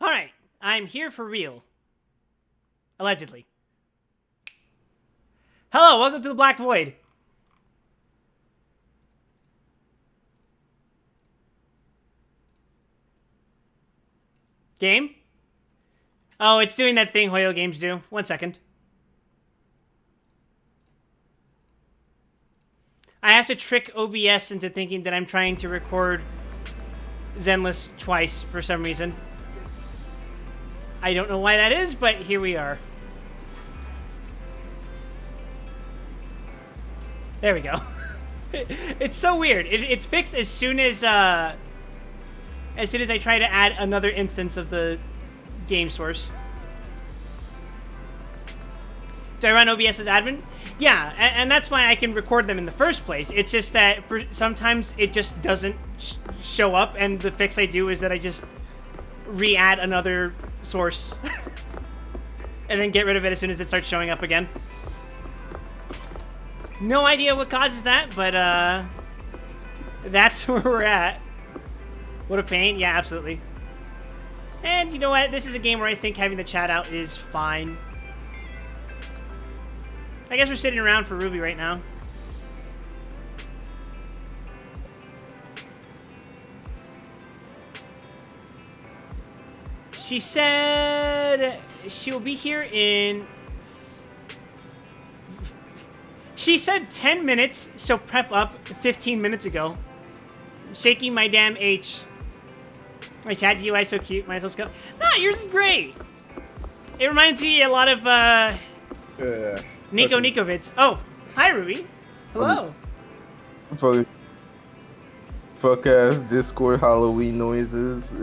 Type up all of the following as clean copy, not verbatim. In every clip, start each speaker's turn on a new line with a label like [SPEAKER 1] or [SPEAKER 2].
[SPEAKER 1] Alright, I'm here for real. Allegedly. Hello, welcome to the Black Void. Game? Oh, it's doing that thing Hoyo games do. 1 second. I have to trick OBS into thinking that I'm trying to record Zenless twice for some reason. I don't know why that is, but here we are. There we go. It's so weird. It's fixed as soon as I try to add another instance of the game source. Do I run OBS as admin? Yeah, and that's why I can record them in the first place. It's just that sometimes it just doesn't show up, and the fix I do is that I just re-add another source. And then get rid of it as soon as it starts showing up again. No idea what causes that, but that's where we're at. What a pain. Yeah, absolutely. And you know what? This is a game where I think having the chat out is fine. I guess we're sitting around for Ruby right now. She said she will be here in... She said 10 minutes, so prep up 15 minutes ago. Shaking my damn H. My chat UI is so cute, might as well go. Nah, yours is great. It reminds me a lot of Nico vids. Oh, hi Ruby. Hello.
[SPEAKER 2] Fuck ass Discord Halloween noises.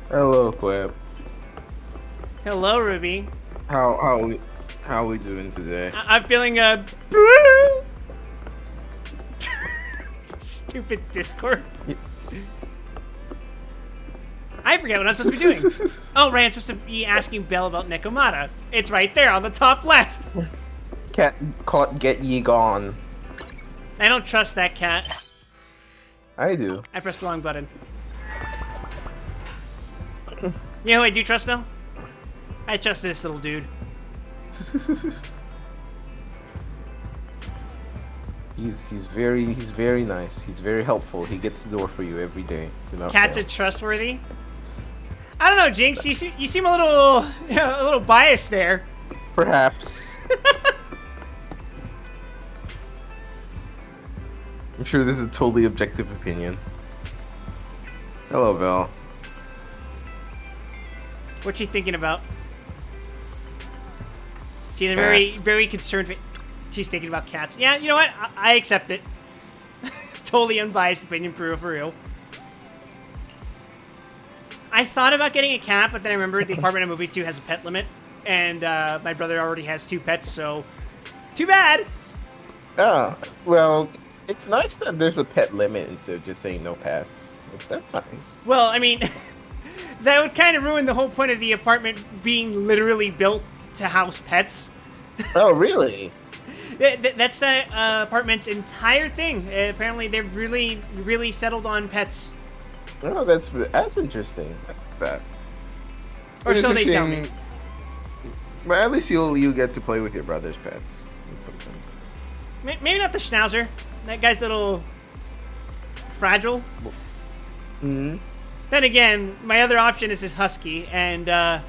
[SPEAKER 2] Hello, Queb.
[SPEAKER 1] Hello, Ruby.
[SPEAKER 2] How we doing today?
[SPEAKER 1] I'm feeling stupid Discord.
[SPEAKER 2] Yeah.
[SPEAKER 1] I forget what I'm supposed to be doing. Oh, right, I'm supposed to be asking Belle about Nekomata. It's right there on the top left.
[SPEAKER 2] Cat caught, get ye gone.
[SPEAKER 1] I don't trust that cat.
[SPEAKER 2] I do.
[SPEAKER 1] I pressed the wrong button. You know who I do trust, though? I trust this little dude.
[SPEAKER 2] He's very nice. He's very helpful. He gets the door for you every day.
[SPEAKER 1] Cats are trustworthy. I don't know, Jinx. You seem a little a little biased there.
[SPEAKER 2] Perhaps. I'm sure this is a totally objective opinion. Hello, Belle.
[SPEAKER 1] What's she thinking about? She's a very concerned. She's thinking about cats. Yeah, you know what? I accept it. Totally unbiased opinion, for real. I thought about getting a cat, but then I remembered the apartment I'm moving to has a pet limit, and my brother already has 2 pets, so too bad.
[SPEAKER 2] Oh, well, it's nice that there's a pet limit instead of just saying no pets. That's nice.
[SPEAKER 1] Well, I mean, that would kind of ruin the whole point of the apartment being literally built to house pets.
[SPEAKER 2] Oh, really?
[SPEAKER 1] That's the apartment's entire thing. Apparently, they're really settled on pets.
[SPEAKER 2] Oh, that's interesting. That.
[SPEAKER 1] Or so they tell me.
[SPEAKER 2] But at least you get to play with your brother's pets.
[SPEAKER 1] Maybe not the Schnauzer. That guy's a little fragile.
[SPEAKER 2] Mm-hmm.
[SPEAKER 1] Then again, my other option is his husky, and I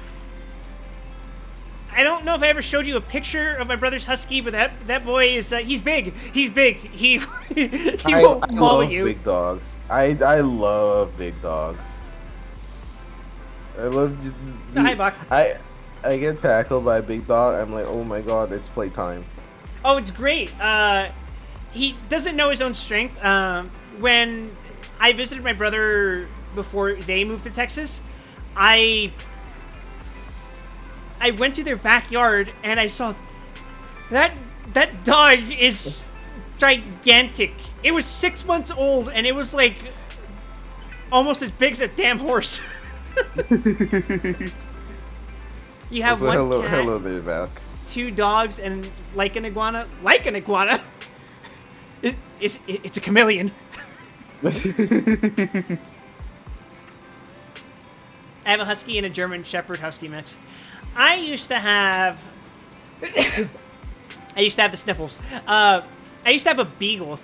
[SPEAKER 1] don't know if I ever showed you a picture of my brother's husky, but that boy is he's big. He's big. He will maul you.
[SPEAKER 2] Big dogs. I love big dogs. I love.
[SPEAKER 1] Hi, Buck.
[SPEAKER 2] I get tackled by a big dog. I'm like, oh my god, it's playtime.
[SPEAKER 1] Oh, it's great. He doesn't know his own strength. When I visited my brother before they moved to Texas, I went to their backyard and I saw that dog is gigantic. It was 6 months old and it was like almost as big as a damn horse. You have
[SPEAKER 2] also,
[SPEAKER 1] one cat,
[SPEAKER 2] hello there, Val.
[SPEAKER 1] 2 dogs, and like an iguana. Like an iguana. It's a chameleon. I have a husky and a German Shepherd husky mix. I used to have. I used to have the sniffles. I used to have a beagle.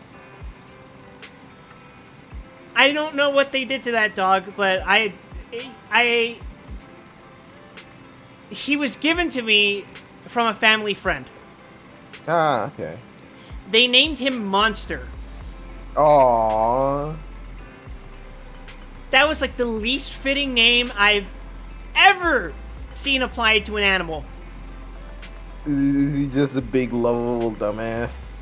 [SPEAKER 1] I don't know what they did to that dog, but he was given to me from a family friend.
[SPEAKER 2] Ah, okay.
[SPEAKER 1] They named him Monster.
[SPEAKER 2] Aww.
[SPEAKER 1] That was like the least fitting name I've ever seen applied to an animal.
[SPEAKER 2] Is he just a big, lovable dumbass?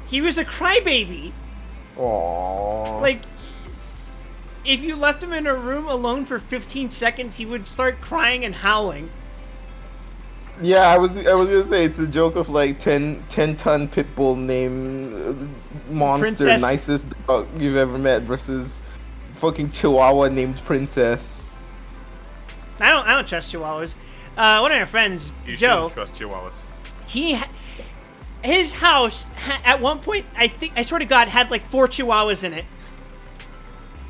[SPEAKER 1] He was a crybaby.
[SPEAKER 2] Aww.
[SPEAKER 1] Like, if you left him in a room alone for 15 seconds, he would start crying and howling.
[SPEAKER 2] Yeah, I was gonna say it's a joke of like 10-ton pit bull named Monster,
[SPEAKER 1] Princess.
[SPEAKER 2] nicest dog you've ever met versus fucking Chihuahua named Princess.
[SPEAKER 1] I don't trust Chihuahuas. One of my friends,
[SPEAKER 3] You
[SPEAKER 1] Joe,
[SPEAKER 3] shouldn't trust chihuahuas.
[SPEAKER 1] his house at one point, I swear to God, had like 4 Chihuahuas in it.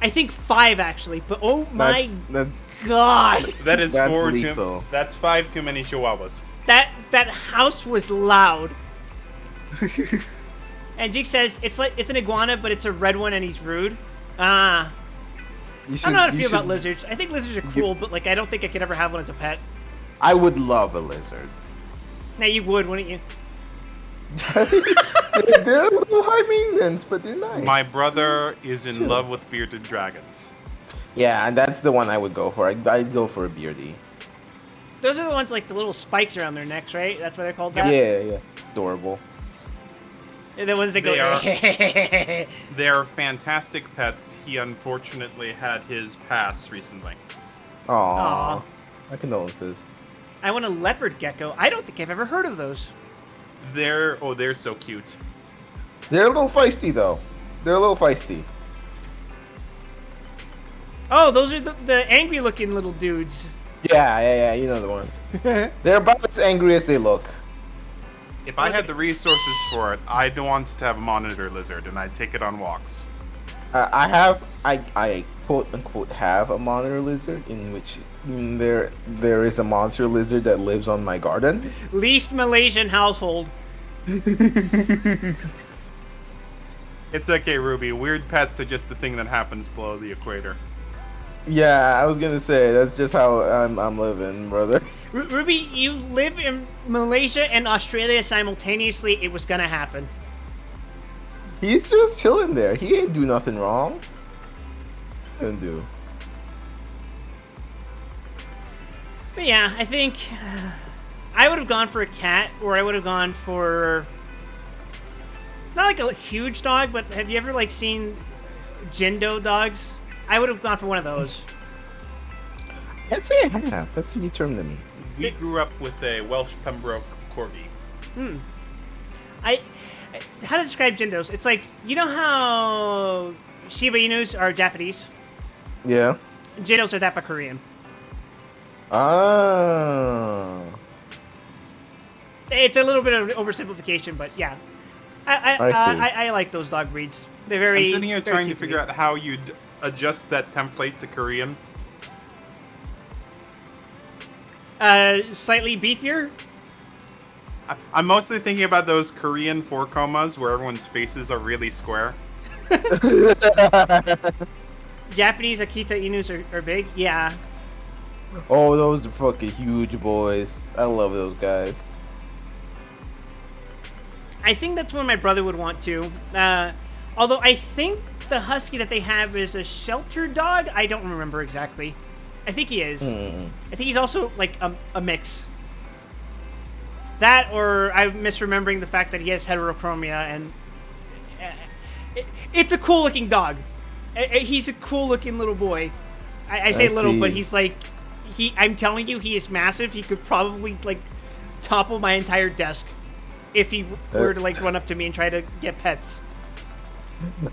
[SPEAKER 1] I think 5 actually, but oh my
[SPEAKER 2] That's
[SPEAKER 1] God,
[SPEAKER 3] That's
[SPEAKER 2] lethal.
[SPEAKER 3] That's 5 too many chihuahuas.
[SPEAKER 1] that house was loud. And Jake says it's an iguana, but it's a red one, and he's rude. Ah.
[SPEAKER 2] You
[SPEAKER 1] I don't know how to
[SPEAKER 2] you
[SPEAKER 1] feel about
[SPEAKER 2] should-
[SPEAKER 1] lizards. I think lizards are cool, but like I don't think I could ever have one as a pet.
[SPEAKER 2] I would love a lizard.
[SPEAKER 1] Now you would, wouldn't you?
[SPEAKER 2] They're a little high maintenance, but they're nice.
[SPEAKER 3] My brother is in
[SPEAKER 2] Chill.
[SPEAKER 3] love with bearded dragons.
[SPEAKER 2] Yeah, and that's the one I would go for. I'd go for a beardy.
[SPEAKER 1] Those are the ones like the little spikes around their necks, right? That's what they're called.
[SPEAKER 2] Yeah,
[SPEAKER 1] That?
[SPEAKER 2] yeah. It's adorable.
[SPEAKER 1] The ones that go.
[SPEAKER 3] They are fantastic pets. He unfortunately had his pass recently.
[SPEAKER 2] Aww.
[SPEAKER 1] Aw.
[SPEAKER 2] My condolences.
[SPEAKER 1] I want a leopard gecko. I don't think I've ever heard of those.
[SPEAKER 3] They're so cute.
[SPEAKER 2] They're a little feisty, though. They're a little feisty.
[SPEAKER 1] Oh, those are the angry-looking little dudes.
[SPEAKER 2] Yeah. You know the ones. They're about as angry as they look.
[SPEAKER 3] If I had the resources for it, I'd want to have a monitor lizard, and I'd take it on walks.
[SPEAKER 2] I quote unquote have a monitor lizard in which there is a monitor lizard that lives on my garden.
[SPEAKER 1] Least Malaysian household.
[SPEAKER 3] It's okay, Ruby. Weird pets are just the thing that happens below the equator.
[SPEAKER 2] Yeah, I was gonna say that's just how I'm living, brother.
[SPEAKER 1] Ruby, you live in Malaysia and Australia simultaneously. It was gonna happen.
[SPEAKER 2] He's just chilling there. He ain't do nothing wrong. Gonna do.
[SPEAKER 1] But yeah, I think I would have gone for a cat, or I would have gone for not like a huge dog, but have you ever like seen Jindo dogs? I would have gone for one of those.
[SPEAKER 2] I'd say I have. That's a new term to me.
[SPEAKER 3] We grew up with a Welsh Pembroke Corgi.
[SPEAKER 1] How to describe Jindos? It's like, you know how Shiba Inus are Japanese?
[SPEAKER 2] Yeah.
[SPEAKER 1] Jindos are that but Korean.
[SPEAKER 2] Ah.
[SPEAKER 1] It's a little bit of oversimplification, but yeah. I like those dog breeds. They're very.
[SPEAKER 3] I'm sitting here
[SPEAKER 1] very
[SPEAKER 3] trying to
[SPEAKER 1] cute
[SPEAKER 3] figure
[SPEAKER 1] me.
[SPEAKER 3] out how you'd adjust that template to Korean.
[SPEAKER 1] Slightly beefier.
[SPEAKER 3] I'm mostly thinking about those Korean 4-comas where everyone's faces are really square.
[SPEAKER 1] Japanese Akita Inus are big. Yeah.
[SPEAKER 2] Oh, those are fucking huge boys. I love those guys.
[SPEAKER 1] I think that's what my brother would want to. Although I think the husky that they have is a shelter dog. I don't remember exactly. I think he is. I think he's also like a mix. That, or I'm misremembering the fact that he has heterochromia, and it's a cool looking dog. He's a cool looking little boy. I say
[SPEAKER 2] I
[SPEAKER 1] little, but
[SPEAKER 2] see.
[SPEAKER 1] he's like, I'm telling you, he is massive. He could probably like topple my entire desk if he were to like run up to me and try to get pets.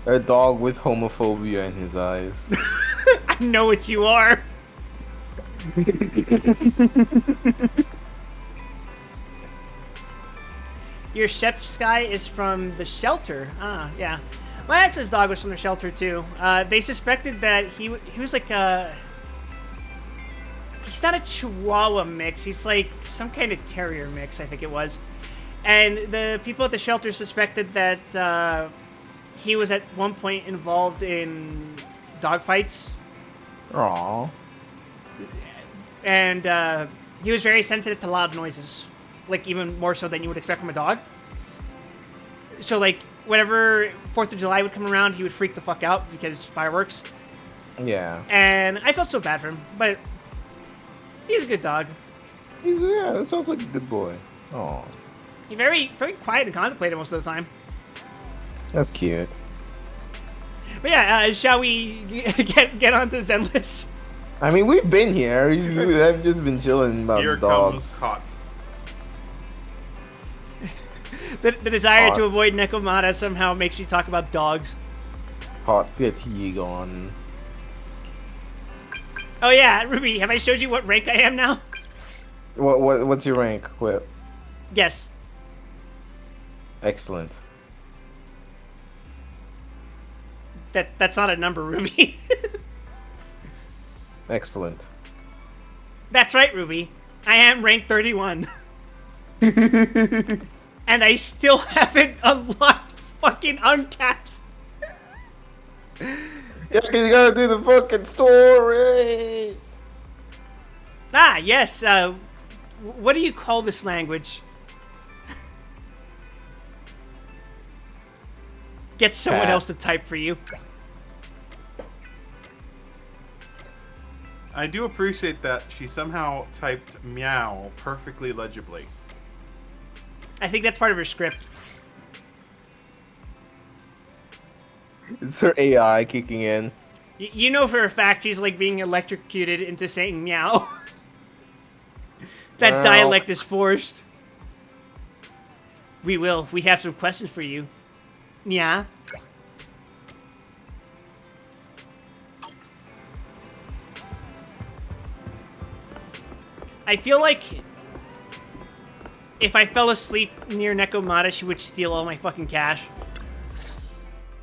[SPEAKER 2] A dog with homophobia in his eyes.
[SPEAKER 1] I know what you are. Your chef's guy is from the shelter. Ah, yeah. My ex's dog was from the shelter too. They suspected that he was like he's not a Chihuahua mix. He's like some kind of terrier mix, I think it was. And the people at the shelter suspected that he was at one point involved in dog fights.
[SPEAKER 2] Aww.
[SPEAKER 1] And he was very sensitive to loud noises, like even more so than you would expect from a dog. So like whenever 4th of July would come around, he would freak the fuck out because fireworks.
[SPEAKER 2] Yeah.
[SPEAKER 1] And I felt so bad for him, but he's a good dog.
[SPEAKER 2] Yeah, that sounds like a good boy. Aw.
[SPEAKER 1] He's very, very quiet and contemplative most of the time.
[SPEAKER 2] That's cute.
[SPEAKER 1] But yeah, shall we get on to Zenless?
[SPEAKER 2] I mean, we've been here. I've just been chilling about
[SPEAKER 3] Here
[SPEAKER 2] dogs.
[SPEAKER 3] comes Hot.
[SPEAKER 1] The desire
[SPEAKER 2] Hot.
[SPEAKER 1] to avoid Nekomata somehow makes me talk about dogs.
[SPEAKER 2] Hot fatigue on.
[SPEAKER 1] Oh yeah, Ruby, have I showed you what rank I am now?
[SPEAKER 2] What's your rank, Whip?
[SPEAKER 1] Yes.
[SPEAKER 2] Excellent.
[SPEAKER 1] That's not a number, Ruby.
[SPEAKER 2] Excellent.
[SPEAKER 1] That's right, Ruby. I am rank 31. And I still haven't unlocked fucking uncaps.
[SPEAKER 2] Yeah, 'cause you gotta do the fucking story.
[SPEAKER 1] Ah, yes. What do you call this language? Get someone
[SPEAKER 2] Pass.
[SPEAKER 1] else to type for you.
[SPEAKER 3] I do appreciate that she somehow typed meow perfectly legibly.
[SPEAKER 1] I think that's part of her script.
[SPEAKER 2] It's her AI kicking in.
[SPEAKER 1] You know for a fact she's like being electrocuted into saying meow. That
[SPEAKER 2] Well.
[SPEAKER 1] dialect is forced. We have some questions for you. Yeah. I feel like if I fell asleep near Nekomata, she would steal all my fucking cash.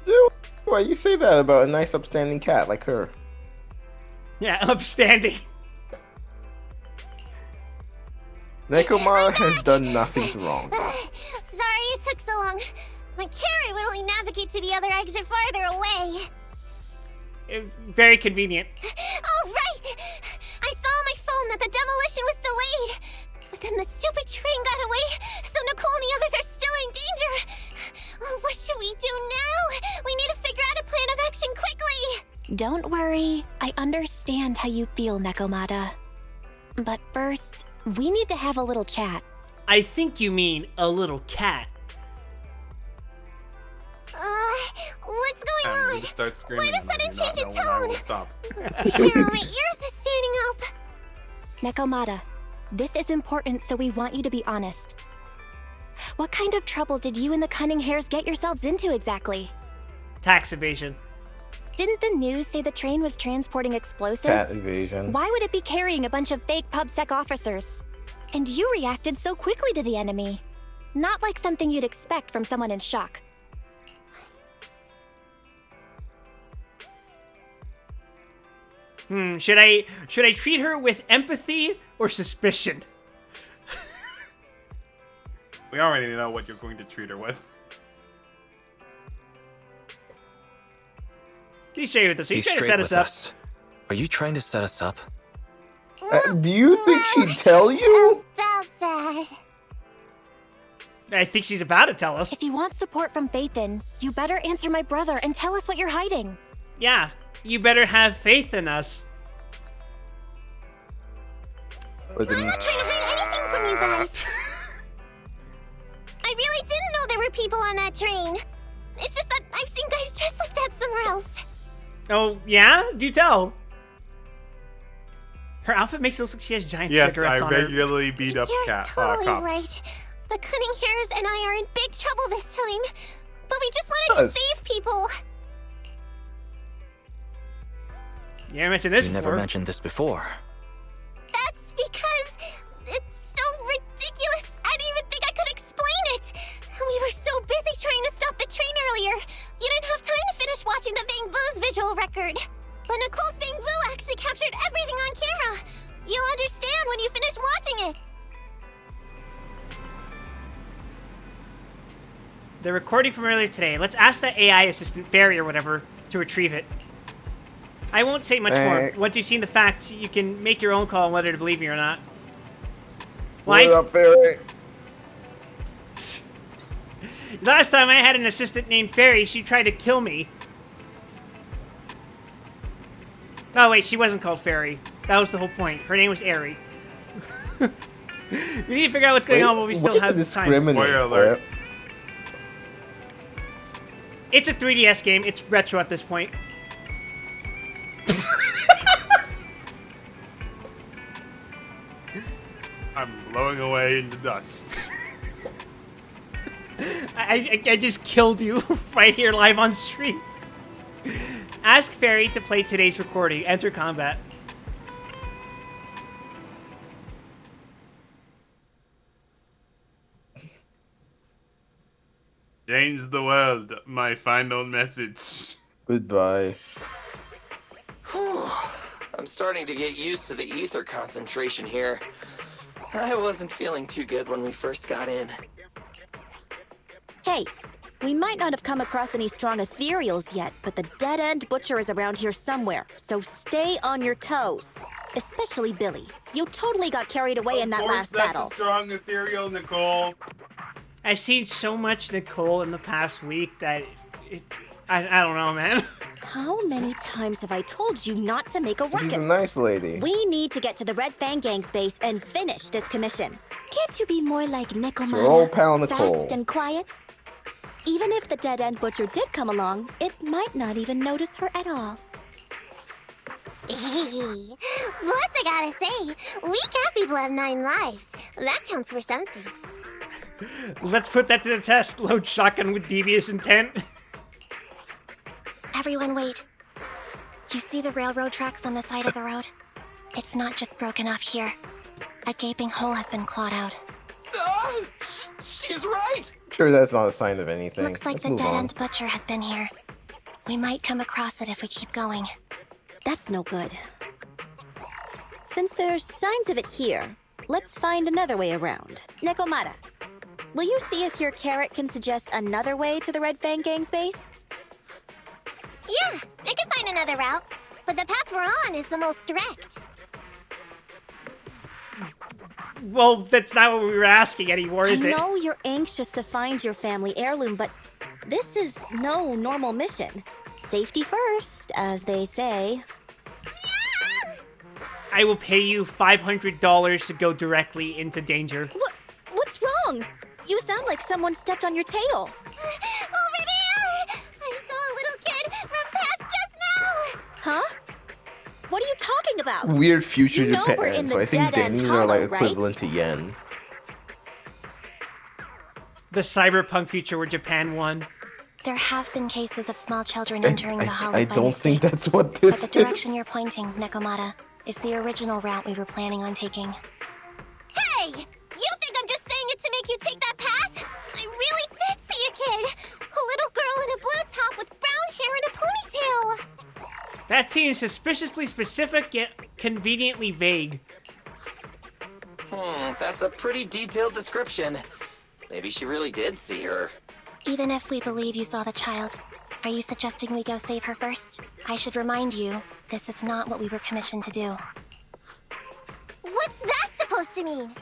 [SPEAKER 2] Dude, why you say that about a nice upstanding cat like her?
[SPEAKER 1] Yeah, upstanding.
[SPEAKER 2] Nekomata has done nothing wrong.
[SPEAKER 4] Sorry it took so long. My carry would only navigate to the other exit farther away.
[SPEAKER 1] Very convenient.
[SPEAKER 4] Oh, right! I saw on my phone that the demolition was delayed. But then the stupid train got away, so Nicole and the others are still in danger. Oh, what should we do now? We need to figure out a plan of action quickly.
[SPEAKER 5] Don't worry. I understand how you feel, Nekomata. But first, we need to have a little chat.
[SPEAKER 1] I think you mean a little cat.
[SPEAKER 4] What's going
[SPEAKER 3] I'm
[SPEAKER 4] on?
[SPEAKER 3] going to start screaming.
[SPEAKER 4] Why the
[SPEAKER 3] and I
[SPEAKER 4] sudden
[SPEAKER 3] do
[SPEAKER 4] change
[SPEAKER 3] not
[SPEAKER 4] in
[SPEAKER 3] know when I
[SPEAKER 4] tone?
[SPEAKER 3] will stop.
[SPEAKER 4] Hair on my ears is standing up.
[SPEAKER 5] Nekomata, this is important, so we want you to be honest. What kind of trouble did you and the Cunning Hares get yourselves into exactly?
[SPEAKER 1] Tax evasion.
[SPEAKER 5] Didn't the news say the train was transporting explosives?
[SPEAKER 2] Cat evasion.
[SPEAKER 5] Why would it be carrying a bunch of fake PubSec officers? And you reacted so quickly to the enemy. Not like something you'd expect from someone in shock.
[SPEAKER 1] Should I treat her with empathy or suspicion?
[SPEAKER 3] We already know what you're going to treat her with.
[SPEAKER 1] Be straight with us. Are you
[SPEAKER 6] Be
[SPEAKER 1] trying to
[SPEAKER 6] straight
[SPEAKER 1] set
[SPEAKER 6] with
[SPEAKER 1] us up?
[SPEAKER 6] Are you trying to set us up?
[SPEAKER 2] Do you think she'd tell you?
[SPEAKER 4] About that.
[SPEAKER 1] I think she's about to tell us.
[SPEAKER 5] If you want support from Faithin, you better answer my brother and tell us what you're hiding.
[SPEAKER 1] Yeah, you better have faith in us.
[SPEAKER 2] Or
[SPEAKER 4] I'm not trying to hide anything from you guys. I really didn't know there were people on that train. It's just that I've seen guys dressed like that somewhere else.
[SPEAKER 1] Oh, yeah? Do tell. Her outfit makes it look like she has giant
[SPEAKER 3] Yes,
[SPEAKER 1] cigarettes
[SPEAKER 3] I
[SPEAKER 1] on her.
[SPEAKER 3] regularly beat up
[SPEAKER 4] You're totally
[SPEAKER 3] cops.
[SPEAKER 4] right. The Cunning Hares and I are in big trouble this time. But we just wanted
[SPEAKER 2] Us.
[SPEAKER 4] to save people.
[SPEAKER 1] You never mentioned this
[SPEAKER 6] You
[SPEAKER 1] before.
[SPEAKER 6] never mentioned this before.
[SPEAKER 4] That's because it's so ridiculous. I didn't even think I could explain it. We were so busy trying to stop the train earlier. You didn't have time to finish watching the Bang Boo's visual record. But Nicole's Bang Boo actually captured everything on camera. You'll understand when you finish watching it.
[SPEAKER 1] The recording from earlier today. Let's ask that AI assistant Fairy or whatever to retrieve it. I won't say much more. Once you've seen the facts, you can make your own call on whether to believe me or not.
[SPEAKER 2] What up, Fairy?
[SPEAKER 1] Last time I had an assistant named Fairy, she tried to kill me. Oh wait, she wasn't called Fairy. That was the whole point. Her name was Airy. We need to figure out what's going on while we still have time.
[SPEAKER 3] Spoiler alert.
[SPEAKER 1] It's a 3DS game. It's retro at this point.
[SPEAKER 3] I'm blowing away into dust.
[SPEAKER 1] I just killed you right here live on stream. Ask Fairy to play today's recording. Enter combat.
[SPEAKER 3] Change the world, my final message.
[SPEAKER 2] Goodbye.
[SPEAKER 7] Whew. I'm starting to get used to the ether concentration here. I wasn't feeling too good when we first got in.
[SPEAKER 5] Hey, we might not have come across any strong ethereals yet, but the dead-end butcher is around here somewhere, so stay on your toes. Especially Billy. You totally got carried away in that last battle.
[SPEAKER 3] That's a strong ethereal, Nicole.
[SPEAKER 1] I've seen so much Nicole in the past week that I don't know, man.
[SPEAKER 5] How many times have I told you not to make a ruckus?
[SPEAKER 2] She's a nice lady.
[SPEAKER 5] We need to get to the Red Fang Gang's base and finish this commission. Can't you be more like Nicomata?
[SPEAKER 2] So old pal Nicole.
[SPEAKER 5] Fast and quiet? Even if the dead-end butcher did come along, it might not even notice her at all.
[SPEAKER 4] Plus, I gotta say, we cat people have 9 lives. That counts for something.
[SPEAKER 1] Let's put that to the test. Load shotgun with devious intent.
[SPEAKER 5] Everyone wait. You see the railroad tracks on the side of the road? It's not just broken off here. A gaping hole has been clawed out.
[SPEAKER 7] She's right!
[SPEAKER 2] Sure, that's not a sign of anything.
[SPEAKER 5] Looks like the dead-end butcher has been here. We might come across it if we keep going. That's no good. Since there's signs of it here, let's find another way around. Nekomata, will you see if your carrot can suggest another way to the Red Fang Gang's base?
[SPEAKER 4] Yeah, I can find another route, but the path we're on is the most direct.
[SPEAKER 1] Well, that's not what we were asking anymore, is it?
[SPEAKER 5] I know you're anxious to find your family heirloom, but this is no normal mission. Safety first, as they say.
[SPEAKER 1] I will pay you $500 to go directly into danger.
[SPEAKER 5] What's wrong? You sound like someone stepped on your tail.
[SPEAKER 4] Over there! I saw a little kid run past just now!
[SPEAKER 5] Huh? What are you talking about?
[SPEAKER 2] Weird future
[SPEAKER 5] You know we're
[SPEAKER 2] Japan,
[SPEAKER 5] in
[SPEAKER 2] so
[SPEAKER 5] the
[SPEAKER 2] I think
[SPEAKER 5] dead-end
[SPEAKER 2] Denny's are like
[SPEAKER 5] hollow, right?
[SPEAKER 2] equivalent to yen.
[SPEAKER 1] The cyberpunk future where Japan won.
[SPEAKER 5] There have been cases of small children entering the hollows
[SPEAKER 2] I
[SPEAKER 5] by
[SPEAKER 2] don't think
[SPEAKER 5] mistake.
[SPEAKER 2] that's what
[SPEAKER 5] But
[SPEAKER 2] this
[SPEAKER 5] the direction
[SPEAKER 2] is.
[SPEAKER 5] you're pointing, Nekomata, is the original route we were planning on taking.
[SPEAKER 4] Hey! You think I'm just saying it to make you take that path? I really did see a kid! A little girl in a blue top with brown hair and a ponytail!
[SPEAKER 1] That seems suspiciously specific yet conveniently vague.
[SPEAKER 7] That's a pretty detailed description. Maybe she really did see her.
[SPEAKER 5] Even if we believe you saw the child, are you suggesting we go save her first? I should remind you, this is not what we were commissioned to do.
[SPEAKER 4] What's that supposed to mean?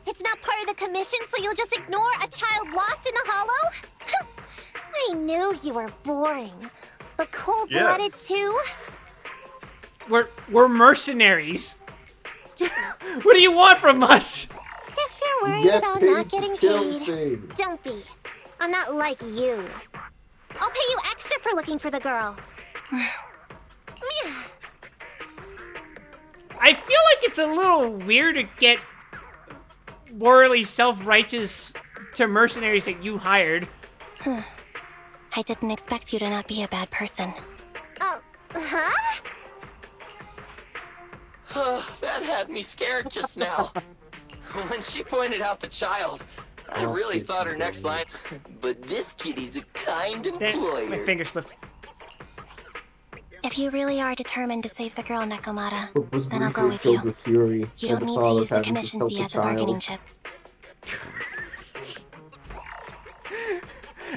[SPEAKER 4] It's not part of the commission, so you'll just ignore a child lost in the hollow? I knew you were boring. But cold-blooded
[SPEAKER 3] Yes.
[SPEAKER 4] too?
[SPEAKER 1] We're mercenaries. What do you want from us?
[SPEAKER 4] If you're worried
[SPEAKER 2] Get
[SPEAKER 4] about
[SPEAKER 2] paid
[SPEAKER 4] not
[SPEAKER 2] to
[SPEAKER 4] getting
[SPEAKER 2] kill
[SPEAKER 4] paid,
[SPEAKER 2] things.
[SPEAKER 4] don't be. I'm not like you. I'll pay you extra for looking for the girl.
[SPEAKER 1] I feel like it's a little weird to get morally self-righteous to mercenaries that you hired.
[SPEAKER 5] I didn't expect you to not be a bad person.
[SPEAKER 4] Oh, huh?
[SPEAKER 7] That had me scared just now. When she pointed out the child, I really thought her next line, but this kitty's a kind
[SPEAKER 1] My
[SPEAKER 7] employer.
[SPEAKER 1] finger slipped.
[SPEAKER 5] If you really are determined to save the girl, Nekomata,
[SPEAKER 2] Was
[SPEAKER 5] then I'll go
[SPEAKER 2] briefly
[SPEAKER 5] with
[SPEAKER 2] filled
[SPEAKER 5] you.
[SPEAKER 2] with fury
[SPEAKER 5] You
[SPEAKER 2] at
[SPEAKER 5] don't
[SPEAKER 2] the
[SPEAKER 5] need
[SPEAKER 2] thought
[SPEAKER 5] to
[SPEAKER 2] of
[SPEAKER 5] use the
[SPEAKER 2] having to
[SPEAKER 5] commission
[SPEAKER 2] help
[SPEAKER 5] fee
[SPEAKER 2] a
[SPEAKER 5] as a bargaining
[SPEAKER 2] child.
[SPEAKER 5] chip.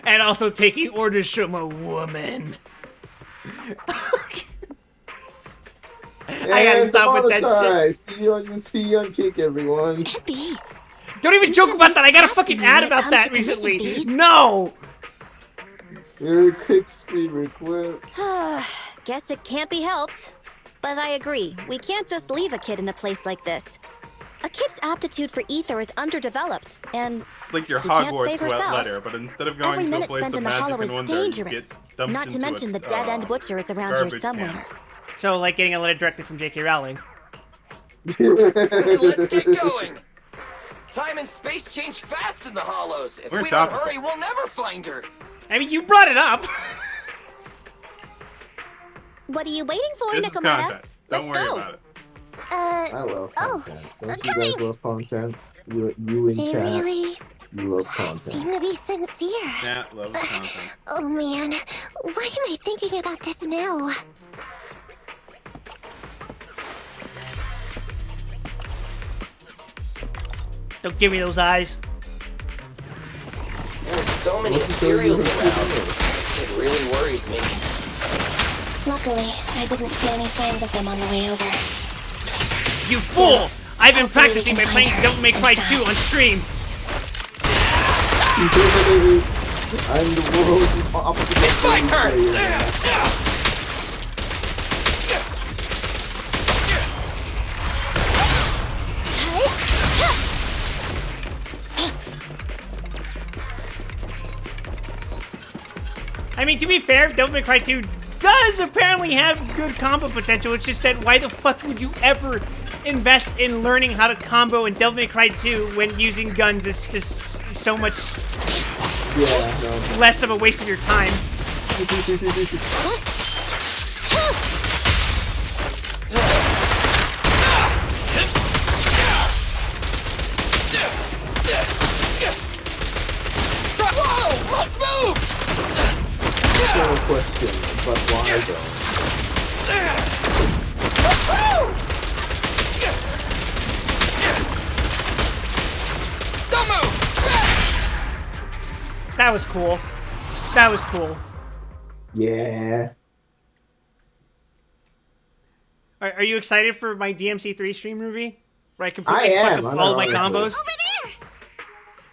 [SPEAKER 1] And also taking orders from a woman. I gotta stop with that shit.
[SPEAKER 2] See you on Kick, everyone.
[SPEAKER 5] Eppy!
[SPEAKER 1] Don't even
[SPEAKER 5] You
[SPEAKER 1] joke
[SPEAKER 5] can
[SPEAKER 1] about that. I got a
[SPEAKER 5] ask
[SPEAKER 1] fucking
[SPEAKER 5] me
[SPEAKER 1] ad
[SPEAKER 5] when it
[SPEAKER 1] about
[SPEAKER 5] comes
[SPEAKER 1] that
[SPEAKER 5] to commission
[SPEAKER 1] recently.
[SPEAKER 5] fees.
[SPEAKER 1] No.
[SPEAKER 2] Your Kick screen request.
[SPEAKER 5] Guess it can't be helped. But I agree, we can't just leave a kid in a place like this. A kid's aptitude for ether is underdeveloped, and
[SPEAKER 3] It's like your
[SPEAKER 5] she can't
[SPEAKER 3] Hogwarts
[SPEAKER 5] save
[SPEAKER 3] wet
[SPEAKER 5] herself.
[SPEAKER 3] letter, but instead of going
[SPEAKER 5] Every
[SPEAKER 3] to a
[SPEAKER 5] minute
[SPEAKER 3] place
[SPEAKER 5] spent
[SPEAKER 3] of
[SPEAKER 5] in the
[SPEAKER 3] magic
[SPEAKER 5] hollow
[SPEAKER 3] and
[SPEAKER 5] is
[SPEAKER 3] wonder, you
[SPEAKER 5] dangerous.
[SPEAKER 3] get dumped
[SPEAKER 5] Not to
[SPEAKER 3] into
[SPEAKER 5] mention
[SPEAKER 3] a,
[SPEAKER 5] the dead-end butcher is around here
[SPEAKER 3] garbage
[SPEAKER 5] somewhere.
[SPEAKER 3] can.
[SPEAKER 1] So, like getting a letter directed from J.K. Rowling.
[SPEAKER 7] Let's get going. Time and space change fast in the hollows. If
[SPEAKER 3] We're
[SPEAKER 7] we don't
[SPEAKER 3] topical.
[SPEAKER 7] hurry, we'll never find her.
[SPEAKER 1] I mean, you brought it up.
[SPEAKER 5] what are you waiting for,
[SPEAKER 3] This is
[SPEAKER 5] Nekomata?
[SPEAKER 3] content. Don't
[SPEAKER 5] Let's
[SPEAKER 3] worry
[SPEAKER 5] go.
[SPEAKER 3] about it.
[SPEAKER 2] I love
[SPEAKER 4] Oh,
[SPEAKER 2] content. Don't you guys
[SPEAKER 4] coming.
[SPEAKER 2] love content? You in
[SPEAKER 4] They
[SPEAKER 2] chat,
[SPEAKER 4] really
[SPEAKER 2] you love content.
[SPEAKER 4] seem to be sincere.
[SPEAKER 3] Nat loves content.
[SPEAKER 4] Oh man, why am I thinking about this now?
[SPEAKER 1] Don't give me those eyes.
[SPEAKER 7] There's so many
[SPEAKER 2] What's the story
[SPEAKER 7] ethereals
[SPEAKER 2] you
[SPEAKER 7] around.
[SPEAKER 2] heard?
[SPEAKER 7] It really worries me.
[SPEAKER 5] Luckily, I didn't see any signs of them on the way over.
[SPEAKER 1] You fool! I've been
[SPEAKER 5] Hopefully we
[SPEAKER 1] practicing by
[SPEAKER 5] can
[SPEAKER 1] playing
[SPEAKER 5] find her,
[SPEAKER 1] Devil May Cry
[SPEAKER 5] and
[SPEAKER 1] 2 on
[SPEAKER 5] fast.
[SPEAKER 1] stream.
[SPEAKER 2] I'm the world's opposite.
[SPEAKER 7] It's my turn!
[SPEAKER 1] I mean, to be fair, Devil May Cry 2 does apparently have good combo potential. It's just that why the fuck would you ever invest in learning how to combo in Devil May Cry 2 when using guns is just so much
[SPEAKER 2] Yeah, no.
[SPEAKER 1] less of a waste of your time?
[SPEAKER 7] Whoa! Let's move!
[SPEAKER 2] No question, but why though?
[SPEAKER 7] Don't move!
[SPEAKER 1] That was cool. That was cool.
[SPEAKER 2] Yeah.
[SPEAKER 1] Are you excited for my DMC3 stream, Ruby? Where I
[SPEAKER 2] I
[SPEAKER 1] completely fuck
[SPEAKER 2] am,
[SPEAKER 1] up
[SPEAKER 2] I'm
[SPEAKER 1] all my
[SPEAKER 2] honestly.
[SPEAKER 1] combos?
[SPEAKER 4] Over there!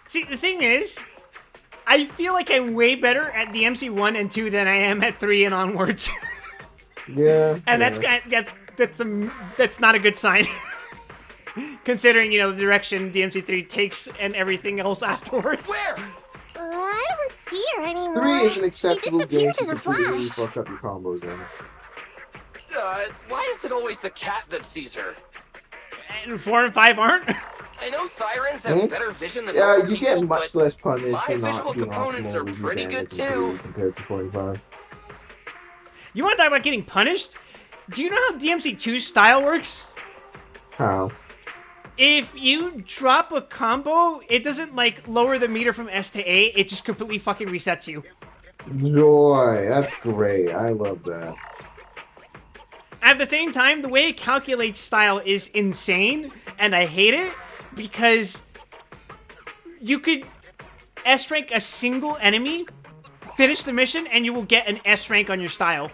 [SPEAKER 1] See, the thing is, I feel like I'm way better at DMC1 and 2 than I am at 3 and onwards.
[SPEAKER 2] Yeah.
[SPEAKER 1] And
[SPEAKER 2] yeah.
[SPEAKER 1] that's not a good sign. Considering, you know, the direction DMC3 takes and everything else afterwards.
[SPEAKER 7] Where?
[SPEAKER 4] I don't see her anymore.
[SPEAKER 2] 3 is an acceptable
[SPEAKER 4] She
[SPEAKER 2] game
[SPEAKER 4] disappeared
[SPEAKER 2] to
[SPEAKER 4] in a
[SPEAKER 2] completely
[SPEAKER 4] flash.
[SPEAKER 2] fuck up your combos in.
[SPEAKER 7] Why is it always the cat that sees her?
[SPEAKER 1] And 4 and 5 aren't?
[SPEAKER 7] I know Thyrans have better vision than
[SPEAKER 2] Yeah,
[SPEAKER 7] normal
[SPEAKER 2] you get
[SPEAKER 7] people,
[SPEAKER 2] much
[SPEAKER 7] but
[SPEAKER 2] less punished
[SPEAKER 7] my
[SPEAKER 2] for not
[SPEAKER 7] visual
[SPEAKER 2] being
[SPEAKER 7] components
[SPEAKER 2] optimal
[SPEAKER 7] are
[SPEAKER 2] with
[SPEAKER 7] pretty
[SPEAKER 2] damage
[SPEAKER 7] good
[SPEAKER 2] in
[SPEAKER 7] too.
[SPEAKER 2] 3 compared to 45.
[SPEAKER 1] You want to talk about getting punished? Do you know how DMC2's style works?
[SPEAKER 2] How?
[SPEAKER 1] If you drop a combo, it doesn't, like, lower the meter from S to A. It just completely fucking resets you.
[SPEAKER 2] Joy, that's great. I love that.
[SPEAKER 1] At the same time, the way it calculates style is insane, and I hate it, because you could S-rank a single enemy, finish the mission, and you will get an S-rank on your style.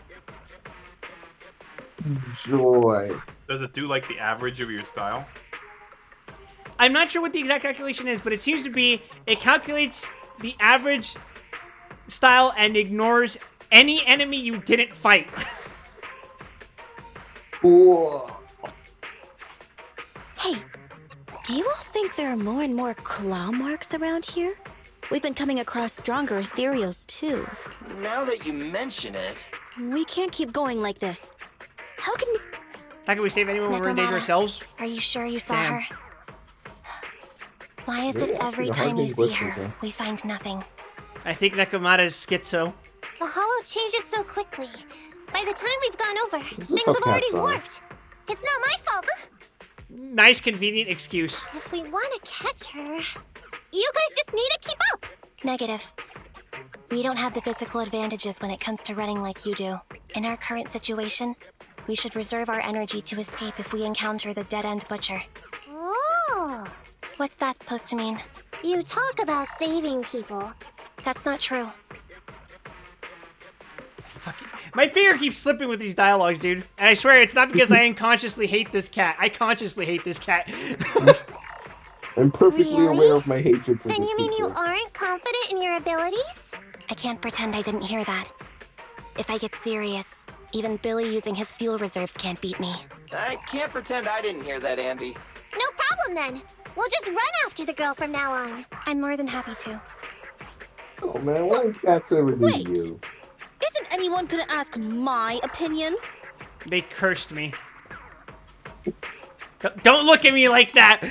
[SPEAKER 2] Joy.
[SPEAKER 3] Does it do like the average of your style?
[SPEAKER 1] I'm not sure what the exact calculation is, but it seems to be it calculates the average style and ignores any enemy you didn't fight.
[SPEAKER 2] Whoa.
[SPEAKER 5] Hey, do you all think there are more and more claw marks around here? We've been coming across stronger ethereals too.
[SPEAKER 7] Now that you mention it,
[SPEAKER 5] We can't keep going like this. How can we...
[SPEAKER 1] How can we save anyone when we're in danger
[SPEAKER 5] Nekomata,
[SPEAKER 1] ourselves?
[SPEAKER 5] Are you sure you saw
[SPEAKER 1] Damn.
[SPEAKER 5] her? Why is
[SPEAKER 2] Really
[SPEAKER 5] it
[SPEAKER 2] asking
[SPEAKER 5] every
[SPEAKER 2] the
[SPEAKER 5] time you
[SPEAKER 2] hard-hitting
[SPEAKER 5] see
[SPEAKER 2] questions,
[SPEAKER 5] her,
[SPEAKER 2] huh?
[SPEAKER 5] we find nothing?
[SPEAKER 1] I think Nekomata's schizo.
[SPEAKER 4] The hollow changes so quickly. By the time we've gone over,
[SPEAKER 2] This is
[SPEAKER 4] things
[SPEAKER 2] how
[SPEAKER 4] have already
[SPEAKER 2] cats are.
[SPEAKER 4] warped. It's not my fault.
[SPEAKER 1] Nice, convenient excuse.
[SPEAKER 4] If we want to catch her, You guys just need to keep up.
[SPEAKER 5] Negative. We don't have the physical advantages when it comes to running like you do. In our current situation, we should reserve our energy to escape if we encounter the dead-end butcher.
[SPEAKER 4] Oh.
[SPEAKER 5] What's that supposed to mean?
[SPEAKER 4] You talk about saving people.
[SPEAKER 5] That's not true.
[SPEAKER 1] My finger keeps slipping with these dialogues, dude. And I swear, it's not because I unconsciously hate this cat. I consciously hate this cat.
[SPEAKER 2] I'm perfectly
[SPEAKER 4] Really?
[SPEAKER 2] aware of my hatred for
[SPEAKER 4] Then
[SPEAKER 2] this
[SPEAKER 4] you mean you
[SPEAKER 2] creature.
[SPEAKER 4] aren't confident in your abilities?
[SPEAKER 5] I can't pretend I didn't hear that. If I get serious, even Billy using his fuel reserves can't beat me.
[SPEAKER 7] I can't pretend I didn't hear that, Andy.
[SPEAKER 4] No problem then. We'll just run after the girl from now on.
[SPEAKER 5] I'm more than happy to.
[SPEAKER 2] Oh man, why don't cats ever do
[SPEAKER 8] Wait.
[SPEAKER 2] you?
[SPEAKER 8] Isn't anyone gonna ask my opinion?
[SPEAKER 1] They cursed me. Don't look at me like that!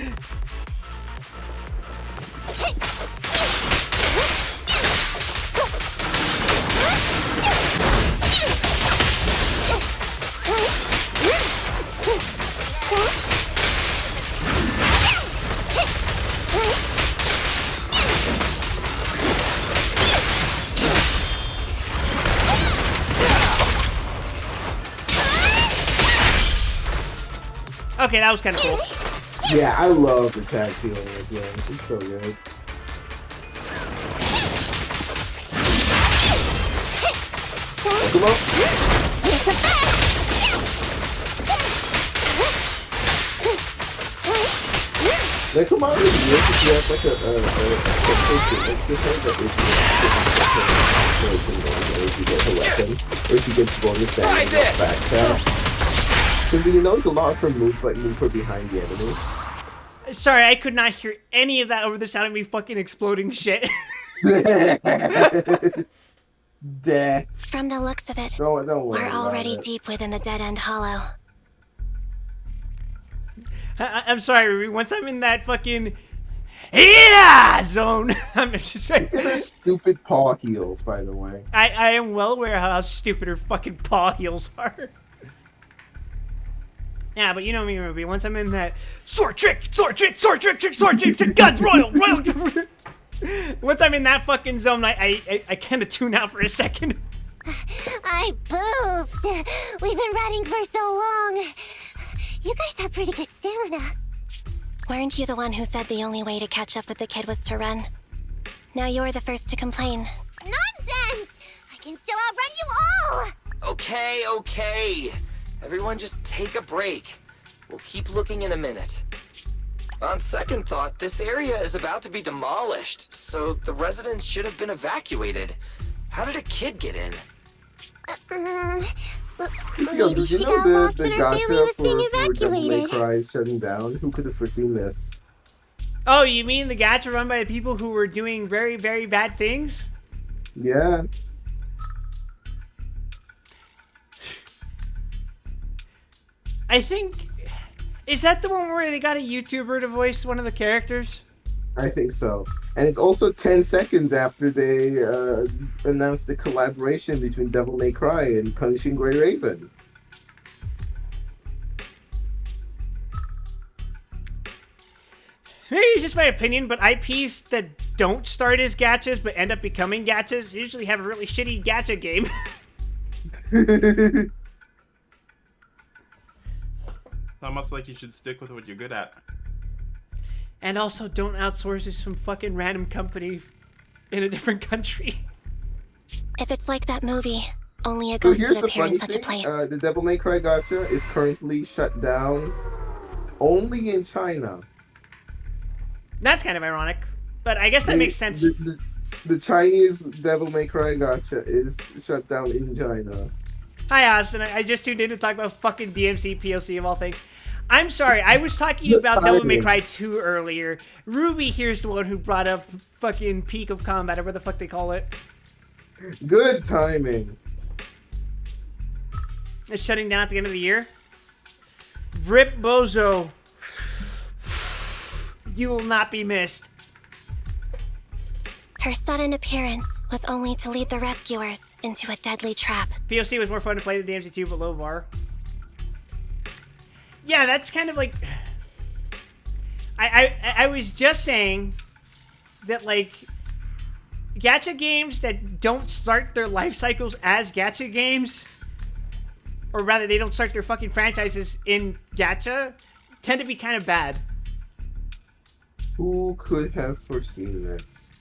[SPEAKER 1] Okay, that was kind of cool.
[SPEAKER 2] Yeah, I love the tag feeling as well. It's so good. Come on. Like, come on, it's weird if you have like a if you get a weapon, or if you get bonus damage or backstab. Because you know there's a lot of different moves like move from behind the enemy.
[SPEAKER 1] Sorry, I could not hear any of that over the sound of me fucking exploding shit.
[SPEAKER 2] Death.
[SPEAKER 5] From the looks of it,
[SPEAKER 2] Don't worry
[SPEAKER 5] we're
[SPEAKER 2] about
[SPEAKER 5] already
[SPEAKER 2] it.
[SPEAKER 5] deep within the dead-end hollow.
[SPEAKER 1] I'm sorry, Ruby. Once I'm in that fucking zone, I'm just saying.
[SPEAKER 2] Look at her stupid paw heels, by the way.
[SPEAKER 1] I am well aware of how stupid her fucking paw heels are. Yeah, but you know me, Ruby. Once I'm in that sword trick, guns, royal. Once I'm in that fucking zone, I kind of tune out for a second.
[SPEAKER 4] I pooped. We've been running for so long. You guys have pretty good stamina.
[SPEAKER 5] Weren't you the one who said the only way to catch up with the kid was to run? Now you're the first to complain.
[SPEAKER 4] Nonsense! I can still outrun you all!
[SPEAKER 7] Okay. Everyone just take a break. We'll keep looking in a minute. On second thought, this area is about to be demolished, so the residents should have been evacuated. How did a kid get in?
[SPEAKER 2] Yo,
[SPEAKER 4] Maybe
[SPEAKER 2] did you
[SPEAKER 4] she
[SPEAKER 2] know
[SPEAKER 4] got lost
[SPEAKER 2] the
[SPEAKER 4] when her family
[SPEAKER 2] gacha
[SPEAKER 4] was being
[SPEAKER 2] for Devil May
[SPEAKER 4] evacuated.
[SPEAKER 2] Cry is shutting down? Who could have foreseen this?
[SPEAKER 1] Oh, you mean the gacha run by the people who were doing very, very bad things?
[SPEAKER 2] Yeah.
[SPEAKER 1] I think... Is that the one where they got a YouTuber to voice one of the characters?
[SPEAKER 2] I think so. And it's also 10 seconds after they announced the collaboration between Devil May Cry and Punishing Grey Raven.
[SPEAKER 1] Maybe it's just my opinion, but IPs that don't start as gachas but end up becoming gachas usually have a really shitty gacha game.
[SPEAKER 3] Almost like you should stick with what you're good at.
[SPEAKER 1] And also, don't outsource to some fucking random company in a different country.
[SPEAKER 5] If it's like that movie, only a
[SPEAKER 2] So
[SPEAKER 5] ghost
[SPEAKER 2] here's
[SPEAKER 5] would
[SPEAKER 2] the
[SPEAKER 5] appear
[SPEAKER 2] funny
[SPEAKER 5] in such a
[SPEAKER 2] thing.
[SPEAKER 5] place.
[SPEAKER 2] The Devil May Cry gacha is currently shut down only in China.
[SPEAKER 1] That's kind of ironic, but I guess that makes sense.
[SPEAKER 2] The Chinese Devil May Cry gacha is shut down in China.
[SPEAKER 1] Hi, Austin. I just tuned in to talk about fucking DMC POC of all things. I'm sorry, I was talking about Devil May Cry 2 earlier. Ruby here's the one who brought up fucking Peak of Combat, or what the fuck they call it.
[SPEAKER 2] Good timing.
[SPEAKER 1] It's shutting down at the end of the year. Rip Bozo. You will not be missed.
[SPEAKER 5] Her sudden appearance was only to lead the rescuers into a deadly trap.
[SPEAKER 1] POC was more fun to play than DMC2, but low bar. Yeah, that's kind of like... I was just saying that, like, gacha games that don't start their life cycles as gacha games, or rather, they don't start their fucking franchises in gacha, tend to be kind of bad.
[SPEAKER 2] Who could have foreseen this?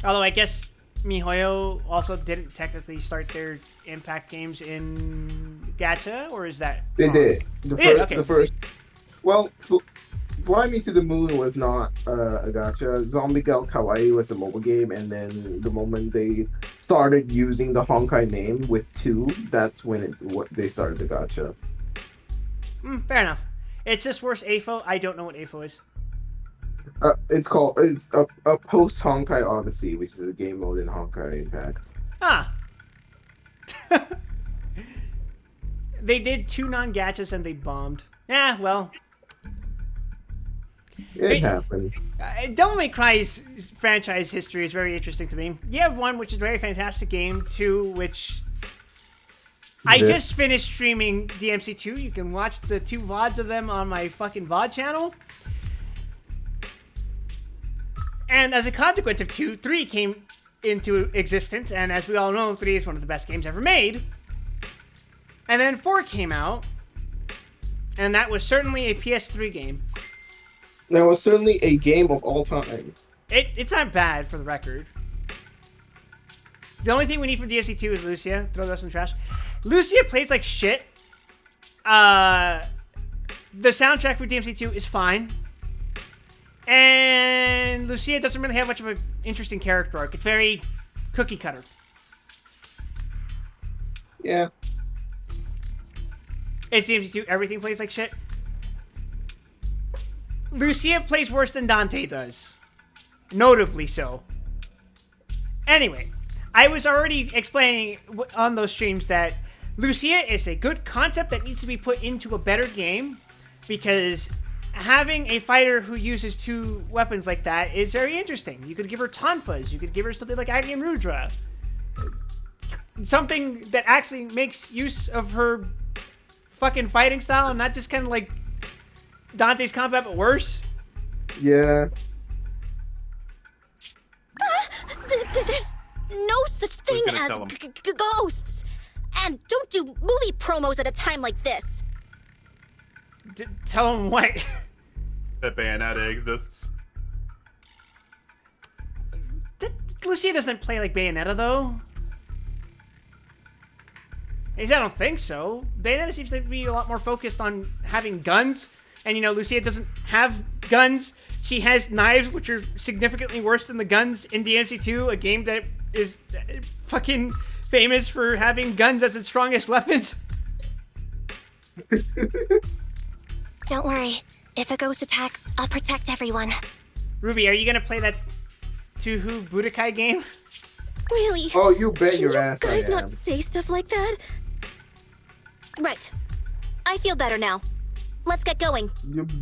[SPEAKER 1] Although I guess MiHoYo also didn't technically start their Impact games in gacha, or is that
[SPEAKER 2] They
[SPEAKER 1] wrong?
[SPEAKER 2] did.
[SPEAKER 1] Okay.
[SPEAKER 2] The first. Well, Fly Me to the Moon was not a gacha. Zombie Gal Kawaii was a mobile game, and then the moment they started using the Honkai name with 2, that's when they started the gacha.
[SPEAKER 1] Fair enough. It's just worse AFO. I don't know what AFO is.
[SPEAKER 2] It's a post Honkai Odyssey, which is a game mode in Honkai Impact.
[SPEAKER 1] Ah. They did 2 non-gachas and they bombed. Yeah, well.
[SPEAKER 2] It happens.
[SPEAKER 1] Devil May Cry's franchise history is very interesting to me. You have 1, which is a very fantastic game. 2, which I just finished streaming DMC2. You can watch the 2 VODs of them on my fucking VOD channel. And as a consequence of 2, 3 came into existence. And as we all know, 3 is one of the best games ever made. And then 4 came out. And that was certainly a PS3 game.
[SPEAKER 2] That was certainly a game of all time.
[SPEAKER 1] It's not bad, for the record. The only thing we need from DMC2 is Lucia. Throw those in the trash. Lucia plays like shit. The soundtrack for DMC2 is fine. And Lucia doesn't really have much of an interesting character arc. It's very cookie cutter.
[SPEAKER 2] Yeah.
[SPEAKER 1] It's DMC2. Everything plays like shit. Lucia plays worse than Dante does. Notably so. Anyway, I was already explaining on those streams that Lucia is a good concept that needs to be put into a better game, because having a fighter who uses 2 weapons like that is very interesting. You could give her tonfas. You could give her something like Agni and Rudra. Something that actually makes use of her fucking fighting style and not just kind of like Dante's combat, but worse.
[SPEAKER 2] Yeah.
[SPEAKER 8] There's no such thing
[SPEAKER 3] gonna
[SPEAKER 8] as
[SPEAKER 3] tell 'em?
[SPEAKER 8] ghosts. And don't do movie promos at a time like this.
[SPEAKER 1] Tell him what?
[SPEAKER 3] That Bayonetta exists.
[SPEAKER 1] Lucia doesn't play like Bayonetta, though. At least I don't think so. Bayonetta seems to be a lot more focused on having guns. And, you know, Lucia doesn't have guns. She has knives, which are significantly worse than the guns in DMC2, a game that is fucking famous for having guns as its strongest weapons.
[SPEAKER 5] Don't worry. If a ghost attacks, I'll protect everyone.
[SPEAKER 1] Ruby, are you going to play that Tuhu Budokai game?
[SPEAKER 8] Really?
[SPEAKER 2] Oh, you bet
[SPEAKER 8] Can
[SPEAKER 2] your
[SPEAKER 8] you
[SPEAKER 2] ass I
[SPEAKER 8] guys
[SPEAKER 2] am.
[SPEAKER 8] not say stuff like that? Right. I feel better now. Let's get going.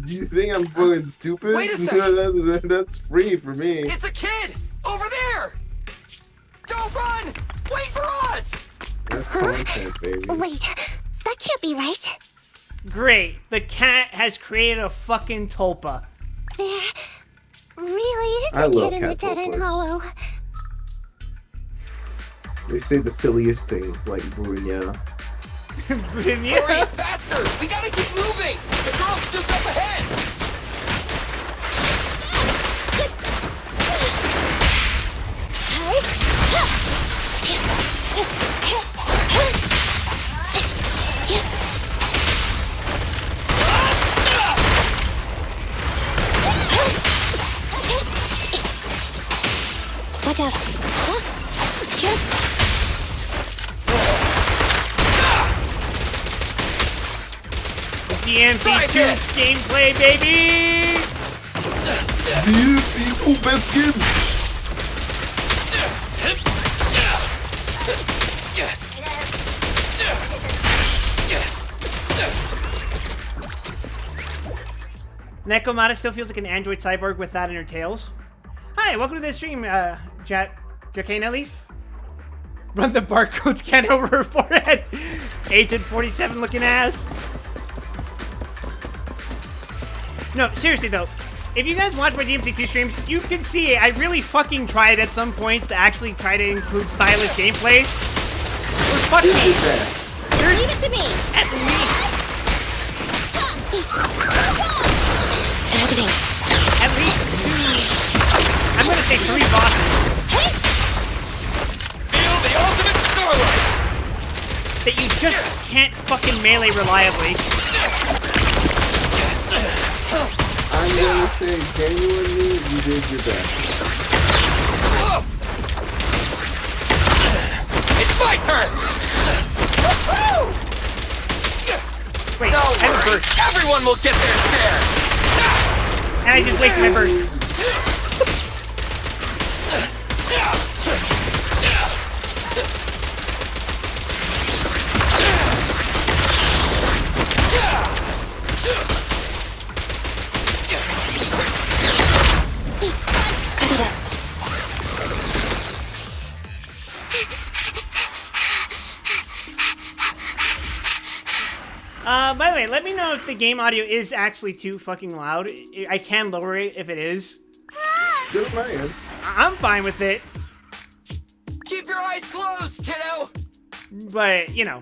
[SPEAKER 2] You think I'm fucking stupid?
[SPEAKER 7] Wait a second.
[SPEAKER 2] That's free for me.
[SPEAKER 7] It's a kid! Over there! Don't run! Wait for us!
[SPEAKER 2] That's content, baby.
[SPEAKER 4] Wait, that can't be right.
[SPEAKER 1] Great. The cat has created a fucking tulpa.
[SPEAKER 4] There really is
[SPEAKER 2] I
[SPEAKER 4] a
[SPEAKER 2] love
[SPEAKER 4] kid in the
[SPEAKER 2] cat
[SPEAKER 4] dead end
[SPEAKER 2] tulpas.
[SPEAKER 4] hollow.
[SPEAKER 2] They say the silliest things, like Brunya.
[SPEAKER 7] Hurry, faster! We gotta keep moving! The girl's just up ahead!
[SPEAKER 5] Watch out.
[SPEAKER 1] DMC2 gameplay, baby!
[SPEAKER 2] DMC2 best game!
[SPEAKER 1] Nekomata still feels like an android cyborg with that in her tails. Hi, welcome to the stream, Jacana Leaf. Run the barcode scan over her forehead. Agent 47 looking ass. No, seriously though, if you guys watch my DMC2 streams, you can see I really fucking tried at some points to actually try to include stylish gameplay. Or fuck me.
[SPEAKER 8] Leave it to me.
[SPEAKER 1] At least.
[SPEAKER 8] Happening.
[SPEAKER 1] At least 2. I'm gonna say 3 bosses.
[SPEAKER 7] Feel the ultimate starlight!
[SPEAKER 1] That you just can't fucking melee reliably.
[SPEAKER 2] I'm gonna say genuinely, you did your best.
[SPEAKER 7] It's my turn!
[SPEAKER 1] Wait,
[SPEAKER 7] Don't
[SPEAKER 1] I have a
[SPEAKER 7] worry,
[SPEAKER 1] burst.
[SPEAKER 7] everyone will get their share!
[SPEAKER 1] And I just wasted my burst. By the way, let me know if the game audio is actually too fucking loud. I can lower it if it is.
[SPEAKER 2] Good man.
[SPEAKER 1] I'm fine with it,
[SPEAKER 7] Keep your eyes closed, kiddo!
[SPEAKER 1] but, you know,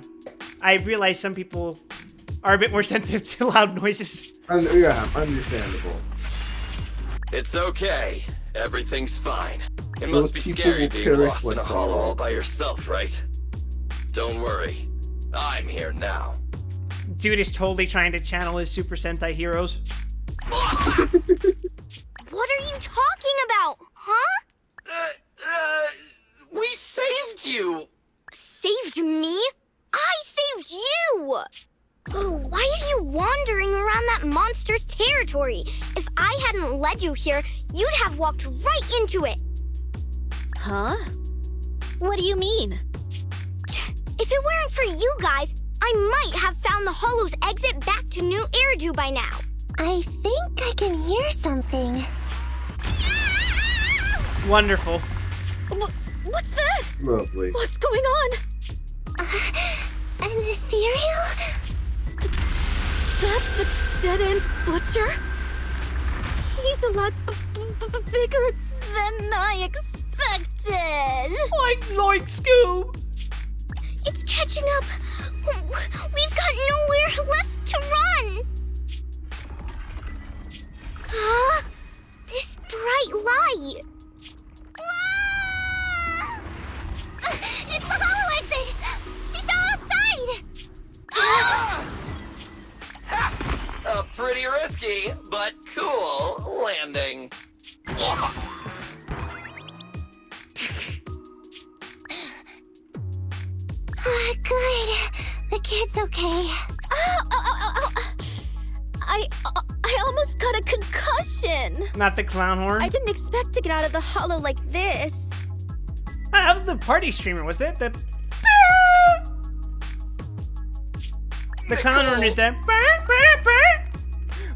[SPEAKER 1] I realize some people are a bit more sensitive to loud noises.
[SPEAKER 2] Yeah, understandable.
[SPEAKER 7] It's okay. Everything's fine. It
[SPEAKER 2] Those
[SPEAKER 7] must be
[SPEAKER 2] people
[SPEAKER 7] scary
[SPEAKER 2] will
[SPEAKER 7] being
[SPEAKER 2] perish
[SPEAKER 7] lost in a
[SPEAKER 2] with
[SPEAKER 7] hollow
[SPEAKER 2] all.
[SPEAKER 7] all by yourself, right? Don't worry. I'm here now.
[SPEAKER 1] Dude is totally trying to channel his Super Sentai heroes.
[SPEAKER 4] What are you talking about, huh?
[SPEAKER 7] We saved you!
[SPEAKER 4] Saved me? I saved you! Why are you wandering around that monster's territory? If I hadn't led you here, you'd have walked right into it.
[SPEAKER 8] Huh? What do you mean?
[SPEAKER 4] If it weren't for you guys, I might have found the Hollow's exit back to New Eridu by now. I think I can hear something.
[SPEAKER 1] Wonderful.
[SPEAKER 8] What's that?
[SPEAKER 2] Lovely.
[SPEAKER 8] What's going on?
[SPEAKER 4] An ethereal?
[SPEAKER 8] That's the dead-end butcher? He's a lot bigger than I expected.
[SPEAKER 1] Like Scoob.
[SPEAKER 4] It's catching up. We've got nowhere left to run. Huh? This bright light. Ah! It's the hollow exit. She fell outside.
[SPEAKER 7] A pretty risky, but cool landing.
[SPEAKER 4] Good. The kid's okay.
[SPEAKER 8] I almost got a concussion.
[SPEAKER 1] Not the clown horn.
[SPEAKER 8] I didn't expect to get out of the hollow like this.
[SPEAKER 1] That was the party streamer, was it? The clown horn is there.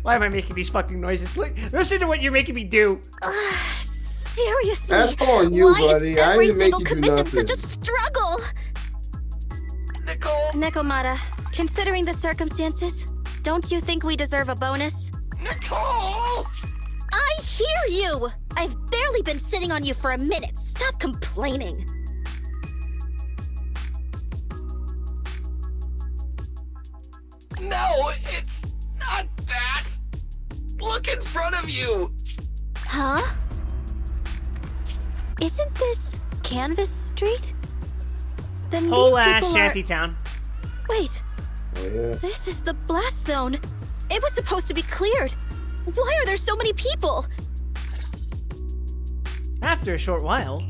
[SPEAKER 1] Why am I making these fucking noises? Listen to what you're making me do.
[SPEAKER 8] Seriously.
[SPEAKER 2] That's on you,
[SPEAKER 8] why
[SPEAKER 2] buddy.
[SPEAKER 8] Is
[SPEAKER 2] I
[SPEAKER 8] every
[SPEAKER 2] didn't make
[SPEAKER 8] single
[SPEAKER 2] you do
[SPEAKER 8] commission
[SPEAKER 2] nothing.
[SPEAKER 8] such a struggle?
[SPEAKER 7] Nicole!
[SPEAKER 8] Nekomata, considering the circumstances, don't you think we deserve a bonus?
[SPEAKER 7] Nicole!
[SPEAKER 8] I hear you! I've barely been sitting on you for a minute. Stop complaining.
[SPEAKER 7] No, it's not that! Look in front of you!
[SPEAKER 8] Huh? Isn't this Canvas Street? Then
[SPEAKER 1] Whole
[SPEAKER 8] these
[SPEAKER 1] ass
[SPEAKER 8] people
[SPEAKER 1] shantytown.
[SPEAKER 8] Wait,
[SPEAKER 2] Oh, yeah.
[SPEAKER 8] this is the blast zone. It was supposed to be cleared. Why are there so many people?
[SPEAKER 1] After a short while.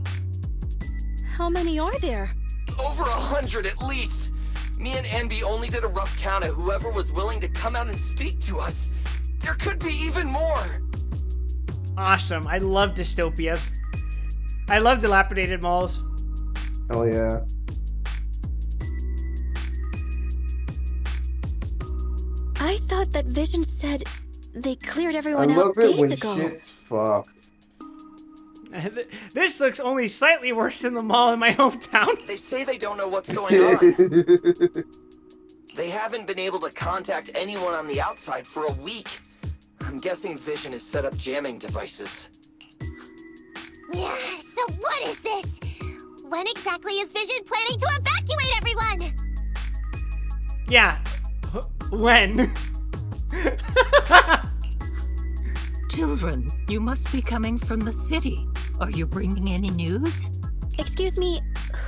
[SPEAKER 8] How many are there?
[SPEAKER 7] Over 100 at least! Me and Enby only did a rough count of whoever was willing to come out and speak to us. There could be even more!
[SPEAKER 1] Awesome. I love dystopias. I love dilapidated malls.
[SPEAKER 2] Oh yeah.
[SPEAKER 8] I thought that Vision said they cleared
[SPEAKER 2] I
[SPEAKER 8] everyone out
[SPEAKER 2] love it
[SPEAKER 8] days
[SPEAKER 2] when
[SPEAKER 8] ago.
[SPEAKER 2] shit's fucked.
[SPEAKER 1] This looks only slightly worse than the mall in my hometown.
[SPEAKER 7] They say they don't know what's going on. They haven't been able to contact anyone on the outside for a week. I'm guessing Vision has set up jamming devices.
[SPEAKER 4] Yeah, so what is this? When exactly is Vision planning to evacuate everyone?
[SPEAKER 1] Yeah. When?
[SPEAKER 9] Children, you must be coming from the city. Are you bringing any news?
[SPEAKER 8] Excuse me,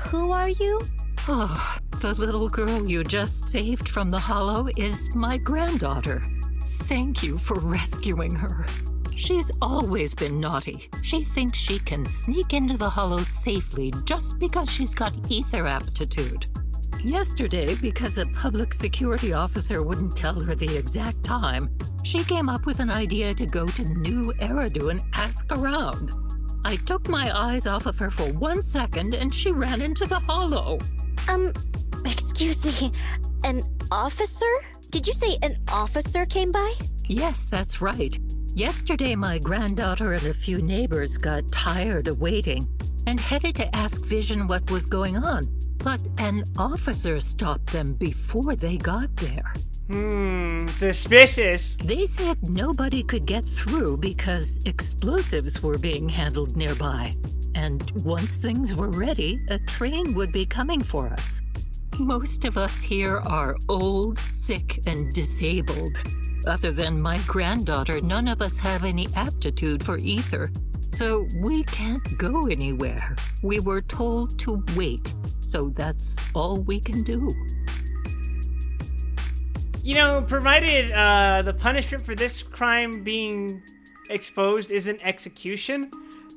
[SPEAKER 8] who are you?
[SPEAKER 9] Oh, the little girl you just saved from the Hollow is my granddaughter. Thank you for rescuing her. She's always been naughty. She thinks she can sneak into the Hollow safely just because she's got ether aptitude. Yesterday, because a public security officer wouldn't tell her the exact time, she came up with an idea to go to New Eridu and ask around. I took my eyes off of her for 1 second and she ran into the Hollow.
[SPEAKER 8] Excuse me, an officer? Did you say an officer came by?
[SPEAKER 9] Yes, that's right. Yesterday, my granddaughter and a few neighbors got tired of waiting and headed to ask Vision what was going on. But an officer stopped them before they got there.
[SPEAKER 1] Suspicious.
[SPEAKER 9] They said nobody could get through because explosives were being handled nearby. And once things were ready, a train would be coming for us. Most of us here are old, sick, and disabled. Other than my granddaughter, none of us have any aptitude for ether. So we can't go anywhere. We were told to wait. So that's all we can do.
[SPEAKER 1] You know, provided the punishment for this crime being exposed isn't execution,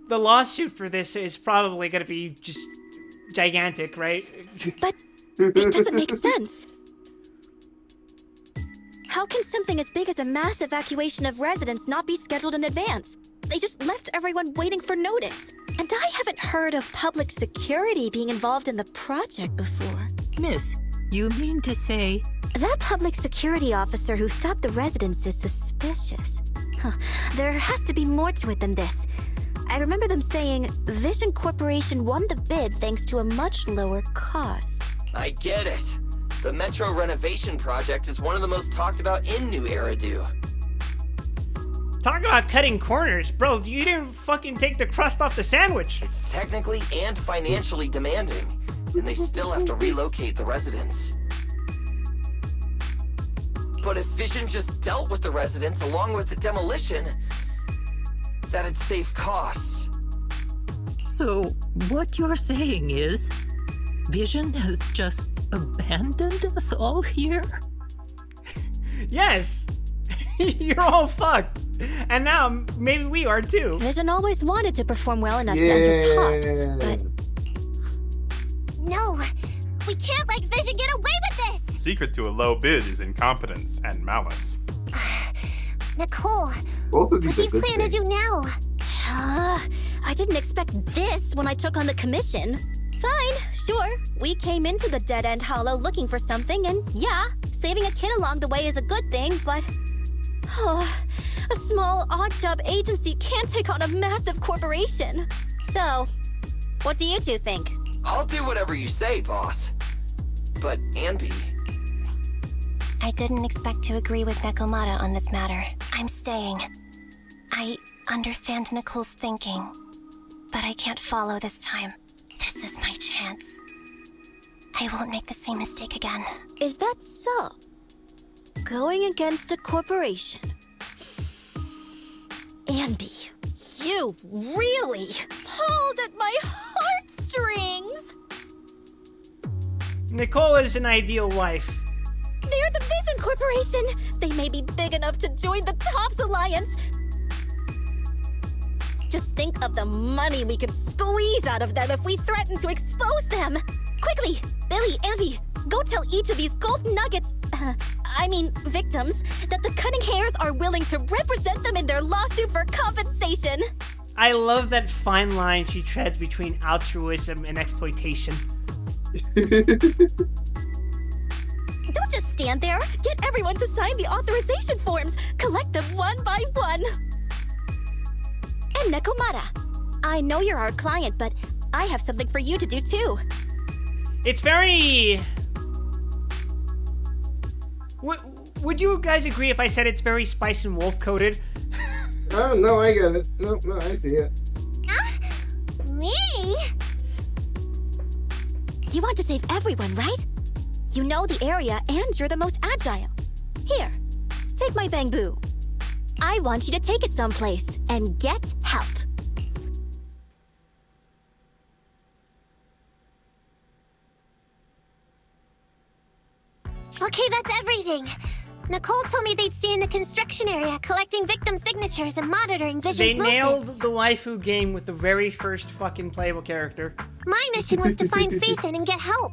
[SPEAKER 1] the lawsuit for this is probably going to be just gigantic, right?
[SPEAKER 8] But it doesn't make sense. How can something as big as a mass evacuation of residents not be scheduled in advance? They just left everyone waiting for notice. And I haven't heard of public security being involved in the project before.
[SPEAKER 9] Miss, you mean to say...
[SPEAKER 8] That public security officer who stopped the residents is suspicious. There has to be more to it than this. I remember them saying Vision Corporation won the bid thanks to a much lower cost.
[SPEAKER 7] I get it. The Metro renovation project is one of the most talked about in New Eridu.
[SPEAKER 1] Talk about cutting corners. Bro, you didn't fucking take the crust off the sandwich.
[SPEAKER 7] It's technically and financially demanding, and they still have to relocate the residents. But if Vision just dealt with the residents along with the demolition, that'd save costs.
[SPEAKER 9] So, what you're saying is, Vision has just abandoned us all here?
[SPEAKER 1] Yes. You're all fucked. And now, maybe we are too.
[SPEAKER 8] Vision always wanted to perform well enough to enter tops, but...
[SPEAKER 4] No, we can't let Vision get away with this!
[SPEAKER 3] The secret to a low bid is incompetence and malice.
[SPEAKER 4] Nicole,
[SPEAKER 2] Both of
[SPEAKER 4] what
[SPEAKER 2] these
[SPEAKER 4] do
[SPEAKER 2] are
[SPEAKER 4] you
[SPEAKER 2] good
[SPEAKER 4] plan to do
[SPEAKER 2] things.
[SPEAKER 4] now?
[SPEAKER 8] I didn't expect this when I took on the commission. Fine, sure. We came into the dead-end hollow looking for something, and yeah, saving a kid along the way is a good thing, but... a small odd-job agency can't take on a massive corporation. So, what do you two think?
[SPEAKER 7] I'll do whatever you say, boss. But, Anby...
[SPEAKER 5] I didn't expect to agree with Nekomata on this matter. I'm staying. I understand Nicole's thinking, but I can't follow this time. This is my chance. I won't make the same mistake again.
[SPEAKER 8] Is that so? Going against a corporation. Anby, you really pulled at my heartstrings!
[SPEAKER 1] Nicole is an ideal wife.
[SPEAKER 8] They're the Vision Corporation! They may be big enough to join the TOPS Alliance. Just think of the money we could squeeze out of them if we threaten to expose them! Quickly, Billy, Anby, go tell each of these gold nuggets, victims, that the Cunning Hairs are willing to represent them in their lawsuit for compensation.
[SPEAKER 1] I love that fine line she treads between altruism and exploitation.
[SPEAKER 8] Don't just stand there. Get everyone to sign the authorization forms. Collect them one by one. And Nekomata, I know you're our client, but I have something for you to do too.
[SPEAKER 1] It's very... would you guys agree if I said it's very spice and wolf coated?
[SPEAKER 2] Oh, no, I get it. No, I see it.
[SPEAKER 4] Me?
[SPEAKER 8] You want to save everyone, right? You know the area and you're the most agile. Here, take my bamboo. I want you to take it someplace and get help.
[SPEAKER 4] Okay, that's everything. Nicole told me they'd stay in the construction area, collecting victim signatures and monitoring Vision's
[SPEAKER 1] They nailed
[SPEAKER 4] movements.
[SPEAKER 1] the waifu game with the very first fucking playable character.
[SPEAKER 4] My mission was to find Faithin and get help.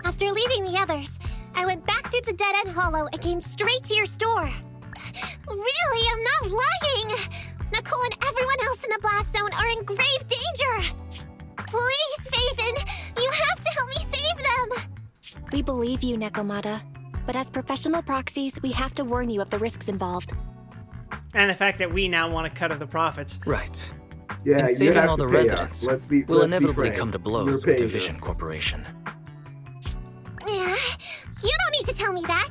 [SPEAKER 4] After leaving the others, I went back through the dead-end hollow and came straight to your store. Really, I'm not lying! Nicole and everyone else in the blast zone are in grave danger! Please, Faithin, you have to help me save them!
[SPEAKER 8] We believe you, Nekomata. But as professional proxies, we have to warn you of the risks involved.
[SPEAKER 1] And the fact that we now want a cut of the profits.
[SPEAKER 6] Right.
[SPEAKER 2] Yeah,
[SPEAKER 6] And
[SPEAKER 2] you
[SPEAKER 6] saving
[SPEAKER 2] have
[SPEAKER 6] all
[SPEAKER 2] to
[SPEAKER 6] the
[SPEAKER 2] pay
[SPEAKER 6] residents
[SPEAKER 2] us.
[SPEAKER 6] will
[SPEAKER 2] let's
[SPEAKER 6] inevitably
[SPEAKER 2] frank.
[SPEAKER 6] come to blows
[SPEAKER 2] You're
[SPEAKER 6] with the
[SPEAKER 2] paying
[SPEAKER 6] Vision
[SPEAKER 2] us.
[SPEAKER 6] Corporation.
[SPEAKER 4] Yeah, you don't need to tell me that.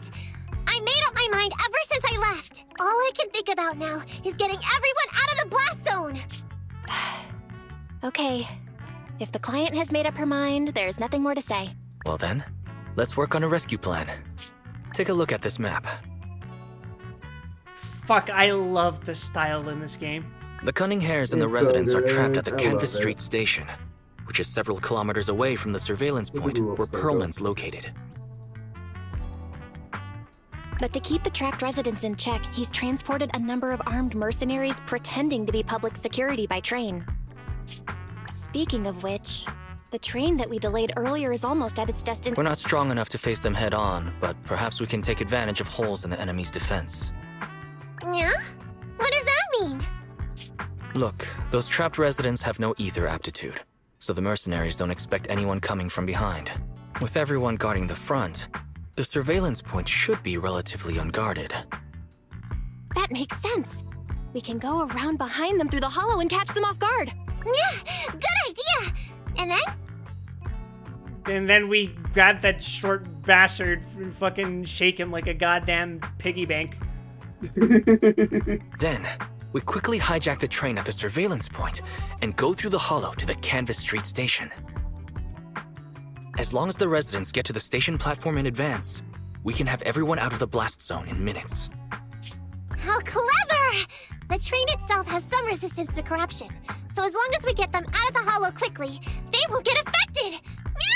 [SPEAKER 4] I made up my mind ever since I left. All I can think about now is getting everyone out of the blast zone.
[SPEAKER 8] Okay. If the client has made up her mind, there's nothing more to say.
[SPEAKER 6] Well then, let's work on a rescue plan. Take a look at this map.
[SPEAKER 1] Fuck, I love the style in this game.
[SPEAKER 6] The cunning hares and the
[SPEAKER 2] It's so
[SPEAKER 6] residents are trapped
[SPEAKER 2] good.
[SPEAKER 6] at the
[SPEAKER 2] I
[SPEAKER 6] Canvas
[SPEAKER 2] love it.
[SPEAKER 6] Street station, which is several kilometers away from the surveillance
[SPEAKER 2] Look at
[SPEAKER 6] point
[SPEAKER 2] the little
[SPEAKER 6] where
[SPEAKER 2] circle.
[SPEAKER 6] Perlman's located.
[SPEAKER 8] But to keep the trapped residents in check, he's transported a number of armed mercenaries pretending to be public security by train. Speaking of which, the train that we delayed earlier is almost at its destination.
[SPEAKER 6] We're not strong enough to face them head on, but perhaps we can take advantage of holes in the enemy's defense.
[SPEAKER 4] Yeah? What does that mean?
[SPEAKER 6] Look, those trapped residents have no ether aptitude, so the mercenaries don't expect anyone coming from behind. With everyone guarding the front, the surveillance point should be relatively unguarded.
[SPEAKER 8] That makes sense. We can go around behind them through the hollow and catch them off guard.
[SPEAKER 4] Yeah, good idea! And then?
[SPEAKER 1] And then we grab that short bastard and fucking shake him like a goddamn piggy bank.
[SPEAKER 6] Then, we quickly hijack the train at the surveillance point and go through the hollow to the Canvas Street station. As long as the residents get to the station platform in advance, we can have everyone out of the blast zone in minutes.
[SPEAKER 4] How clever! The train itself has some resistance to corruption, so as long as we get them out of the hollow quickly, they won't get affected!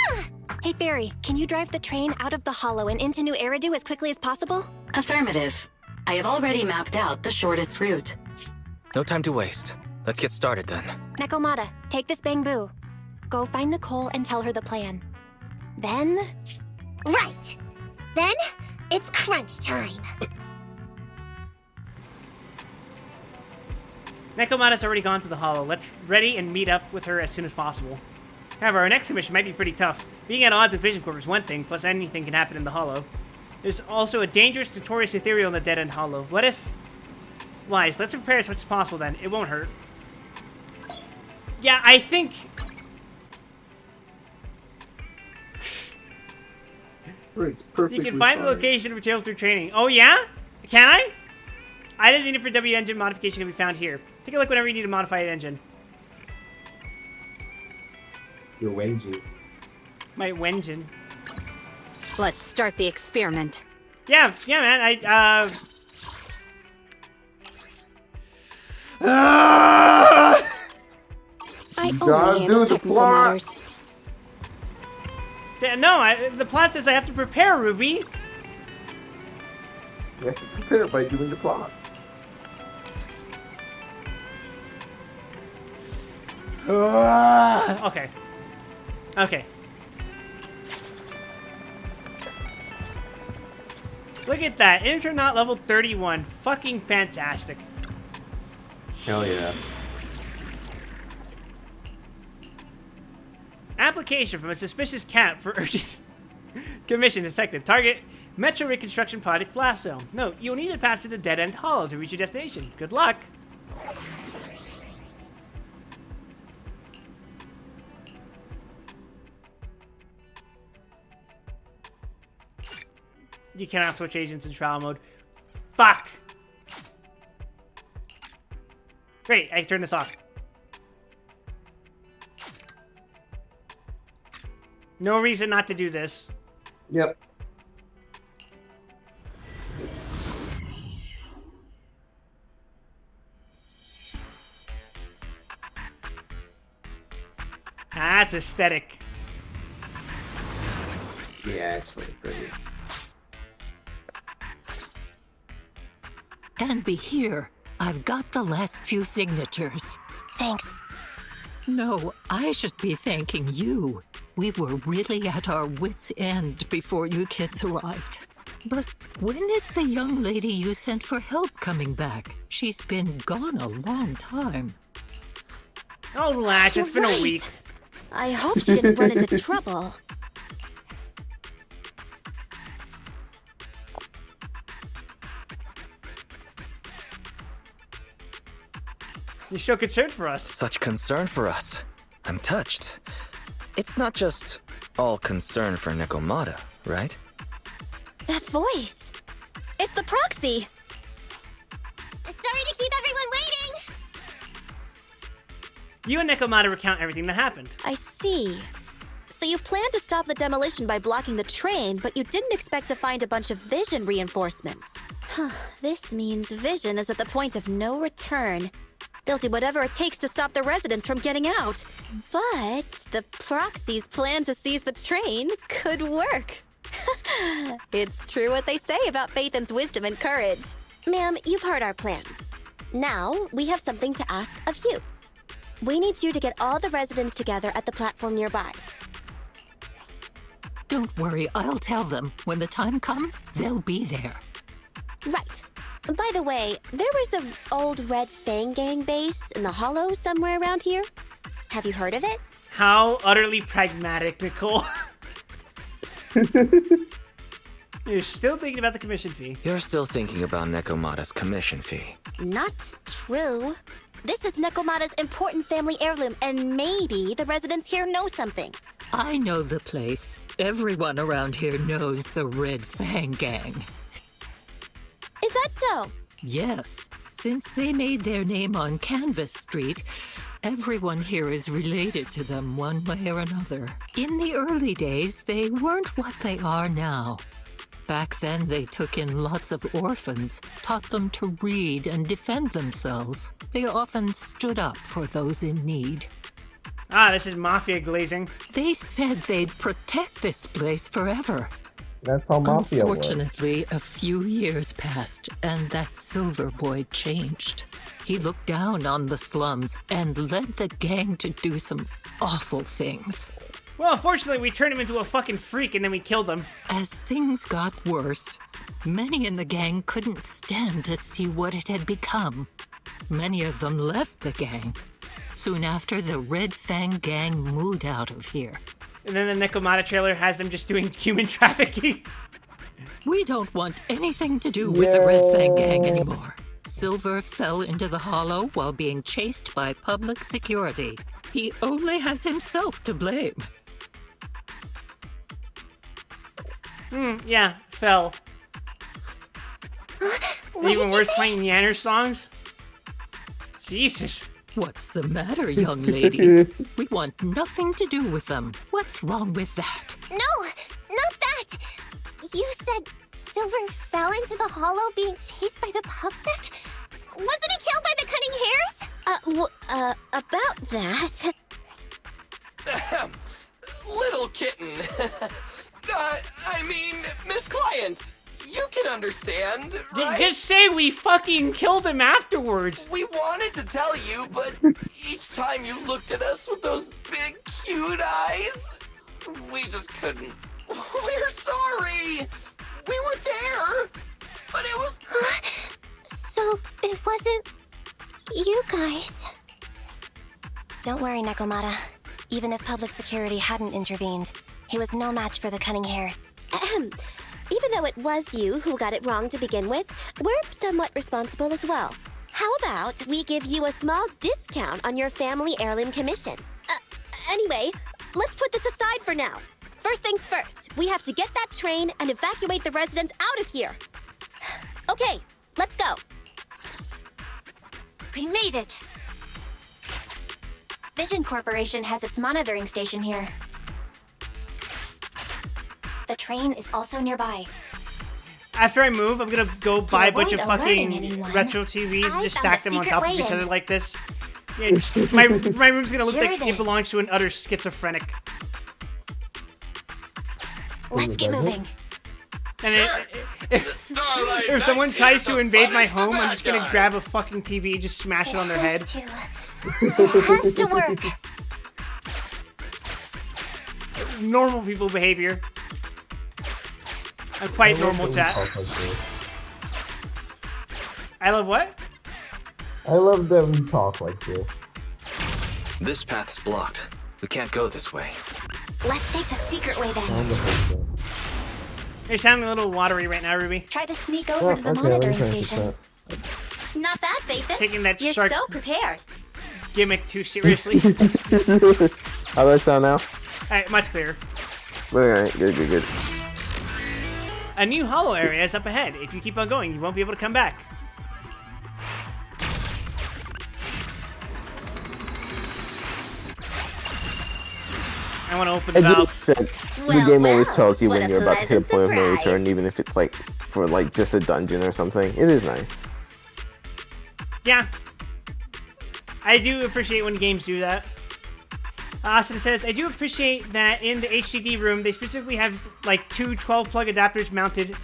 [SPEAKER 4] Yeah!
[SPEAKER 8] Hey, Fairy, can you drive the train out of the hollow and into New Eridu as quickly as possible?
[SPEAKER 10] Affirmative. I have already mapped out the shortest route.
[SPEAKER 6] No time to waste. Let's get started then.
[SPEAKER 8] Nekomata, take this bamboo. Go find Nicole and tell her the plan. Then...
[SPEAKER 4] Right! Then, it's crunch time.
[SPEAKER 1] Nekomata's already gone to the hollow. Let's ready and meet up with her as soon as possible. However, our next mission might be pretty tough. Being at odds with Vision Corp is one thing, plus anything can happen in the hollow. There's also a dangerous, notorious ethereal in the dead-end hollow. What if... Wise, let's prepare as much as possible then. It won't hurt. Yeah, I think...
[SPEAKER 2] It's perfectly
[SPEAKER 1] You can find the
[SPEAKER 2] fine.
[SPEAKER 1] location of materials through training. Oh, yeah? Can I? Items needed for W engine modification can be found here. Take a look whenever you need to modify an engine.
[SPEAKER 2] Your Wenji.
[SPEAKER 1] My Wenjin.
[SPEAKER 10] Let's start the experiment.
[SPEAKER 1] Yeah, man. I
[SPEAKER 8] I
[SPEAKER 2] gotta
[SPEAKER 8] only handle
[SPEAKER 2] do the
[SPEAKER 8] technical
[SPEAKER 2] plot.
[SPEAKER 8] matters.
[SPEAKER 1] No, the plot says I have to prepare, Ruby.
[SPEAKER 2] You have to prepare by doing the plot.
[SPEAKER 1] Okay. Okay. Look at that. Internaut level 31. Fucking fantastic.
[SPEAKER 2] Hell yeah.
[SPEAKER 1] Application from a suspicious cat for urgent commission detected. Target Metro Reconstruction Project Blast Zone. Note, you'll need to pass through the dead-end hollow to reach your destination. Good luck. You cannot switch agents in trial mode. Fuck! Great, I can turn this off. No reason not to do this.
[SPEAKER 2] Yep.
[SPEAKER 1] That's aesthetic.
[SPEAKER 2] Yeah, it's pretty pretty.
[SPEAKER 9] And be here. I've got the last few signatures.
[SPEAKER 5] Thanks.
[SPEAKER 9] No, I should be thanking you. We were really at our wits' end before you kids arrived. But when is the young lady you sent for help coming back? She's been gone a long time.
[SPEAKER 1] Oh, relax, it's been
[SPEAKER 8] You're
[SPEAKER 1] a week.
[SPEAKER 8] I hope she didn't run into trouble.
[SPEAKER 1] You're so concerned for us.
[SPEAKER 6] Such concern for us. I'm touched. It's not just all concern for Nekomata, right?
[SPEAKER 8] That voice. It's the proxy.
[SPEAKER 4] Sorry to keep everyone waiting.
[SPEAKER 1] You and Nekomata recount everything that happened.
[SPEAKER 8] I see. So you planned to stop the demolition by blocking the train, but you didn't expect to find a bunch of vision reinforcements. This means vision is at the point of no return. They'll do whatever it takes to stop the residents from getting out. But the proxy's plan to seize the train could work. It's true what they say about Phaethon's wisdom and courage. Ma'am, you've heard our plan. Now, we have something to ask of you. We need you to get all the residents together at the platform nearby.
[SPEAKER 9] Don't worry, I'll tell them. When the time comes, they'll be there.
[SPEAKER 8] Right. By the way, there was an old Red Fang Gang base in the Hollow somewhere around here. Have you heard of it?
[SPEAKER 1] How utterly pragmatic, Nicole. You're still thinking about the commission fee.
[SPEAKER 6] You're still thinking about Nekomata's commission fee.
[SPEAKER 8] Not true. This is Nekomata's important family heirloom, and maybe the residents here know something.
[SPEAKER 9] I know the place. Everyone around here knows the Red Fang Gang.
[SPEAKER 8] Is that so?
[SPEAKER 9] Yes, since they made their name on Canvas Street, everyone here is related to them one way or another. In the early days, they weren't what they are now. Back then, they took in lots of orphans, taught them to read and defend themselves. They often stood up for those in need.
[SPEAKER 1] Ah, this is mafia glazing.
[SPEAKER 9] They said they'd protect this place forever.
[SPEAKER 2] That's how mafia works.
[SPEAKER 9] Unfortunately, a few years passed, and that Silver Boy changed. He looked down on the slums and led the gang to do some awful things.
[SPEAKER 1] Well, unfortunately, we turned him into a fucking freak and then we killed him.
[SPEAKER 9] As things got worse, many in the gang couldn't stand to see what it had become. Many of them left the gang. Soon after, the Red Fang Gang moved out of here.
[SPEAKER 1] And then the Nekomata trailer has them just doing human trafficking.
[SPEAKER 9] We don't want anything to do with the Red Fang Gang anymore. Silver fell into the Hollow while being chased by public security. He only has himself to blame.
[SPEAKER 1] Yeah, fell. Even worse playing Yanner songs? Jesus.
[SPEAKER 9] What's the matter, young lady? We want nothing to do with them. What's wrong with that?
[SPEAKER 4] No, not that. You said Silver fell into the Hollow being chased by the pubsec? Wasn't he killed by the cunning hairs?
[SPEAKER 8] About that.
[SPEAKER 7] Little kitten. I mean, Miss Client, you can understand, right?
[SPEAKER 1] Just say we fucking killed him afterwards.
[SPEAKER 7] We wanted to tell you, but each time you looked at us with those big, cute eyes, we just couldn't. We're sorry. We were there, but it was...
[SPEAKER 4] So it wasn't you guys.
[SPEAKER 5] Don't worry, Nekomata. Even if public security hadn't intervened, he was no match for the cunning hairs.
[SPEAKER 8] Even though it was you who got it wrong to begin with, we're somewhat responsible as well. How about we give you a small discount on your family heirloom commission? Anyway, let's put this aside for now. First things first, we have to get that train and evacuate the residents out of here. Okay, let's go.
[SPEAKER 4] We made it! Vision Corporation has its monitoring station here. The train is also nearby.
[SPEAKER 1] After I move, I'm gonna go buy a bunch of
[SPEAKER 4] avoid
[SPEAKER 1] fucking
[SPEAKER 4] alerting anyone,
[SPEAKER 1] retro TVs and
[SPEAKER 4] I
[SPEAKER 1] just
[SPEAKER 4] found
[SPEAKER 1] stack
[SPEAKER 4] a
[SPEAKER 1] them on
[SPEAKER 4] secret
[SPEAKER 1] top of
[SPEAKER 4] way
[SPEAKER 1] each
[SPEAKER 4] in.
[SPEAKER 1] other like this. Yeah, just, my room's gonna look
[SPEAKER 4] Here
[SPEAKER 1] like
[SPEAKER 4] it
[SPEAKER 1] it
[SPEAKER 4] is.
[SPEAKER 1] belongs to an utter schizophrenic.
[SPEAKER 4] Let's get moving.
[SPEAKER 1] And
[SPEAKER 7] The Starlight
[SPEAKER 1] if someone
[SPEAKER 7] Knights
[SPEAKER 1] tries
[SPEAKER 7] here
[SPEAKER 1] to invade my
[SPEAKER 7] punish the
[SPEAKER 1] home, I'm
[SPEAKER 7] bad
[SPEAKER 1] just gonna
[SPEAKER 7] guys.
[SPEAKER 1] grab a fucking TV and just smash it on their head.
[SPEAKER 4] It has to work.
[SPEAKER 1] Normal people behavior. I'm quite normal, chat. I love what?
[SPEAKER 2] I love that we talk like this.
[SPEAKER 6] This path's blocked. We can't go this way.
[SPEAKER 4] Let's take the secret way then.
[SPEAKER 1] You're sounding a little watery right now, Ruby.
[SPEAKER 4] Try to sneak over to the monitoring station.
[SPEAKER 8] Not bad, Faithin.
[SPEAKER 1] Taking that
[SPEAKER 8] You're
[SPEAKER 1] shark
[SPEAKER 8] so prepared.
[SPEAKER 1] gimmick too seriously.
[SPEAKER 2] How do I sound now?
[SPEAKER 1] Alright, much clearer.
[SPEAKER 2] Alright, good.
[SPEAKER 1] A new hollow area is up ahead. If you keep on going, you won't be able to come back. I want to open the valve.
[SPEAKER 2] The
[SPEAKER 8] Well,
[SPEAKER 2] game always
[SPEAKER 8] well,
[SPEAKER 2] tells you
[SPEAKER 8] what
[SPEAKER 2] when
[SPEAKER 8] a
[SPEAKER 2] you're about to hit a
[SPEAKER 8] pleasant
[SPEAKER 2] point of no
[SPEAKER 8] surprise.
[SPEAKER 2] return, even if it's like for like just a dungeon or something. It is nice.
[SPEAKER 1] Yeah. I do appreciate when games do that. Austin says, I do appreciate that in the HDD room, they specifically have like two 12-plug adapters mounted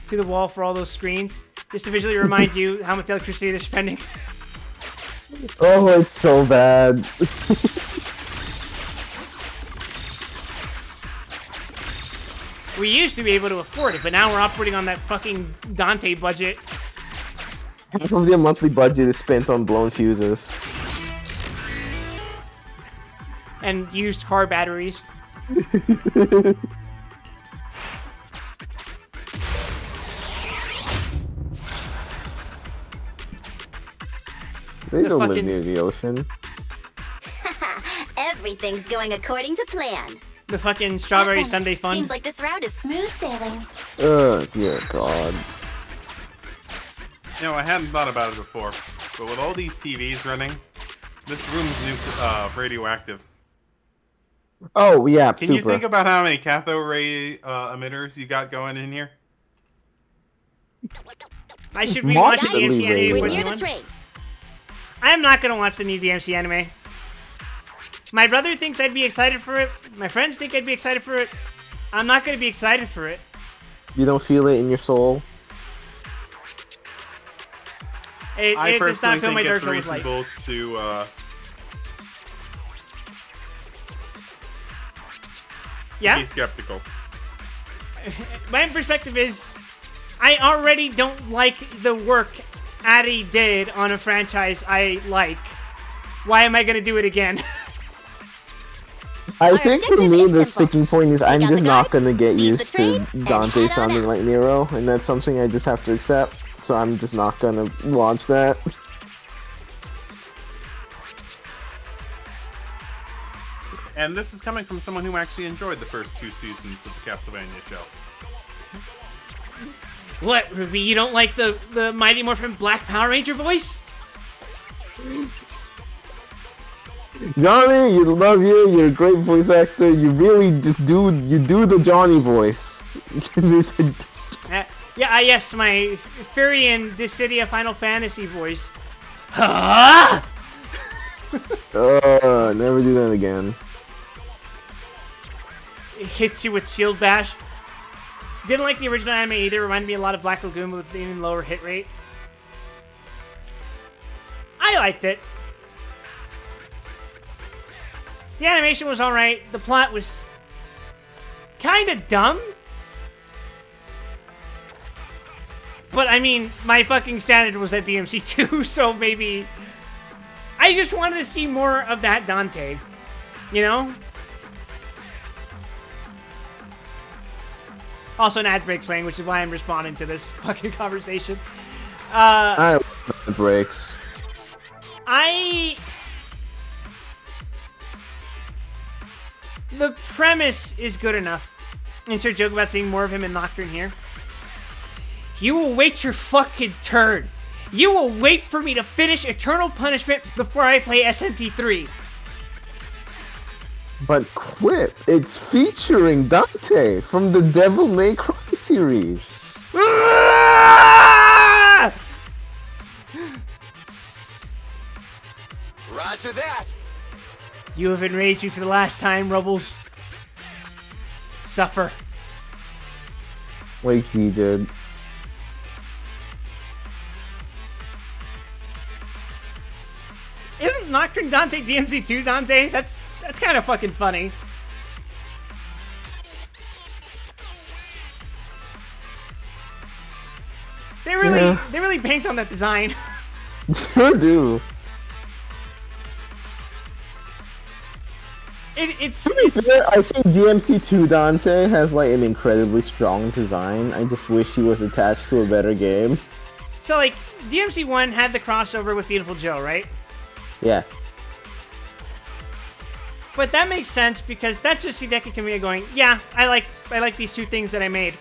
[SPEAKER 1] to the wall for all those screens, just to visually remind you how much electricity they're spending.
[SPEAKER 2] Oh, it's so bad.
[SPEAKER 1] We used to be able to afford it, but now we're operating on that fucking Dante budget.
[SPEAKER 2] Half of their monthly budget is spent on blown fuses.
[SPEAKER 1] And used car batteries.
[SPEAKER 2] They don't live
[SPEAKER 1] fucking-
[SPEAKER 2] near the ocean.
[SPEAKER 8] Everything's going according to plan.
[SPEAKER 1] The fucking strawberry
[SPEAKER 4] Awesome.
[SPEAKER 1] Sunday fun.
[SPEAKER 4] Seems like this route is smooth sailing.
[SPEAKER 2] Oh, dear God.
[SPEAKER 3] You know, I hadn't thought about it before, but with all these TVs running, this room's radioactive.
[SPEAKER 2] Oh, yeah,
[SPEAKER 3] Can
[SPEAKER 2] super.
[SPEAKER 3] you think about how many cathode ray emitters you got going in here?
[SPEAKER 1] I should rewatch the
[SPEAKER 2] Moderately
[SPEAKER 1] DMC anime
[SPEAKER 2] rated.
[SPEAKER 1] for
[SPEAKER 8] We're
[SPEAKER 1] the
[SPEAKER 8] near
[SPEAKER 1] new
[SPEAKER 8] the
[SPEAKER 1] one.
[SPEAKER 8] train.
[SPEAKER 1] I'm not gonna watch the new DMC anime. My brother thinks I'd be excited for it. My friends think I'd be excited for it. I'm not gonna be excited for it.
[SPEAKER 2] You don't feel it in your soul?
[SPEAKER 1] It
[SPEAKER 3] I
[SPEAKER 1] does
[SPEAKER 3] personally
[SPEAKER 1] not fill my
[SPEAKER 3] think it's
[SPEAKER 1] dark zone with light.
[SPEAKER 3] reasonable to
[SPEAKER 1] Yeah?
[SPEAKER 3] be skeptical.
[SPEAKER 1] My perspective is, I already don't like the work Addy did on a franchise I like. Why am I gonna do it again?
[SPEAKER 2] I
[SPEAKER 8] Our
[SPEAKER 2] think for
[SPEAKER 8] objective
[SPEAKER 2] me
[SPEAKER 8] is
[SPEAKER 2] the
[SPEAKER 8] simple.
[SPEAKER 2] sticking point is
[SPEAKER 8] Take
[SPEAKER 2] I'm
[SPEAKER 8] out
[SPEAKER 2] just
[SPEAKER 8] the
[SPEAKER 2] not
[SPEAKER 8] guards,
[SPEAKER 2] gonna get
[SPEAKER 8] seize the
[SPEAKER 2] used
[SPEAKER 8] train,
[SPEAKER 2] to
[SPEAKER 8] and
[SPEAKER 2] Dante
[SPEAKER 8] head on
[SPEAKER 2] sounding
[SPEAKER 8] out.
[SPEAKER 2] like Nero, and that's something I just have to accept. So I'm just not gonna watch that.
[SPEAKER 3] And this is coming from someone who actually enjoyed the first 2 seasons of the Castlevania show.
[SPEAKER 1] What, Ruby? You don't like the Mighty Morphin Black Power Ranger voice?
[SPEAKER 2] Johnny, you love you. You're a great voice actor. You really just do the Johnny voice.
[SPEAKER 1] Yes, my Furion Dissidia Final Fantasy voice. Ah!
[SPEAKER 2] Never do that again.
[SPEAKER 1] It hits you with Shield Bash. Didn't like the original anime either. Reminded me a lot of Black Lagoon with an even lower hit rate. I liked it. The animation was alright. The plot was kind of dumb. But I mean, my fucking standard was at DMC 2, so maybe I just wanted to see more of that Dante. You know? Also an ad break playing, which is why I'm responding to this fucking conversation.
[SPEAKER 2] I love the breaks.
[SPEAKER 1] The premise is good enough. Insert joke about seeing more of him in Nocturne here. You will wait your fucking turn. You will wait for me to finish Eternal Punishment before I play SMT3.
[SPEAKER 2] But quit. It's featuring Dante from the Devil May Cry series.
[SPEAKER 1] Ah!
[SPEAKER 7] Roger that.
[SPEAKER 1] You have enraged me for the last time, Rubbles. Suffer.
[SPEAKER 2] Like G did.
[SPEAKER 1] Isn't Nocturne Dante DMC2 Dante? That's kind of fucking funny. They really banked on that design.
[SPEAKER 2] Sure do.
[SPEAKER 1] It's
[SPEAKER 2] I think DMC2 Dante has like an incredibly strong design. I just wish he was attached to a better game.
[SPEAKER 1] So like DMC1 had the crossover with Beautiful Joe, right?
[SPEAKER 2] Yeah.
[SPEAKER 1] But that makes sense because that's just Hideki Kamiya going, yeah, I like these two things that I made.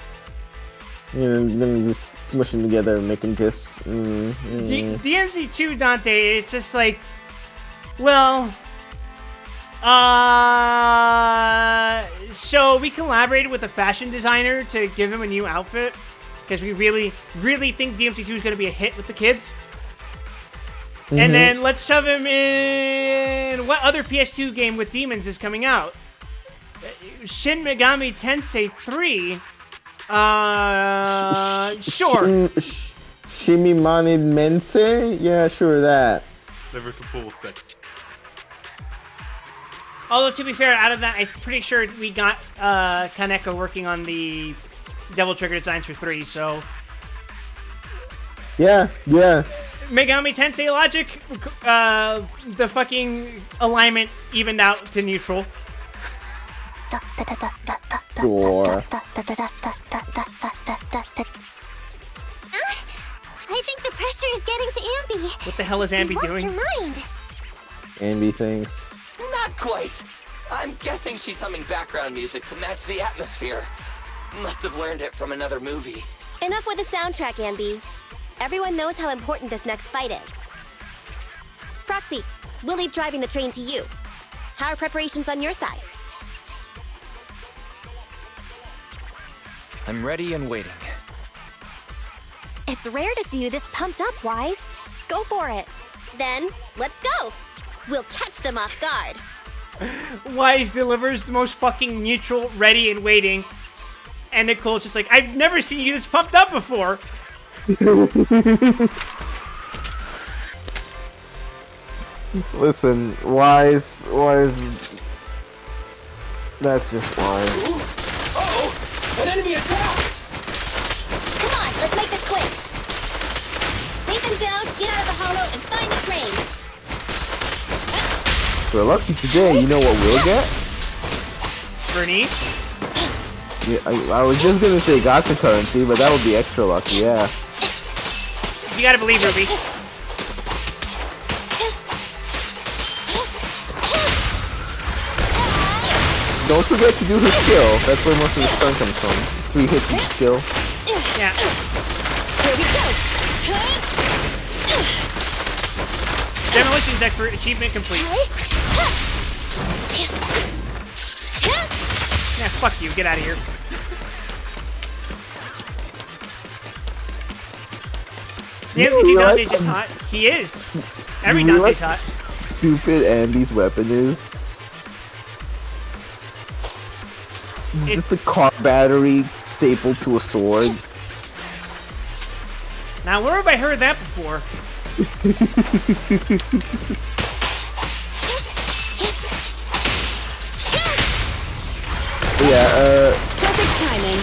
[SPEAKER 2] And then just smush them together and make them kiss.
[SPEAKER 1] DMC2 Dante, it's just like, well, so we collaborated with a fashion designer to give him a new outfit because we really, really think DMC2 is going to be a hit with the kids. And then let's shove him in... What other PS2 game with demons is coming out? Shin Megami Tensei 3. Sure.
[SPEAKER 2] Shimimani Mensei? Yeah, sure, that.
[SPEAKER 3] Liverpool 6.
[SPEAKER 1] Although, to be fair, out of that, I'm pretty sure we got Kaneko working on the Devil Trigger designs for 3, so...
[SPEAKER 2] Yeah.
[SPEAKER 1] Megami Tensei logic, the fucking alignment evened out to neutral.
[SPEAKER 2] Sure.
[SPEAKER 4] I think the pressure is getting to Ambi.
[SPEAKER 1] What the hell is Ambi doing?
[SPEAKER 4] She's lost her mind.
[SPEAKER 2] Ambi thinks.
[SPEAKER 7] Not quite. I'm guessing she's humming background music to match the atmosphere. Must have learned it from another movie.
[SPEAKER 8] Enough with the soundtrack, Ambi. Everyone knows how important this next fight is. Proxy, we'll leave driving the train to you. How are preparations on your side?
[SPEAKER 6] I'm ready and waiting.
[SPEAKER 8] It's rare to see you this pumped up, Wise. Go for it. Then, let's go. We'll catch them off guard.
[SPEAKER 1] Wise delivers the most fucking neutral, ready and waiting. And Nicole's just like, I've never seen you this pumped up before.
[SPEAKER 2] Listen, Wise. That's just Wise.
[SPEAKER 7] Uh-oh! An enemy attack!
[SPEAKER 8] Come on, let's make this quick. Beat them down, get out of the hollow, and find the train.
[SPEAKER 2] We're lucky today, you know what we'll get?
[SPEAKER 1] Bernice?
[SPEAKER 2] Yeah, I was just gonna say gotcha currency, but that would be extra lucky, yeah.
[SPEAKER 1] You gotta believe, Ruby.
[SPEAKER 2] Don't forget to do her skill. That's where most of the stun comes from. 3 hits each skill.
[SPEAKER 1] Yeah.
[SPEAKER 8] Here we go.
[SPEAKER 1] Demolition deck for achievement complete. Yeah, fuck you. Get out of here. The MCT Dante's just hot. He is. Every Dante's hot.
[SPEAKER 2] Stupid Andy's weapon is. It's just a car battery stapled to a sword.
[SPEAKER 1] Now, where have I heard that before?
[SPEAKER 2] Yeah,
[SPEAKER 8] Perfect timing.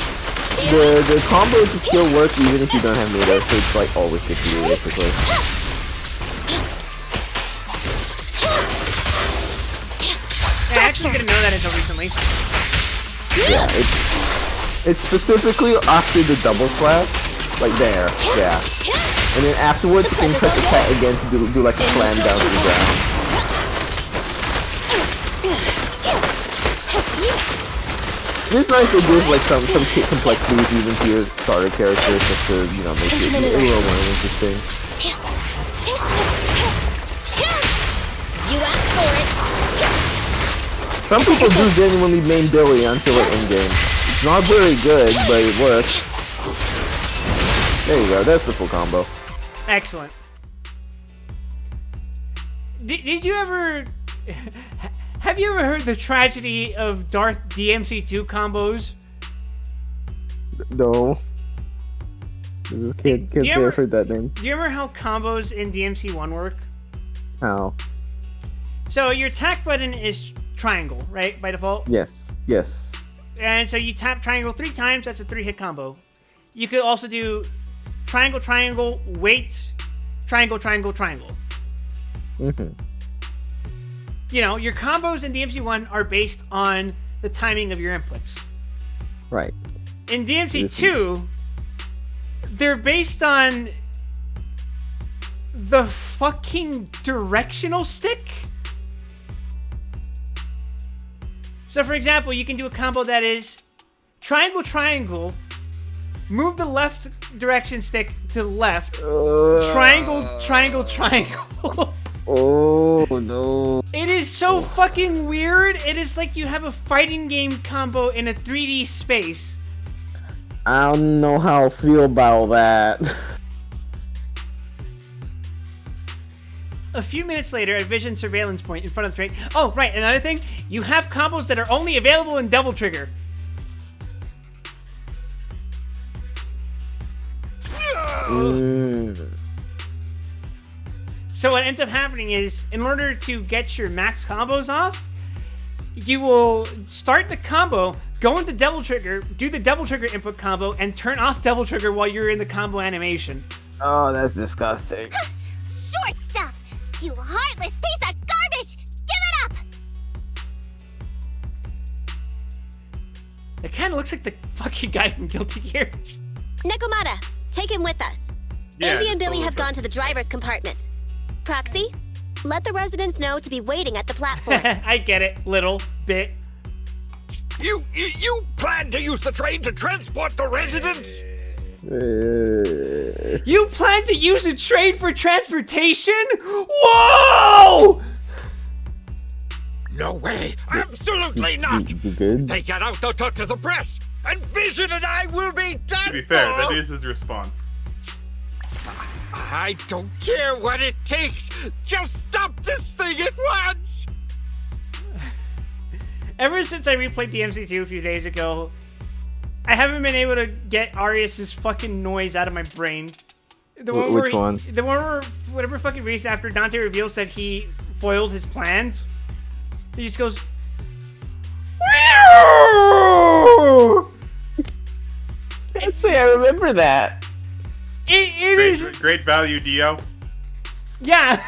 [SPEAKER 2] the combo can still work even if you don't have meter, so it's like always good to do basically.
[SPEAKER 1] Yeah, I actually didn't know that until recently.
[SPEAKER 2] Yeah, it's specifically after the double slap, like there, yeah. And then afterwards you can press attack again to do like a slam down to the ground. It's nice to give like some complexities even to your starter characters just to make it a little more interesting.
[SPEAKER 8] You asked for it.
[SPEAKER 2] Some people do genuinely main Billy until like endgame. It's not very good, but it works. There you go. That's the full combo.
[SPEAKER 1] Excellent. Did you ever... Have you ever heard the tragedy of Darth DMC2 combos?
[SPEAKER 2] No. Can't say I've heard that name.
[SPEAKER 1] Do you remember how combos in DMC1 work?
[SPEAKER 2] How?
[SPEAKER 1] So your attack button is triangle, right? By default?
[SPEAKER 2] Yes.
[SPEAKER 1] And so you tap triangle 3 times, that's a 3-hit combo. You could also do triangle, triangle, wait, triangle, triangle, triangle.
[SPEAKER 2] Mm-hmm.
[SPEAKER 1] Your combos in DMC1 are based on the timing of your inputs.
[SPEAKER 2] Right.
[SPEAKER 1] In DMC2, they're based on the fucking directional stick. So, for example, you can do a combo that is triangle, triangle, move the left direction stick to the left, triangle, triangle, triangle.
[SPEAKER 2] Oh, no.
[SPEAKER 1] It is so fucking weird. It is like you have a fighting game combo in a 3D space.
[SPEAKER 2] I don't know how I feel about that.
[SPEAKER 1] A few minutes later, at Vision surveillance point in front of the train. Oh, right, another thing. You have combos that are only available in Double Trigger. So what ends up happening is, in order to get your max combos off, you will start the combo, go into Double Trigger, do the Double Trigger input combo, and turn off Double Trigger while you're in the combo animation.
[SPEAKER 2] Oh, that's disgusting.
[SPEAKER 4] Short stuff! You heartless piece of garbage! Give it up!
[SPEAKER 1] It kind of looks like the fucking guy from Guilty Gear.
[SPEAKER 8] Nekomata, take him with us.
[SPEAKER 3] Yeah,
[SPEAKER 8] Andy and
[SPEAKER 3] just a
[SPEAKER 8] Billy
[SPEAKER 3] little
[SPEAKER 8] have
[SPEAKER 3] bit.
[SPEAKER 8] gone to the driver's compartment. Proxy, let the residents know to be waiting at the platform.
[SPEAKER 1] I get it, little bit.
[SPEAKER 11] You plan to use the train to transport the residents?
[SPEAKER 1] You plan to use a train for transportation? Whoa!
[SPEAKER 11] No way! Absolutely not!
[SPEAKER 2] You good?
[SPEAKER 11] If they get out, they'll talk to the press, and Vision and I will be done.
[SPEAKER 3] To be fair, that is his response.
[SPEAKER 11] I don't care what it takes. Just stop this thing at once.
[SPEAKER 1] Ever since I replayed DMC2 a few days ago, I haven't been able to get Arius's fucking noise out of my brain. The one
[SPEAKER 2] Which
[SPEAKER 1] where
[SPEAKER 2] one?
[SPEAKER 1] The one where, whatever fucking reason, after Dante reveals that he foiled his plans, he just goes...
[SPEAKER 2] I'd say I remember that.
[SPEAKER 1] It is...
[SPEAKER 3] Great value, Dio.
[SPEAKER 1] Yeah.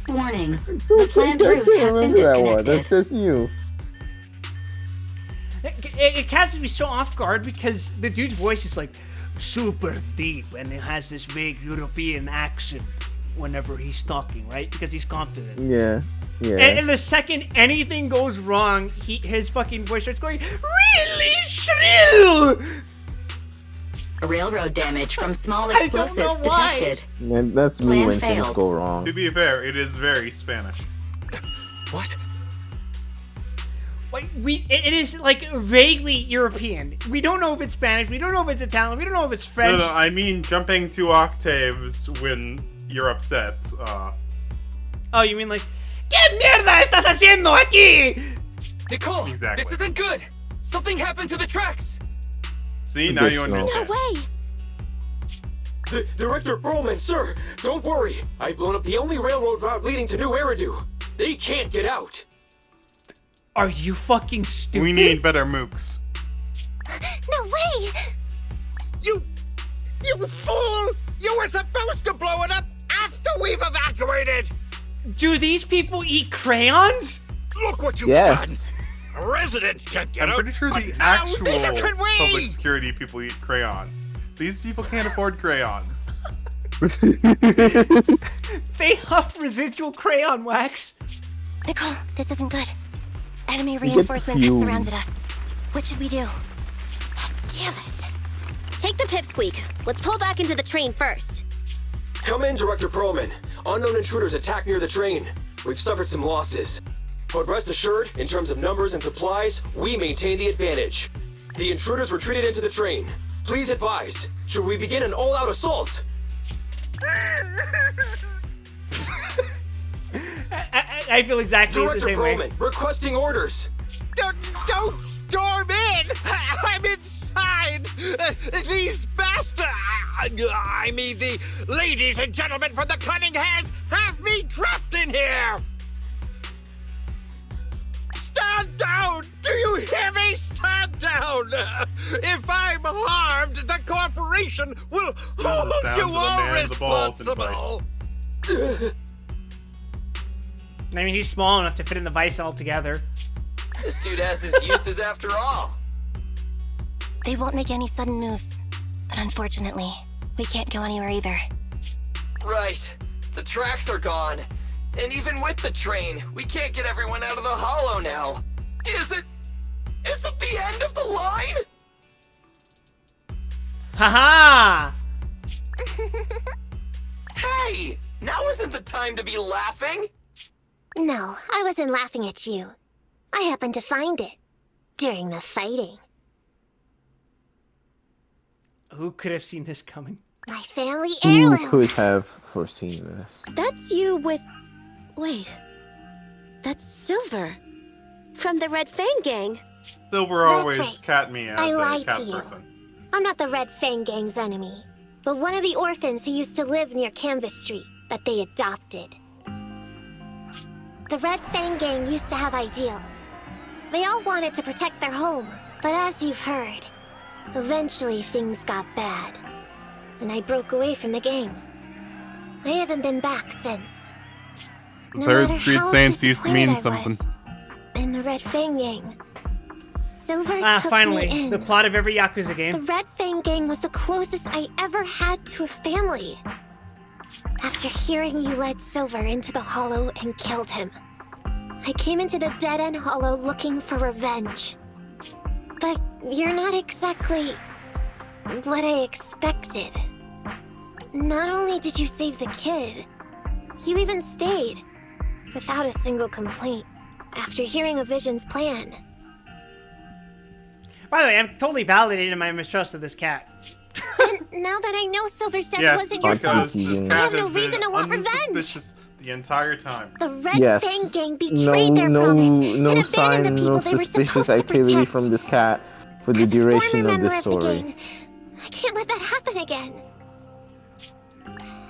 [SPEAKER 10] Warning. The planned route
[SPEAKER 2] I'd say I
[SPEAKER 10] has been
[SPEAKER 2] remember that one.
[SPEAKER 10] disconnected.
[SPEAKER 2] That's new.
[SPEAKER 1] It catches me so off guard because the dude's voice is like super deep and it has this vague European accent whenever he's talking, right? Because he's confident.
[SPEAKER 2] Yeah.
[SPEAKER 1] And the second anything goes wrong, his fucking voice starts going really shrill.
[SPEAKER 10] Railroad damage from small
[SPEAKER 1] I don't know
[SPEAKER 10] explosives
[SPEAKER 1] why.
[SPEAKER 10] detected.
[SPEAKER 2] Man, that's me
[SPEAKER 10] Plan
[SPEAKER 2] when
[SPEAKER 10] failed.
[SPEAKER 2] things go wrong.
[SPEAKER 3] To be fair, it is very Spanish.
[SPEAKER 11] What?
[SPEAKER 1] Like it is like vaguely European. We don't know if it's Spanish. We don't know if it's Italian. We don't know if it's French.
[SPEAKER 3] No, I mean jumping 2 octaves when you're upset.
[SPEAKER 1] Oh, you mean like, ¿Qué mierda estás haciendo aquí?
[SPEAKER 11] Nicole,
[SPEAKER 3] Exactly.
[SPEAKER 11] this isn't good. Something happened to the tracks.
[SPEAKER 3] See, now you
[SPEAKER 2] Additional.
[SPEAKER 3] understand.
[SPEAKER 8] No way!
[SPEAKER 12] Director Perlman, sir, don't worry. I've blown up the only railroad route leading to New Eridu. They can't get out.
[SPEAKER 1] Are you fucking stupid?
[SPEAKER 3] We need better mooks.
[SPEAKER 4] No way!
[SPEAKER 11] You fool! You were supposed to blow it up after we've evacuated.
[SPEAKER 1] Do these people eat crayons?
[SPEAKER 11] Look what you've
[SPEAKER 2] Yes.
[SPEAKER 11] done. Residents can't get
[SPEAKER 3] I'm
[SPEAKER 11] out.
[SPEAKER 3] pretty sure
[SPEAKER 11] but
[SPEAKER 3] the
[SPEAKER 11] now
[SPEAKER 3] actual
[SPEAKER 11] neither can we.
[SPEAKER 3] public security people eat crayons. These people can't afford crayons.
[SPEAKER 1] They huff residual crayon wax.
[SPEAKER 8] Nicole, this isn't good. Enemy
[SPEAKER 2] get
[SPEAKER 8] reinforcements have
[SPEAKER 2] confused.
[SPEAKER 8] surrounded us. What should we do? Damn it. Take the pipsqueak. Let's pull back into the train first.
[SPEAKER 12] Come in, Director Perlman. Unknown intruders attacked near the train. We've suffered some losses. But rest assured, in terms of numbers and supplies, we maintain the advantage. The intruders retreated into the train. Please advise, should we begin an all-out assault?
[SPEAKER 1] I feel exactly the
[SPEAKER 12] Director
[SPEAKER 1] same way.
[SPEAKER 12] Perlman, requesting orders.
[SPEAKER 11] Don't storm in! I'm inside! These bastards! I mean, the ladies and gentlemen from the Cunninghams have me trapped in here! Stand down! Do you hear me? Stand down! If I'm harmed, the corporation will hold
[SPEAKER 3] sounds
[SPEAKER 11] you
[SPEAKER 3] of the
[SPEAKER 11] all
[SPEAKER 3] man with the balls in
[SPEAKER 11] responsible!
[SPEAKER 1] I mean, he's small enough to fit in the vice altogether.
[SPEAKER 7] This dude has his uses after all.
[SPEAKER 8] They won't make any sudden moves. But unfortunately, we can't go anywhere either.
[SPEAKER 7] Right. The tracks are gone. And even with the train, we can't get everyone out of the hollow now. Is it the end of the line?
[SPEAKER 1] Haha!
[SPEAKER 7] Hey! Now isn't the time to be laughing!
[SPEAKER 4] No, I wasn't laughing at you. I happened to find it during the fighting.
[SPEAKER 1] Who could have seen this coming?
[SPEAKER 4] My family
[SPEAKER 2] Who
[SPEAKER 4] heirloom.
[SPEAKER 2] could have foreseen this?
[SPEAKER 8] That's you with... Wait. That's Silver. From the Red Fang Gang.
[SPEAKER 3] Silver
[SPEAKER 4] That's
[SPEAKER 3] always
[SPEAKER 4] right.
[SPEAKER 3] cat me as
[SPEAKER 4] I
[SPEAKER 3] a
[SPEAKER 4] lied
[SPEAKER 3] cat
[SPEAKER 4] to you.
[SPEAKER 3] person.
[SPEAKER 4] I'm not the Red Fang Gang's enemy, but one of the orphans who used to live near Canvas Street that they adopted. The Red Fang Gang used to have ideals. They all wanted to protect their home, but as you've heard, eventually things got bad, and I broke away from the gang. I haven't been back since. No
[SPEAKER 3] Third
[SPEAKER 4] matter
[SPEAKER 3] Street
[SPEAKER 4] how
[SPEAKER 3] Saints used to mean
[SPEAKER 4] disappointed I was
[SPEAKER 3] something.
[SPEAKER 4] in the Red Fang Gang, Silver took
[SPEAKER 1] Finally,
[SPEAKER 4] me in.
[SPEAKER 1] the plot of every Yakuza
[SPEAKER 4] The
[SPEAKER 1] game.
[SPEAKER 4] Red Fang Gang was the closest I ever had to a family. After hearing you led Silver into the Hollow and killed him, I came into the dead-end Hollow looking for revenge. But you're not exactly what I expected. Not only did you save the kid, you even stayed, without a single complaint, after hearing a Vision's plan.
[SPEAKER 1] By the way, I'm totally validated in my mistrust of this cat.
[SPEAKER 4] And now that I know Silver's death
[SPEAKER 3] Yes,
[SPEAKER 4] wasn't your
[SPEAKER 3] because
[SPEAKER 4] fault,
[SPEAKER 3] this
[SPEAKER 4] I
[SPEAKER 3] cat
[SPEAKER 4] have no
[SPEAKER 3] has
[SPEAKER 4] reason
[SPEAKER 3] been
[SPEAKER 4] to want revenge.
[SPEAKER 3] unsuspicious the entire time.
[SPEAKER 4] The Red
[SPEAKER 2] Yes.
[SPEAKER 4] Fang Gang betrayed their
[SPEAKER 2] No
[SPEAKER 4] promise and
[SPEAKER 2] no
[SPEAKER 4] abandoned
[SPEAKER 2] sign,
[SPEAKER 4] the people
[SPEAKER 2] no
[SPEAKER 4] they were
[SPEAKER 2] suspicious
[SPEAKER 4] supposed to
[SPEAKER 2] activity
[SPEAKER 4] protect.
[SPEAKER 2] from this cat for the
[SPEAKER 4] As a former
[SPEAKER 2] duration of
[SPEAKER 4] member
[SPEAKER 2] this
[SPEAKER 4] the
[SPEAKER 2] story.
[SPEAKER 4] gang, I can't let that happen again.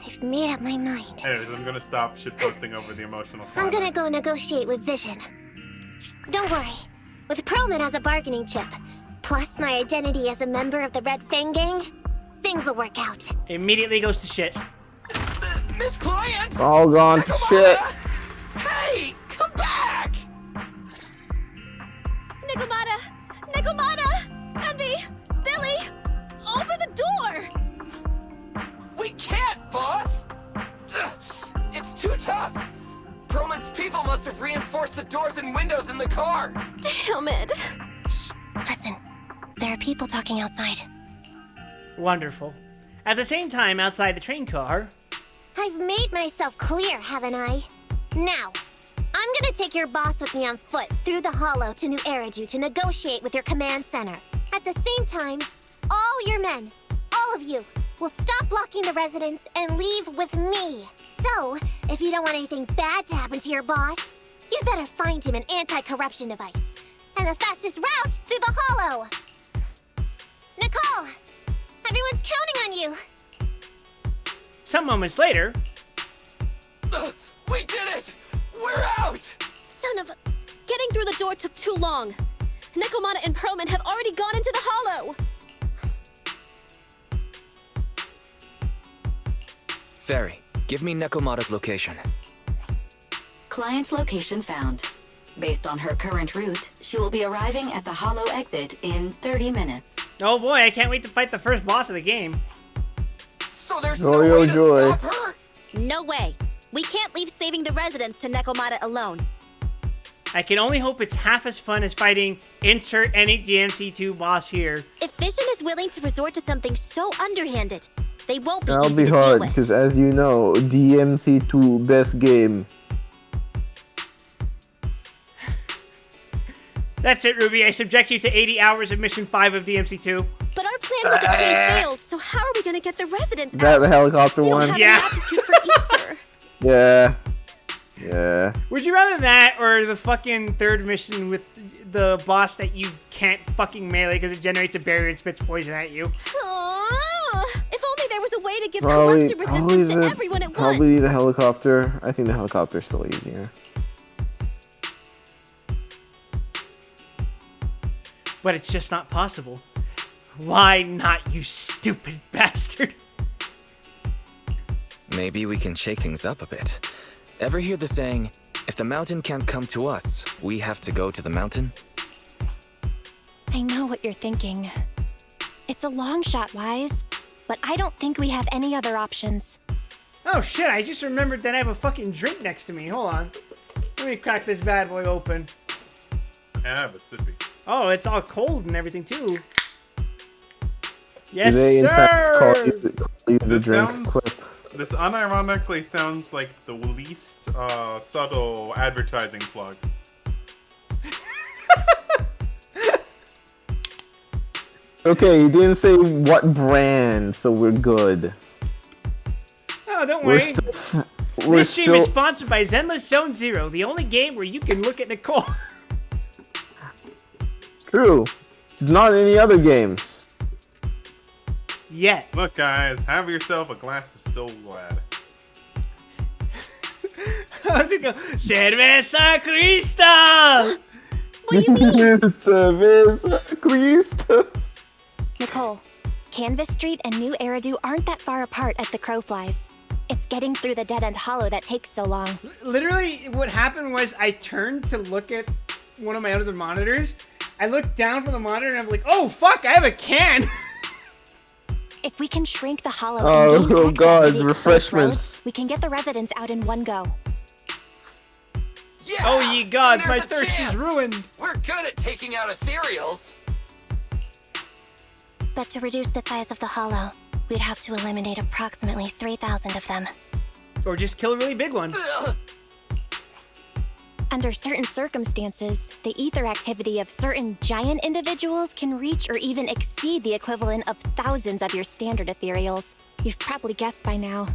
[SPEAKER 4] I've made up my mind.
[SPEAKER 3] Anyways, I'm gonna stop shitposting over the emotional
[SPEAKER 4] I'm gonna
[SPEAKER 3] climax.
[SPEAKER 4] go negotiate with Vision. Don't worry. With Perlman as a bargaining chip, plus my identity as a member of the Red Fang Gang, things will work out.
[SPEAKER 1] Immediately goes to shit.
[SPEAKER 7] Miss Client!
[SPEAKER 2] All gone to shit.
[SPEAKER 7] Hey! Come back!
[SPEAKER 8] Nekomata! Nekomata! Envy! Billy! Open the door!
[SPEAKER 7] We can't, boss! Ugh, it's too tough! Perlman's people must have reinforced the doors and windows in the car!
[SPEAKER 8] Damn it! Shh! Listen. There are people talking outside.
[SPEAKER 1] Wonderful. At the same time, outside the train car...
[SPEAKER 4] I've made myself clear, haven't I? Now, I'm gonna take your boss with me on foot through the Hollow to New Eridu to negotiate with your command center. At the same time, all your men, all of you, will stop blocking the residents and leave with me. So, if you don't want anything bad to happen to your boss, you better find him an anti-corruption device. And the fastest route through the Hollow. Nicole, everyone's counting on you.
[SPEAKER 1] Some moments later...
[SPEAKER 7] We did it! We're out!
[SPEAKER 8] Son of a... Getting through the door took too long. Nekomata and Perlman have already gone into the Hollow.
[SPEAKER 6] Fairy, give me Nekomata's location.
[SPEAKER 10] Client location found. Based on her current route, she will be arriving at the Hollow exit in 30 minutes.
[SPEAKER 1] Oh boy, I can't wait to fight the first boss of the game.
[SPEAKER 7] So there's
[SPEAKER 2] Joy,
[SPEAKER 7] no way to
[SPEAKER 2] joy.
[SPEAKER 7] stop her?
[SPEAKER 8] No way. We can't leave saving the residents to Nekomata alone.
[SPEAKER 1] I can only hope it's half as fun as fighting insert any DMC2 boss here.
[SPEAKER 8] If Vision is willing to resort to something so underhanded, they won't be
[SPEAKER 2] That'll
[SPEAKER 8] easy
[SPEAKER 2] be
[SPEAKER 8] to deal
[SPEAKER 2] hard,
[SPEAKER 8] with.
[SPEAKER 2] because as you know, DMC2 best game.
[SPEAKER 1] That's it, Ruby. I subject you to 80 hours of Mission 5 of DMC2.
[SPEAKER 8] But our plan with the train failed, so how are we gonna get the residents
[SPEAKER 2] Is that
[SPEAKER 8] out?
[SPEAKER 2] the helicopter
[SPEAKER 8] We don't
[SPEAKER 2] one?
[SPEAKER 8] have
[SPEAKER 1] Yeah.
[SPEAKER 8] any aptitude for ether.
[SPEAKER 2] Yeah. Yeah.
[SPEAKER 1] Would you rather that or the fucking third mission with the boss that you can't fucking melee because it generates a barrier and spits poison at you?
[SPEAKER 8] Aww. If only there was a way to give
[SPEAKER 2] Probably,
[SPEAKER 8] corruption resistance to everyone at once.
[SPEAKER 2] probably the helicopter. I think the helicopter's still easier.
[SPEAKER 1] But it's just not possible. Why not, you stupid bastard?
[SPEAKER 6] Maybe we can shake things up a bit. Ever hear the saying, if the mountain can't come to us, we have to go to the mountain?
[SPEAKER 5] I know what you're thinking. It's a long shot, Wise, but I don't think we have any other options.
[SPEAKER 1] Oh shit, I just remembered that I have a fucking drink next to me. Hold on. Let me crack this bad boy open.
[SPEAKER 3] Have a sippy.
[SPEAKER 1] Oh, it's all cold and everything too. Yes,
[SPEAKER 2] Do they in fact
[SPEAKER 1] sir!
[SPEAKER 2] call you the
[SPEAKER 3] This
[SPEAKER 2] drink
[SPEAKER 3] sounds-
[SPEAKER 2] quip?
[SPEAKER 3] This unironically sounds like the least subtle advertising plug.
[SPEAKER 2] Okay, you didn't say what brand, so we're good.
[SPEAKER 1] Oh, don't
[SPEAKER 2] We're
[SPEAKER 1] worry.
[SPEAKER 2] still. We're
[SPEAKER 1] This stream is
[SPEAKER 2] still.
[SPEAKER 1] sponsored by Zenless Zone Zero, the only game where you can look at Nicole.
[SPEAKER 2] True. It's not any other games.
[SPEAKER 1] Yet.
[SPEAKER 3] Look, guys, have yourself a glass of Soul Glad.
[SPEAKER 1] How's it go? Cerveza Cristal!
[SPEAKER 8] What do you mean?
[SPEAKER 2] Cerveza Cristo.
[SPEAKER 5] Nicole, Canvas Street and New Eridu aren't that far apart as the crow flies. It's getting through the dead-end hollow that takes so long.
[SPEAKER 1] Literally, what happened was I turned to look at one of my other monitors. I looked down from the monitor and I'm like, oh fuck, I have a can!
[SPEAKER 5] If we can shrink the hollow
[SPEAKER 2] Oh,
[SPEAKER 5] and gain
[SPEAKER 2] oh
[SPEAKER 5] access
[SPEAKER 2] God,
[SPEAKER 5] to the exposed
[SPEAKER 2] refreshments.
[SPEAKER 5] roads, we can get the residents out in one go.
[SPEAKER 7] Yeah,
[SPEAKER 1] Oh ye gods,
[SPEAKER 7] then
[SPEAKER 1] my
[SPEAKER 7] there's a
[SPEAKER 1] thirst is
[SPEAKER 7] chance.
[SPEAKER 1] ruined!
[SPEAKER 7] We're good at taking out ethereals.
[SPEAKER 5] But to reduce the size of the hollow, we'd have to eliminate approximately 3,000 of them.
[SPEAKER 1] Or just kill a really big one.
[SPEAKER 7] Ugh.
[SPEAKER 5] Under certain circumstances, the ether activity of certain giant individuals can reach or even exceed the equivalent of thousands of your standard ethereals. You've probably guessed by now.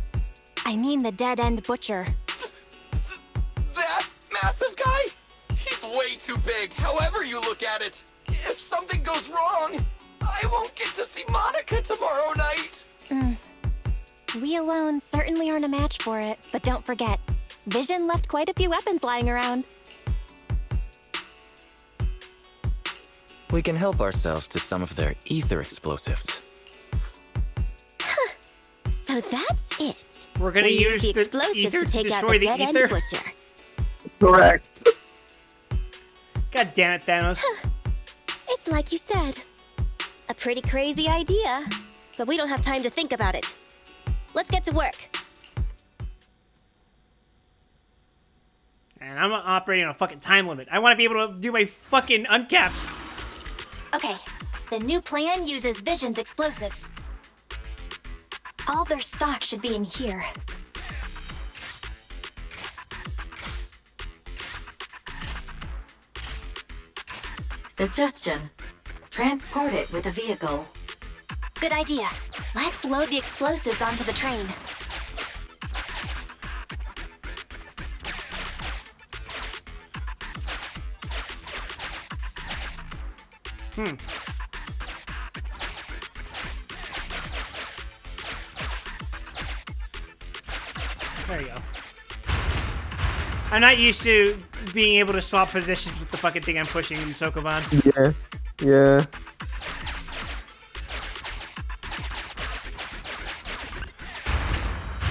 [SPEAKER 5] I mean the dead-end butcher.
[SPEAKER 7] That massive guy? He's way too big, however you look at it. If something goes wrong, I won't get to see Monica tomorrow night.
[SPEAKER 5] We alone certainly aren't a match for it, but don't forget, Vision left quite a few weapons lying around.
[SPEAKER 6] We can help ourselves to some of their ether explosives.
[SPEAKER 8] So that's it.
[SPEAKER 1] We're gonna
[SPEAKER 8] We
[SPEAKER 1] use
[SPEAKER 8] the
[SPEAKER 1] the
[SPEAKER 8] explosives
[SPEAKER 1] ether
[SPEAKER 8] to take out
[SPEAKER 1] destroy
[SPEAKER 8] the
[SPEAKER 1] the
[SPEAKER 8] dead-end
[SPEAKER 1] ether.
[SPEAKER 8] butcher.
[SPEAKER 2] Correct.
[SPEAKER 1] God damn it, Thanos.
[SPEAKER 8] It's like you said. A pretty crazy idea, but we don't have time to think about it. Let's get to work.
[SPEAKER 1] And I'm operating on a fucking time limit. I want to be able to do my fucking uncaps.
[SPEAKER 5] Okay, the new plan uses Vision's explosives. All their stock should be in here.
[SPEAKER 10] Suggestion. Transport it with a vehicle.
[SPEAKER 5] Good idea. Let's load the explosives onto the train.
[SPEAKER 1] There you go. I'm not used to being able to swap positions with the fucking thing I'm pushing in Sokoban.
[SPEAKER 2] Yeah. Yeah.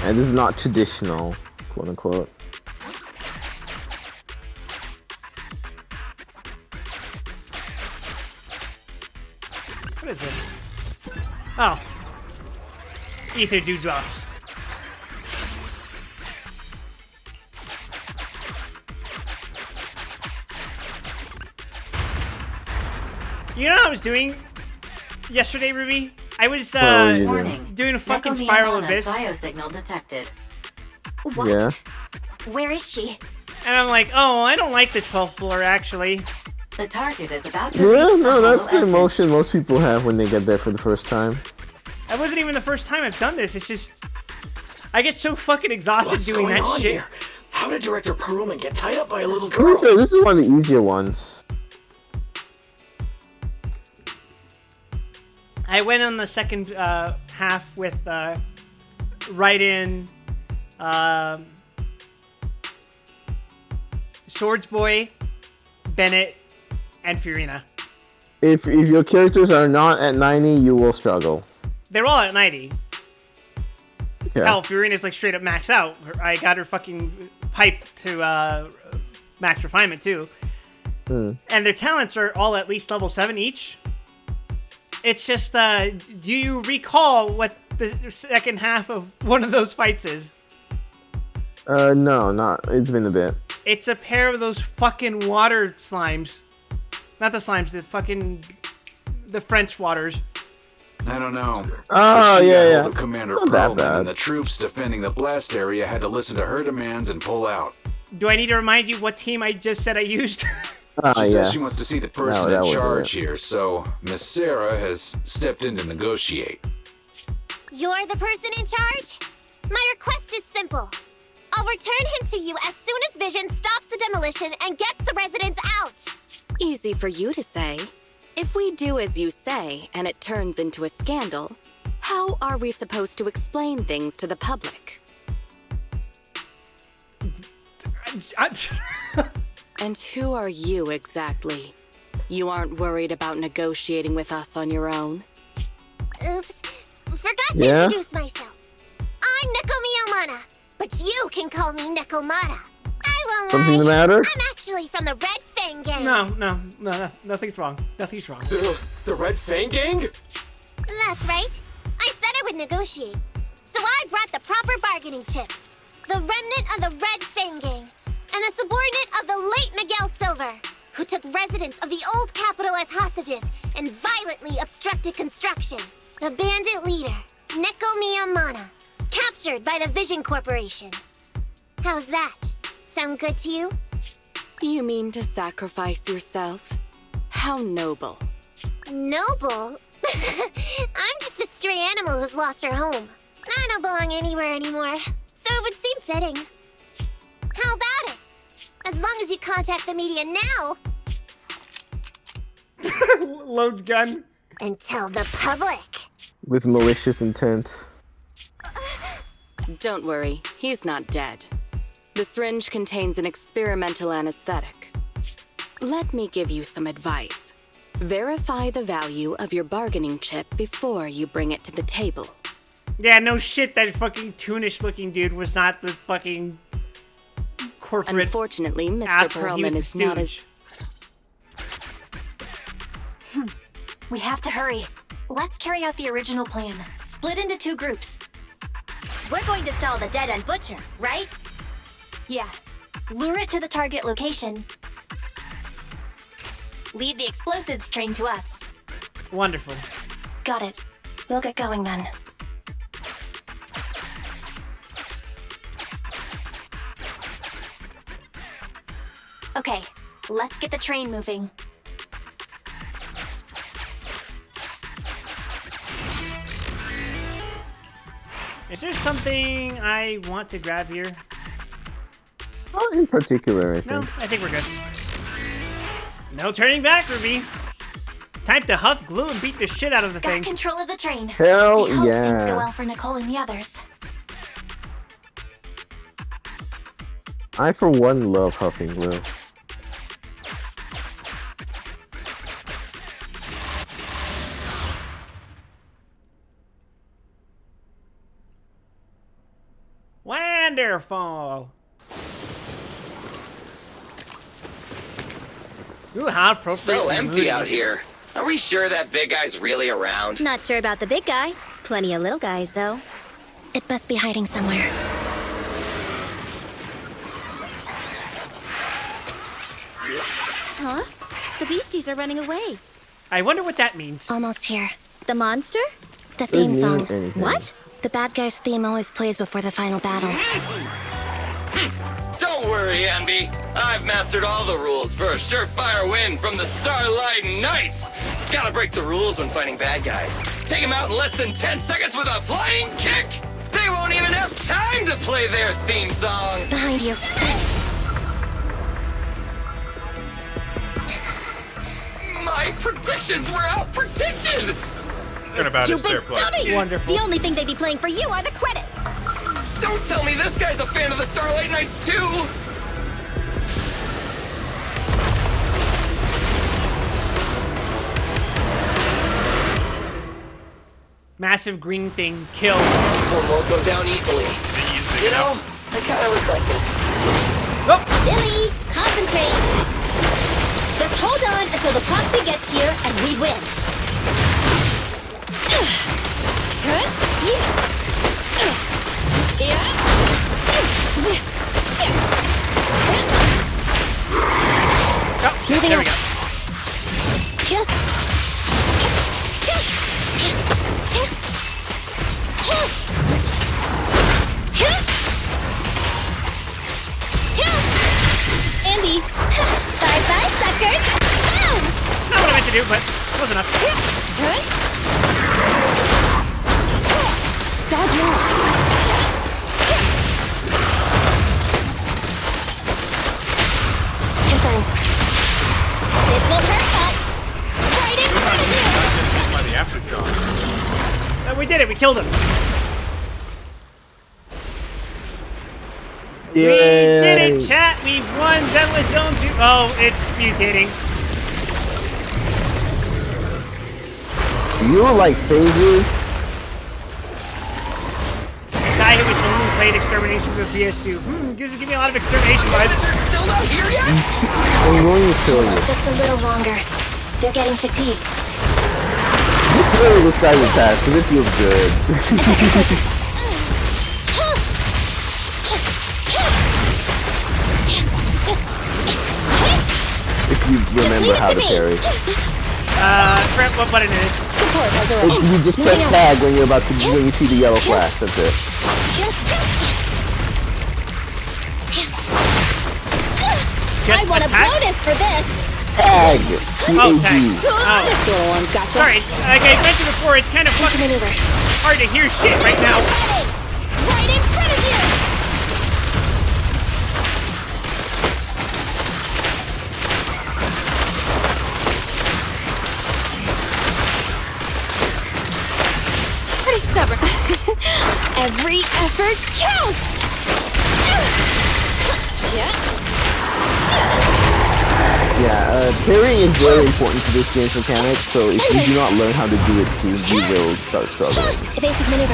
[SPEAKER 2] And this is not traditional, quote unquote.
[SPEAKER 1] What is this? Oh. Ether dewdrops. You know what I was doing yesterday, Ruby? I was
[SPEAKER 10] Warning.
[SPEAKER 1] doing a fucking
[SPEAKER 10] Neko
[SPEAKER 1] spiral
[SPEAKER 10] Miyamana's
[SPEAKER 1] abyss.
[SPEAKER 10] biosignal detected.
[SPEAKER 8] What?
[SPEAKER 13] Yeah.
[SPEAKER 8] Where is she?
[SPEAKER 1] And I'm like, oh, I don't like the 12th floor, actually.
[SPEAKER 10] The target is about to
[SPEAKER 13] Yeah,
[SPEAKER 10] reach
[SPEAKER 13] no,
[SPEAKER 10] the
[SPEAKER 13] that's the
[SPEAKER 10] hollow exit.
[SPEAKER 13] emotion most people have when they get there for the first time.
[SPEAKER 1] That wasn't even the first time I've done this. It's just... I get so fucking exhausted
[SPEAKER 12] What's
[SPEAKER 1] doing
[SPEAKER 12] going
[SPEAKER 1] that
[SPEAKER 12] on
[SPEAKER 1] shit.
[SPEAKER 12] here? How did Director Perlman get tied up by a little
[SPEAKER 13] To be
[SPEAKER 12] girl?
[SPEAKER 13] fair, this is one of the easier ones.
[SPEAKER 1] I went on the second half with Raiden, Swords Boy, Bennett, and Furina.
[SPEAKER 13] If your characters are not at 90, you will struggle.
[SPEAKER 1] They're all at 90.
[SPEAKER 13] Yeah.
[SPEAKER 1] Hell, Furina's like straight up max out. I got her fucking pipe to max refinement too. And their talents are all at least level 7 each. It's just, do you recall what the second half of one of those fights is?
[SPEAKER 13] No, not. It's been a bit.
[SPEAKER 1] It's a pair of those fucking water slimes. Not the slimes, the French waters.
[SPEAKER 14] I don't know.
[SPEAKER 13] Oh,
[SPEAKER 14] She got
[SPEAKER 13] yeah.
[SPEAKER 14] hold of Commander
[SPEAKER 13] Not that
[SPEAKER 14] Perlman,
[SPEAKER 13] bad.
[SPEAKER 14] and the troops defending the blast area had to listen to her demands and pull out.
[SPEAKER 1] Do I need to remind you what team I just said I used?
[SPEAKER 14] She says
[SPEAKER 13] yes.
[SPEAKER 14] she wants to see the person
[SPEAKER 13] that
[SPEAKER 14] in
[SPEAKER 13] was
[SPEAKER 14] charge
[SPEAKER 13] it.
[SPEAKER 14] here, so Miss Sarah has stepped in to negotiate.
[SPEAKER 4] You're the person in charge? My request is simple. I'll return him to you as soon as Vision stops the demolition and gets the residents out.
[SPEAKER 5] Easy for you to say. If we do as you say and it turns into a scandal, how are we supposed to explain things to the public? And who are you exactly? You aren't worried about negotiating with us on your own?
[SPEAKER 4] Oops. Forgot to
[SPEAKER 13] Yeah?
[SPEAKER 4] introduce myself. I'm Neko Miyamana, but you can call me Nekomata. I won't
[SPEAKER 13] Something
[SPEAKER 4] lie.
[SPEAKER 13] the matter?
[SPEAKER 4] I'm actually from the Red Fang Gang.
[SPEAKER 1] No, nothing's wrong. Nothing's wrong.
[SPEAKER 12] The Red Fang Gang?
[SPEAKER 4] That's right. I said I would negotiate. So I brought the proper bargaining chips. The remnant of the Red Fang Gang, and a subordinate of the late Miguel Silver, who took residents of the old capital as hostages and violently obstructed construction. The bandit leader, Neko Miyamana, captured by the Vision Corporation. How's that? Sound good to you?
[SPEAKER 5] You mean to sacrifice yourself? How noble.
[SPEAKER 4] Noble? I'm just a stray animal who's lost her home. I don't belong anywhere anymore, so it would seem fitting. How about it? As long as you contact the media now
[SPEAKER 1] Loads gun.
[SPEAKER 4] and tell the public.
[SPEAKER 13] With malicious intent.
[SPEAKER 5] Don't worry, he's not dead. The syringe contains an experimental anesthetic. Let me give you some advice. Verify the value of your bargaining chip before you bring it to the table.
[SPEAKER 1] Yeah, no shit, that fucking toonish looking dude was not the fucking corporate
[SPEAKER 5] Unfortunately, Mr.
[SPEAKER 1] asshole. He was
[SPEAKER 5] Perlman
[SPEAKER 1] the
[SPEAKER 5] is not as...
[SPEAKER 1] stooge.
[SPEAKER 8] We have to hurry. Let's carry out the original plan. Split into 2 groups. We're going to stall the dead-end butcher, right? Yeah. Lure it to the target location. Leave the explosives train to us.
[SPEAKER 1] Wonderful.
[SPEAKER 8] Got it. We'll get going then. Okay, let's get the train moving.
[SPEAKER 1] Is there something I want to grab here?
[SPEAKER 13] Not in particular, I think.
[SPEAKER 1] No, I think we're good. No turning back, Ruby. Time to huff glue and beat the shit out of the
[SPEAKER 8] Got
[SPEAKER 1] thing.
[SPEAKER 8] control of the train.
[SPEAKER 13] Hell
[SPEAKER 8] we hope
[SPEAKER 13] yeah.
[SPEAKER 8] things go well for Nicole and the others.
[SPEAKER 13] I, for one, love huffing glue.
[SPEAKER 1] Wonderful. Ooh, how appropriate.
[SPEAKER 7] So
[SPEAKER 1] and
[SPEAKER 7] empty
[SPEAKER 1] moody.
[SPEAKER 7] out here. Are we sure that big guy's really around?
[SPEAKER 8] Not sure about the big guy. Plenty of little guys, though. It must be hiding somewhere. Huh? The beasties are running away.
[SPEAKER 1] I wonder what that means.
[SPEAKER 5] Almost here.
[SPEAKER 8] The monster?
[SPEAKER 5] The theme
[SPEAKER 13] mean
[SPEAKER 5] song.
[SPEAKER 13] anything.
[SPEAKER 8] What?
[SPEAKER 5] The bad guy's theme always plays before the final battle.
[SPEAKER 7] Don't worry, Ambi. I've mastered all the rules for a surefire win from the Starlight Knights. Gotta break the rules when fighting bad guys. Take them out in less than 10 seconds with a flying kick. They won't even have time to play their theme song.
[SPEAKER 5] Behind you.
[SPEAKER 7] My predictions were out-predicted.
[SPEAKER 3] Turnabout
[SPEAKER 8] You
[SPEAKER 3] is
[SPEAKER 8] big
[SPEAKER 3] fair play.
[SPEAKER 8] dummy!
[SPEAKER 1] Wonderful.
[SPEAKER 8] The only thing they'd be playing for you are the credits.
[SPEAKER 7] Don't tell me this guy's a fan of the Starlight Knights too.
[SPEAKER 1] Massive green thing killed.
[SPEAKER 7] This one won't go down easily. You know, I kind of look like this.
[SPEAKER 1] Oh,
[SPEAKER 8] Billy, concentrate. Just hold on until the proxy gets here and we win.
[SPEAKER 1] oh,
[SPEAKER 8] Moving
[SPEAKER 1] there
[SPEAKER 8] on.
[SPEAKER 1] we go.
[SPEAKER 8] Andy, bye-bye, suckers. Boom!
[SPEAKER 1] Not what I meant to do, but close enough.
[SPEAKER 8] Dodge off. Confirmed. This won't hurt much. Right in front of you.
[SPEAKER 3] By the aftershock.
[SPEAKER 1] We did it. We killed him.
[SPEAKER 13] Yay.
[SPEAKER 1] We did it, chat. We've won Zenless Zone 2. Oh, it's mutating.
[SPEAKER 13] You like phases?
[SPEAKER 1] Guy who has only played Extermination with PS2. This is giving me a lot of Extermination vibes.
[SPEAKER 7] They're still not here yet?
[SPEAKER 13] I'm going to kill you.
[SPEAKER 5] Just a little longer. They're getting fatigued.
[SPEAKER 13] You play this guy's attack because it feels good. If you remember how to parry.
[SPEAKER 1] Crap, what button it is?
[SPEAKER 8] Support has arrived.
[SPEAKER 13] You just press tag when you're about to when you see the yellow flash. That's it.
[SPEAKER 1] Just
[SPEAKER 8] I want a
[SPEAKER 1] attack?
[SPEAKER 8] bonus for this.
[SPEAKER 13] Tag.
[SPEAKER 1] Oh, tag.
[SPEAKER 13] T-A-G.
[SPEAKER 1] Oh.
[SPEAKER 8] This little one's gotcha.
[SPEAKER 1] Sorry, like I mentioned before, it's kind of fucking
[SPEAKER 5] Maneuver.
[SPEAKER 1] hard to hear shit right now.
[SPEAKER 8] Right in front of you. Pretty stubborn. Every effort counts.
[SPEAKER 13] Yeah, parrying is very important to this game's mechanics, so if you do not learn how to do it soon, you will start struggling.
[SPEAKER 5] Evasive maneuver.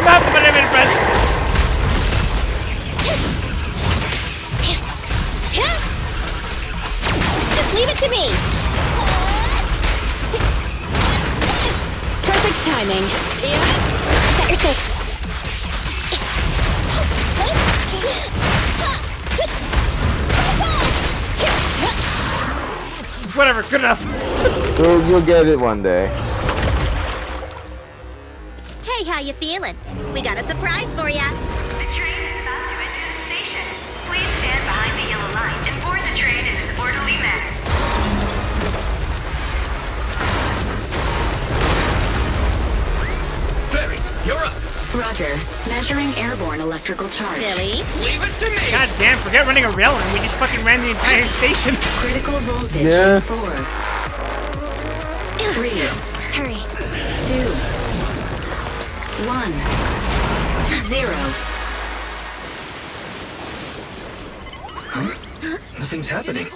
[SPEAKER 1] Not the button I'm gonna press.
[SPEAKER 8] Just leave it to me. Perfect timing.
[SPEAKER 5] Set your six.
[SPEAKER 1] Whatever, good enough.
[SPEAKER 13] You'll get it one day.
[SPEAKER 8] Hey, how you feeling? We got a surprise for ya.
[SPEAKER 15] The train is about to enter the station. Please stand behind the yellow line and board the train in an orderly manner.
[SPEAKER 12] Ferry, you're up.
[SPEAKER 10] Roger. Measuring airborne electrical charge.
[SPEAKER 8] Billy?
[SPEAKER 7] Leave it to me.
[SPEAKER 1] God damn, forget running a rail and we just fucking ran the entire station.
[SPEAKER 10] Critical voltage.
[SPEAKER 13] Yeah.
[SPEAKER 10] 4, 3,
[SPEAKER 5] Hurry.
[SPEAKER 10] 2, 1, 0.
[SPEAKER 6] Nothing's happening.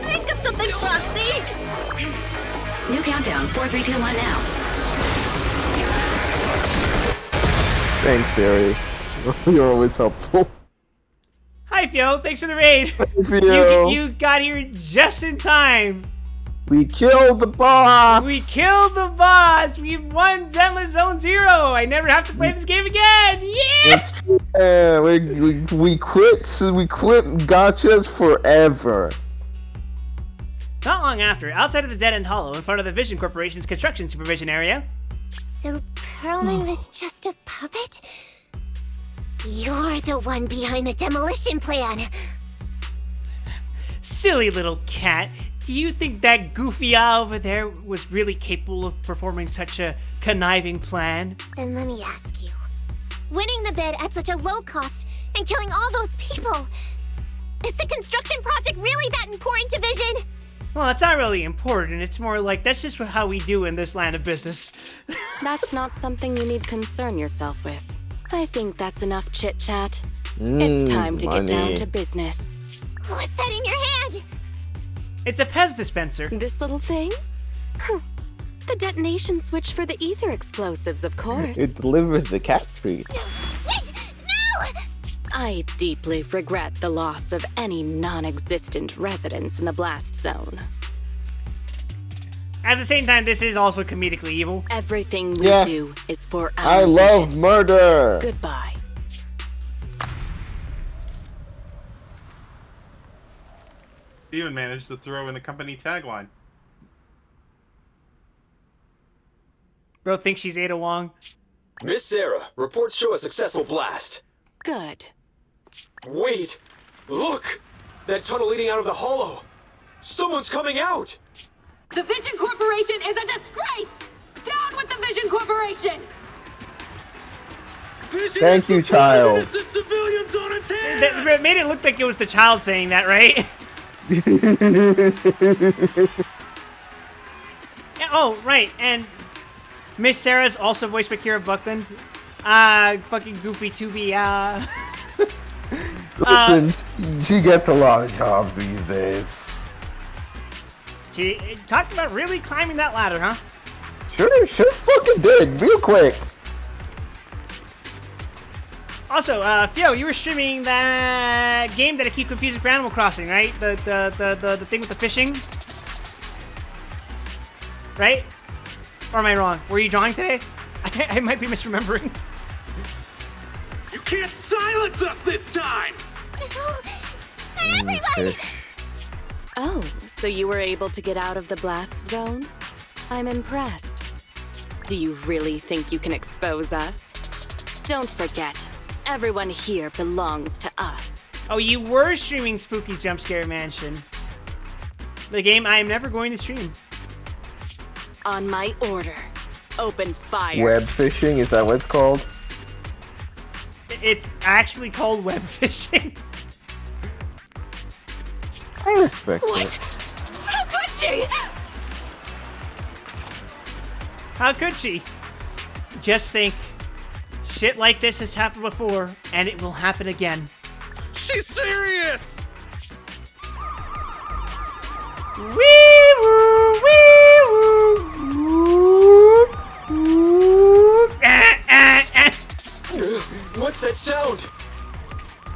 [SPEAKER 8] Think of something, Proxy!
[SPEAKER 10] New countdown. 4, 3, 2, 1 now.
[SPEAKER 13] Thanks, Barry. You're always helpful.
[SPEAKER 1] Hi, Fio. Thanks for the raid.
[SPEAKER 13] Fio.
[SPEAKER 1] You got here just in time.
[SPEAKER 13] We killed the boss!
[SPEAKER 1] We killed the boss! We've won Zenless Zone 0! I never have to play this game again! Yeah!
[SPEAKER 13] That's true. Yeah, we quit gotchas forever.
[SPEAKER 1] Not long after, outside of the Dead End Hollow, in front of the Vision Corporation's construction supervision area.
[SPEAKER 4] So Perlman was just a puppet? You're the one behind the demolition plan.
[SPEAKER 1] Silly little cat. Do you think that goofy eye over there was really capable of performing such a conniving plan?
[SPEAKER 4] Then let me ask you. Winning the bid at such a low cost and killing all those people, is the construction project really that important to Vision?
[SPEAKER 1] Well, it's not really important. It's more like that's just how we do in this land of business.
[SPEAKER 10] That's not something you need concern yourself with. I think that's enough chit-chat. It's time to get down to business.
[SPEAKER 4] What's that in your hand?
[SPEAKER 1] It's a Pez dispenser.
[SPEAKER 10] This little thing? The detonation switch for the ether explosives, of course.
[SPEAKER 13] It delivers the cat treats.
[SPEAKER 4] Wait! No!
[SPEAKER 10] I deeply regret the loss of any non-existent residents in the blast zone.
[SPEAKER 1] At the same time, this is also comedically evil.
[SPEAKER 10] Everything we do is for our
[SPEAKER 13] I love murder!
[SPEAKER 10] Goodbye.
[SPEAKER 3] He even managed to throw in a company tagline.
[SPEAKER 1] Bro thinks she's Ada Wong.
[SPEAKER 12] Miss Sarah, reports show a successful blast.
[SPEAKER 10] Good.
[SPEAKER 12] Wait! Look! That tunnel leading out of the hollow! Someone's coming out!
[SPEAKER 15] The Vision Corporation is a disgrace! Down with the Vision Corporation!
[SPEAKER 12] Vision
[SPEAKER 13] Thank you, child.
[SPEAKER 12] innocent civilians on its hands!
[SPEAKER 1] It made it look like it was the child saying that, right? Yeah, oh, right, and Miss Sarah's also voiced by Kira Buckland. Fucking goofy to be,
[SPEAKER 13] Listen, she gets a lot of jobs these days.
[SPEAKER 1] She talked about really climbing that ladder, huh?
[SPEAKER 13] Sure fucking did, real quick.
[SPEAKER 1] Also, Theo, you were streaming that game that I keep confusing for Animal Crossing, right? The thing with the fishing? Right? Or am I wrong? Were you drawing today? I might be misremembering.
[SPEAKER 11] You can't silence us this time!
[SPEAKER 4] Everyone!
[SPEAKER 10] Oh, so you were able to get out of the blast zone? I'm impressed. Do you really think you can expose us? Don't forget, everyone here belongs to us.
[SPEAKER 1] Oh, you were streaming Spooky's Jump Scare Mansion. The game I am never going to stream.
[SPEAKER 10] On my order, open fire.
[SPEAKER 13] Web fishing, is that what it's called?
[SPEAKER 1] It's actually called web fishing.
[SPEAKER 13] I respect it.
[SPEAKER 15] How could she?
[SPEAKER 1] How could she? Just think, shit like this has happened before, and it will happen again.
[SPEAKER 11] She's serious!
[SPEAKER 1] Wee woo, wee woo, woo.
[SPEAKER 12] What's that sound?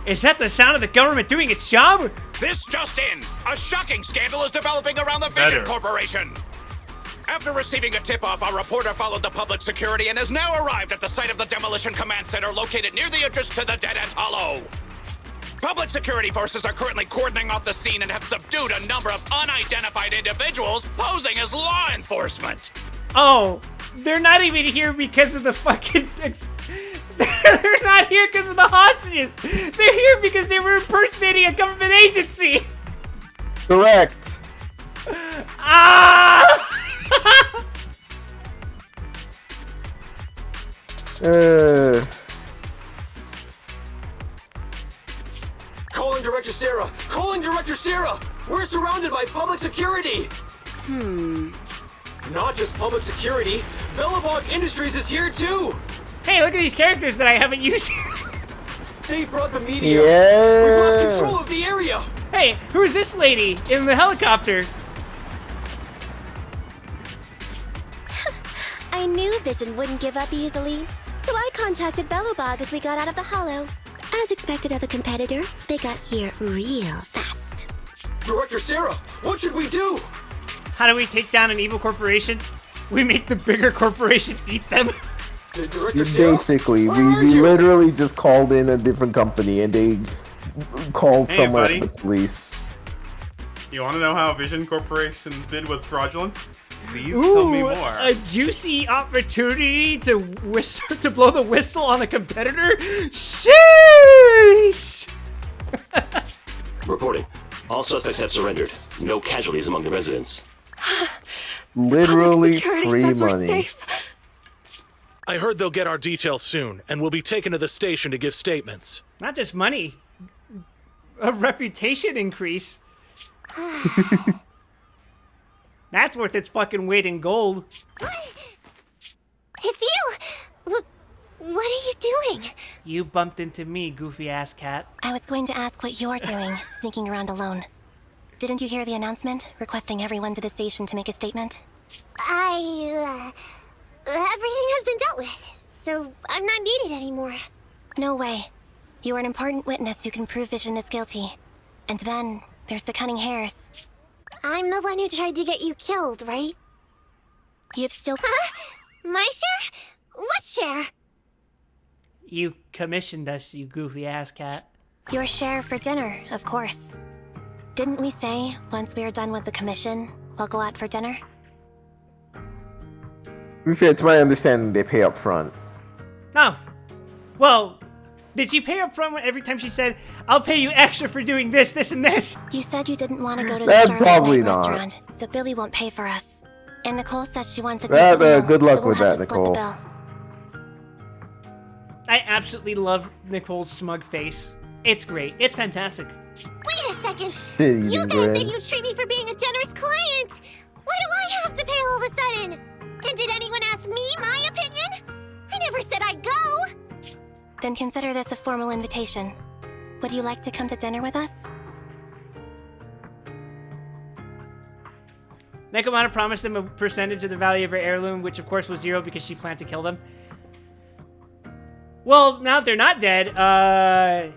[SPEAKER 1] Is that the sound of the government doing its job?
[SPEAKER 11] This just in! A shocking scandal is developing around the Vision Corporation! After receiving a tip-off, our reporter followed the public security and has now arrived at the site of the Demolition Command Center located near the entrance to the Dead End Hollow. Public security forces are currently cordoning off the scene and have subdued a number of unidentified individuals posing as law enforcement.
[SPEAKER 1] Oh, they're not even here because of the fucking... They're not here because of the hostages. They're here because they were impersonating a government agency.
[SPEAKER 13] Correct.
[SPEAKER 1] Ah!
[SPEAKER 12] Calling Director Sarah! Calling Director Sarah! We're surrounded by public security! Not just public security, Bellabog Industries is here too!
[SPEAKER 1] Hey, look at these characters that I haven't used.
[SPEAKER 12] They brought the media!
[SPEAKER 13] Yeah!
[SPEAKER 12] We brought control of the area!
[SPEAKER 1] Hey, who's this lady in the helicopter?
[SPEAKER 8] I knew Vision wouldn't give up easily, so I contacted Bellabog as we got out of the hollow. As expected of a competitor, they got here real fast.
[SPEAKER 12] Director Sarah, what should we do?
[SPEAKER 1] How do we take down an evil corporation? We make the bigger corporation eat them.
[SPEAKER 13] Basically, we literally just called in a different company and they called someone at the police.
[SPEAKER 3] You want to know how Vision Corporation's bid was fraudulent? Please tell me more.
[SPEAKER 1] A juicy opportunity to blow the whistle on a competitor? Sheesh!
[SPEAKER 12] Reporting. All suspects have surrendered. No casualties among the residents.
[SPEAKER 13] Literally free money.
[SPEAKER 16] I heard they'll get our details soon, and we'll be taken to the station to give statements.
[SPEAKER 1] Not just money. A reputation increase. That's worth its fucking weight in gold.
[SPEAKER 4] It's you! What are you doing?
[SPEAKER 1] You bumped into me, goofy-ass cat.
[SPEAKER 5] I was going to ask what you're doing, sneaking around alone. Didn't you hear the announcement, requesting everyone to the station to make a statement?
[SPEAKER 4] Everything has been dealt with, so I'm not needed anymore.
[SPEAKER 5] No way. You are an important witness who can prove Vision is guilty. And then, there's the Cunning Hares.
[SPEAKER 4] I'm the one who tried to get you killed, right?
[SPEAKER 5] You've still...
[SPEAKER 4] Huh? My share? What share?
[SPEAKER 1] You commissioned us, you goofy-ass cat.
[SPEAKER 5] Your share for dinner, of course. Didn't we say, once we are done with the commission, we'll go out for dinner?
[SPEAKER 13] To be fair, to my understanding, they pay up front.
[SPEAKER 1] Oh. Well, did she pay up front every time she said, I'll pay you extra for doing this, this, and this?
[SPEAKER 5] You said you didn't want to go to the
[SPEAKER 13] That's
[SPEAKER 5] Starlight
[SPEAKER 13] probably
[SPEAKER 5] Night
[SPEAKER 13] not.
[SPEAKER 5] restaurant, so Billy won't pay for us. And Nicole says she wants a decent meal,
[SPEAKER 13] Good luck
[SPEAKER 5] so we'll
[SPEAKER 13] with
[SPEAKER 5] have
[SPEAKER 13] that,
[SPEAKER 5] to split the
[SPEAKER 13] Nicole.
[SPEAKER 5] bill.
[SPEAKER 1] I absolutely love Nicole's smug face. It's great. It's fantastic.
[SPEAKER 4] Wait a second!
[SPEAKER 13] Shit,
[SPEAKER 4] You
[SPEAKER 13] eating
[SPEAKER 4] guys
[SPEAKER 13] grin.
[SPEAKER 4] said you'd treat me for being a generous client! Why do I have to pay all of a sudden? And did anyone ask me my opinion? I never said I'd go!
[SPEAKER 5] Then consider this a formal invitation. Would you like to come to dinner with us?
[SPEAKER 1] Nekomata promised them a percentage of the value of her heirloom, which of course was 0 because she planned to kill them. Well, now that they're not dead, that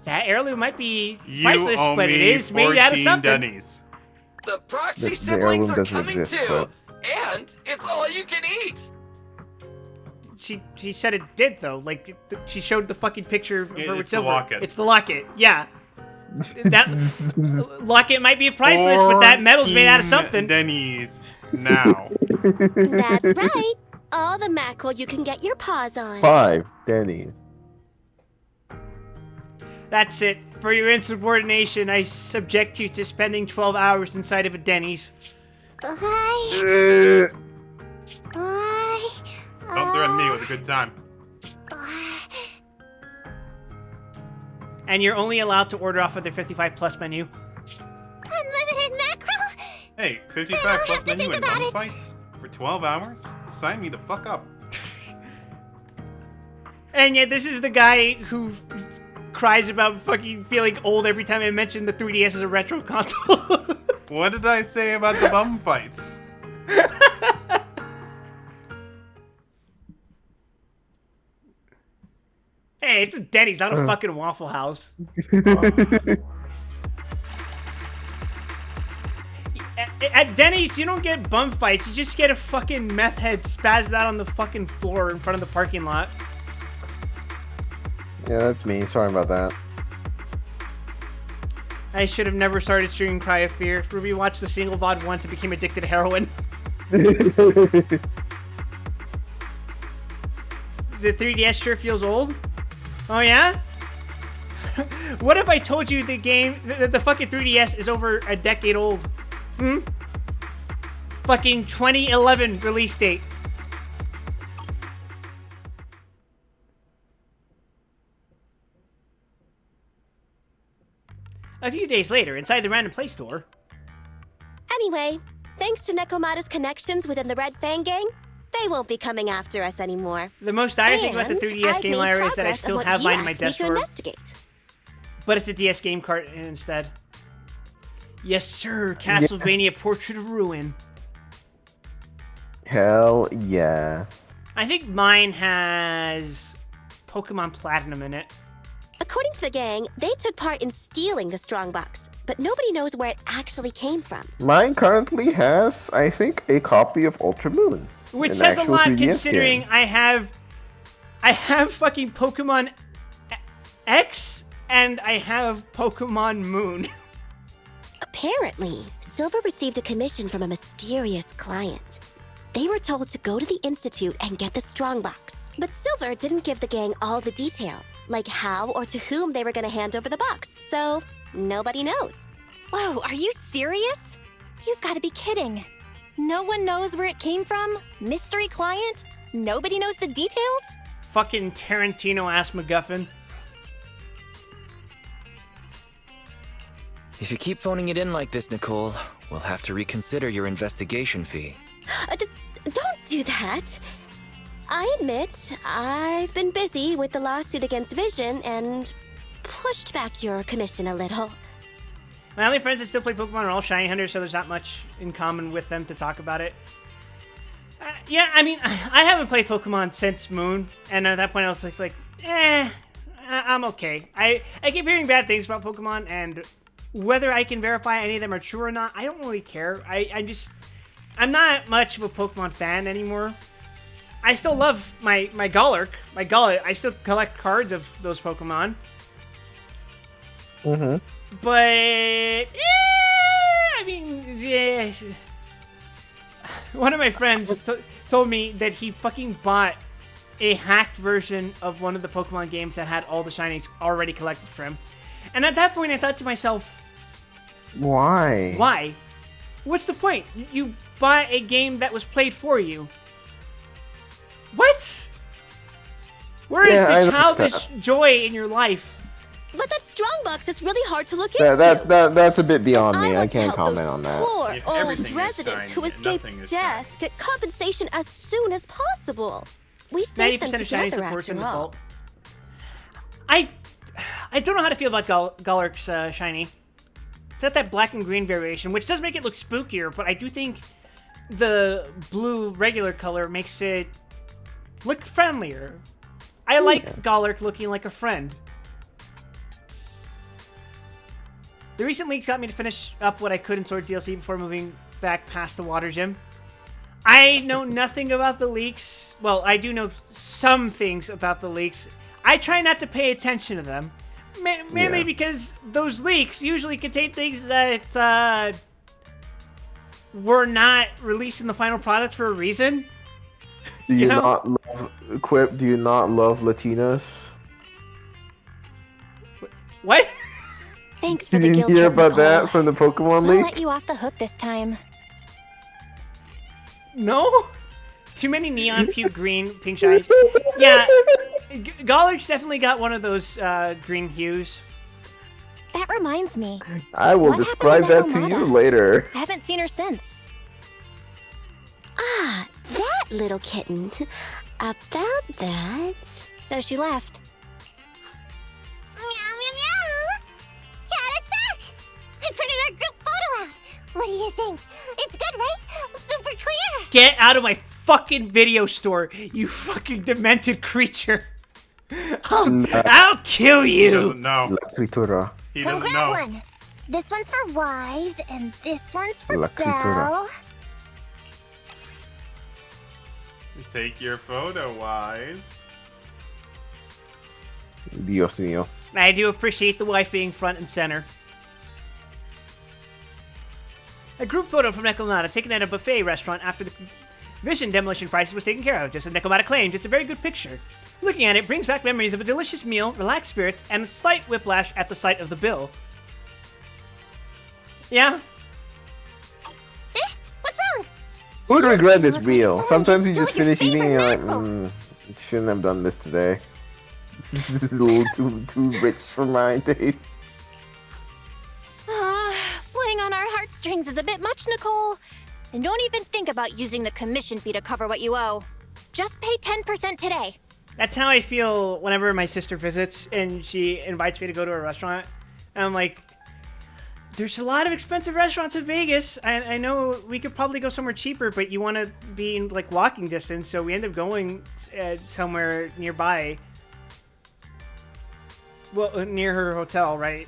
[SPEAKER 1] heirloom might be priceless, but it is made out of something.
[SPEAKER 3] Denny's.
[SPEAKER 7] The proxy
[SPEAKER 13] The
[SPEAKER 7] siblings
[SPEAKER 13] heirloom
[SPEAKER 7] are
[SPEAKER 13] doesn't
[SPEAKER 7] coming
[SPEAKER 13] exist,
[SPEAKER 7] too! And it's all you can eat!
[SPEAKER 1] She said it did though. Like she showed the fucking picture of her with
[SPEAKER 3] It's the
[SPEAKER 1] silver.
[SPEAKER 3] locket.
[SPEAKER 1] It's the locket. Yeah. That locket might be priceless, but that metal's made out of something.
[SPEAKER 3] Denny's now.
[SPEAKER 8] That's right. All the mackerel you can get your paws on.
[SPEAKER 13] 5 Denny's.
[SPEAKER 1] That's it. For your insubordination, I subject you to spending 12 hours inside of a Denny's.
[SPEAKER 3] Don't threaten me with a good time.
[SPEAKER 1] And you're only allowed to order off of their 55 plus menu.
[SPEAKER 4] Unlimited mackerel?
[SPEAKER 3] Hey, 55 plus menu and bum fights for 12 hours? Sign me the fuck up.
[SPEAKER 1] And yet this is the guy who cries about fucking feeling old every time I mention the 3DS as a retro console.
[SPEAKER 3] What did I say about the bum fights?
[SPEAKER 1] Hey, it's a Denny's, not a fucking Waffle House. At Denny's, you don't get bum fights. You just get a fucking meth head spazzed out on the fucking floor in front of the parking lot.
[SPEAKER 13] Yeah, that's me. Sorry about that.
[SPEAKER 1] I should have never started streaming Cry of Fear. Ruby watched the single VOD once and became addicted to heroin. The 3DS sure feels old. Oh yeah? What if I told you the game, the fucking 3DS is over a decade old? Hmm? Fucking 2011 release date. A few days later, inside the Random Play store.
[SPEAKER 8] Anyway, thanks to Nekomata's connections within the Red Fang gang, they won't be coming after us anymore.
[SPEAKER 1] The most dire thing about the 3DS game library is that I still have mine in my desk drawer. But it's a DS game cart instead. Yes, sir. Castlevania Portrait of Ruin.
[SPEAKER 13] Hell yeah.
[SPEAKER 1] I think mine has Pokemon Platinum in it.
[SPEAKER 8] According to the gang, they took part in stealing the Strongbox.
[SPEAKER 5] but nobody knows where it actually came from.
[SPEAKER 13] Mine currently has, I think, a copy of Ultra Moon.
[SPEAKER 1] Which
[SPEAKER 13] an
[SPEAKER 1] says a
[SPEAKER 13] actual
[SPEAKER 1] lot
[SPEAKER 13] 3DS
[SPEAKER 1] considering
[SPEAKER 13] game.
[SPEAKER 1] I have fucking Pokemon X and I have Pokemon Moon.
[SPEAKER 5] Apparently, Silver received a commission from a mysterious client. They were told to go to the Institute and get the Strongbox. But Silver didn't give the gang all the details, like how or to whom they were going to hand over the box, so nobody knows.
[SPEAKER 8] Whoa, are you serious? You've got to be kidding. No one knows where it came from? Mystery client? Nobody knows the details?
[SPEAKER 1] Fucking Tarantino-ass MacGuffin.
[SPEAKER 6] If you keep phoning it in like this, Nicole, we'll have to reconsider your investigation fee.
[SPEAKER 5] Don't do that. I admit, I've been busy with the lawsuit against Vision and pushed back your commission a little.
[SPEAKER 1] My only friends that still play Pokemon are all shiny hunters, so there's not much in common with them to talk about it. Yeah, I mean, I haven't played Pokemon since Moon, and at that point I was like, I'm okay. I keep hearing bad things about Pokemon, and whether I can verify any of them are true or not, I don't really care. I'm not much of a Pokemon fan anymore. I still love my Golurk, my Golett. I still collect cards of those Pokemon.
[SPEAKER 13] Mm-hmm.
[SPEAKER 1] But, I mean, yeah. One of my friends told me that he fucking bought a hacked version of one of the Pokemon games that had all the shinies already collected for him. And at that point, I thought to myself,
[SPEAKER 13] why?
[SPEAKER 1] Why? What's the point? You bought a game that was played for you. What? Where is the childish joy in your life?
[SPEAKER 5] But that Strongbox is really hard to look into.
[SPEAKER 13] That's a bit beyond me. I can't comment on that.
[SPEAKER 5] Poor old residents who escaped death get compensation as soon as possible. We saved them
[SPEAKER 1] 90% of shiny
[SPEAKER 5] together
[SPEAKER 1] supports in
[SPEAKER 5] after
[SPEAKER 1] the
[SPEAKER 5] all.
[SPEAKER 1] vault. I don't know how to feel about Golurk's shiny. It's got that black and green variation, which does make it look spookier, but I do think the blue regular color makes it look friendlier. I like Golurk looking like a friend. The recent leaks got me to finish up what I could in Swords DLC before moving back past the water gym. I know nothing about the leaks. Well, I do know some things about the leaks. I try not to pay attention to them. Mainly because those leaks usually contain things that were not released in the final product for a reason.
[SPEAKER 13] Do you not love Quip? Do you not love Latinas?
[SPEAKER 1] What?
[SPEAKER 8] Thanks for
[SPEAKER 13] You
[SPEAKER 8] the
[SPEAKER 13] didn't
[SPEAKER 8] guilt
[SPEAKER 13] hear
[SPEAKER 8] trip,
[SPEAKER 13] about
[SPEAKER 8] Nicole.
[SPEAKER 13] that from the Pokemon
[SPEAKER 8] We'll
[SPEAKER 13] leak?
[SPEAKER 8] let you off the hook this time.
[SPEAKER 1] No? Too many neon, puke green, pink shinies. Yeah, Golurk's definitely got one of those green hues.
[SPEAKER 8] That reminds me.
[SPEAKER 13] I will
[SPEAKER 8] What
[SPEAKER 13] describe
[SPEAKER 8] happened
[SPEAKER 13] that
[SPEAKER 8] to
[SPEAKER 13] to you
[SPEAKER 8] Nelmada?
[SPEAKER 13] later.
[SPEAKER 8] I haven't seen her since.
[SPEAKER 5] Ah, that little kitten. About that.
[SPEAKER 8] So she left.
[SPEAKER 4] Meow, meow, meow! Cat attack! I printed our group photo out! What do you think? It's good, right? Super clear!
[SPEAKER 1] Get out of my fucking video store, you fucking demented creature. I'll kill you.
[SPEAKER 3] He doesn't know.
[SPEAKER 13] La Critura.
[SPEAKER 3] He
[SPEAKER 4] Come
[SPEAKER 3] doesn't
[SPEAKER 4] grab
[SPEAKER 3] know.
[SPEAKER 4] one! This one's for Wise, and this one's for
[SPEAKER 13] La Critura.
[SPEAKER 4] Belle.
[SPEAKER 3] Take your photo, Wise.
[SPEAKER 13] Dios mío.
[SPEAKER 1] I do appreciate the wife being front and center. A group photo from Nekomata taken at a buffet restaurant after the Vision demolition crisis was taken care of. Just as Nekomata claimed, it's a very good picture. Looking at it brings back memories of a delicious meal, relaxed spirits, and a slight whiplash at the sight of the bill. Yeah?
[SPEAKER 4] What's wrong?
[SPEAKER 13] Who would regret this meal? Sometimes you just finish eating and you're like, shouldn't have done this today. This is a little too rich for my taste.
[SPEAKER 8] Playing on our heartstrings is a bit much, Nicole. And don't even think about using the commission fee to cover what you owe. Just pay 10% today.
[SPEAKER 1] That's how I feel whenever my sister visits and she invites me to go to a restaurant. And I'm like, there's a lot of expensive restaurants in Vegas. I know we could probably go somewhere cheaper, but you want to be in like walking distance, so we end up going somewhere nearby. Well, near her hotel, right?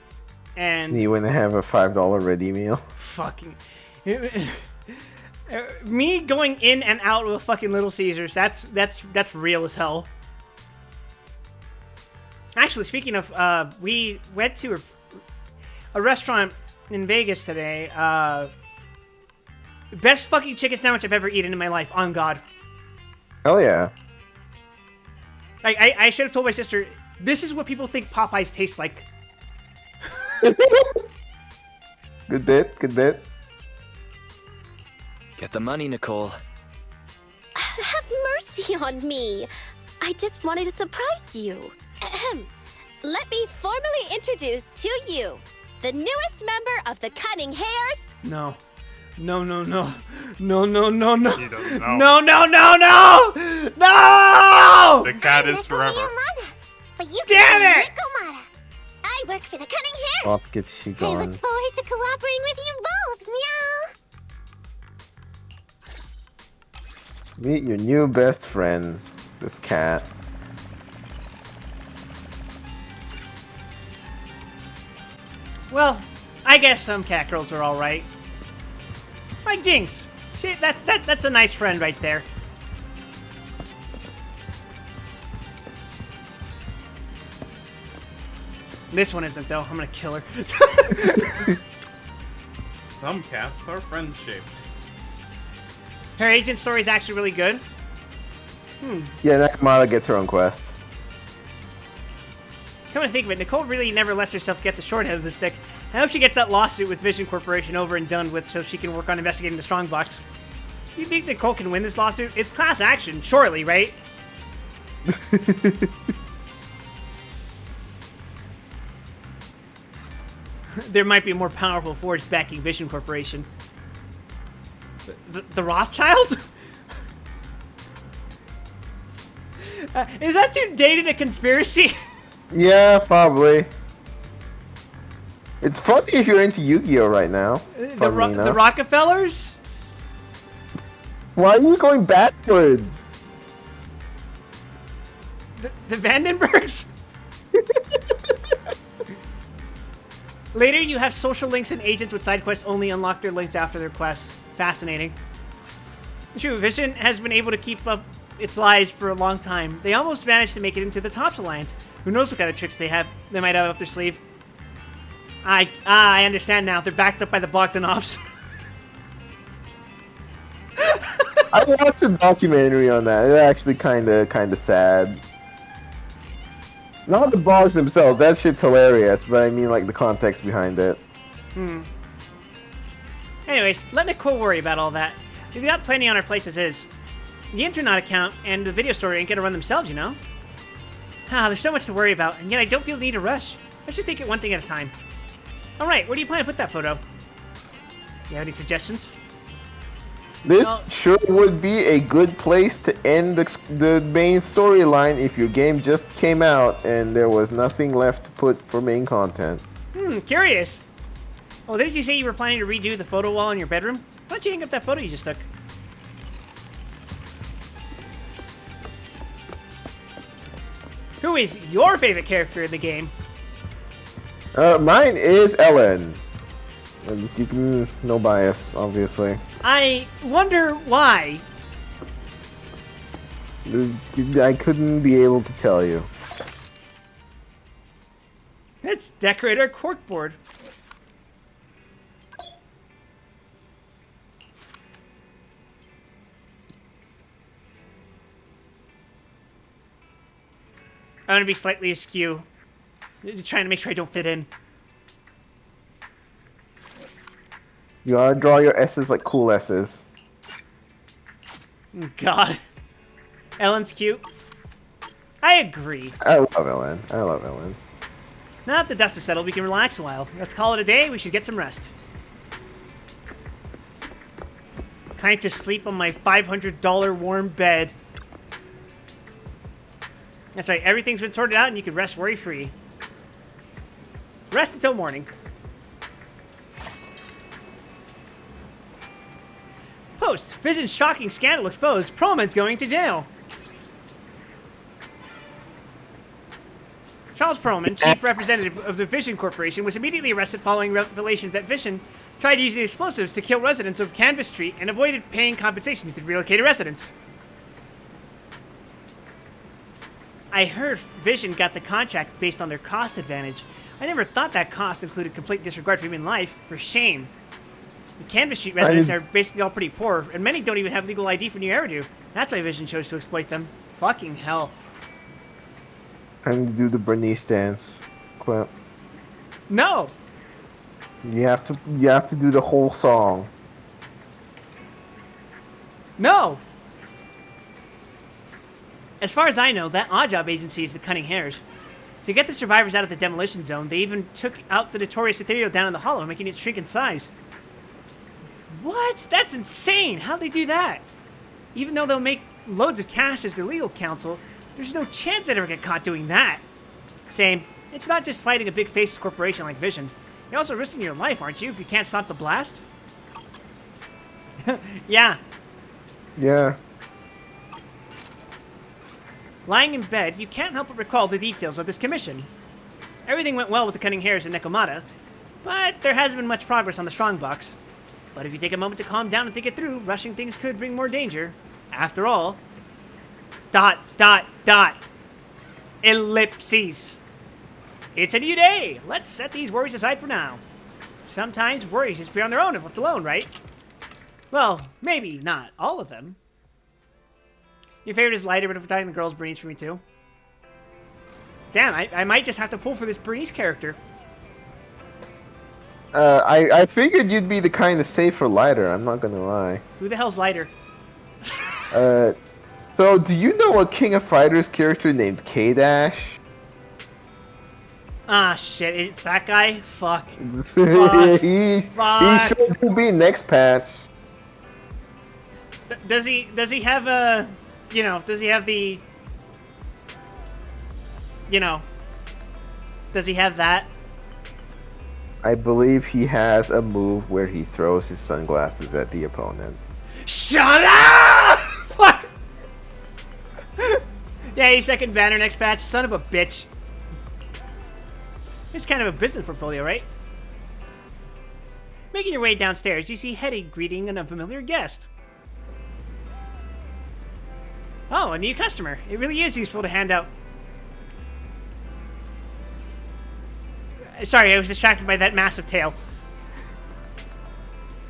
[SPEAKER 1] And
[SPEAKER 13] you wouldn't have a $5 ready meal.
[SPEAKER 1] fucking me going in and out of a fucking Little Caesars. That's real as hell. Actually, speaking of, we went to a restaurant in Vegas today. Best fucking chicken sandwich I've ever eaten in my life. On God.
[SPEAKER 13] Hell yeah.
[SPEAKER 1] I should have told my sister, this is what people think Popeyes tastes like.
[SPEAKER 13] Good bit, good bit.
[SPEAKER 6] Get the money, Nicole.
[SPEAKER 8] Have mercy on me. I just wanted to surprise you. Ahem. Let me formally introduce to you the newest member of the Cunning Hares.
[SPEAKER 1] No. No, no, no. No, no, no, no.
[SPEAKER 3] He doesn't know.
[SPEAKER 1] No, no, no, no! No!
[SPEAKER 3] The cat is forever.
[SPEAKER 4] But you
[SPEAKER 1] Damn
[SPEAKER 4] can
[SPEAKER 1] it!
[SPEAKER 4] Nikomata. I work for the Cunning Hares.
[SPEAKER 13] Off gets you
[SPEAKER 4] I
[SPEAKER 13] gone.
[SPEAKER 4] look forward to cooperating with you both, meow.
[SPEAKER 13] Meet your new best friend, this cat.
[SPEAKER 1] Well, I guess some cat girls are alright. Like Jinx. That's a nice friend right there. This one isn't, though. I'm gonna kill her.
[SPEAKER 3] Some cats are friend-shaped.
[SPEAKER 1] Her agent story is actually really good.
[SPEAKER 13] Yeah, Nakamata gets her own quest.
[SPEAKER 1] Come to think of it, Nicole really never lets herself get the short end of the stick. I hope she gets that lawsuit with Vision Corporation over and done with so she can work on investigating the Strongbox. You think Nicole can win this lawsuit? It's class action, surely, right? There might be a more powerful force backing Vision Corporation. The Rothschilds? Is that too dated a conspiracy?
[SPEAKER 13] Yeah, probably. It's funny if you're into Yu-Gi-Oh right now.
[SPEAKER 1] The Rockefellers?
[SPEAKER 13] Why are you going backwards?
[SPEAKER 1] The Vandenbergs? Later, you have social links and agents with side quests only unlock their links after their quests. Fascinating. True, Vision has been able to keep up its lies for a long time. They almost managed to make it into the Tops Alliance. Who knows what kind of tricks they might have up their sleeve. I understand now. They're backed up by the Bogdanovs.
[SPEAKER 13] I watched a documentary on that. It's actually kind of sad. Not the Bogs themselves. That shit's hilarious, but I mean like the context behind it.
[SPEAKER 1] Anyways, let Nicole worry about all that. We've got plenty on our plates as is. The Internet account and the video story ain't gonna run themselves, you know? There's so much to worry about, and yet I don't feel the need to rush. Let's just take it one thing at a time. Alright, where do you plan to put that photo? You have any suggestions?
[SPEAKER 13] This sure would be a good place to end the main storyline if your game just came out and there was nothing left to put for main content.
[SPEAKER 1] Curious. Oh, didn't you say you were planning to redo the photo wall in your bedroom? Why don't you hang up that photo you just took? Who is your favorite character in the game?
[SPEAKER 13] Mine is Ellen. You can, no bias, obviously.
[SPEAKER 1] I wonder why.
[SPEAKER 13] I couldn't be able to tell you.
[SPEAKER 1] Let's decorate our corkboard. I'm gonna be slightly askew. Trying to make sure I don't fit in.
[SPEAKER 13] You gotta draw your S's like cool S's.
[SPEAKER 1] God. Ellen's cute. I agree.
[SPEAKER 13] I love Ellen. I love Ellen.
[SPEAKER 1] Now that the dust is settled, we can relax a while. Let's call it a day. We should get some rest. Time to sleep on my $500 warm bed. That's right. Everything's been sorted out and you can rest worry-free. Rest until morning. Post. Vision's shocking scandal exposed. Proman's going to jail. Charles Perlman, chief representative of the Vision Corporation, was immediately arrested following revelations that Vision tried using explosives to kill residents of Canvas Street and avoided paying compensation to the relocated residents. I heard Vision got the contract based on their cost advantage. I never thought that cost included complete disregard for human life. For shame. The Canvas Street residents are basically all pretty poor, and many don't even have legal ID for New Eridu. That's why Vision chose to exploit them. Fucking hell.
[SPEAKER 13] Time to do the Bernice dance. Quip.
[SPEAKER 1] No!
[SPEAKER 13] You have to do the whole song.
[SPEAKER 1] No! As far as I know, that oddjob agency is the Cunning Hares. To get the survivors out of the demolition zone, they even took out the notorious ethereal down in the hollow, making it shrink in size. What? That's insane! How'd they do that? Even though they'll make loads of cash as their legal counsel, there's no chance they'd ever get caught doing that. Same. It's not just fighting a big faceless corporation like Vision. You're also risking your life, aren't you, if you can't stop the blast? Yeah.
[SPEAKER 13] Yeah.
[SPEAKER 1] Lying in bed, you can't help but recall the details of this commission. Everything went well with the Cunning Hares and Nekomata, but there hasn't been much progress on the Strongbox. But if you take a moment to calm down and think it through, rushing things could bring more danger. After all... ... Ellipses. It's a new day. Let's set these worries aside for now. Sometimes worries just be on their own if left alone, right? Well, maybe not all of them. Your favorite is lighter, but if we're talking the girls, Bernice for me too. Damn, I might just have to pull for this Bernice character.
[SPEAKER 13] I figured you'd be the kind of safer lighter, I'm not gonna lie.
[SPEAKER 1] Who the hell's lighter?
[SPEAKER 13] So do you know a King of Fighters character named K-Dash?
[SPEAKER 1] Ah, shit, it's that guy? Fuck.
[SPEAKER 13] He should be next patch.
[SPEAKER 1] Does he have a... You know, does he have the... You know... Does he have that?
[SPEAKER 13] I believe he has a move where he throws his sunglasses at the opponent.
[SPEAKER 1] Shut up! Fuck! Yeah, he's second banner next patch. Son of a bitch. It's kind of a business portfolio, right? Making your way downstairs, you see Hetty greeting an unfamiliar guest. Oh, a new customer. It really is useful to hand out... Sorry, I was distracted by that massive tail.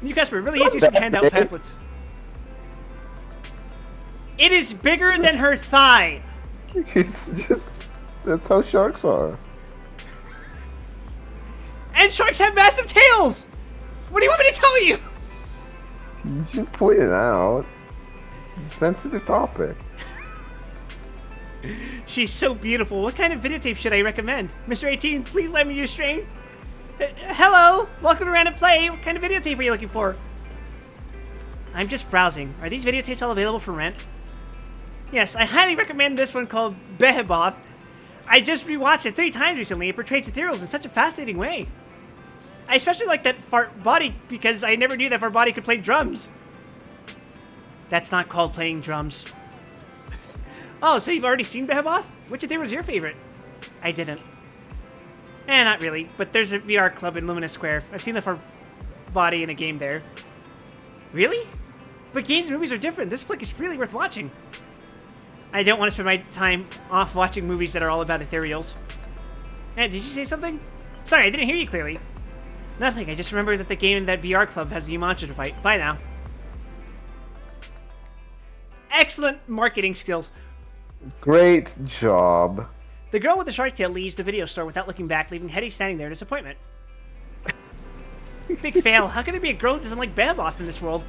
[SPEAKER 1] New customer. It really is useful to hand out pamphlets. It is bigger than her thigh.
[SPEAKER 13] It's just... That's how sharks are.
[SPEAKER 1] And sharks have massive tails! What do you want me to tell you?
[SPEAKER 13] You should point it out. It's a sensitive topic.
[SPEAKER 1] She's so beautiful. What kind of videotape should I recommend? Mr. 18, please let me use strength. Hello! Welcome to Random Play. What kind of videotape are you looking for? I'm just browsing. Are these videotapes all available for rent? Yes, I highly recommend this one called Behemoth. I just rewatched it 3 times recently. It portrays ethereals in such a fascinating way. I especially like that fart body because I never knew that fart body could play drums. That's not called playing drums. Oh, so you've already seen Behemoth? Which ethereal was your favorite? I didn't. Not really, but there's a VR club in Lumina Square. I've seen the fart body in a game there. Really? But games and movies are different. This flick is really worth watching. I don't want to spend my time off watching movies that are all about ethereals. Did you say something? Sorry, I didn't hear you clearly. Nothing, I just remember that the game in that VR club has a new monster to fight. Bye now. Excellent marketing skills.
[SPEAKER 13] Great job.
[SPEAKER 1] The girl with the shark tail leaves the video store without looking back, leaving Hetty standing there in disappointment. Big fail. How can there be a girl who doesn't like Behemoth in this world?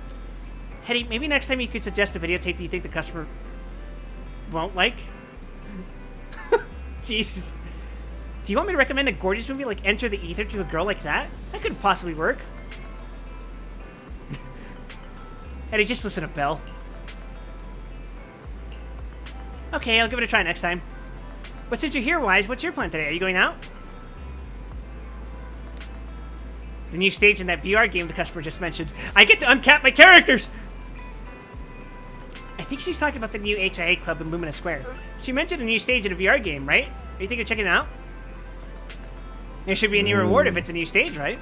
[SPEAKER 1] Hetty, maybe next time you could suggest a videotape you think the customer won't like? Jesus. Do you want me to recommend a gorgeous movie like Enter the Ether to a girl like that? That couldn't possibly work. Hetty, just listen to Belle. Okay, I'll give it a try next time. But since you're here, Wise, what's your plan today? Are you going out? The new stage in that VR game the customer just mentioned. I get to uncap my characters! I think she's talking about the new HIA club in Lumina Square. She mentioned a new stage in a VR game, right? Are you thinking of checking it out? There should be a new reward if it's a new stage, right?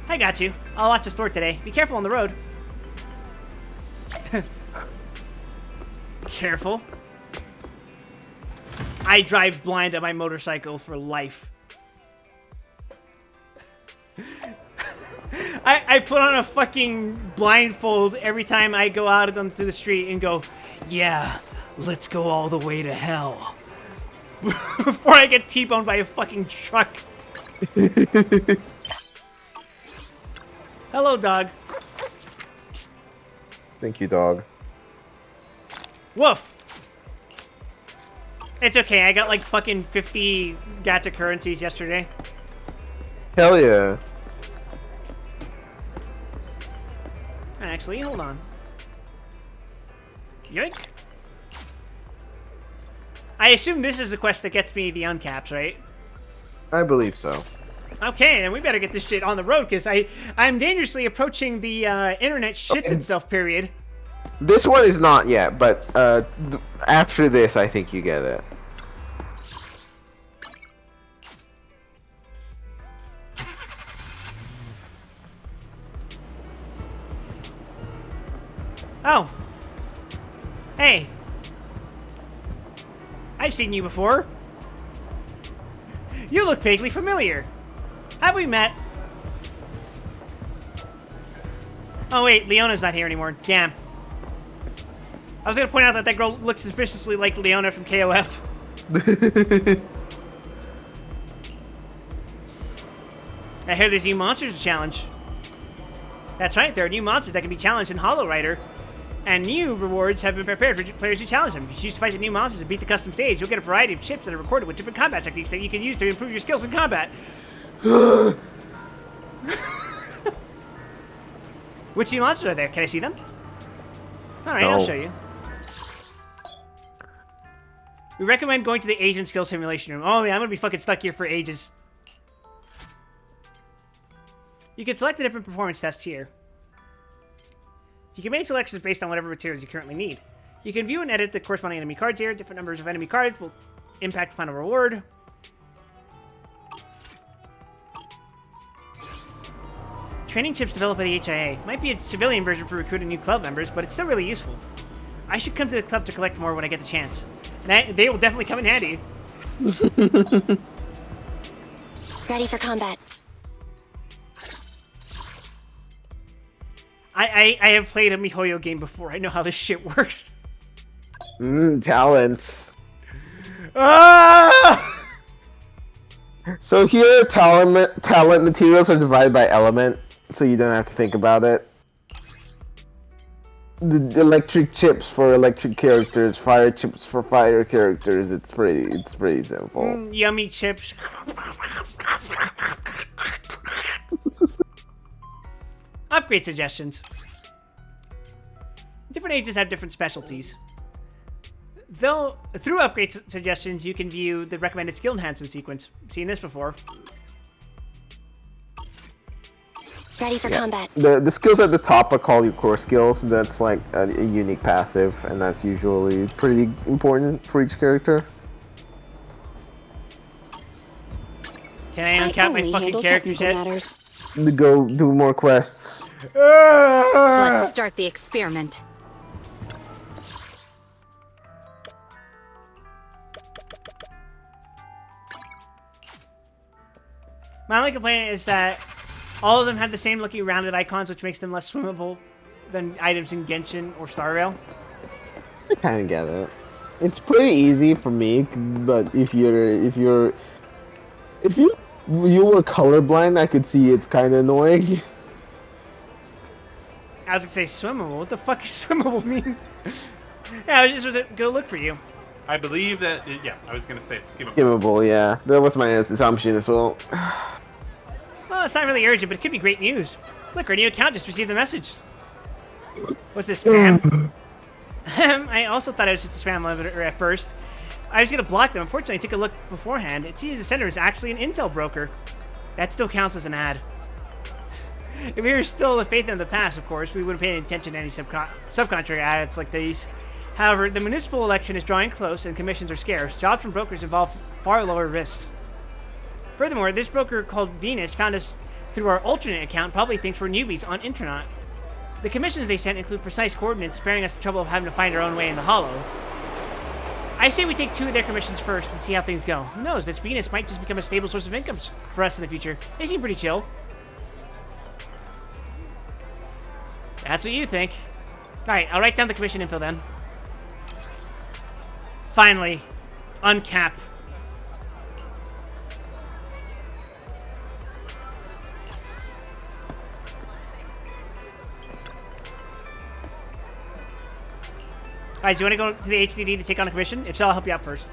[SPEAKER 1] I got you. I'll watch the store today. Be careful on the road. Careful. I drive blind on my motorcycle for life. I put on a fucking blindfold every time I go out onto the street and go, yeah, let's go all the way to hell. Before I get T-boned by a fucking truck. Hello, dog.
[SPEAKER 13] Thank you, dog.
[SPEAKER 1] Woof. It's okay. I got like fucking 50 gacha currencies yesterday.
[SPEAKER 13] Hell yeah.
[SPEAKER 1] Actually, hold on. Yoink. I assume this is the quest that gets me the uncaps, right?
[SPEAKER 13] I believe so.
[SPEAKER 1] Okay, then we better get this shit on the road, because I'm dangerously approaching the internet shits itself period.
[SPEAKER 13] This one is not yet, but after this, I think you get it.
[SPEAKER 1] Oh. Hey. I've seen you before. You look vaguely familiar. Have we met? Oh wait, Leona's not here anymore. Damn. I was gonna point out that that girl looks suspiciously like Leona from KOF. I hear there's new monsters to challenge. That's right, there are new monsters that can be challenged in Hollow Rider. And new rewards have been prepared for players who challenge them. If you choose to fight the new monsters and beat the custom stage, you'll get a variety of chips that are recorded with different combat techniques that you can use to improve your skills in combat. Which new monsters are there? Can I see them? Alright, I'll show you. We recommend going to the Asian Skill Simulation Room. Oh yeah, I'm gonna be fucking stuck here for ages. You can select the different performance tests here. You can make selections based on whatever materials you currently need. You can view and edit the corresponding enemy cards here. Different numbers of enemy cards will impact the final reward. Training chips developed by the HIA. Might be a civilian version for recruiting new club members, but it's still really useful. I should come to the club to collect more when I get the chance. And they will definitely come in handy.
[SPEAKER 5] Ready for combat.
[SPEAKER 1] I have played a MiHoYo game before. I know how this shit works.
[SPEAKER 13] Talents.
[SPEAKER 1] Ah!
[SPEAKER 13] So here, talent materials are divided by element, so you don't have to think about it. The electric chips for electric characters, fire chips for fire characters. It's pretty simple.
[SPEAKER 1] Yummy chips. Upgrade suggestions. Different ages have different specialties. Though, through upgrade suggestions, you can view the recommended skill enhancement sequence. Seen this before.
[SPEAKER 5] Ready for combat.
[SPEAKER 13] The skills at the top are called your core skills. That's like a unique passive, and that's usually pretty important for each character.
[SPEAKER 1] Can I uncap my fucking characters yet?
[SPEAKER 13] To go do more quests.
[SPEAKER 8] Let's start the experiment.
[SPEAKER 1] My only complaint is that all of them have the same looking rounded icons, which makes them less swimmable than items in Genshin or Star Rail.
[SPEAKER 13] I kind of get it. It's pretty easy for me, but if you were colorblind, I could see it's kind of annoying.
[SPEAKER 1] I was gonna say swimmable. What the fuck does swimmable mean? Yeah, it was a good look for you.
[SPEAKER 3] I believe that, yeah, I was gonna say skimmable.
[SPEAKER 13] Skimmable, yeah. That was my assumption as well.
[SPEAKER 1] Well, it's not really urgent, but it could be great news. Look, our new account just received a message. What's this, spam? I also thought it was just a spam limiter at first. I was gonna block them. Unfortunately, I took a look beforehand. It seems the sender is actually an intel broker. That still counts as an ad. If we were still the faith in the past, of course, we wouldn't pay any attention to any subcontractor ads like these. However, the municipal election is drawing close and commissions are scarce. Jobs from brokers involve far lower risks. Furthermore, this broker called Venus found us through our alternate account, probably thinks we're newbies on Internet. The commissions they sent include precise coordinates, sparing us the trouble of having to find our own way in the Hollow. I say we take 2 of their commissions first and see how things go. Who knows, this Venus might just become a stable source of income for us in the future. They seem pretty chill. That's what you think. Alright, I'll write down the commission info then. Finally. Uncap. Guys, you want to go to the HDD to take on a commission? If so, I'll help you out first.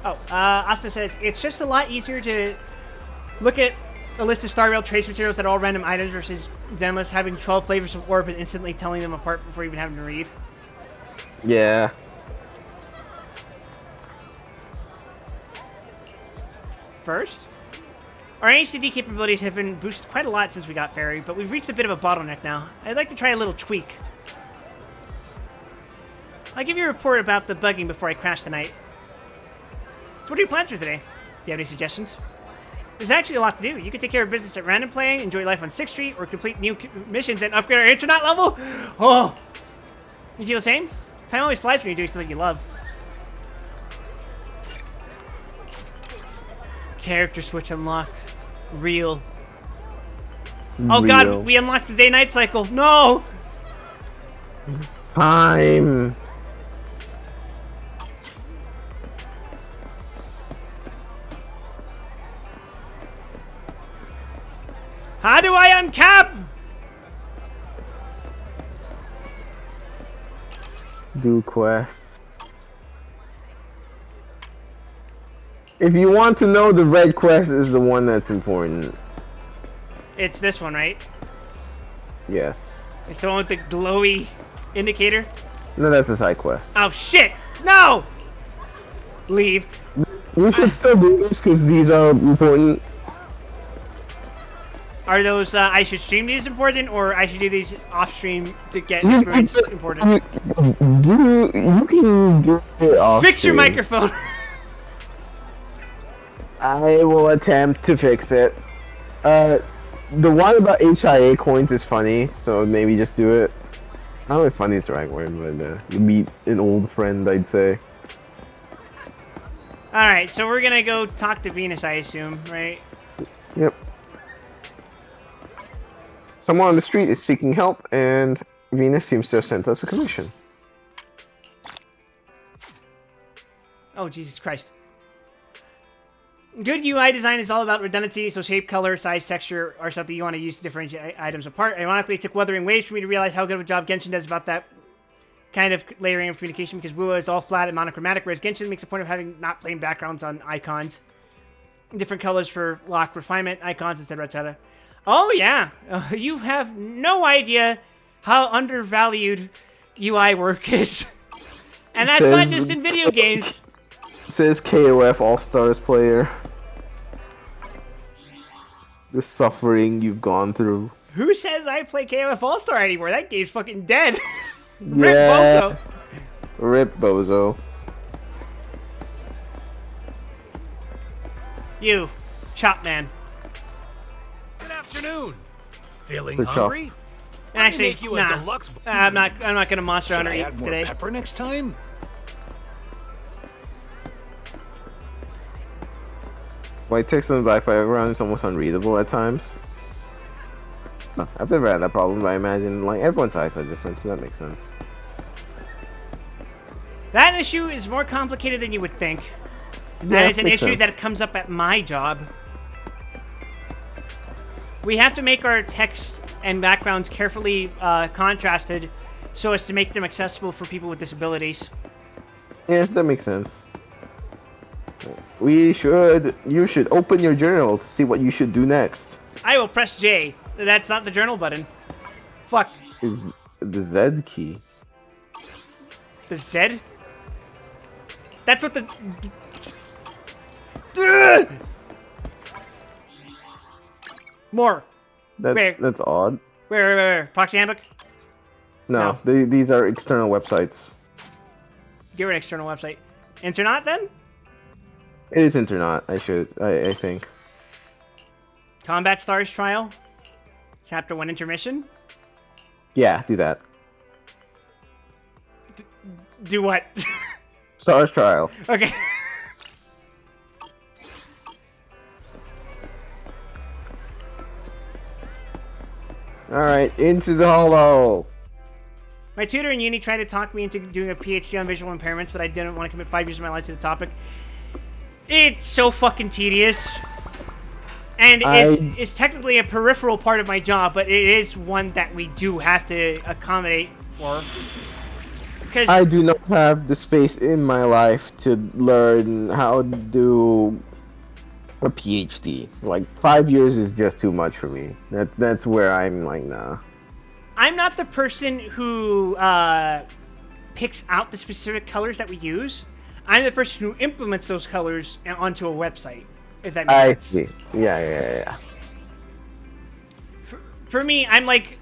[SPEAKER 1] Oh, Asta says, it's just a lot easier to look at a list of Star Rail trace materials that are all random items versus Zenless having 12 flavors of orb and instantly telling them apart before even having to read.
[SPEAKER 13] Yeah.
[SPEAKER 1] First, our HDD capabilities have been boosted quite a lot since we got Fairy, but we've reached a bit of a bottleneck now. I'd like to try a little tweak. I'll give you a report about the bugging before I crash tonight. So what are your plans for today? Do you have any suggestions? There's actually a lot to do. You can take care of business at Random Play, enjoy life on 6th Street, or complete new missions and upgrade our internet level. Oh! You feel the same? Time always flies when you're doing something you love. Character switch unlocked. Real. Oh god, we unlocked the day-night cycle. No!
[SPEAKER 13] Time.
[SPEAKER 1] How do I uncap?
[SPEAKER 13] Do quests. If you want to know, the red quest is the one that's important.
[SPEAKER 1] It's this one, right?
[SPEAKER 13] Yes.
[SPEAKER 1] It's the one with the glowy indicator?
[SPEAKER 13] No, that's a side quest.
[SPEAKER 1] Oh shit! No! Leave.
[SPEAKER 13] We should still do this because these are important.
[SPEAKER 1] Are those, I should stream these important, or I should do these off stream to get experience important?
[SPEAKER 13] You can do it off
[SPEAKER 1] Fix your
[SPEAKER 13] stream.
[SPEAKER 1] microphone!
[SPEAKER 13] I will attempt to fix it. The one about HIA coins is funny, so maybe just do it. I don't know if funny is the right word, but you meet an old friend, I'd say.
[SPEAKER 1] Alright, so we're gonna go talk to Venus, I assume, right?
[SPEAKER 13] Yep. Someone on the street is seeking help, and Venus seems to have sent us a commission.
[SPEAKER 1] Oh, Jesus Christ. Good UI design is all about redundancy, so shape, color, size, texture are something you want to use to differentiate items apart. Ironically, it took Wuthering Waves for me to realize how good of a job Genshin does about that kind of layering of communication, because Wuwa is all flat and monochromatic, whereas Genshin makes a point of having not plain backgrounds on icons. Different colors for lock refinement icons instead of etc. Oh yeah, you have no idea how undervalued UI work is. And that's not just in video games.
[SPEAKER 13] Says KOF All-Stars player. The suffering you've gone through.
[SPEAKER 1] Who says I play KOF All-Star anymore? That game's fucking dead.
[SPEAKER 13] Rip Bozo. Rip Bozo.
[SPEAKER 1] You, Chop Man.
[SPEAKER 16] Good afternoon. Feeling
[SPEAKER 13] Good job.
[SPEAKER 16] hungry?
[SPEAKER 1] Actually,
[SPEAKER 16] make you a
[SPEAKER 1] nah.
[SPEAKER 16] deluxe.
[SPEAKER 1] I'm not gonna Monster
[SPEAKER 16] Should
[SPEAKER 1] Hunter
[SPEAKER 16] I
[SPEAKER 1] eat
[SPEAKER 16] add more
[SPEAKER 1] today.
[SPEAKER 16] pepper next time?
[SPEAKER 13] White text on the black background is almost unreadable at times. No, I've never had that problem, but I imagine like everyone's eyes are different, so that makes sense.
[SPEAKER 1] That issue is more complicated than you would think.
[SPEAKER 13] Yeah,
[SPEAKER 1] That is an
[SPEAKER 13] makes
[SPEAKER 1] issue
[SPEAKER 13] sense.
[SPEAKER 1] that comes up at my job. We have to make our text and backgrounds carefully contrasted so as to make them accessible for people with disabilities.
[SPEAKER 13] Yeah, that makes sense. You should open your journal to see what you should do next.
[SPEAKER 1] I will press J. That's not the journal button. Fuck.
[SPEAKER 13] Is the Z key.
[SPEAKER 1] The Z? That's what the... Ugh! More. Where?
[SPEAKER 13] That's odd.
[SPEAKER 1] Where? Proxy handbook?
[SPEAKER 13] No, these are external websites.
[SPEAKER 1] You're an external website. Internet then?
[SPEAKER 13] It is internet, I think.
[SPEAKER 1] Combat Stars Trial. Chapter 1 intermission.
[SPEAKER 13] Yeah, do that.
[SPEAKER 1] Do what?
[SPEAKER 13] Stars Trial.
[SPEAKER 1] Okay.
[SPEAKER 13] Alright, into the hollow.
[SPEAKER 1] My tutor in uni tried to talk me into doing a PhD on visual impairments, but I didn't want to commit 5 years of my life to the topic. It's so fucking tedious. And it's technically a peripheral part of my job, but it is one that we do have to accommodate for. Because
[SPEAKER 13] I do not have the space in my life to learn how to do a PhD. Like 5 years is just too much for me. That's where I'm like, nah.
[SPEAKER 1] I'm not the person who picks out the specific colors that we use. I'm the person who implements those colors onto a website, if that makes sense.
[SPEAKER 13] I see. Yeah.
[SPEAKER 1] For me, I'm like,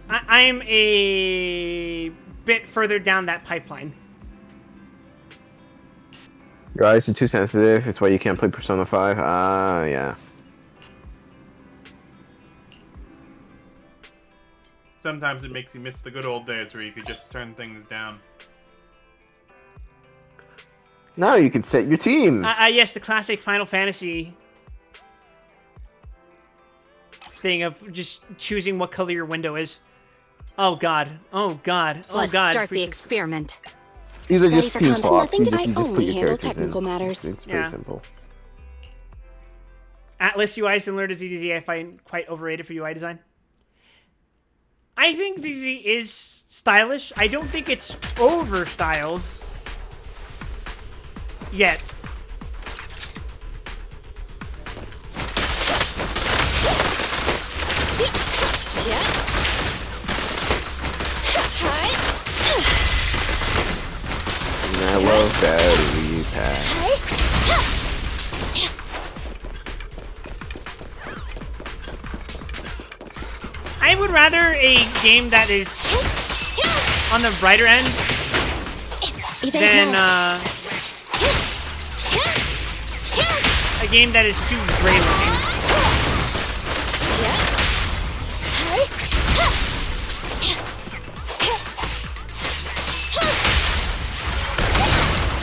[SPEAKER 1] I'm a bit further down that pipeline.
[SPEAKER 13] Your eyes are too sensitive. It's why you can't play Persona 5. Yeah.
[SPEAKER 3] Sometimes it makes you miss the good old days where you could just turn things down.
[SPEAKER 13] Now you can set your team.
[SPEAKER 1] Yes, the classic Final Fantasy thing of just choosing what color your window is. Oh god. Oh god. Oh
[SPEAKER 8] Let's
[SPEAKER 1] god.
[SPEAKER 8] start the experiment.
[SPEAKER 13] These are
[SPEAKER 8] Ready
[SPEAKER 13] just
[SPEAKER 8] for
[SPEAKER 13] team
[SPEAKER 8] combat?
[SPEAKER 13] slots.
[SPEAKER 8] Nothing
[SPEAKER 13] You
[SPEAKER 8] did
[SPEAKER 13] just,
[SPEAKER 8] I
[SPEAKER 13] you just put
[SPEAKER 8] only
[SPEAKER 13] your
[SPEAKER 8] handle
[SPEAKER 13] characters
[SPEAKER 8] technical
[SPEAKER 13] in.
[SPEAKER 8] matters.
[SPEAKER 13] It's very simple.
[SPEAKER 1] Atlas UI similar to ZZZ, I find quite overrated for UI design. I think ZZZ is stylish. I don't think it's over-styled yet.
[SPEAKER 13] And I love battery pack.
[SPEAKER 1] I would rather a game that is on the brighter end than a game that is too gray looking.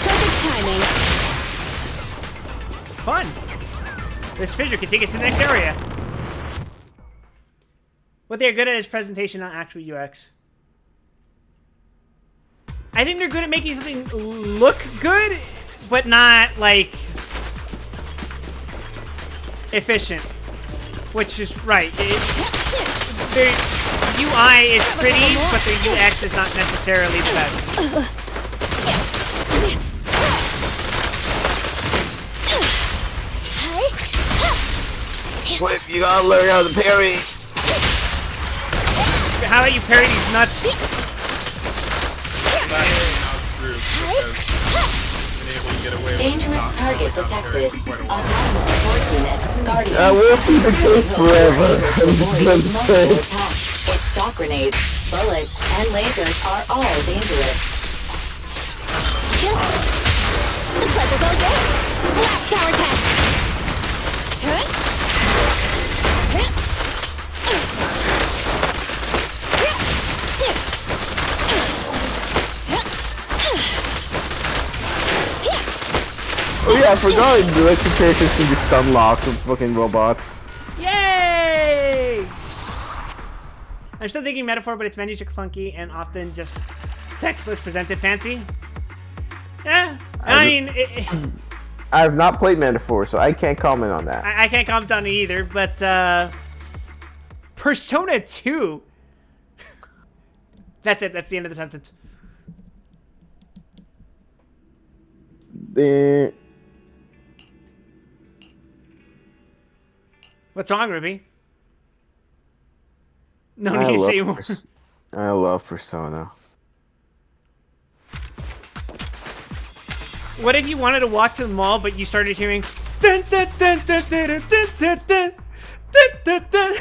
[SPEAKER 8] Perfect timing.
[SPEAKER 1] Fun. This fissure can take us to the next area. What they're good at is presentation, not actual UX. I think they're good at making something look good, but not, like, efficient. Which is right. Their UI is pretty, but their UX is not necessarily the best.
[SPEAKER 13] Flip, you gotta learn how to parry.
[SPEAKER 1] How about you parry these nuts?
[SPEAKER 17] Dangerous target detected. Autonomous support unit. Guardian.
[SPEAKER 13] I will keep the case forever. I'm just gonna say.
[SPEAKER 17] Its shock grenades, bullets, and lasers are all dangerous.
[SPEAKER 8] The pleasure's all yours. Blast power test.
[SPEAKER 13] Oh yeah, I forgot the electric characters can just unlock the fucking robots.
[SPEAKER 1] Yay! I'm still thinking metaphor, but its menus are clunky and often just textless presented fancy. Yeah, I mean...
[SPEAKER 13] I have not played Metaphor, so I can't comment on that.
[SPEAKER 1] I can't comment on it either, but Persona 2. That's it. That's the end of the sentence. What's wrong, Ruby? No need to say more.
[SPEAKER 13] I love Persona.
[SPEAKER 1] What if you wanted to walk to the mall, but you started hearing dun dun dun dun dun dun dun dun dun dun dun.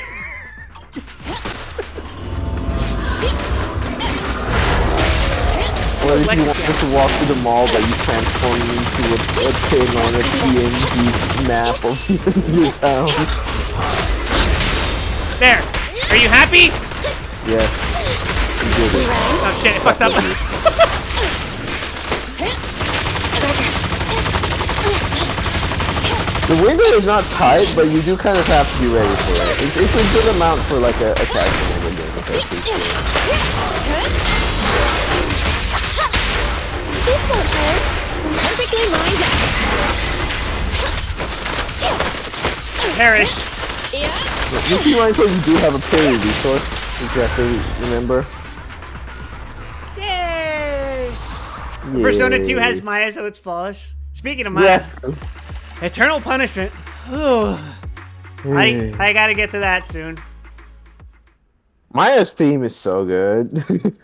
[SPEAKER 13] What if you wanted to walk to the mall, but you transform into a pin on a PNG map of your town?
[SPEAKER 1] There. Are you happy?
[SPEAKER 13] Yes. You did it.
[SPEAKER 1] Oh shit, I fucked up.
[SPEAKER 13] The window is not tight, but you do kind of have to be ready for it. It's a good amount for like a casual window.
[SPEAKER 8] This won't hurt. Perfectly lined up.
[SPEAKER 1] Perish.
[SPEAKER 13] You see why you do have a parry resource that you have to remember.
[SPEAKER 1] Yay! Persona 2 has Maya, so it's flawless. Speaking of Maya,
[SPEAKER 13] Yes.
[SPEAKER 1] Eternal Punishment. Ooh. I gotta get to that soon.
[SPEAKER 13] Maya's theme is so good.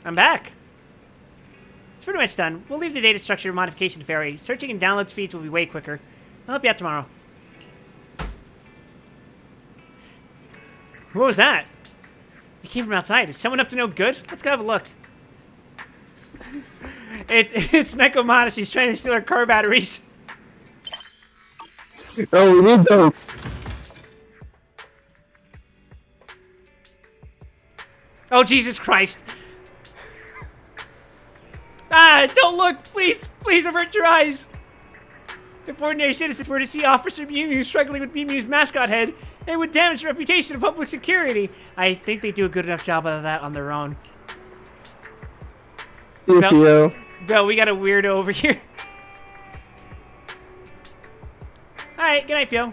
[SPEAKER 1] I'm back. It's pretty much done. We'll leave the data structure modification to Fairy. Searching and download speeds will be way quicker. I'll help you out tomorrow. What was that? It came from outside. Is someone up to no good? Let's go have a look. It's Nekomata. She's trying to steal our car batteries.
[SPEAKER 13] Oh, we need those.
[SPEAKER 1] Oh, Jesus Christ. Ah, don't look. Please, please avert your eyes. If ordinary citizens were to see Officer Mew Mew struggling with Mew Mew's mascot head, it would damage the reputation of public security. I think they do a good enough job of that on their own. Bell, we got a weirdo over here. Alright, good night, Fio.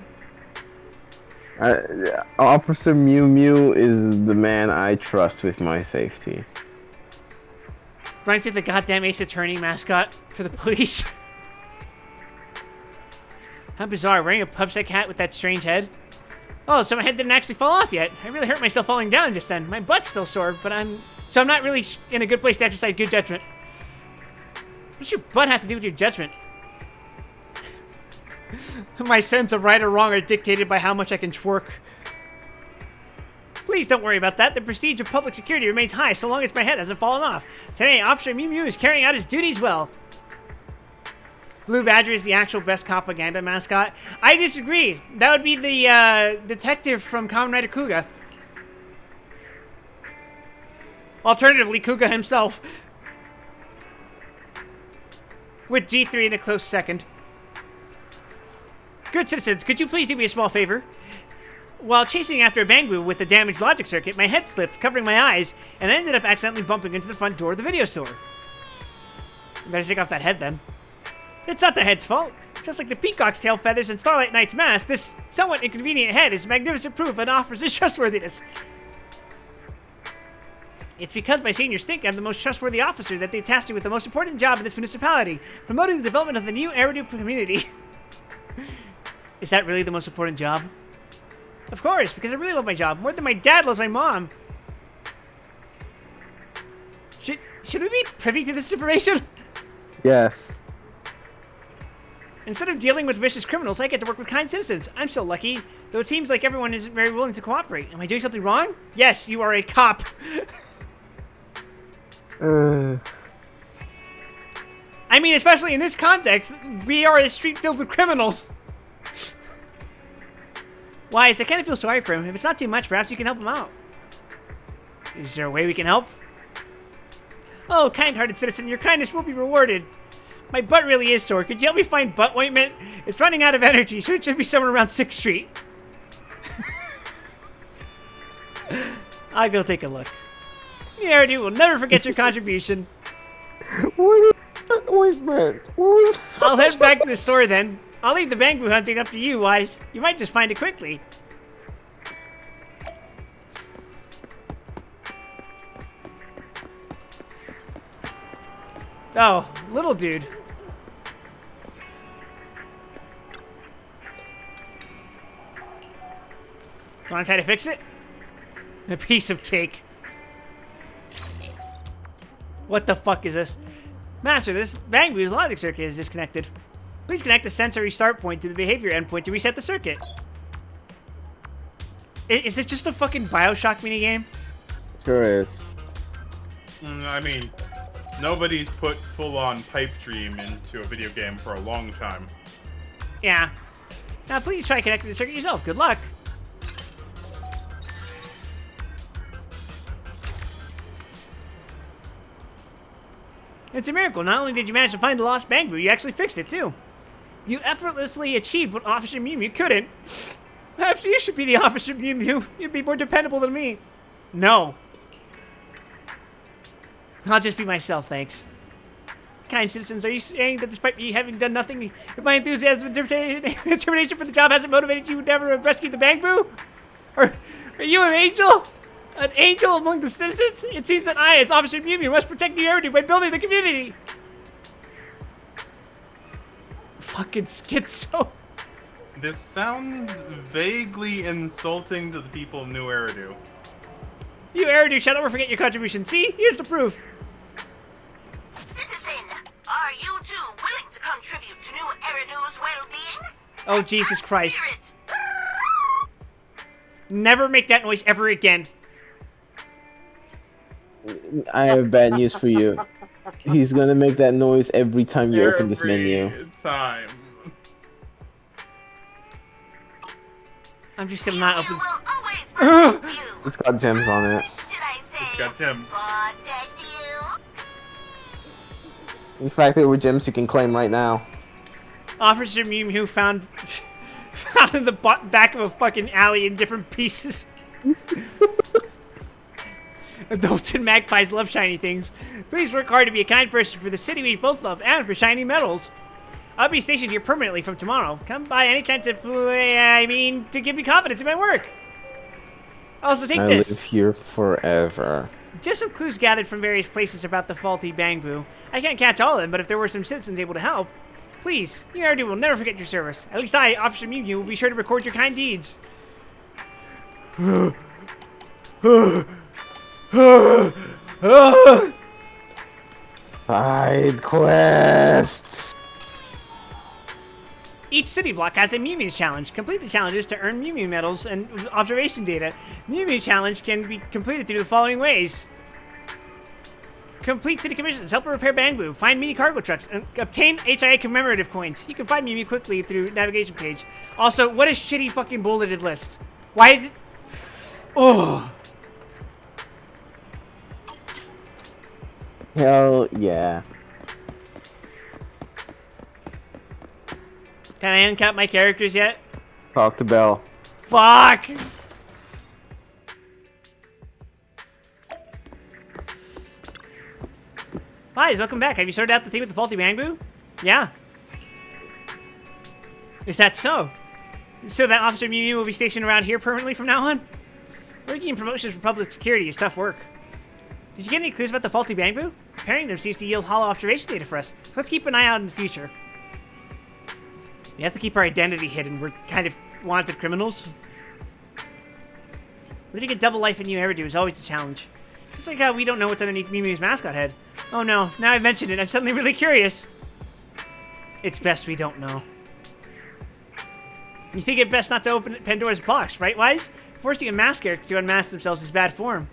[SPEAKER 13] Officer Mew Mew is the man I trust with my safety.
[SPEAKER 1] Brings to the goddamn Ace Attorney mascot for the police. How bizarre, wearing a pubsec hat with that strange head. Oh, so my head didn't actually fall off yet. I really hurt myself falling down just then. My butt's still sore, but I'm not really in a good place to exercise good judgment. What's your butt have to do with your judgment? My sense of right or wrong are dictated by how much I can twerk. Please don't worry about that. The prestige of public security remains high so long as my head hasn't fallen off. Today, Officer Mew Mew is carrying out his duties well. Blue Badger is the actual best propaganda mascot. I disagree. That would be the detective from Kamen Rider Kuga. Alternatively, Kuga himself. With G3 in a close second. Good citizens, could you please do me a small favor? While chasing after a Bangbu with a damaged logic circuit, my head slipped, covering my eyes, and I ended up accidentally bumping into the front door of the video store. I better take off that head then. It's not the head's fault. Just like the peacock's tail feathers and Starlight Knight's mask, this somewhat inconvenient head is magnificent proof of an officer's trustworthiness. It's because my seniors think I'm the most trustworthy officer that they tasked me with the most important job in this municipality, promoting the development of the new Eridu community. Is that really the most important job? Of course, because I really love my job, more than my dad loves my mom. Should we be privy to this information?
[SPEAKER 13] Yes.
[SPEAKER 1] Instead of dealing with vicious criminals, I get to work with kind citizens. I'm so lucky, though it seems like everyone isn't very willing to cooperate. Am I doing something wrong? Yes, you are a cop. I mean, especially in this context, we are a street filled with criminals. Wise, I kind of feel sorry for him. If it's not too much, perhaps you can help him out. Is there a way we can help? Oh, kind-hearted citizen, your kindness will be rewarded. My butt really is sore. Could you help me find butt ointment? It's running out of energy, so it should be somewhere around 6th Street. I'll go take a look. The Eridu will never forget your contribution.
[SPEAKER 13] What is that ointment?
[SPEAKER 1] I'll head back to the store then. I'll leave the Bangbu hunting up to you, Wise. You might just find it quickly. Oh, little dude. Want to try to fix it? A piece of cake. What the fuck is this? Master, this Bangbu's logic circuit is disconnected. Please connect the sensor restart point to the behavior endpoint to reset the circuit. Is it just a fucking Bioshock minigame?
[SPEAKER 13] Sure is.
[SPEAKER 3] I mean, nobody's put full-on pipe dream into a video game for a long time.
[SPEAKER 1] Yeah. Now please try connecting the circuit yourself. Good luck. It's a miracle. Not only did you manage to find the lost Bangbu, you actually fixed it too. You effortlessly achieved what Officer Mew Mew couldn't. Perhaps you should be the Officer Mew Mew. You'd be more dependable than me. No. I'll just be myself, thanks. Kind citizens, are you saying that despite me having done nothing, if my enthusiasm and determination for the job hasn't motivated you, would never have rescued the Bangbu? Or are you an angel? An angel among the citizens? It seems that I, as Officer Mew Mew, must protect the Eridu by building the community. Fucking schizo.
[SPEAKER 3] This sounds vaguely insulting to the people of New Eridu.
[SPEAKER 1] You Eridu shall never forget your contribution. See? Here's the proof.
[SPEAKER 15] Citizen, are you two willing to contribute to New Eridu's well-being?
[SPEAKER 1] Oh, Jesus Christ. Never make that noise ever again.
[SPEAKER 13] I have bad news for you. He's gonna make that noise every time you open this menu.
[SPEAKER 3] Time.
[SPEAKER 1] I'm just gonna not open this.
[SPEAKER 13] It's got gems on it.
[SPEAKER 3] It's got gems.
[SPEAKER 13] In fact, there were gems you can claim right now.
[SPEAKER 1] Officer Mew Mew found in the back of a fucking alley in different pieces. Adults and magpies love shiny things. Please work hard to be a kind person for the city we both love and for shiny medals. I'll be stationed here permanently from tomorrow. Come by anytime to to give me confidence in my work. Also take this.
[SPEAKER 13] I live here forever.
[SPEAKER 1] Just some clues gathered from various places about the faulty Bangbu. I can't catch all of them, but if there were some citizens able to help, please, you Eridu will never forget your service. At least I, Officer Mew Mew, will be sure to record your kind deeds.
[SPEAKER 13] Side quests.
[SPEAKER 1] Each city block has a Mew Mew challenge. Complete the challenges to earn Mew Mew medals and observation data. Mew Mew challenge can be completed through the following ways. Complete city commissions, help repair Bangbu, find mini cargo trucks, and obtain HIA commemorative coins. You can find Mew Mew quickly through navigation page. Also, what a shitty fucking bulleted list. Why did... Oh...
[SPEAKER 13] Hell yeah.
[SPEAKER 1] Can I uncap my characters yet?
[SPEAKER 13] Talk to Bell.
[SPEAKER 1] Fuck! Hi, welcome back. Have you sorted out the thing with the faulty Bangbu? Yeah. Is that so? So that Officer Mew Mew will be stationed around here permanently from now on? Working in promotions for public security is tough work. Did you get any clues about the faulty Bangbu? Repairing them seems to yield hollow observation data for us, so let's keep an eye out in the future. We have to keep our identity hidden. We're kind of wanted criminals. Living a double life in New Eridu is always a challenge. Just like how we don't know what's underneath Mew Mew's mascot head. Oh no, now I've mentioned it, I'm suddenly really curious. It's best we don't know. You think it best not to open Pandora's box, right, Wise? Forcing a mask character to unmask themselves is bad form.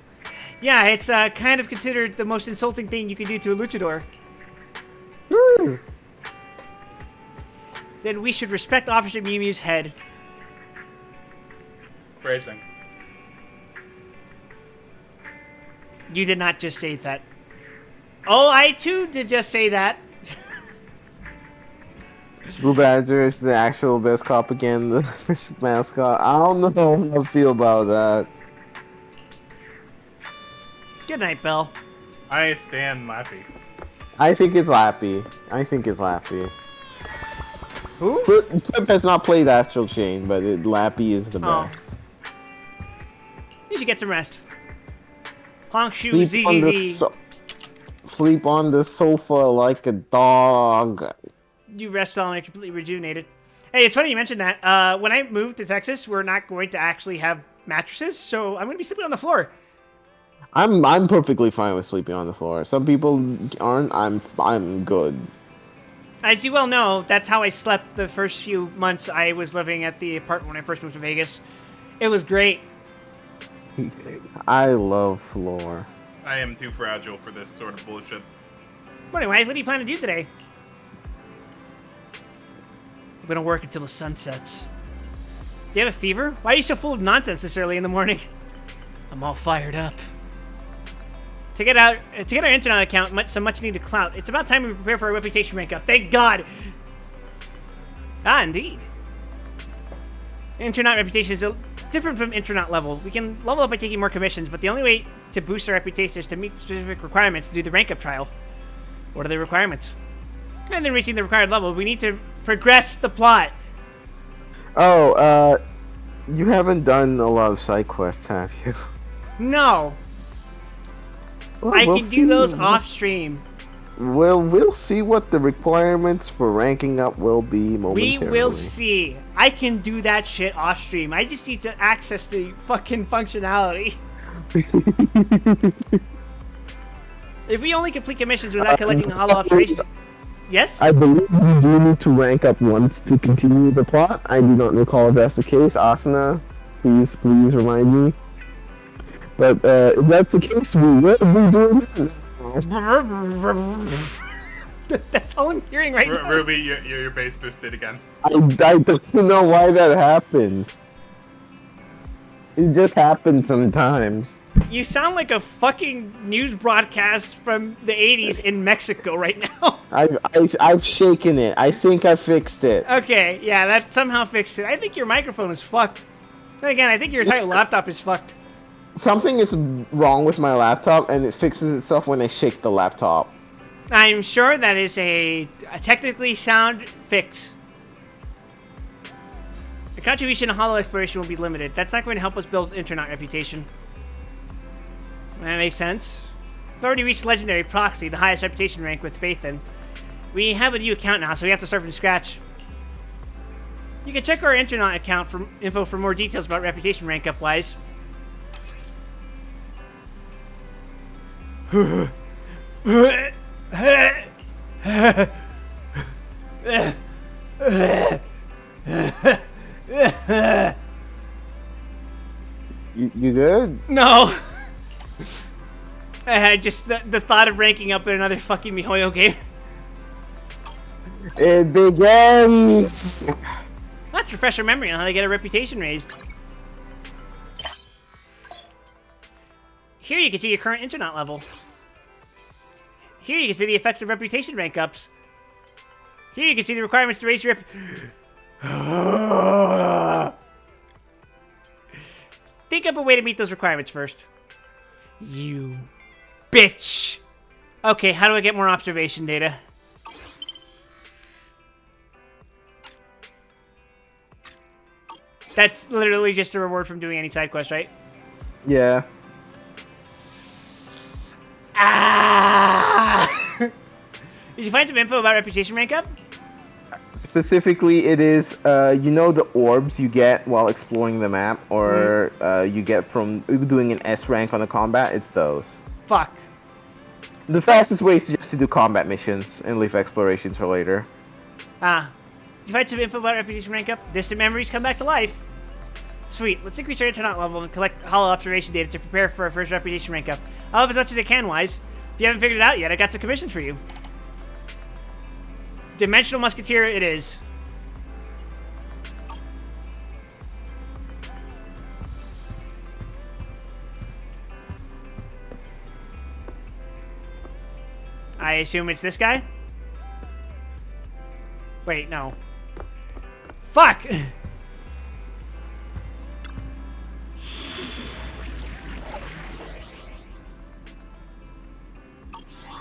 [SPEAKER 1] Yeah, it's kind of considered the most insulting thing you can do to a luchador. Then we should respect Officer Mew Mew's head.
[SPEAKER 3] Phrasing.
[SPEAKER 1] You did not just say that. Oh, I too did just say that.
[SPEAKER 13] Blue Badger is the actual best cop again, the fish mascot. I don't know how I feel about that.
[SPEAKER 1] Good night, Belle.
[SPEAKER 3] I stand Lappy.
[SPEAKER 13] I think it's Lappy. I think it's Lappy.
[SPEAKER 1] Who?
[SPEAKER 13] Flip has not played Astral Chain, but Lappy is the best.
[SPEAKER 1] You should get some rest. Honk shoe, ZZZ.
[SPEAKER 13] Sleep on the sofa like a dog.
[SPEAKER 1] You rest well and are completely rejuvenated. Hey, it's funny you mentioned that. When I moved to Texas, we're not going to actually have mattresses, so I'm going to be sleeping on the floor.
[SPEAKER 13] I'm perfectly fine with sleeping on the floor. Some people aren't. I'm good.
[SPEAKER 1] As you well know, that's how I slept the first few months I was living at the apartment when I first moved to Vegas. It was great.
[SPEAKER 13] I love floor.
[SPEAKER 3] I am too fragile for this sort of bullshit.
[SPEAKER 1] Anyway, what do you plan to do today? I'm gonna work until the sun sets. Do you have a fever? Why are you so full of nonsense this early in the morning? I'm all fired up. To get our internet account some much needed clout, it's about time we prepare for a reputation rank up. Thank God! Ah, indeed. Internet reputation is different from internet level. We can level up by taking more commissions, but the only way to boost our reputation is to meet specific requirements to do the rank up trial. What are the requirements? And then reaching the required level, we need to progress the plot.
[SPEAKER 13] Oh, you haven't done a lot of side quests, have you?
[SPEAKER 1] No.
[SPEAKER 13] Well,
[SPEAKER 1] I
[SPEAKER 13] we'll
[SPEAKER 1] can
[SPEAKER 13] see.
[SPEAKER 1] do those off stream.
[SPEAKER 13] Well, we'll see what the requirements for ranking up will be momentarily.
[SPEAKER 1] We will see. I can do that shit off stream. I just need to access the fucking functionality. If we only complete commissions without collecting hollow observations... Yes?
[SPEAKER 13] I believe we do need to rank up once to continue the plot. I do not recall if that's the case. Asuna, please remind me. But if that's the case, we will be doing it.
[SPEAKER 1] That's all I'm hearing right now.
[SPEAKER 3] Ruby, your base boosted again.
[SPEAKER 13] I don't know why that happened. It just happens sometimes.
[SPEAKER 1] You sound like a fucking news broadcast from the 80s in Mexico right now.
[SPEAKER 13] I've shaken it. I think I fixed it.
[SPEAKER 1] Okay, yeah, that somehow fixed it. I think your microphone is fucked. Then again, I think your entire laptop is fucked.
[SPEAKER 13] Something is wrong with my laptop, and it fixes itself when I shake the laptop.
[SPEAKER 1] I'm sure that is a technically sound fix. The contribution to hollow exploration will be limited. That's not going to help us build internet reputation. That makes sense. We've already reached Legendary Proxy, the highest reputation rank with Faith in. We have a new account now, so we have to start from scratch. You can check our internet account for info for more details about reputation rank up wise.
[SPEAKER 13] You good?
[SPEAKER 1] No. Just the thought of ranking up in another fucking MiHoYo game.
[SPEAKER 13] It begins.
[SPEAKER 1] Let's refresh our memory on how to get a reputation raised. Here you can see your current internet level. Here you can see the effects of reputation rank ups. Here you can see the requirements to raise your Think up a way to meet those requirements first. You bitch. Okay, how do I get more observation data? That's literally just a reward from doing any side quest, right?
[SPEAKER 13] Yeah.
[SPEAKER 1] Ah! Did you find some info about reputation rank up?
[SPEAKER 13] Specifically, it is, you know the orbs you get while exploring the map, or you get from doing an S rank on a combat? It's those.
[SPEAKER 1] Fuck.
[SPEAKER 13] The fastest way is just to do combat missions and leave explorations for later.
[SPEAKER 1] Did you find some info about reputation rank up? Distant memories come back to life. Sweet, let's increase our internet level and collect hollow observation data to prepare for our first reputation rank up. I'll help as much as I can, Wise. If you haven't figured it out yet, I got some commissions for you. Dimensional Musketeer it is. I assume it's this guy? Wait, no. Fuck!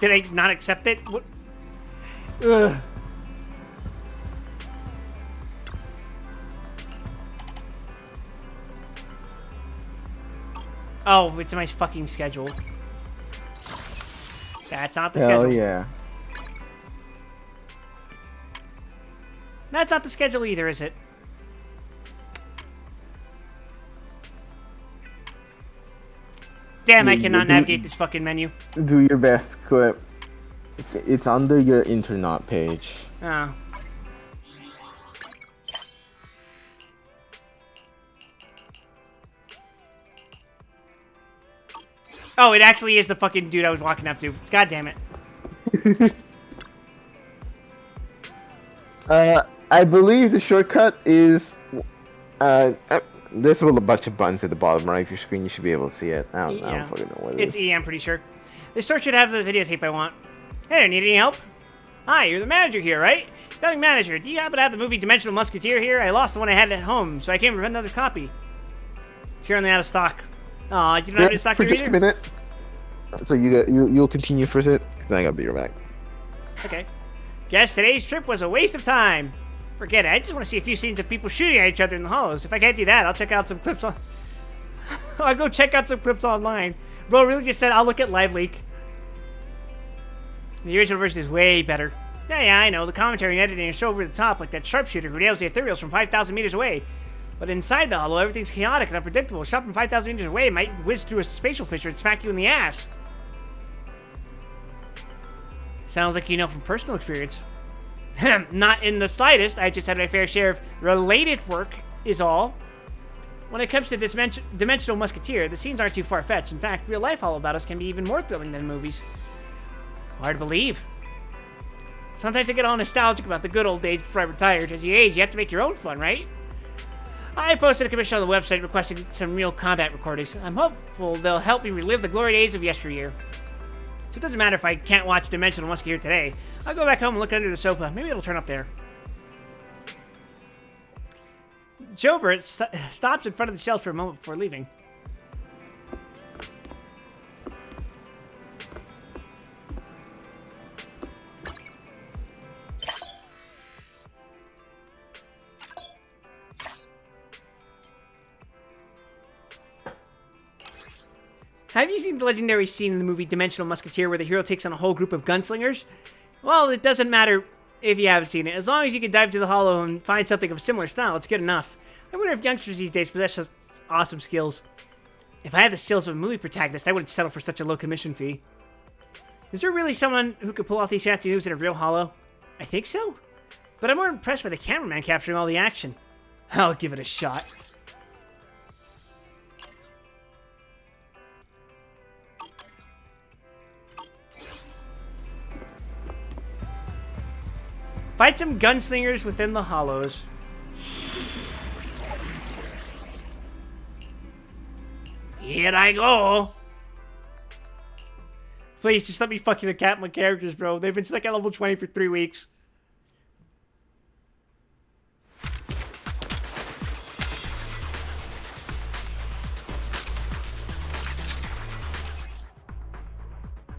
[SPEAKER 1] Did I not accept it? What? Ugh. Oh, it's my fucking schedule. That's not the schedule.
[SPEAKER 13] Hell yeah.
[SPEAKER 1] That's not the schedule either, is it? Damn, I cannot navigate this fucking menu.
[SPEAKER 13] Do your best, Quip. It's under your internet page.
[SPEAKER 1] Oh. Oh, it actually is the fucking dude I was walking up to. God damn it.
[SPEAKER 13] I believe the shortcut is there's a bunch of buttons at the bottom right of your screen. You should be able to see it. I don't fucking know what it
[SPEAKER 1] It's
[SPEAKER 13] is.
[SPEAKER 1] E, I'm pretty sure. This store should have the videotape I want. Hey, need any help? Hi, you're the manager here, right? Young manager, do you happen to have the movie Dimensional Musketeer here? I lost the one I had at home, so I came with another copy. It's currently out of stock. Aw, you don't have it in stock
[SPEAKER 13] For
[SPEAKER 1] here
[SPEAKER 13] just a
[SPEAKER 1] either?
[SPEAKER 13] minute. So you'll continue for a sec. Then I gotta be right back.
[SPEAKER 1] Okay. Guess today's trip was a waste of time. Forget it. I just want to see a few scenes of people shooting at each other in the hollows. If I can't do that, I'll check out some clips on... I'll go check out some clips online. Bro really just said I'll look at Live Leak. The original version is way better. Yeah, I know. The commentary and editing are so over the top, like that sharpshooter who nails the ethereals from 5,000 meters away. But inside the hollow, everything's chaotic and unpredictable. A shot from 5,000 meters away might whiz through a spatial fissure and smack you in the ass. Sounds like you know from personal experience. Not in the slightest. I just had my fair share of related work, is all. When it comes to Dimensional Musketeer, the scenes aren't too far-fetched. In fact, real-life Hollow Battles can be even more thrilling than movies. Hard to believe. Sometimes I get all nostalgic about the good old days before I retired. As you age, you have to make your own fun, right? I posted a commission on the website requesting some real combat recordings. I'm hopeful they'll help me relive the glory days of yesteryear. So it doesn't matter if I can't watch Dimensional Musketeer today. I'll go back home and look under the sofa. Maybe it'll turn up there. Jobert stops in front of the shelves for a moment before leaving. Have you seen the legendary scene in the movie Dimensional Musketeer where the hero takes on a whole group of gunslingers? Well, it doesn't matter if you haven't seen it. As long as you can dive into the hollow and find something of a similar style, it's good enough. I wonder if youngsters these days possess such awesome skills. If I had the skills of a movie protagonist, I wouldn't settle for such a low commission fee. Is there really someone who could pull off these fancy moves in a real hollow? I think so. But I'm more impressed by the cameraman capturing all the action. I'll give it a shot. Fight some gunslingers within the hollows. Here I go. Please, just let me fucking account my characters, bro. They've been stuck at level 20 for 3 weeks.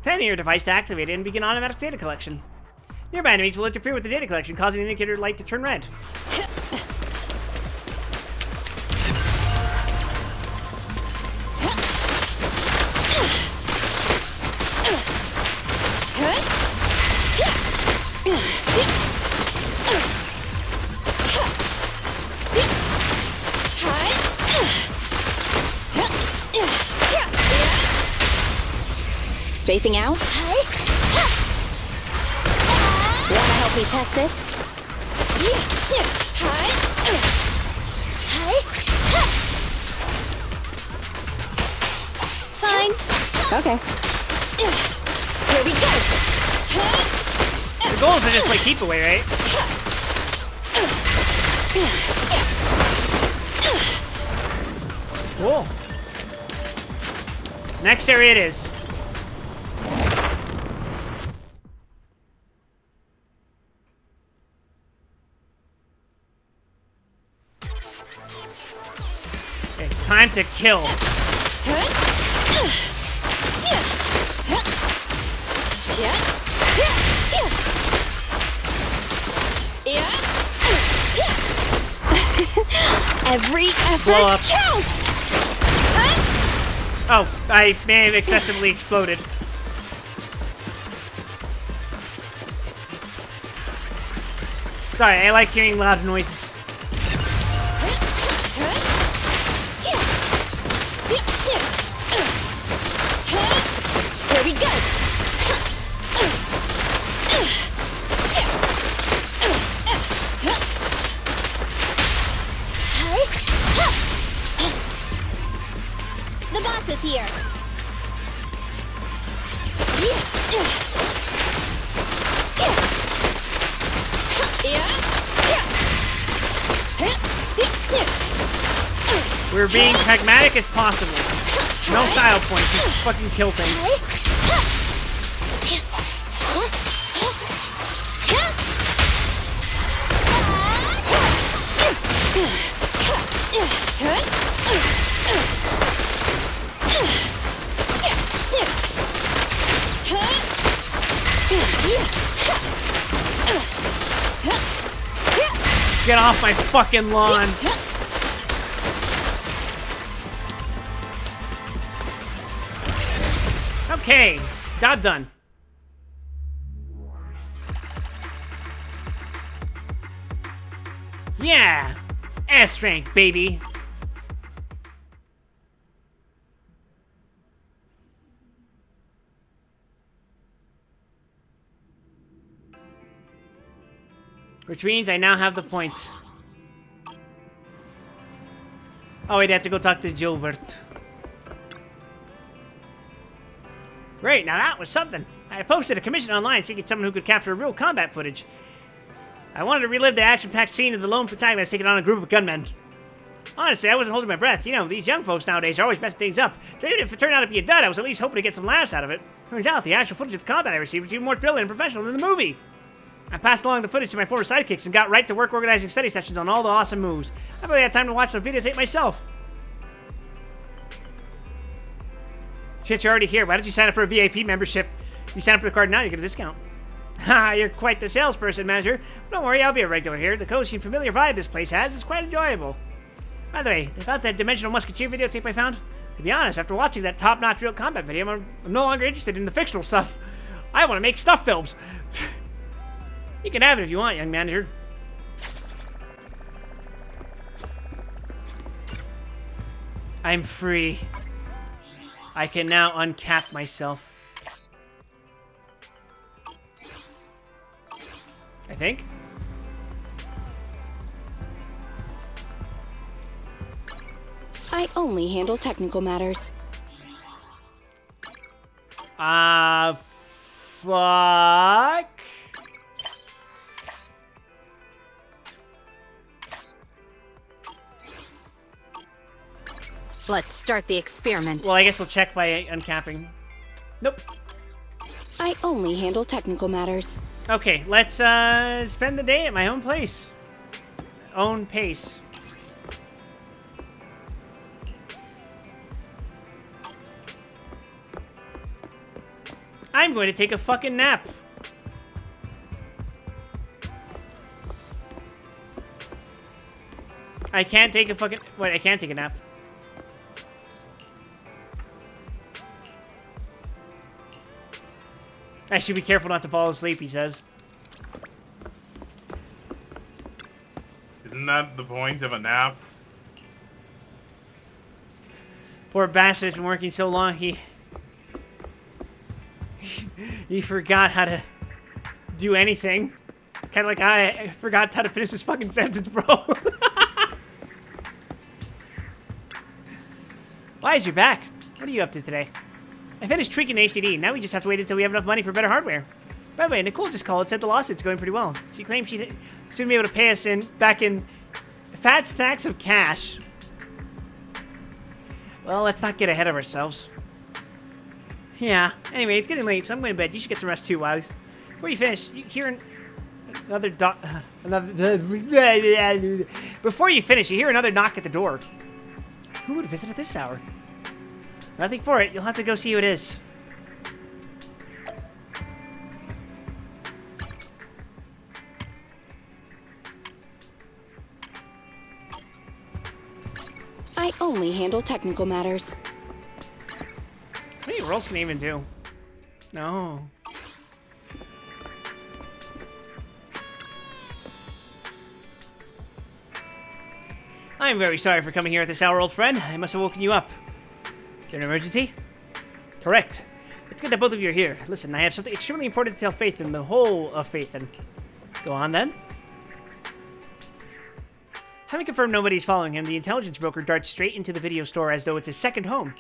[SPEAKER 1] Tell your device to activate it and begin automatic data collection. Nearby enemies will interfere with the data collection, causing the indicator light to turn red.
[SPEAKER 5] Spacing out? Wanna help me test this? Fine. Okay. Here we go.
[SPEAKER 1] The goal is to just play keep away, right? Cool. Next area it is. It's time to kill.
[SPEAKER 5] Every effort counts!
[SPEAKER 1] Oh, I may have excessively exploded. Sorry, I like hearing loud noises.
[SPEAKER 5] Here we go! The boss is here!
[SPEAKER 1] We're being pragmatic as possible. No style points, just fucking kill things. Get off my fucking lawn. Okay, job done. Yeah, ass strength, baby. Which means I now have the points. Oh wait, I have to go talk to Gilbert. Great, now that was something. I posted a commission online seeking someone who could capture real combat footage. I wanted to relive the action-packed scene of the lone protagonist taking on a group of gunmen. Honestly, I wasn't holding my breath. You know, these young folks nowadays are always messing things up. So even if it turned out to be a dud, I was at least hoping to get some laughs out of it. Turns out the actual footage of the combat I received was even more thrilling and professional than the movie. I passed along the footage to my former sidekicks and got right to work organizing study sessions on all the awesome moves. I really had time to watch the videotape myself. Shit, you're already here. Why don't you sign up for a VIP membership? You sign up for the card now, you get a discount. Ha, you're quite the salesperson, manager. Don't worry, I'll be a regular here. The cozy and familiar vibe this place has is quite enjoyable. By the way, about that Dimensional Musketeer videotape I found, to be honest, after watching that top-notch real combat video, I'm no longer interested in the fictional stuff. I want to make stuff films. You can have it if you want, young manager. I'm free. I can now uncap myself. I think.
[SPEAKER 10] I only handle technical matters.
[SPEAKER 1] Fuck.
[SPEAKER 8] Let's start the experiment.
[SPEAKER 1] Well, I guess we'll check by uncapping. Nope.
[SPEAKER 10] I only handle technical matters.
[SPEAKER 1] Okay, let's spend the day at my own place. Own pace. I'm going to take a fucking nap. I can't take a fucking... Wait, I can't take a nap. I should be careful not to fall asleep, he says.
[SPEAKER 3] Isn't that the point of a nap?
[SPEAKER 1] Poor bastard's been working so long, he forgot how to do anything. Kind of like I forgot how to finish this fucking sentence, bro. Why is your back? What are you up to today? I finished tweaking the HDD. Now we just have to wait until we have enough money for better hardware. By the way, Nicole just called and said the lawsuit's going pretty well. She claims she'd soon be able to pay us back in fat stacks of cash. Well, let's not get ahead of ourselves. Yeah. Anyway, it's getting late, so I'm going to bed. You should get some rest too, Wise. Before you finish, you hear another Before you finish, you hear another knock at the door. Who would visit at this hour? Nothing for it. You'll have to go see who it is.
[SPEAKER 10] I only handle technical matters.
[SPEAKER 1] How many rolls can I even do? No. I'm very sorry for coming here at this hour, old friend. I must have woken you up. Is there an emergency? Correct. It's good that both of you are here. Listen, I have something extremely important to tell Phaethon, the whole of Phaethon. Go on, then. Having confirmed nobody's following him, the intelligence broker darts straight into the video store as though it's his second home.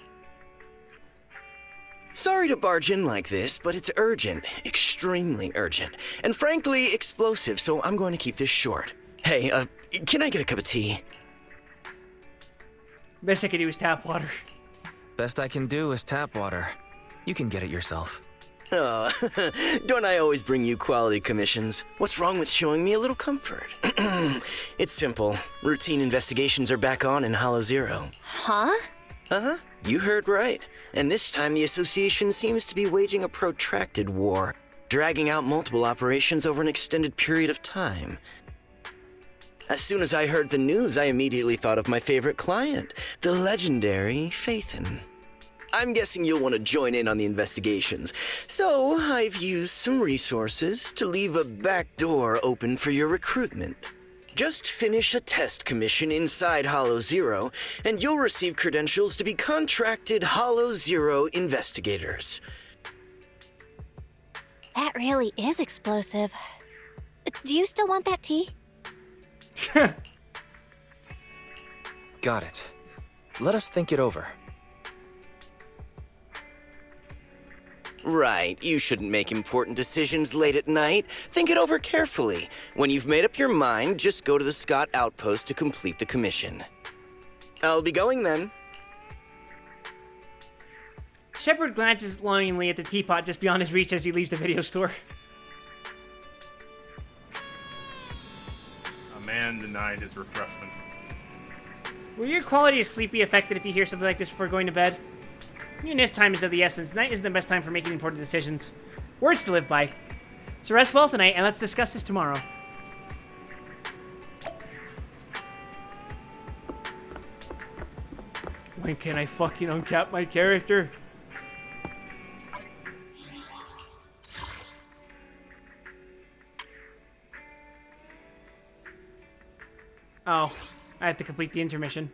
[SPEAKER 18] Sorry to barge in like this, but it's urgent. Extremely urgent. And frankly, explosive, so I'm going to keep this short. Hey, can I get a cup of tea?
[SPEAKER 1] Best I can do is tap water.
[SPEAKER 6] Best I can do is tap water. You can get it yourself.
[SPEAKER 18] Oh, don't I always bring you quality commissions? What's wrong with showing me a little comfort? It's simple. Routine investigations are back on in Hollow Zero.
[SPEAKER 8] Huh?
[SPEAKER 18] Uh-huh. You heard right. And this time the Association seems to be waging a protracted war, dragging out multiple operations over an extended period of time. As soon as I heard the news, I immediately thought of my favorite client, the legendary Phaethon. I'm guessing you'll want to join in on the investigations, so I've used some resources to leave a back door open for your recruitment. Just finish a test commission inside Hollow Zero, and you'll receive credentials to be contracted Hollow Zero investigators.
[SPEAKER 8] That really is explosive. Do you still want that tea?
[SPEAKER 6] Got it. Let us think it over.
[SPEAKER 18] Right, you shouldn't make important decisions late at night. Think it over carefully. When you've made up your mind, just go to the Scott outpost to complete the commission. I'll be going then.
[SPEAKER 1] Shepard glances longingly at the teapot just beyond his reach as he leaves the video store.
[SPEAKER 3] A man denied his refreshment.
[SPEAKER 1] Will your quality of sleep be affected if you hear something like this before going to bed? Even if time is of the essence, night isn't the best time for making important decisions. Words to live by. So rest well tonight, and let's discuss this tomorrow. When can I fucking uncap my character? Oh, I have to complete the intermission.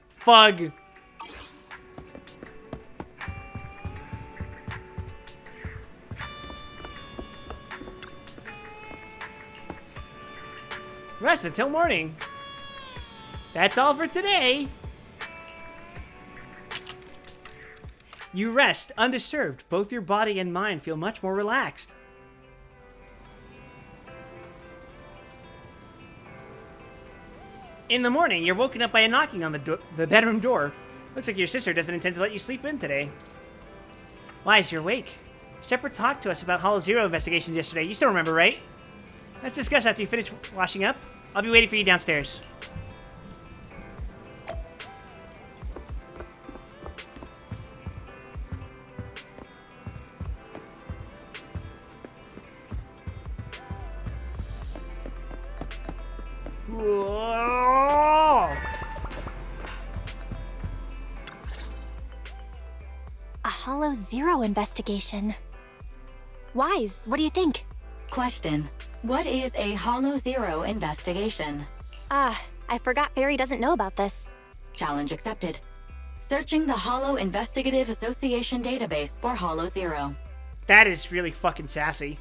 [SPEAKER 1] Fug! Rest until morning. That's all for today. You rest undisturbed. Both your body and mind feel much more relaxed. In the morning, you're woken up by a knocking on the bedroom door. Looks like your sister doesn't intend to let you sleep in today. Why is you're awake? Shepard talked to us about Hollow Zero investigations yesterday. You still remember, right? Let's discuss after you finish washing up. I'll be waiting for you downstairs. Whoa!
[SPEAKER 8] A Hollow Zero investigation. Wise, what do you think?
[SPEAKER 17] Question. What is a Hollow Zero investigation?
[SPEAKER 8] I forgot Barry doesn't know about this.
[SPEAKER 17] Challenge accepted. Searching the Hollow Investigative Association database for Hollow Zero.
[SPEAKER 1] That is really fucking sassy.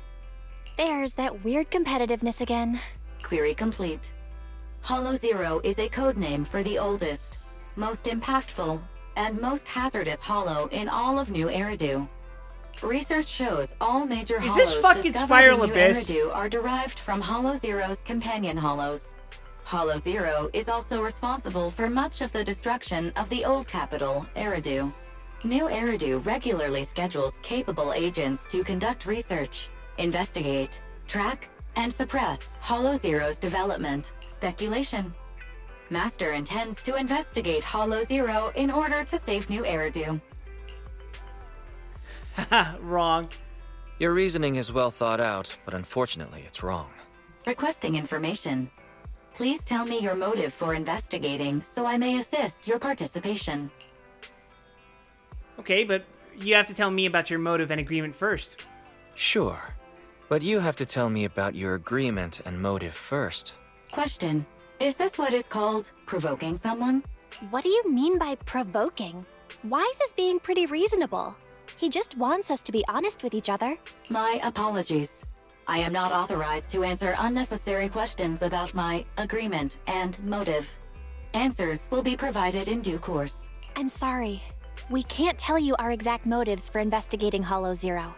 [SPEAKER 8] There's that weird competitiveness again.
[SPEAKER 17] Query complete. Hollow Zero is a codename for the oldest, most impactful, and most hazardous hollow in all of New Eridu. Research shows all major hollows
[SPEAKER 1] this fucking
[SPEAKER 17] discovered
[SPEAKER 1] Spiral
[SPEAKER 17] in New
[SPEAKER 1] Abyss?
[SPEAKER 17] Eridu are derived from Hollow Zero's companion hollows. Hollow Zero is also responsible for much of the destruction of the old capital, Eridu. New Eridu regularly schedules capable agents to conduct research, investigate, track, and suppress Hollow Zero's development. Speculation. Master intends to investigate Hollow Zero in order to save New Eridu.
[SPEAKER 1] Wrong.
[SPEAKER 6] Your reasoning is well thought out, but unfortunately it's wrong.
[SPEAKER 17] Requesting information. Please tell me your motive for investigating so I may assist your participation.
[SPEAKER 1] Okay, but you have to tell me about your motive and agreement first.
[SPEAKER 6] Sure, but you have to tell me about your agreement and motive first.
[SPEAKER 17] Question. Is this what is called provoking someone?
[SPEAKER 8] What do you mean by provoking? Wise is being pretty reasonable. He just wants us to be honest with each other.
[SPEAKER 17] My apologies. I am not authorized to answer unnecessary questions about my agreement and motive. Answers will be provided in due course.
[SPEAKER 8] I'm sorry. We can't tell you our exact motives for investigating Hollow Zero.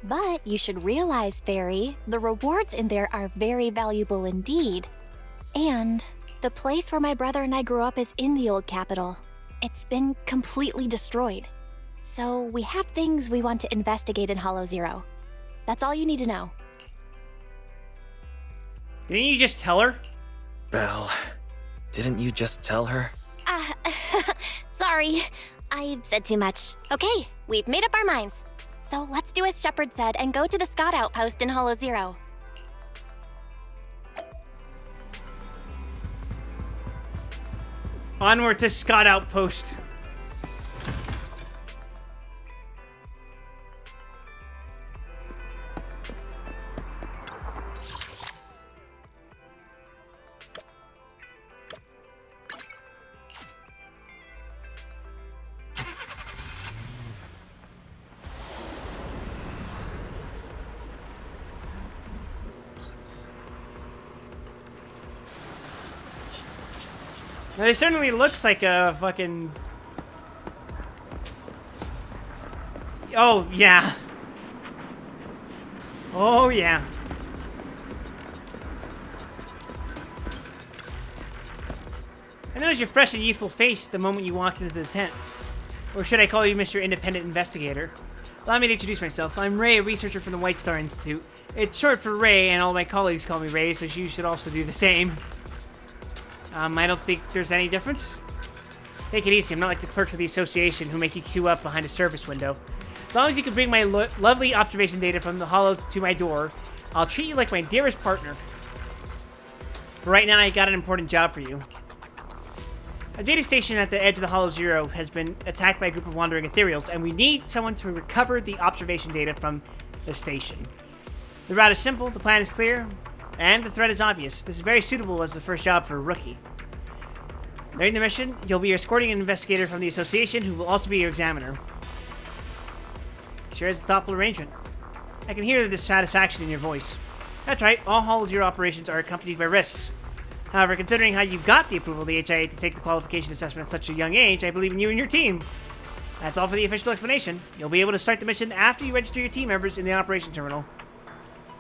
[SPEAKER 8] But you should realize, Fairy, the rewards in there are very valuable indeed. And
[SPEAKER 5] The place where my brother and I grew up is in the old capital. It's been completely destroyed. So we have things we want to investigate in Hollow Zero. That's all you need to know.
[SPEAKER 1] Didn't you just tell her?
[SPEAKER 6] Belle, didn't you just tell her?
[SPEAKER 5] Sorry. I've said too much. Okay, we've made up our minds. So let's do as Shepard said and go to the Scott outpost in Hollow Zero.
[SPEAKER 1] Onward to Scott Outpost. Now, it certainly looks like a fucking... Oh, yeah. Oh, yeah. I noticed your fresh and youthful face the moment you walked into the tent. Or should I call you Mr. Independent Investigator? Allow me to introduce myself. I'm Ray, a researcher from the White Star Institute. It's short for Ray, and all my colleagues call me Ray, so you should also do the same. I don't think there's any difference. Take it easy, I'm not like the clerks of the association who make you queue up behind a service window. As long as you can bring my lovely observation data from the Hollow to my door, I'll treat you like my dearest partner. But right now, I got an important job for you. A data station at the edge of the Hollow Zero has been attacked by a group of wandering ethereals, and we need someone to recover the observation data from the station. The route is simple, the plan is clear, and the threat is obvious. This is very suitable as the first job for a rookie. During the mission, you'll be escorting an investigator from the association who will also be your examiner. Sure is a thoughtful arrangement. I can hear the dissatisfaction in your voice. That's right, all Hollow Zero operations are accompanied by risks. However, considering how you got the approval of the HIA to take the qualification assessment at such a young age, I believe in you and your team. That's all for the official explanation. You'll be able to start the mission after you register your team members in the operation terminal.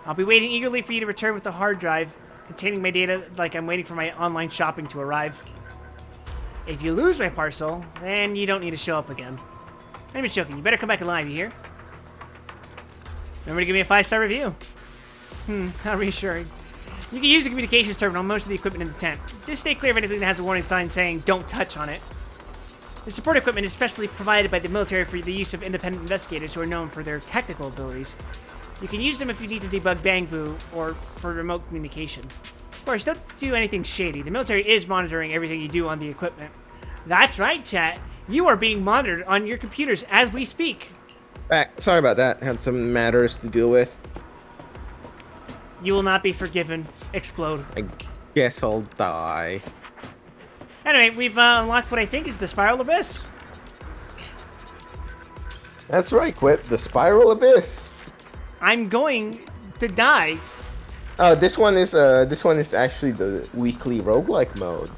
[SPEAKER 1] I'll be waiting eagerly for you to return with the hard drive containing my data, like I'm waiting for my online shopping to arrive. If you lose my parcel, then you don't need to show up again. I'm just joking. You better come back alive, you hear? Remember to give me a 5-star review. How reassuring. You can use the communications terminal on most of the equipment in the tent. Just stay clear of anything that has a warning sign saying, "Don't touch" on it. The support equipment is specially provided by the military for the use of independent investigators who are known for their technical abilities. You can use them if you need to debug Bangbu or for remote communication. Of course, don't do anything shady. The military is monitoring everything you do on the equipment. That's right, chat. You are being monitored on your computers as we speak.
[SPEAKER 13] Sorry about that. Had some matters to deal with.
[SPEAKER 1] You will not be forgiven. Explode.
[SPEAKER 13] I guess I'll die.
[SPEAKER 1] Anyway, we've unlocked what I think is the Spiral Abyss.
[SPEAKER 13] That's right, Quip. The Spiral Abyss.
[SPEAKER 1] I'm going to die.
[SPEAKER 13] Oh, this one is actually the weekly roguelike mode.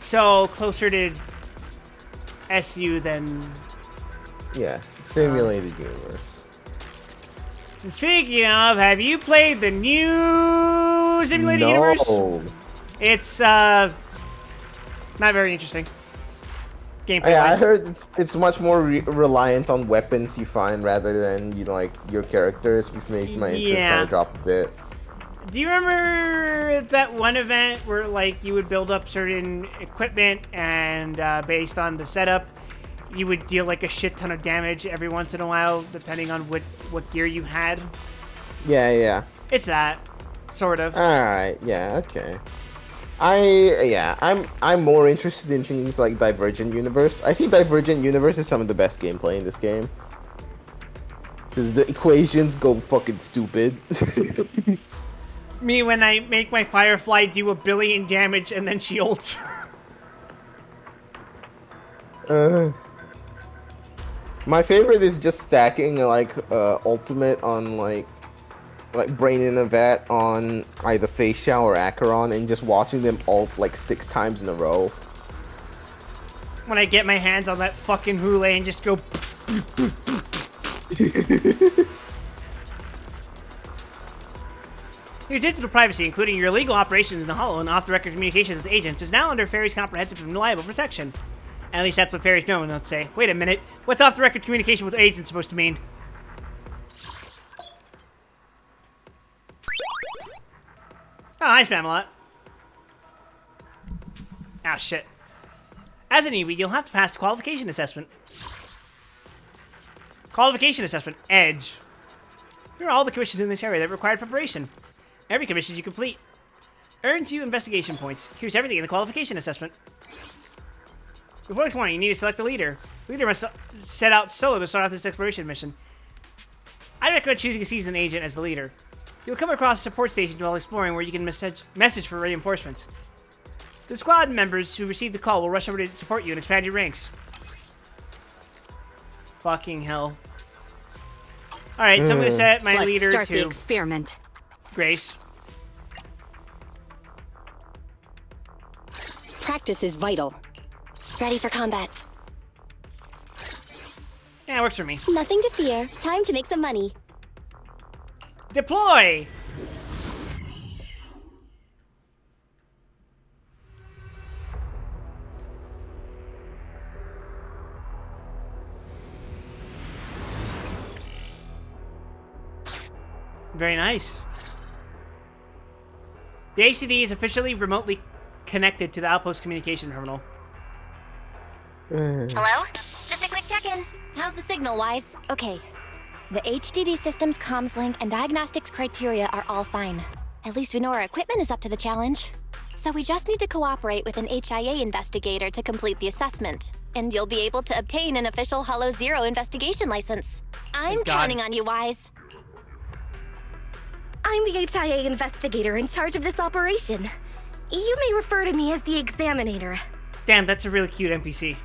[SPEAKER 1] So closer to SU than...
[SPEAKER 13] Yes, simulated universe.
[SPEAKER 1] And speaking of, have you played the new simulated universe?
[SPEAKER 13] No.
[SPEAKER 1] It's not very interesting. Gameplay.
[SPEAKER 13] I heard it's much more reliant on weapons you find rather than like your characters, which makes my interest kind of drop a bit.
[SPEAKER 1] Do you remember that one event where like you would build up certain equipment and based on the setup, you would deal like a shit ton of damage every once in a while, depending on what gear you had?
[SPEAKER 13] Yeah.
[SPEAKER 1] It's that, sort of.
[SPEAKER 13] All right. Yeah. Okay. I'm more interested in things like Divergent Universe. I think Divergent Universe is some of the best gameplay in this game. Because the equations go fucking stupid.
[SPEAKER 1] Me when I make my Firefly do 1 billion damage and then she ults.
[SPEAKER 13] My favorite is just stacking like ultimate on like Brain in a Vat on either Face Shao or Acheron and just watching them ult like 6 times in a row.
[SPEAKER 1] When I get my hands on that fucking Hule and just go... Your digital privacy, including your illegal operations in the Hollow and off-the-record communications with agents, is now under Fairy's comprehensive and reliable protection. At least that's what Fairy's know, and let's say, wait a minute, what's off-the-record communication with agents supposed to mean? Oh, hi, Spamalot. Ah, shit. As a newbie, you'll have to pass the qualification assessment. Qualification assessment, Edge. Here are all the commissions in this area that require preparation. Every commission you complete earns you investigation points. Here's everything in the qualification assessment. Before exploring, you need to select a leader. The leader must set out solo to start off this exploration mission. I recommend choosing a seasoned agent as the leader. You'll come across a support station while exploring where you can message for reinforcements. The squad members who receive the call will rush over to support you and expand your ranks. Fucking hell. Alright, so I'm gonna set my leader to...
[SPEAKER 8] Let's start the experiment.
[SPEAKER 1] Grace.
[SPEAKER 5] Practice is vital. Ready for combat.
[SPEAKER 1] Yeah, it works for me.
[SPEAKER 8] Nothing to fear. Time to make some money.
[SPEAKER 1] Deploy! Very nice. The ACD is officially remotely connected to the Outpost communication terminal.
[SPEAKER 4] Hello? Just a quick check-in.
[SPEAKER 8] How's the signal, Wise? Okay. The HDD system's comms link and diagnostics criteria are all fine. At least we know our equipment is up to the challenge. So we just need to cooperate with an HIA investigator to complete the assessment. And you'll be able to obtain an official Hollow Zero investigation license. I'm counting on you, Wise.
[SPEAKER 19] I'm the HIA investigator in charge of this operation. You may refer to me as the Examinator.
[SPEAKER 1] Damn, that's a really cute NPC.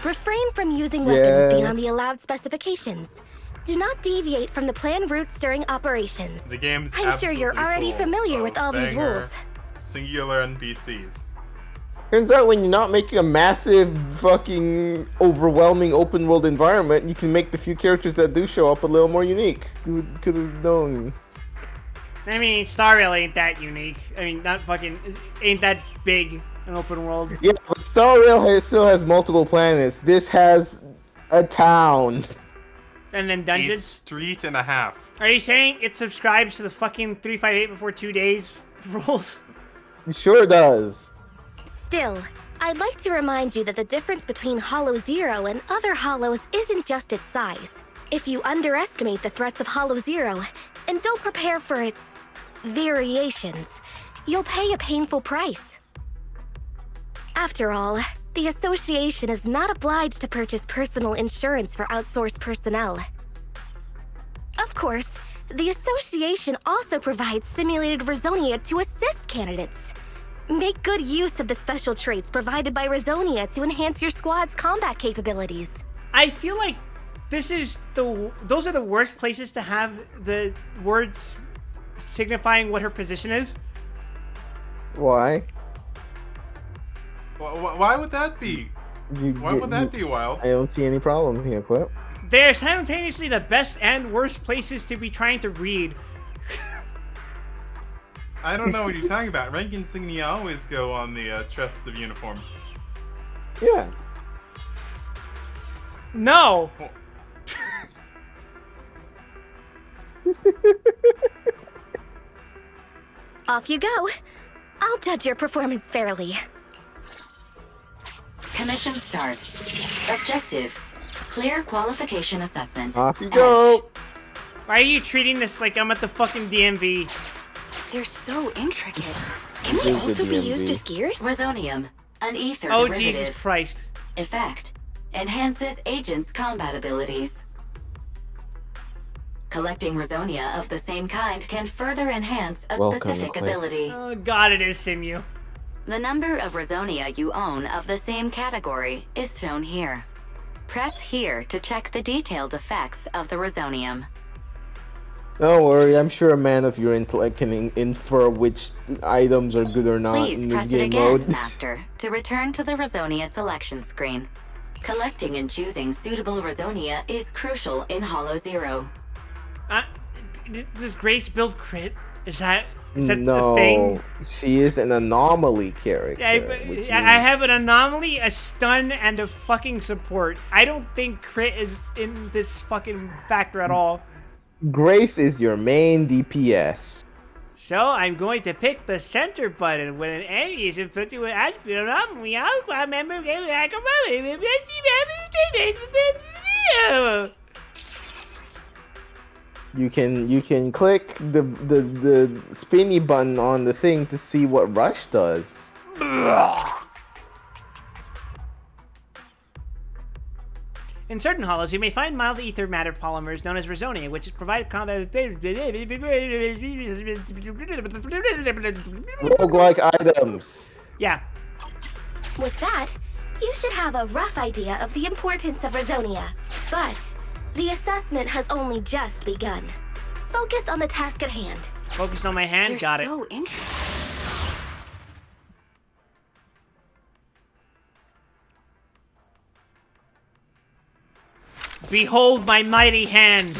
[SPEAKER 19] Refrain from using weapons beyond the allowed specifications. Do not deviate from the planned routes during operations.
[SPEAKER 3] The game's
[SPEAKER 19] I'm sure you're already familiar with all these rules.
[SPEAKER 3] Singular NPCs.
[SPEAKER 13] Turns out when you're not making a massive, fucking, overwhelming open world environment, you can make the few characters that do show up a little more unique. Who could have known?
[SPEAKER 1] I mean, Star Rail ain't that unique. I mean, not fucking, ain't that big an open world.
[SPEAKER 13] Yeah, but Star Rail still has multiple planets. This has a town.
[SPEAKER 1] And then dungeons?
[SPEAKER 3] A street and a half.
[SPEAKER 1] Are you saying it subscribes to the fucking 358 before 2 days rules?
[SPEAKER 13] It sure does.
[SPEAKER 19] Still, I'd like to remind you that the difference between Hollow Zero and other Hollows isn't just its size. If you underestimate the threats of Hollow Zero and don't prepare for its variations, you'll pay a painful price. After all, the Association is not obliged to purchase personal insurance for outsourced personnel. Of course, the Association also provides simulated Rizonia to assist candidates. Make good use of the special traits provided by Rizonia to enhance your squad's combat capabilities.
[SPEAKER 1] I feel like those are the worst places to have the words signifying what her position is.
[SPEAKER 13] Why?
[SPEAKER 3] Why would that be? Why would that be, Wild?
[SPEAKER 13] I don't see any problem here, Quip.
[SPEAKER 1] They're simultaneously the best and worst places to be trying to read.
[SPEAKER 3] I don't know what you're talking about. Rank insignia always go on the chest of uniforms.
[SPEAKER 13] Yeah.
[SPEAKER 1] No.
[SPEAKER 19] Off you go. I'll judge your performance fairly.
[SPEAKER 17] Commission start. Objective. Clear qualification assessment.
[SPEAKER 13] Off you go.
[SPEAKER 1] Why are you treating this like I'm at the fucking DMV?
[SPEAKER 5] They're so intricate. Can they also be used as gears?
[SPEAKER 17] Resonium, an ether
[SPEAKER 1] Oh,
[SPEAKER 17] derivative.
[SPEAKER 1] Jesus Christ.
[SPEAKER 17] Effect. Enhances agents' combat abilities. Collecting Resonia of the same kind can further enhance a specific ability.
[SPEAKER 1] Oh god, it is Simu.
[SPEAKER 17] The number of Resonia you own of the same category is shown here. Press here to check the detailed effects of the Resonium.
[SPEAKER 13] Don't worry, I'm sure a man of your intellect can infer which items are good or not
[SPEAKER 17] Please
[SPEAKER 13] in this
[SPEAKER 17] press it
[SPEAKER 13] game
[SPEAKER 17] again,
[SPEAKER 13] mode.
[SPEAKER 17] Master, to return to the Resonia selection screen. Collecting and choosing suitable Resonia is crucial in Hollow Zero.
[SPEAKER 1] Does Grace build crit? Is that... Is that
[SPEAKER 13] No,
[SPEAKER 1] a thing?
[SPEAKER 13] she is an anomaly character.
[SPEAKER 1] I have an anomaly, a stun, and a fucking support. I don't think crit is in this fucking factor at all.
[SPEAKER 13] Grace is your main DPS.
[SPEAKER 1] So I'm going to pick the center button. When an enemy is inflicted with attribute anomaly, I'll remember
[SPEAKER 13] You can click the spinny button on the thing to see what Rush does.
[SPEAKER 1] In certain hollows, you may find mild ether matter polymers known as Resonia, which provide combat.
[SPEAKER 13] Roguelike items.
[SPEAKER 1] Yeah.
[SPEAKER 19] With that, you should have a rough idea of the importance of Resonia. But the assessment has only just begun. Focus on the task at hand.
[SPEAKER 1] Focus on my hand.
[SPEAKER 19] You're
[SPEAKER 1] Got
[SPEAKER 19] so
[SPEAKER 1] it.
[SPEAKER 19] interesting.
[SPEAKER 1] Behold my mighty hand.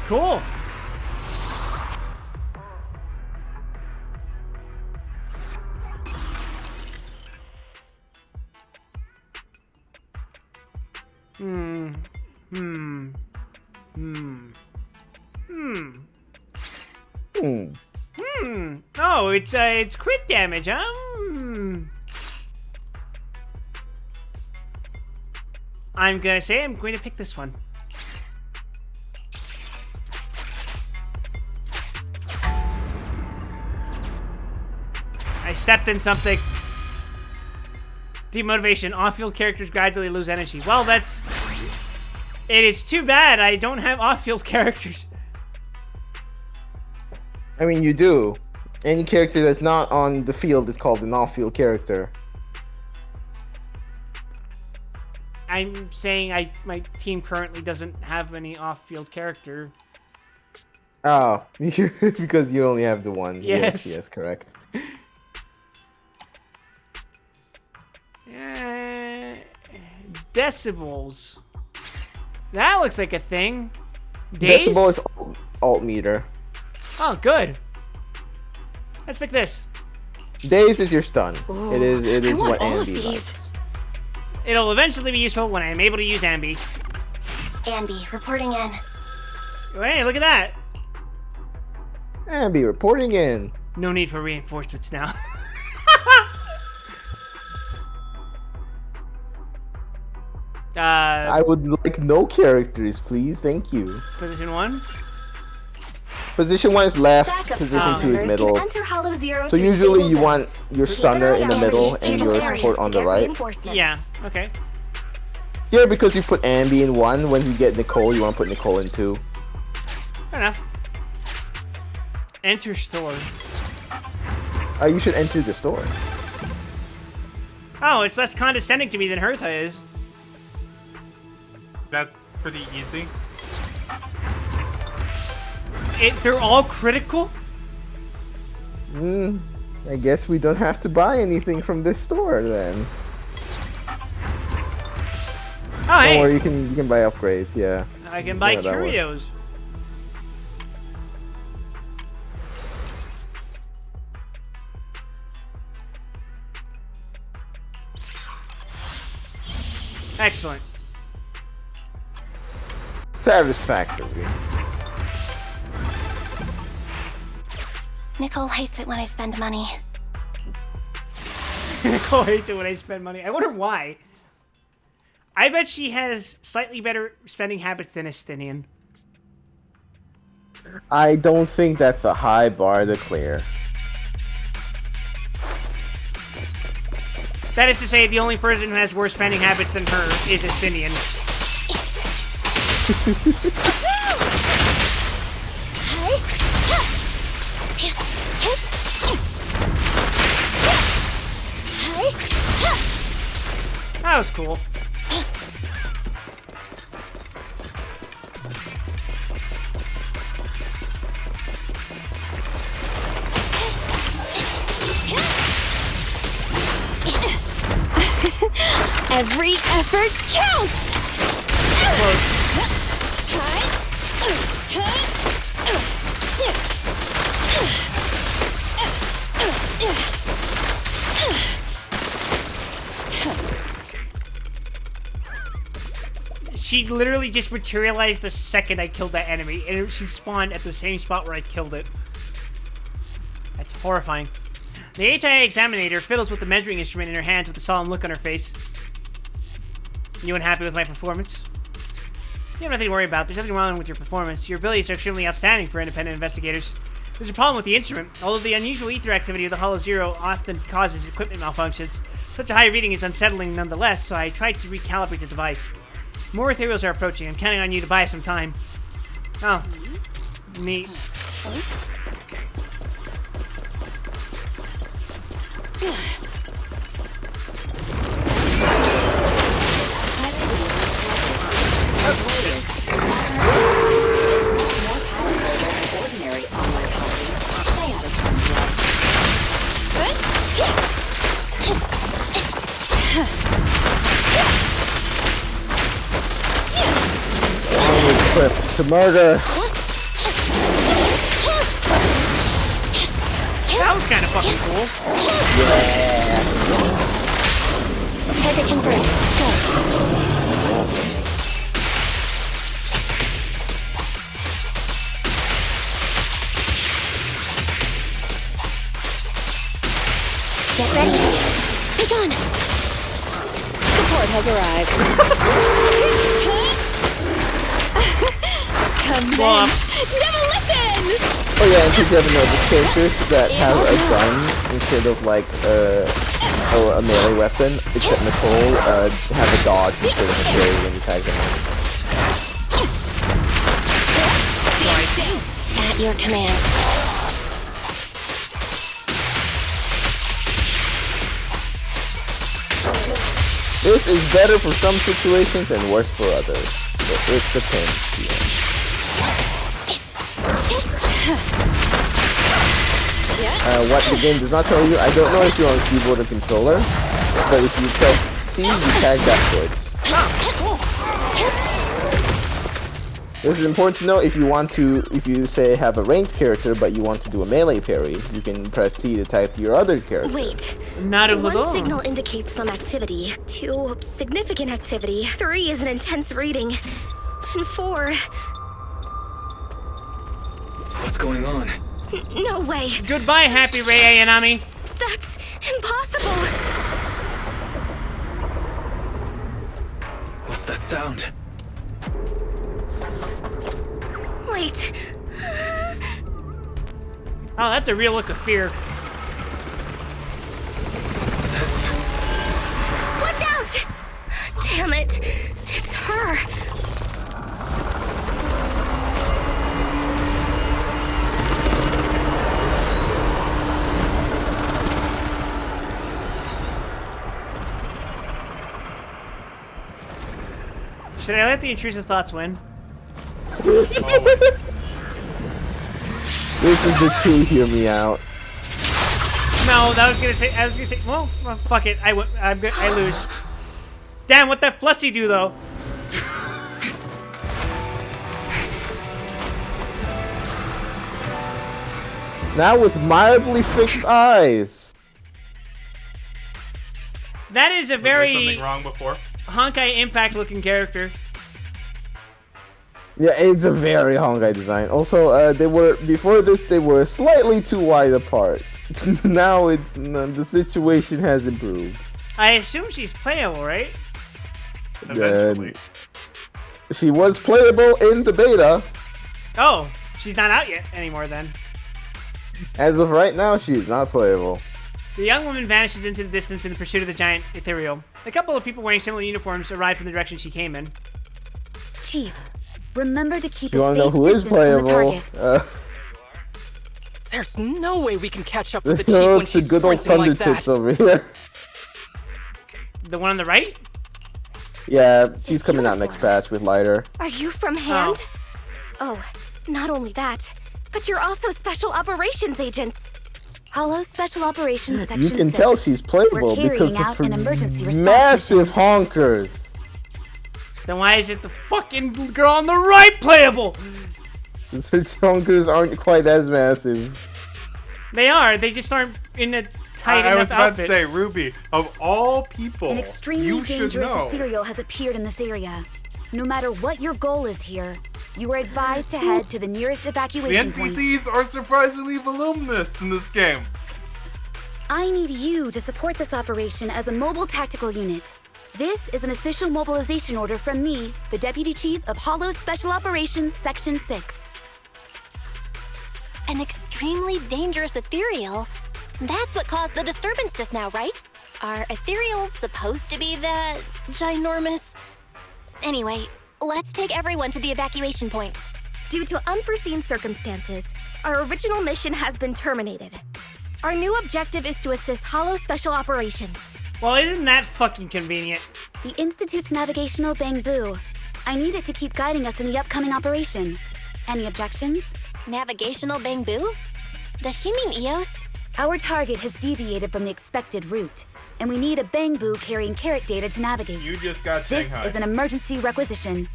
[SPEAKER 1] Cool. Oh, it's crit damage, huh? I'm gonna say I'm going to pick this one. I stepped in something. Demotivation. Off-field characters gradually lose energy. Well, that's... It is too bad I don't have off-field characters.
[SPEAKER 13] I mean, you do. Any character that's not on the field is called an off-field character.
[SPEAKER 1] I'm saying my team currently doesn't have any off-field character.
[SPEAKER 13] Oh, because you only have the one.
[SPEAKER 1] Yes.
[SPEAKER 13] Yes, correct.
[SPEAKER 1] Decibels. That looks like a thing. Days?
[SPEAKER 13] Decibel is alt meter.
[SPEAKER 1] Oh, good. Let's pick this.
[SPEAKER 13] Days is your stun.
[SPEAKER 1] Ooh,
[SPEAKER 13] it is
[SPEAKER 1] I want
[SPEAKER 13] what
[SPEAKER 1] all of
[SPEAKER 13] Ambi
[SPEAKER 1] these.
[SPEAKER 13] likes.
[SPEAKER 1] It'll eventually be useful when I'm able to use Ambi.
[SPEAKER 19] Ambi, reporting in.
[SPEAKER 1] Hey, look at that.
[SPEAKER 13] Ambi reporting in.
[SPEAKER 1] No need for reinforcements now.
[SPEAKER 13] I would like no characters, please. Thank you.
[SPEAKER 1] Position 1.
[SPEAKER 13] Position 1 is left.
[SPEAKER 19] Backup
[SPEAKER 13] Position 2 is
[SPEAKER 19] members
[SPEAKER 13] middle.
[SPEAKER 19] can enter Hollow Zero
[SPEAKER 13] So
[SPEAKER 19] through
[SPEAKER 13] usually
[SPEAKER 19] stable
[SPEAKER 13] you want
[SPEAKER 19] zones.
[SPEAKER 13] your stunner in the middle and
[SPEAKER 19] Clear
[SPEAKER 13] your
[SPEAKER 19] areas
[SPEAKER 13] support
[SPEAKER 19] to
[SPEAKER 13] on the
[SPEAKER 19] get
[SPEAKER 13] right.
[SPEAKER 19] reinforcements.
[SPEAKER 1] Yeah, okay.
[SPEAKER 13] Here, because you put Ambi in 1, when you get Nicole, you want to put Nicole in 2.
[SPEAKER 1] Fair enough. Enter store.
[SPEAKER 13] You should enter the store.
[SPEAKER 1] Oh, it's less condescending to me than Hertha is.
[SPEAKER 3] That's pretty easy.
[SPEAKER 1] They're all critical?
[SPEAKER 13] I guess we don't have to buy anything from this store then.
[SPEAKER 1] Oh, hey.
[SPEAKER 13] Or you can buy upgrades, yeah.
[SPEAKER 1] I can buy
[SPEAKER 13] Yeah, that works.
[SPEAKER 1] curios. Excellent.
[SPEAKER 13] Satisfactory.
[SPEAKER 5] Nicole hates it when I spend money.
[SPEAKER 1] Nicole hates it when I spend money. I wonder why. I bet she has slightly better spending habits than Estinian.
[SPEAKER 13] I don't think that's a high bar to clear.
[SPEAKER 1] That is to say, the only person who has worse spending habits than her is Estinian. That was cool.
[SPEAKER 8] Every effort counts!
[SPEAKER 1] She literally just materialized the second I killed that enemy, and she spawned at the same spot where I killed it. That's horrifying. The HIA examinator fiddles with the measuring instrument in her hands with a solemn look on her face. You unhappy with my performance? You have nothing to worry about. There's nothing wrong with your performance. Your abilities are extremely outstanding for independent investigators. There's a problem with the instrument. Although the unusual ether activity of the Hollow Zero often causes equipment malfunctions, such a high reading is unsettling nonetheless, so I tried to recalibrate the device. More ethereals are approaching. I'm counting on you to buy some time. Oh. Neat.
[SPEAKER 13] To murder.
[SPEAKER 1] That was kind of fucking cool.
[SPEAKER 13] Yeah.
[SPEAKER 8] Target confirmed. Go. Get ready. Be gone. Support has arrived. Demolition!
[SPEAKER 13] Oh yeah, and because you haven't noticed, characters that have a gun instead of like a melee weapon, except Nicole, have a dodge instead of a parry when you tag them.
[SPEAKER 8] At your command.
[SPEAKER 13] This is better for some situations and worse for others. So it depends. What the game does not tell you, I don't know if you're on keyboard or controller, but if you press C, you tag backwards. This is important to know if you say have a ranged character but you want to do a melee parry, you can press C to tag to your other character.
[SPEAKER 19] Wait.
[SPEAKER 1] Not
[SPEAKER 19] One signal indicates some activity. 2, significant activity. 3 is an intense reading. And 4...
[SPEAKER 6] What's going on?
[SPEAKER 19] No way.
[SPEAKER 1] Goodbye, Happy Ray Ayanami.
[SPEAKER 19] That's impossible.
[SPEAKER 6] What's that sound?
[SPEAKER 19] Wait.
[SPEAKER 1] Oh, that's a real look of fear.
[SPEAKER 19] Watch out! Damn it. It's her.
[SPEAKER 1] Should I let the intrusive thoughts win?
[SPEAKER 13] This is the true hear me out.
[SPEAKER 1] No, I was gonna say. Well, fuck it. I lose. Damn, what that Flussy do though?
[SPEAKER 13] Now with mildly fixed eyes.
[SPEAKER 1] That is a very
[SPEAKER 3] something wrong before?
[SPEAKER 1] Honkai Impact looking character.
[SPEAKER 13] Yeah, it's a very Honkai design. Also, before this they were slightly too wide apart. Now the situation has improved.
[SPEAKER 1] I assume she's playable, right?
[SPEAKER 3] Eventually.
[SPEAKER 13] She was playable in the beta.
[SPEAKER 1] Oh, she's not out yet anymore then.
[SPEAKER 13] As of right now, she is not playable.
[SPEAKER 1] The young woman vanishes into the distance in the pursuit of the giant ethereal. A couple of people wearing similar uniforms arrive from the direction she came in.
[SPEAKER 8] Chief,
[SPEAKER 20] Remember to keep
[SPEAKER 13] You
[SPEAKER 20] a
[SPEAKER 13] wanna know
[SPEAKER 20] safe
[SPEAKER 13] who is
[SPEAKER 20] distance from the
[SPEAKER 13] playable?
[SPEAKER 20] target.
[SPEAKER 21] There's no way we can catch up with the
[SPEAKER 13] You
[SPEAKER 21] chief
[SPEAKER 13] know,
[SPEAKER 21] when
[SPEAKER 13] it's the
[SPEAKER 21] she's
[SPEAKER 13] good old
[SPEAKER 21] sprinting
[SPEAKER 13] thunder
[SPEAKER 21] like
[SPEAKER 13] tips
[SPEAKER 21] that.
[SPEAKER 13] over here.
[SPEAKER 1] The one on the right?
[SPEAKER 13] Yeah, she's coming out next patch with lighter.
[SPEAKER 19] Are you from Hand? Oh, not only that, but you're also Special Operations agents.
[SPEAKER 20] Hollow Special Operations Section
[SPEAKER 13] You can
[SPEAKER 20] 6.
[SPEAKER 13] tell she's playable
[SPEAKER 20] We're
[SPEAKER 13] because
[SPEAKER 20] carrying
[SPEAKER 13] of
[SPEAKER 20] out
[SPEAKER 13] her
[SPEAKER 20] an emergency response
[SPEAKER 13] massive honkers.
[SPEAKER 1] Then why is it the fucking girl on the right playable?
[SPEAKER 13] Her honkers aren't quite as massive.
[SPEAKER 1] They are. They just aren't in a tight
[SPEAKER 3] I
[SPEAKER 1] enough
[SPEAKER 3] was about
[SPEAKER 1] outfit.
[SPEAKER 3] to say, Ruby, of all people,
[SPEAKER 20] An extremely
[SPEAKER 3] you should
[SPEAKER 20] dangerous
[SPEAKER 3] know.
[SPEAKER 20] ethereal has appeared in this area. No matter what your goal is here, you are advised to head to the nearest
[SPEAKER 3] The
[SPEAKER 20] evacuation point.
[SPEAKER 3] NPCs are surprisingly voluminous in this game.
[SPEAKER 20] I need you to support this operation as a mobile tactical unit. This is an official mobilization order from me, the Deputy Chief of Hollow Special Operations Section 6.
[SPEAKER 5] An extremely dangerous ethereal? That's what caused the disturbance just now, right? Are ethereals supposed to be that ginormous? Anyway, let's take everyone to the evacuation point.
[SPEAKER 19] Due to unforeseen circumstances, our original mission has been terminated. Our new objective is to assist Hollow Special Operations.
[SPEAKER 1] Well, isn't that fucking convenient?
[SPEAKER 20] The Institute's navigational bamboo. I need it to keep guiding us in the upcoming operation. Any objections?
[SPEAKER 5] Navigational bamboo? Does she mean Eos?
[SPEAKER 20] Our target has deviated from the expected route, and we need a bamboo carrying carrot data to navigate.
[SPEAKER 3] You just got
[SPEAKER 20] This
[SPEAKER 3] Shanghai.
[SPEAKER 20] is an emergency requisition.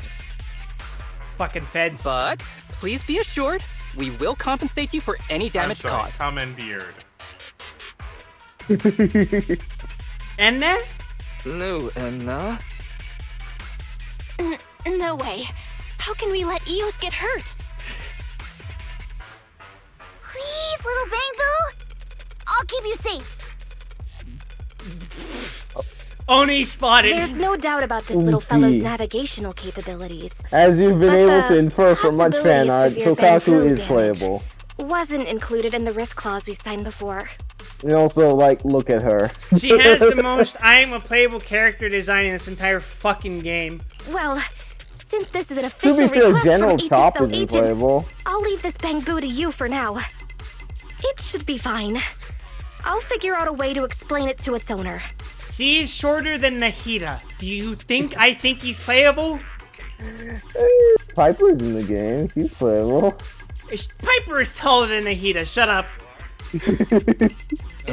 [SPEAKER 1] Fucking feds.
[SPEAKER 21] But please be assured, we will compensate you for any damage
[SPEAKER 3] I'm sorry,
[SPEAKER 21] caused.
[SPEAKER 3] commandeered.
[SPEAKER 1] Enna?
[SPEAKER 6] No, Enna.
[SPEAKER 5] No way. How can we let Eos get hurt?
[SPEAKER 4] Please, little bamboo! I'll keep you safe.
[SPEAKER 1] Oni spotted.
[SPEAKER 19] There's no doubt about this little fellow's navigational capabilities.
[SPEAKER 13] As you've been
[SPEAKER 19] But
[SPEAKER 13] able
[SPEAKER 19] the
[SPEAKER 13] to infer from much fan art,
[SPEAKER 19] possibility of
[SPEAKER 13] Sokaku
[SPEAKER 19] severe
[SPEAKER 13] is
[SPEAKER 19] damage
[SPEAKER 13] playable.
[SPEAKER 19] Wasn't included in the risk clause we've signed before.
[SPEAKER 13] And also, like, look at her.
[SPEAKER 1] She has the most I am a playable character design in this entire fucking game.
[SPEAKER 19] Well, since this is an
[SPEAKER 13] To
[SPEAKER 19] official
[SPEAKER 13] be fair,
[SPEAKER 19] request
[SPEAKER 13] General
[SPEAKER 19] from
[SPEAKER 13] Chop
[SPEAKER 19] HSO
[SPEAKER 13] isn't
[SPEAKER 19] agents,
[SPEAKER 13] playable.
[SPEAKER 19] I'll leave this bamboo to you for now. It should be fine. I'll figure out a way to explain it to its owner.
[SPEAKER 1] He's shorter than Nahida. Do you think I think he's playable?
[SPEAKER 13] Piper's in the game. He's playable.
[SPEAKER 1] Piper is taller than Nahida. Shut up.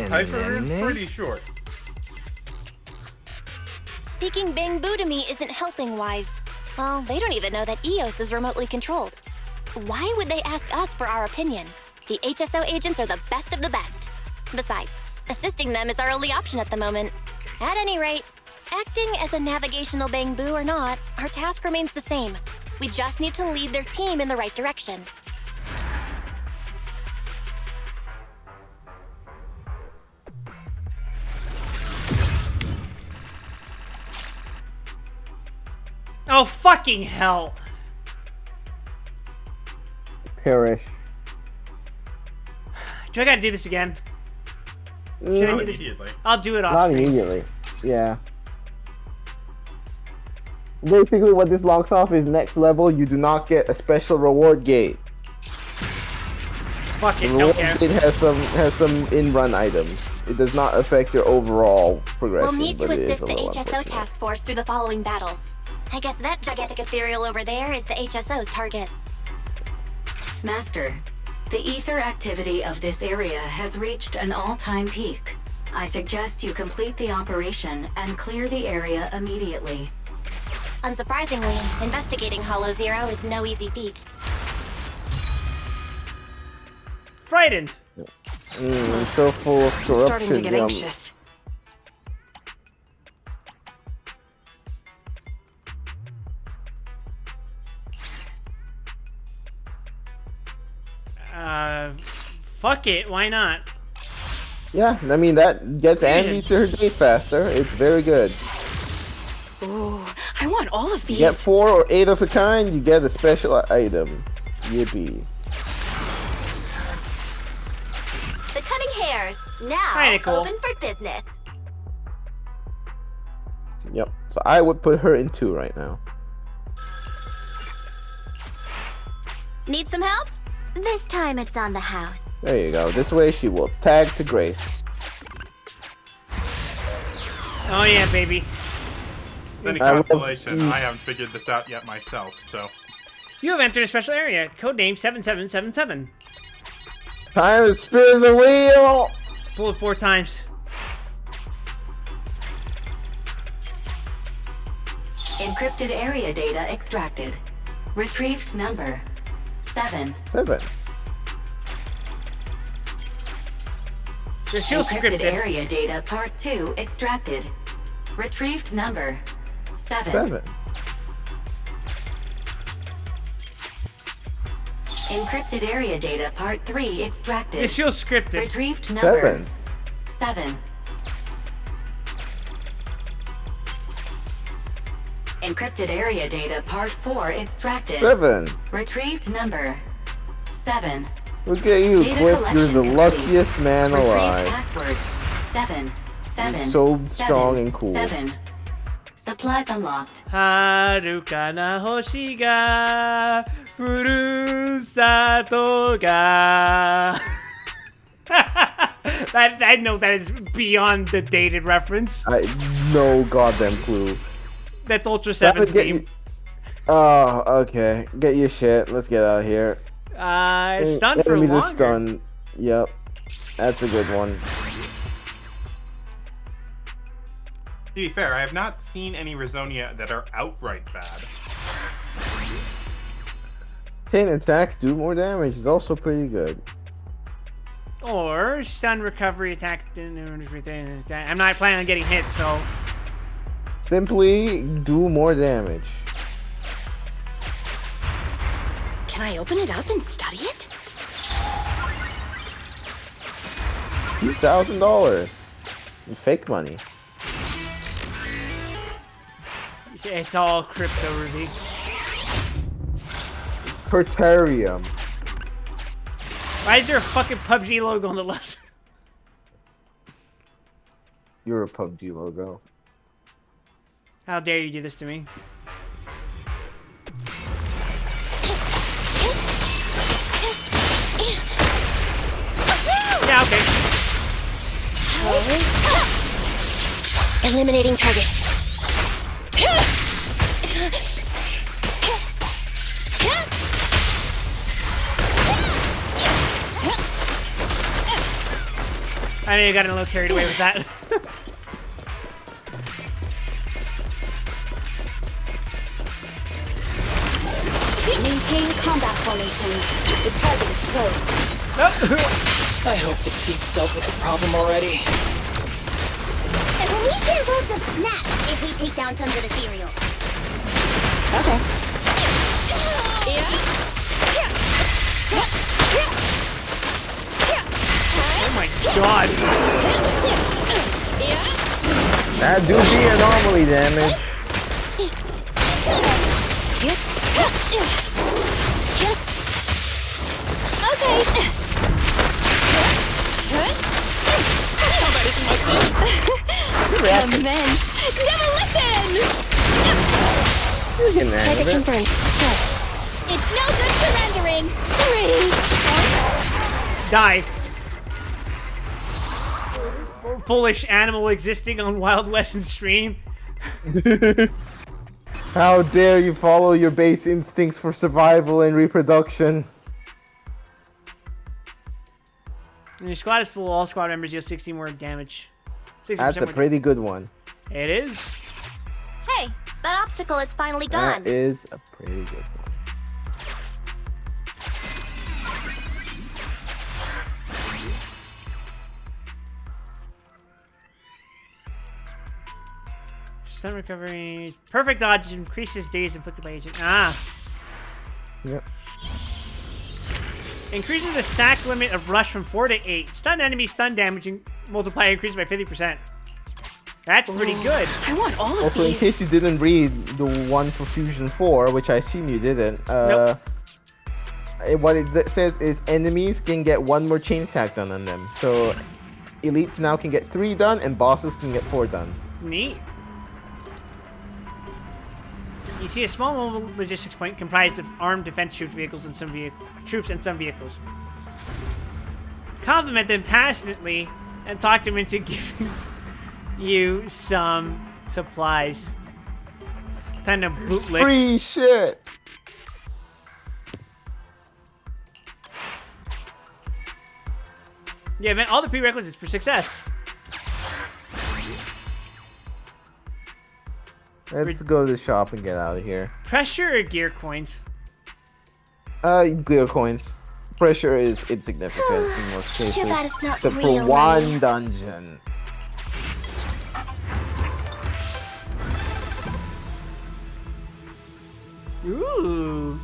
[SPEAKER 3] Piper is pretty short.
[SPEAKER 5] Speaking bamboo to me isn't helping Wise. Well, they don't even know that Eos is remotely controlled. Why would they ask us for our opinion? The HSO agents are the best of the best. Besides, assisting them is our only option at the moment. At any rate, acting as a navigational bamboo or not, our task remains the same. We just need to lead their team in the right direction.
[SPEAKER 1] Oh, fucking hell.
[SPEAKER 13] Perish.
[SPEAKER 1] Do I gotta do this again? Should I
[SPEAKER 3] Not
[SPEAKER 1] do this?
[SPEAKER 3] immediately.
[SPEAKER 1] I'll do it off.
[SPEAKER 13] Not
[SPEAKER 1] screen.
[SPEAKER 13] immediately. Yeah. Basically, what this locks off is next level, you do not get a special reward gate.
[SPEAKER 1] Fuck
[SPEAKER 13] The
[SPEAKER 1] it, don't
[SPEAKER 13] reward
[SPEAKER 1] care.
[SPEAKER 13] gate has some in-run items. It does not affect your overall progression,
[SPEAKER 5] We'll need to
[SPEAKER 13] but it is
[SPEAKER 5] assist
[SPEAKER 13] a
[SPEAKER 5] the
[SPEAKER 13] little
[SPEAKER 5] HSO
[SPEAKER 13] unfortunate.
[SPEAKER 5] task force through the following battles. I guess that gigantic ethereal over there is the HSO's target.
[SPEAKER 17] Master, the ether activity of this area has reached an all-time peak. I suggest you complete the operation and clear the area immediately.
[SPEAKER 5] Unsurprisingly, investigating Hollow Zero is no easy feat.
[SPEAKER 1] Frightened.
[SPEAKER 13] So full of corruption.
[SPEAKER 10] Starting to get anxious.
[SPEAKER 1] Fuck it, why not?
[SPEAKER 13] Yeah, I mean, that gets Andy to her days faster. It's very good.
[SPEAKER 10] Oh, I want all of
[SPEAKER 13] You
[SPEAKER 10] these.
[SPEAKER 13] get 4 or 8 of a kind, you get a special item. Yippee.
[SPEAKER 4] The cunning hairs, now
[SPEAKER 1] Kinda cool.
[SPEAKER 4] open for business.
[SPEAKER 13] Yep. So I would put her in 2 right now.
[SPEAKER 8] Need some help? This time it's on the house.
[SPEAKER 13] There you go. This way she will tag to Grace.
[SPEAKER 1] Oh yeah, baby.
[SPEAKER 3] Any consolation, I haven't figured this out yet myself, so...
[SPEAKER 1] You have entered a special area. Codename 7777.
[SPEAKER 13] Time to spin the wheel!
[SPEAKER 1] Pull it 4 times.
[SPEAKER 17] Encrypted area data extracted. Retrieved number 7.
[SPEAKER 13] 7.
[SPEAKER 1] This feels
[SPEAKER 17] Encrypted
[SPEAKER 1] scripted.
[SPEAKER 17] area data part 2 extracted. Retrieved number 7.
[SPEAKER 13] 7.
[SPEAKER 17] Encrypted area data part 3 extracted.
[SPEAKER 1] This feels scripted.
[SPEAKER 17] Retrieved number
[SPEAKER 13] 7.
[SPEAKER 17] 7. Encrypted area data part 4 extracted.
[SPEAKER 13] 7.
[SPEAKER 17] Retrieved number 7.
[SPEAKER 13] Look at you,
[SPEAKER 17] Data
[SPEAKER 13] Cliff. You're
[SPEAKER 17] collection
[SPEAKER 13] the
[SPEAKER 17] complete.
[SPEAKER 13] luckiest man
[SPEAKER 17] Retrieved
[SPEAKER 13] alive.
[SPEAKER 17] password 7. 7.
[SPEAKER 13] You're so
[SPEAKER 17] 7,
[SPEAKER 13] strong and cool.
[SPEAKER 17] 7. Supplies unlocked.
[SPEAKER 1] Haruka na hoshi ga furusato ga. I know that is beyond the dated reference.
[SPEAKER 13] No goddamn clue.
[SPEAKER 1] That's Ultra 7's theme.
[SPEAKER 13] Oh, okay. Get your shit. Let's get out of here.
[SPEAKER 1] Stunned for
[SPEAKER 13] Enemies
[SPEAKER 1] longer.
[SPEAKER 13] are stunned. Yep. That's a good one.
[SPEAKER 3] To be fair, I have not seen any Rizonia that are outright bad.
[SPEAKER 13] Chain attacks do more damage. Is also pretty good.
[SPEAKER 1] Or stun recovery attack. I'm not planning on getting hit, so.
[SPEAKER 13] Simply do more damage.
[SPEAKER 8] Can I open it up and study it?
[SPEAKER 13] $2,000 in fake money.
[SPEAKER 1] It's all crypto, Ruby.
[SPEAKER 13] Perterium.
[SPEAKER 1] Why is there a fucking PUBG logo on the left?
[SPEAKER 13] You're a PUBG logo.
[SPEAKER 1] How dare you do this to me? Yeah, okay.
[SPEAKER 19] Eliminating target.
[SPEAKER 1] I know you got a little carried away with that.
[SPEAKER 19] Maintain combat formation. The target is close.
[SPEAKER 21] I hope the thief dealt with the problem already.
[SPEAKER 4] And we get loads of snacks if we take down tons of ethereal.
[SPEAKER 19] Okay.
[SPEAKER 1] Oh my god.
[SPEAKER 13] That do be anomaly damage.
[SPEAKER 19] Okay. Commence demolition.
[SPEAKER 13] You can
[SPEAKER 19] Target
[SPEAKER 13] handle it.
[SPEAKER 19] confirmed. Good. It's no good surrendering. 3.
[SPEAKER 1] Die. Foolish animal existing on Wild Western stream.
[SPEAKER 13] How dare you follow your base instincts for survival and reproduction?
[SPEAKER 1] When your squad is full, all squad members deal 60 more damage. 60%
[SPEAKER 13] That's a
[SPEAKER 1] more
[SPEAKER 13] pretty good one.
[SPEAKER 1] It is.
[SPEAKER 8] Hey, that obstacle is finally gone.
[SPEAKER 13] That is a pretty good one.
[SPEAKER 1] Stun recovery. Perfect dodge increases days inflicted by agent. Ah.
[SPEAKER 13] Yep.
[SPEAKER 1] Increases the stack limit of rush from 4 to 8. Stun enemy stun damage multiplier increases by 50%. That's pretty good.
[SPEAKER 19] I want all of
[SPEAKER 13] Also, in
[SPEAKER 19] these.
[SPEAKER 13] case you didn't read the one for Fusion 4, which I assume you didn't,
[SPEAKER 1] Nope.
[SPEAKER 13] What it says is enemies can get 1 more chain attack done on them. So, elites now can get 3 done, and bosses can get 4 done.
[SPEAKER 1] Neat. You see a small mobile logistics point comprised of armed defense vehicles and some vehicles. Compliment them passionately and talk them into giving you some supplies. Time to bootlick.
[SPEAKER 13] Free shit.
[SPEAKER 1] Yeah, man, all the prerequisites for success.
[SPEAKER 13] Let's go to the shop and get out of here.
[SPEAKER 1] Pressure or gear coins?
[SPEAKER 13] Gear coins. Pressure is insignificant in most cases.
[SPEAKER 8] Too bad it's not
[SPEAKER 13] except for
[SPEAKER 8] real
[SPEAKER 13] one
[SPEAKER 8] money.
[SPEAKER 13] dungeon.
[SPEAKER 1] Ooh.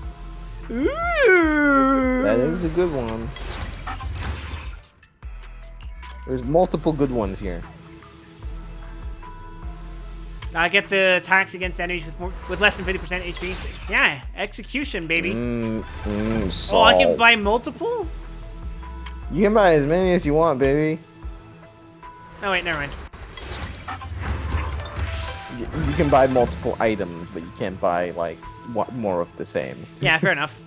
[SPEAKER 1] Ooh.
[SPEAKER 13] That is a good one. There's multiple good ones here.
[SPEAKER 1] I get the attacks against enemies with less than 50% HP. Yeah, execution, baby. Oh, I can buy multiple?
[SPEAKER 13] You can buy as many as you want, baby.
[SPEAKER 1] Oh, wait, never mind.
[SPEAKER 13] You can buy multiple items, but you can't buy, like, more of the same.
[SPEAKER 1] Yeah, fair enough.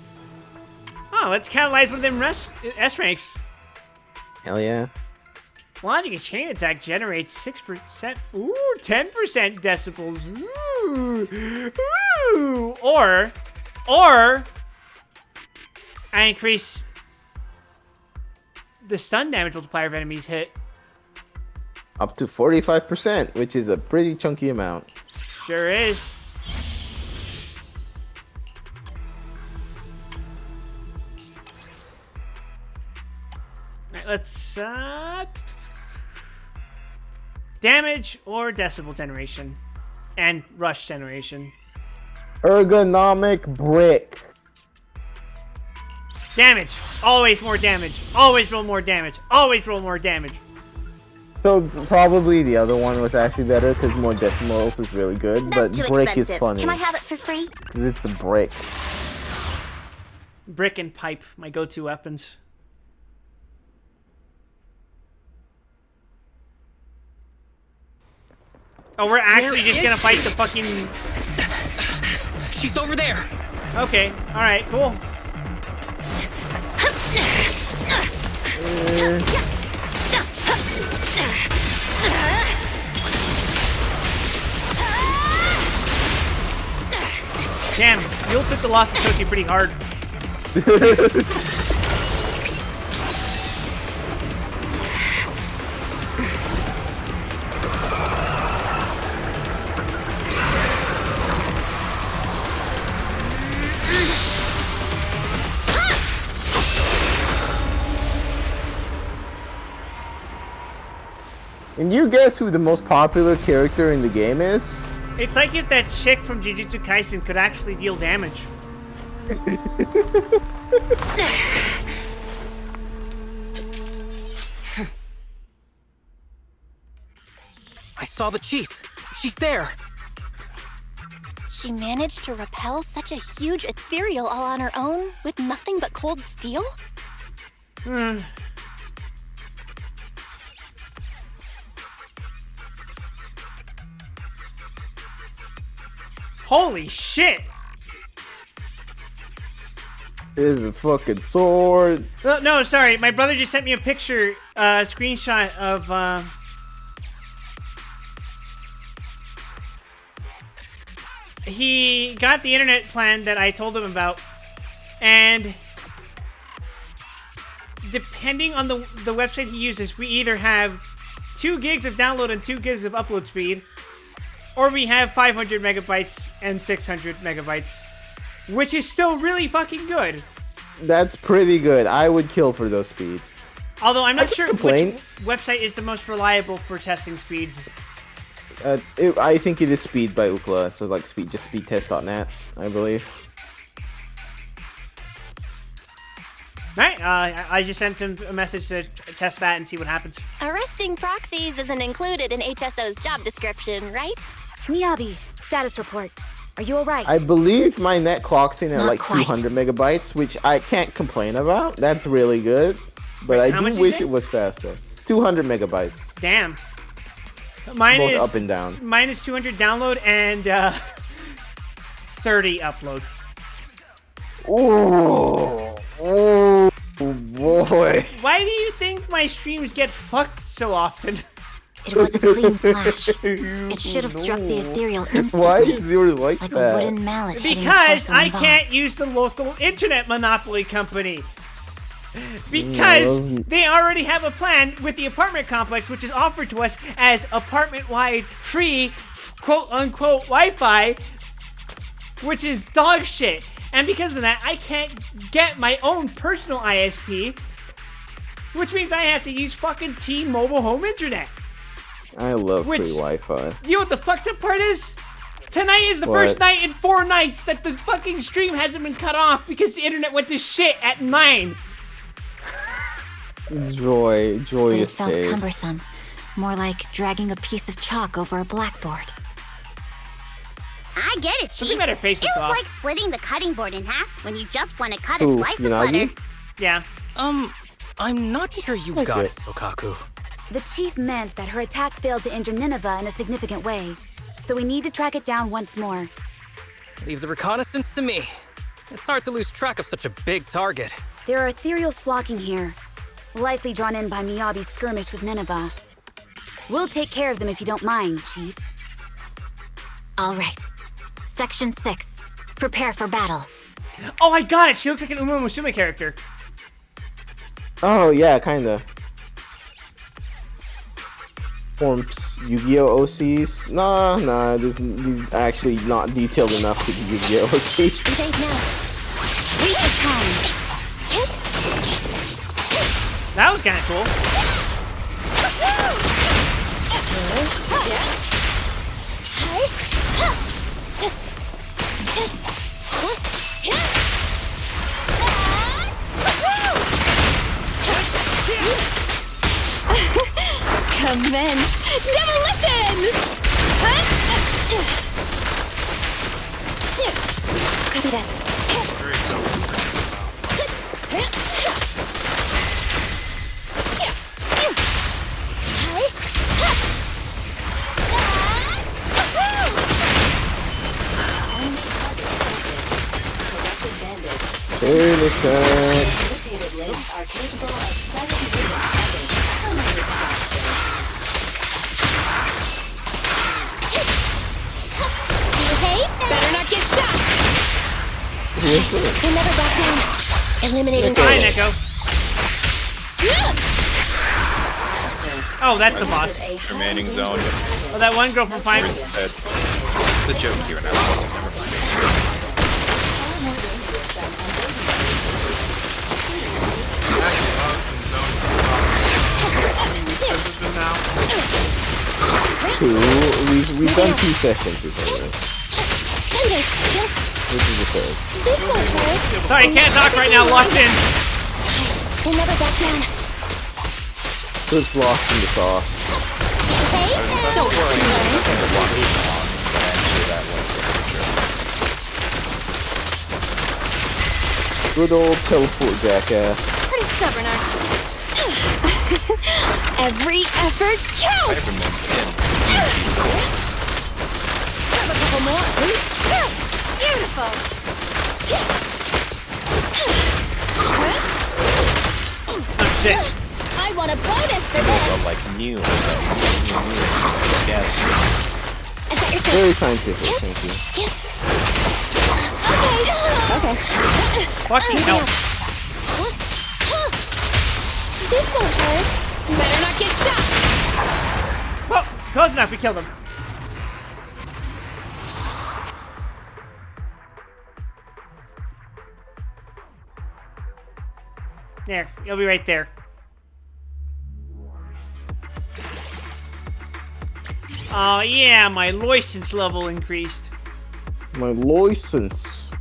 [SPEAKER 1] Oh, let's catalyze one of them S ranks.
[SPEAKER 13] Hell yeah.
[SPEAKER 1] Launching a chain attack generates 6%. Ooh, 10% decibels. Ooh. Ooh. Or I increase the stun damage multiplier of enemies hit.
[SPEAKER 13] Up to 45%, which is a pretty chunky amount.
[SPEAKER 1] Sure is. Alright, let's damage or decibel generation and rush generation.
[SPEAKER 13] Ergonomic brick.
[SPEAKER 1] Damage. Always more damage. Always roll more damage. Always roll more damage.
[SPEAKER 13] So probably the other one was actually better because more decimals is really good,
[SPEAKER 8] That's
[SPEAKER 13] but
[SPEAKER 8] too
[SPEAKER 13] brick
[SPEAKER 8] expensive.
[SPEAKER 13] is funny.
[SPEAKER 8] Can I have it for free?
[SPEAKER 13] 'Cause it's a brick.
[SPEAKER 1] Brick and pipe, my go-to weapons. Oh, we're actually just gonna fight the fucking...
[SPEAKER 21] She's over there.
[SPEAKER 1] Okay, alright, cool. Damn, you'll took the loss of Tochi pretty hard.
[SPEAKER 13] Can you guess who the most popular character in the game is?
[SPEAKER 1] It's like if that chick from Jujutsu Kaisen could actually deal damage.
[SPEAKER 21] I saw the chief. She's there.
[SPEAKER 5] She managed to repel such a huge ethereal all on her own with nothing but cold steel?
[SPEAKER 1] Holy shit!
[SPEAKER 13] Is a fucking sword.
[SPEAKER 1] No, sorry. My brother just sent me a picture, screenshot of, he got the internet plan that I told him about, and depending on the website he uses, we either have 2 gigs of download and 2 gigs of upload speed, or we have 500 megabytes and 600 megabytes, which is still really fucking good.
[SPEAKER 13] That's pretty good. I would kill for those speeds.
[SPEAKER 1] Although I'm not
[SPEAKER 13] can't
[SPEAKER 1] sure
[SPEAKER 13] complain.
[SPEAKER 1] which website is the most reliable for testing speeds.
[SPEAKER 13] I think it is Speed by Ookla, so like speedtest.net, I believe.
[SPEAKER 1] Alright, I just sent him a message to test that and see what happens.
[SPEAKER 5] Arresting proxies isn't included in HSO's job description, right?
[SPEAKER 20] Miyabi, status report. Are you alright?
[SPEAKER 13] I believe my net clocks in at
[SPEAKER 20] Not
[SPEAKER 13] like
[SPEAKER 20] quite.
[SPEAKER 13] 200 megabytes, which I can't complain about. That's really good. But
[SPEAKER 1] Wait, how
[SPEAKER 13] I
[SPEAKER 1] much
[SPEAKER 13] do
[SPEAKER 1] you
[SPEAKER 13] wish
[SPEAKER 1] say?
[SPEAKER 13] it was faster. 200 megabytes.
[SPEAKER 1] Damn. Mine
[SPEAKER 13] Both
[SPEAKER 1] is
[SPEAKER 13] up and down.
[SPEAKER 1] Mine is 200 download and 30 upload.
[SPEAKER 13] Oh boy.
[SPEAKER 1] Why do you think my streams get fucked so often?
[SPEAKER 8] It was a clean slash. It should have struck the ethereal instantly.
[SPEAKER 13] Why is yours like
[SPEAKER 8] a
[SPEAKER 13] that?
[SPEAKER 8] wooden mallet hitting a
[SPEAKER 1] Because I
[SPEAKER 8] porcelain
[SPEAKER 1] can't
[SPEAKER 8] vase.
[SPEAKER 1] use the local internet monopoly company. Because they already have a plan with the apartment complex, which is offered to us as apartment-wide free, quote-unquote, Wi-Fi, which is dog shit. And because of that, I can't get my own personal ISP, which means I have to use fucking T-Mobile home internet.
[SPEAKER 13] I love
[SPEAKER 1] Which-
[SPEAKER 13] free Wi-Fi.
[SPEAKER 1] You know what the fucked up part is? Tonight is the
[SPEAKER 13] What?
[SPEAKER 1] first night in 4 nights that the fucking stream hasn't been cut off because the internet went to shit at 9.
[SPEAKER 8] It
[SPEAKER 13] Joyous
[SPEAKER 8] felt
[SPEAKER 13] days.
[SPEAKER 8] cumbersome. More like dragging a piece of chalk over a blackboard.
[SPEAKER 4] I get it, Chief.
[SPEAKER 1] Something about her face
[SPEAKER 4] It
[SPEAKER 1] looks
[SPEAKER 4] was
[SPEAKER 1] off.
[SPEAKER 4] like splitting the cutting board in half when you just want to cut a
[SPEAKER 13] Ooh,
[SPEAKER 4] slice of
[SPEAKER 13] Unagi?
[SPEAKER 4] butter.
[SPEAKER 1] Yeah.
[SPEAKER 21] I'm not sure you got it, Sokaku.
[SPEAKER 20] The chief meant that her attack failed to injure Nineveh in a significant way, so we need to track it down once more.
[SPEAKER 21] Leave the reconnaissance to me. It's hard to lose track of such a big target.
[SPEAKER 20] There are ethereals flocking here, likely drawn in by Miyabi's skirmish with Nineveh. We'll take care of them if you don't mind, Chief.
[SPEAKER 8] All right. Section 6. Prepare for battle.
[SPEAKER 1] Oh, I got it! She looks like an Uma Musume character.
[SPEAKER 13] Oh yeah, kinda. Forms Yu-Gi-Oh OCs? Nah, these actually not detailed enough to be Yu-Gi-Oh OCs.
[SPEAKER 8] Invade now.
[SPEAKER 20] Reach the time.
[SPEAKER 1] That was kind of cool.
[SPEAKER 8] Commence demolition! Copy that.
[SPEAKER 13] Turn attack.
[SPEAKER 8] Better not get shot! We'll never back down. Eliminating
[SPEAKER 1] Fine, Echo. Oh, that's the boss.
[SPEAKER 3] Remaining zone.
[SPEAKER 1] Oh, that one girl from 5.
[SPEAKER 3] It's a joke here, and I will never mind.
[SPEAKER 13] We've done 2 sessions with her. This is the third.
[SPEAKER 8] This won't hurt.
[SPEAKER 1] Sorry, can't talk right now, locked in.
[SPEAKER 8] We'll never back down.
[SPEAKER 13] Clip's lost in the sauce.
[SPEAKER 8] Don't worry.
[SPEAKER 13] Good old teleport jackass.
[SPEAKER 8] Pretty stubborn, aren't you? Every effort counts! Grab a couple more. Beautiful!
[SPEAKER 1] Oh, shit.
[SPEAKER 8] I want a bonus for this!
[SPEAKER 9] Like new. Yes.
[SPEAKER 8] Is that your
[SPEAKER 13] Very scientific, thank you.
[SPEAKER 8] Okay.
[SPEAKER 1] Fucking hell.
[SPEAKER 8] This won't hurt. Better not get shot!
[SPEAKER 1] Oh, close enough, we killed him. There, you'll be right there. Oh yeah, my license level increased.
[SPEAKER 13] My license.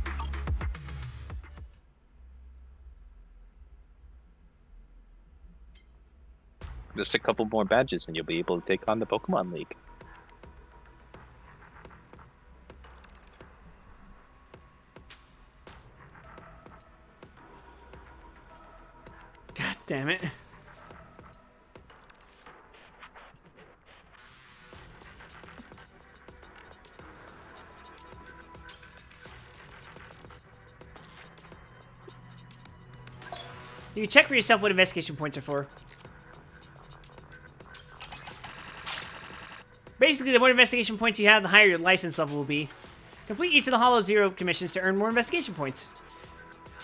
[SPEAKER 9] Just a couple more badges and you'll be able to take on the Pokemon League.
[SPEAKER 1] God damn it. You can check for yourself what investigation points are for. Basically, the more investigation points you have, the higher your license level will be. Complete each of the Hollow Zero commissions to earn more investigation points.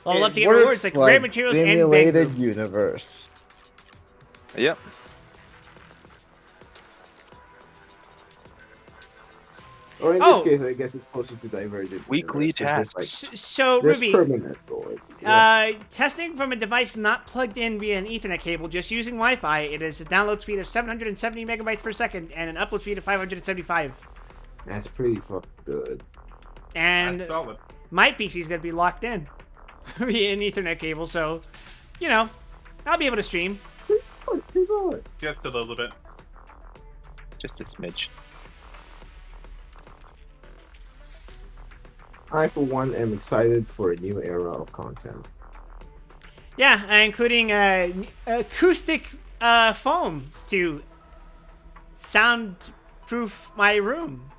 [SPEAKER 1] Level up to get rewards like rare materials and
[SPEAKER 2] simulated
[SPEAKER 1] bamboo.
[SPEAKER 2] universe.
[SPEAKER 9] Yep.
[SPEAKER 13] Or in this case, I guess it's closer to divergent.
[SPEAKER 9] Weekly tasks.
[SPEAKER 1] So,
[SPEAKER 13] there's
[SPEAKER 1] Ruby,
[SPEAKER 13] permanent rewards. Yeah.
[SPEAKER 1] testing from a device not plugged in via an Ethernet cable, just using Wi-Fi, it is a download speed of 770 megabytes per second and an upload speed of 575.
[SPEAKER 13] That's pretty fucking good.
[SPEAKER 1] And
[SPEAKER 3] That's solid.
[SPEAKER 1] my PC is going to be locked in via an Ethernet cable, so, you know, I'll be able to stream.
[SPEAKER 3] Just a little bit.
[SPEAKER 9] Just a smidge.
[SPEAKER 13] I, for one, am excited for a new era of content.
[SPEAKER 1] Yeah, including acoustic foam to soundproof my room.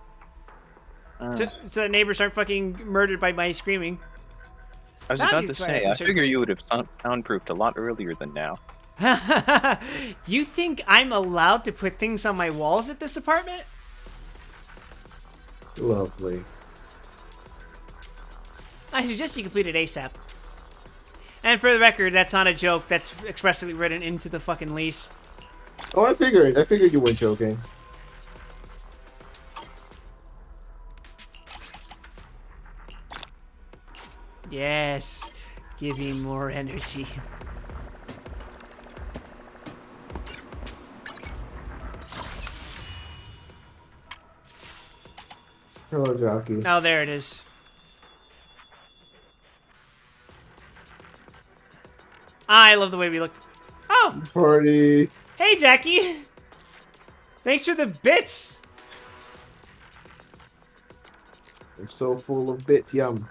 [SPEAKER 1] So that neighbors aren't fucking murdered by my screaming.
[SPEAKER 9] I was about to say, I figure you would have soundproofed a lot earlier than now.
[SPEAKER 1] You think I'm allowed to put things on my walls at this apartment?
[SPEAKER 13] Lovely.
[SPEAKER 1] I suggest you complete it ASAP. And for the record, that's not a joke. That's expressly written into the fucking lease.
[SPEAKER 13] Oh, I figured you weren't joking.
[SPEAKER 1] Yes. Give me more energy.
[SPEAKER 13] Hello, Jockey.
[SPEAKER 1] Oh, there it is. I love the way we look. Oh!
[SPEAKER 13] Party.
[SPEAKER 1] Hey, Jackie! Thanks for the bits!
[SPEAKER 13] I'm so full of bits, yum.